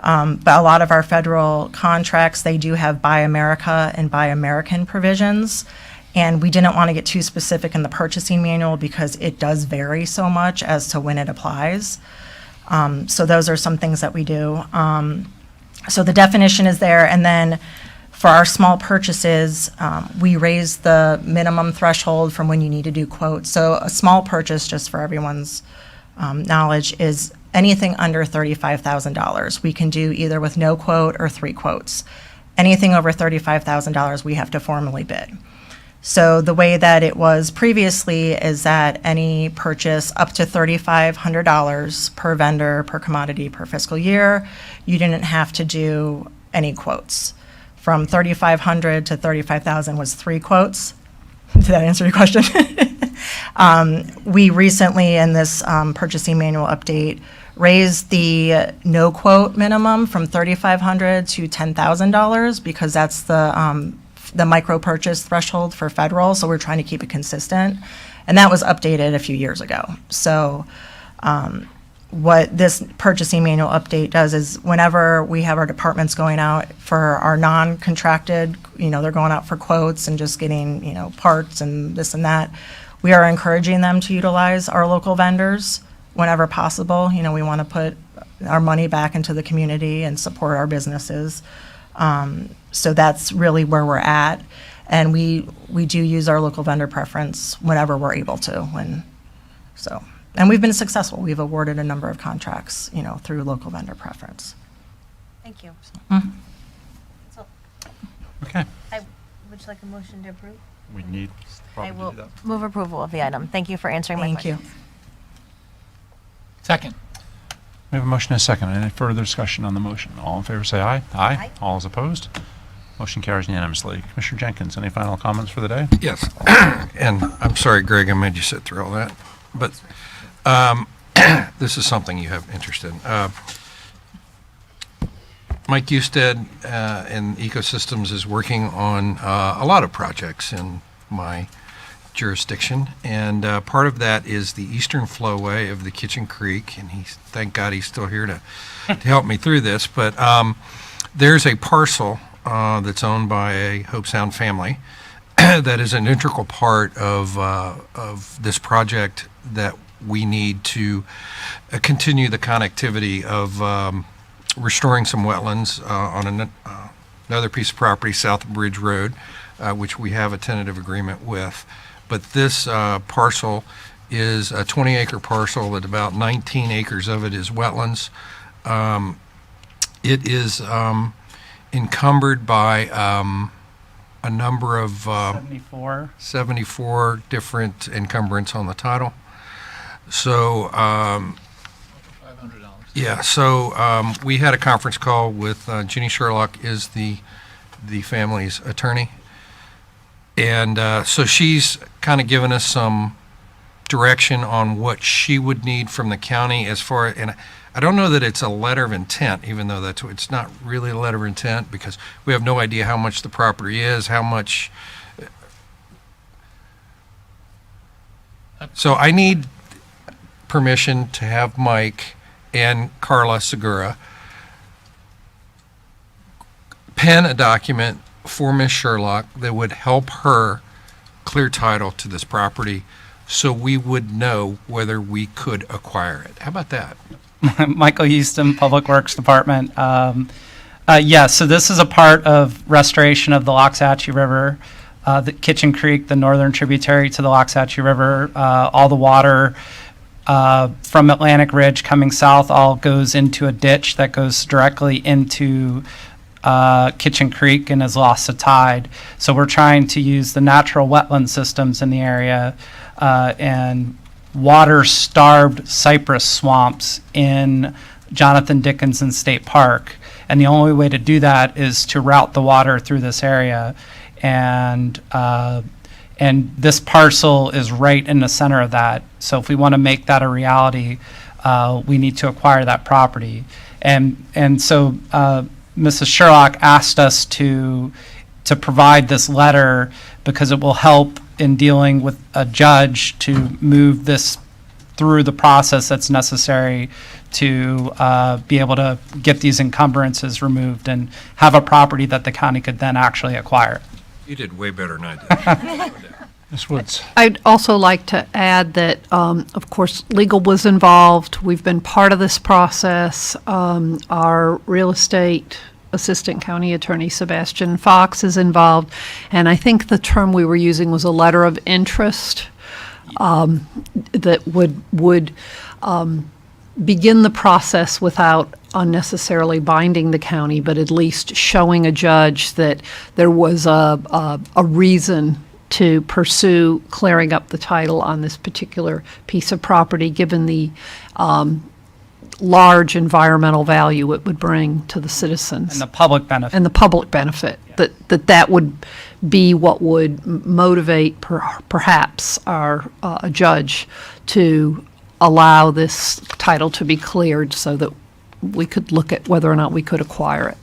But a lot of our federal contracts, they do have Buy America and Buy American provisions, and we didn't want to get too specific in the purchasing manual because it does vary so much as to when it applies. So those are some things that we do. So the definition is there, and then for our small purchases, we raise the minimum threshold from when you need to do quotes. So a small purchase, just for everyone's knowledge, is anything under $35,000. We can do either with no quote or 3 quotes. Anything over $35,000, we have to formally bid. So the way that it was previously is that any purchase up to $3,500 per vendor, per commodity, per fiscal year, you didn't have to do any quotes. From $3,500 to $35,000 was 3 quotes. Did that answer your question? We recently, in this purchasing manual update, raised the no quote minimum from $3,500 to $10,000 because that's the micro purchase threshold for federal, so we're trying to keep it consistent. And that was updated a few years ago. So what this purchasing manual update does is whenever we have our departments going out for our non-contracted, they're going out for quotes and just getting, parts and this and that, we are encouraging them to utilize our local vendors whenever possible. We want to put our money back into the community and support our businesses. So that's really where we're at. And we do use our local vendor preference whenever we're able to. And we've been successful. We've awarded a number of contracts, through local vendor preference. Thank you. So, Okay. would you like a motion to approve? We need I probably will to do that. move approval of the item. Thank you for answering my Thank you. questions. Second. We have a motion and a second. Any further discussion on the motion? All in favor, say aye. Aye. All is opposed? Motion carries unanimously. Commissioner Jenkins, any final comments for the day? Yes, and I'm sorry, Greg, I made you sit through all that, but this is something you have interest in. Mike Usted in Ecosystems is working on a lot of projects in my jurisdiction, and part of that is the eastern flowway of the Kitchen Creek, and thank God he's still here to help me through this, but there's a parcel that's owned by a Hope Sound family that is an integral part of this project that we need to continue the connectivity of restoring some wetlands on another piece of property south of Bridge Road, which we have a tentative agreement with. But this parcel is a 20-acre parcel that about 19 acres of it is wetlands. It is encumbered by a number of 74 different encumbrance on the title. So yeah, so we had a conference call with Ginny Sherlock, is the family's attorney, and so she's kind of given us some direction on what she would need from the county as far, and I don't know that it's a letter of intent, even though it's not really a letter of intent, because we have no idea how much the property is, how much. So I need permission to have Mike and Carla Segura pen a document for Ms. Sherlock that would help her clear title to this property so we would know whether we could acquire it. How about that? Michael Houston, Public Works Department. So this is a part of restoration of the Loxahatchee River, the Kitchen Creek, the northern tributary to the Loxahatchee River. All the water from Atlantic Ridge coming south all goes into a ditch that goes directly into Kitchen Creek and has lost a tide. So we're trying to use the natural wetland systems in the area and water-starved cypress swamps in Jonathan Dickinson State Park. And the only way to do that is to route the water through this area. And this parcel is right in the center of that. So if we want to make that a reality, we need to acquire that property. And so Mrs. Sherlock asked us to provide this letter because it will help in dealing with a judge to move this through the process that's necessary to be able to get these encumbrances removed and have a property that the county could then actually acquire. You did way better than I did. Ms. Woods. I'd also like to add that, of course, legal was involved. We've been part of this process. Our real estate Assistant County Attorney Sebastian Fox is involved. And I think the term we were using was a letter of interest that would begin the process without unnecessarily binding the county, but at least showing a judge that there was a reason to pursue clearing up the title on this particular piece of property, given the large environmental value it would bring to the citizens. And the public benefit. And the public benefit, that would be what would motivate perhaps a judge to allow this title to be cleared so that we could look at whether or not we could acquire it.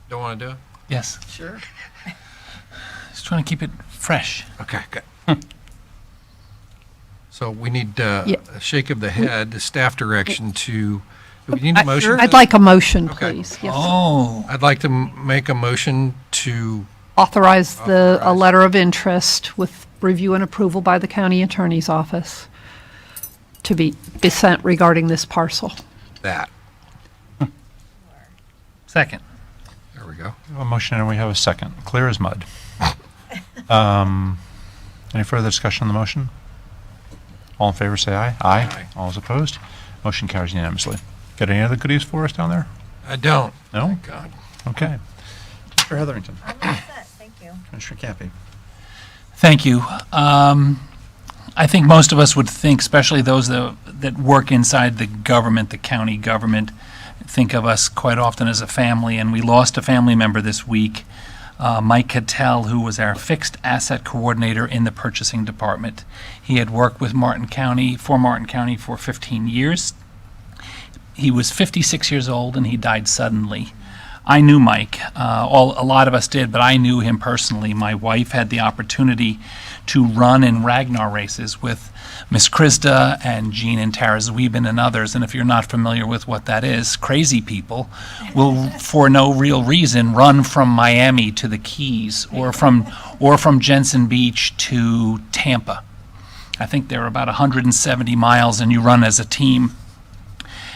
Don't want to do it? Yes. Sure. Just trying to keep it fresh. Okay, good. So we need a shake of the head, the staff direction to, do we need a motion? I'd like a motion, Okay. please. Yes. Oh. I'd like to make a motion to Authorize a letter of interest with review and approval by the county attorney's office to be sent regarding this parcel. that. Second. There we go. We have a motion and we have a second. Clear as mud. Any further discussion on the motion? All in favor, say aye. Aye. All is opposed? Motion carries unanimously. Got any other goodies for us down there? I don't. No? Thank God. Okay. Mr. Hetherington. I'm all set, thank you. Commissioner Cappy. Thank you. I think most of us would think, especially those that work inside the government, the county government, think of us quite often as a family, and we lost a family member this week, Mike Cattell, who was our fixed asset coordinator in the purchasing department. He had worked with Martin County for 15 years. He was 56 years old, and he died suddenly. I knew Mike. A lot of us did, but I knew him personally. My wife had the opportunity to run in Ragnar races with Miss Krista and Jean and Tara Zwiebin and others. And if you're not familiar with what that is, crazy people will, for no real reason, run from Miami to the Keys or from Jensen Beach to Tampa. I think they're about 170 miles, and you run as a team.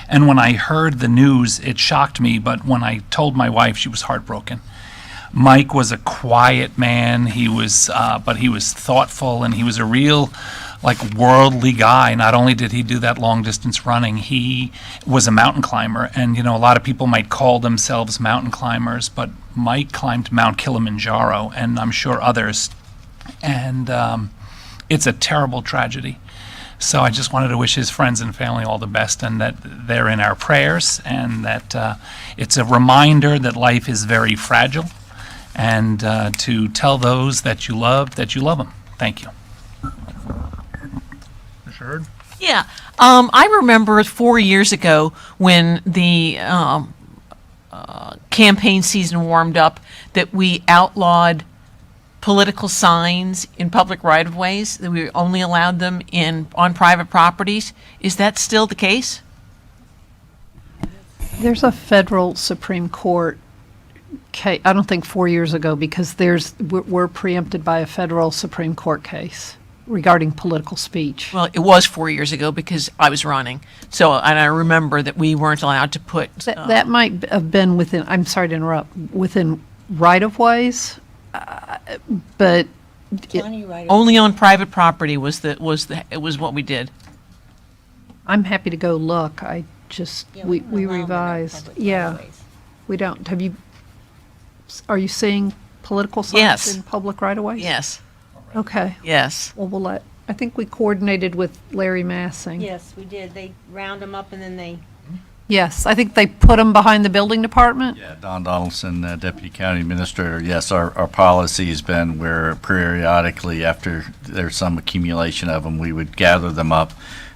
And when I heard the news, it shocked me, but when I told my wife, she was heartbroken. Mike was a quiet man. He was, but he was thoughtful, and he was a real, worldly guy. Not only did he do that long distance running, he was a mountain climber. And, a lot of people might call themselves mountain climbers, but Mike climbed Mount Kilimanjaro, and I'm sure others. And it's a terrible tragedy. So I just wanted to wish his friends and family all the best, and that they're in our prayers, and that it's a reminder that life is very fragile, and to tell those that you love them. Thank you. Sure. Yeah. I remember 4 years ago when the campaign season warmed up that we outlawed political signs in public right-of-ways, that we only allowed them on private properties. Is that still the case? There's a federal Supreme Court case, I don't think 4 years ago, because we're preempted by a federal Supreme Court case regarding political speech. Well, it was 4 years ago because I was running. So, and I remember that we weren't allowed to put. That might have been within, I'm sorry to interrupt, within right-of-ways, but Only on private property it was what we did. I'm happy to go look. I just, we revised. Yeah, we don't. Are you seeing political signs Yes. in public right-of-ways? Yes. Okay. Yes. Well, I think we coordinated with Larry Massing. Yes, we did. They round them up and then they. Yes, I think they put them behind the building department. Yeah, Don Donaldson, Deputy County Administrator. Yes, our policy has been where periodically, after there's some accumulation of them, we would gather them up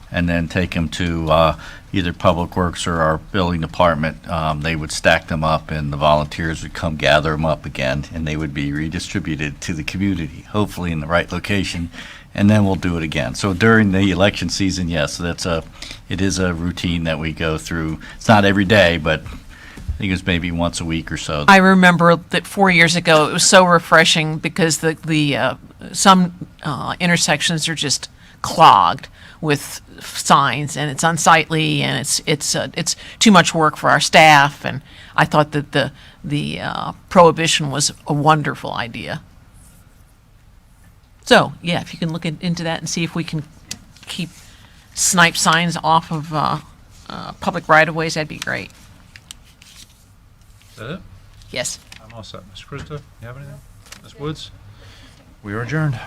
and then take them to either Public Works or our building department. They would stack them up, and the volunteers would come gather them up again, and they would be redistributed to the community, hopefully in the right location, and then we'll do it again. So during the election season, yes, it is a routine that we go through. It's not every day, but I think it's maybe once a week or so. I remember that 4 years ago, it was so refreshing because some intersections are just clogged with signs, and it's unsightly, and it's too much work for our staff. And I thought that the prohibition was a wonderful idea. So, yeah, if you can look into that and see if we can keep snipe signs off of public right-of-ways, that'd be great. Is that it? Yes. I'm all set. Ms. Krista, you have anything? Ms. Woods? We are adjourned.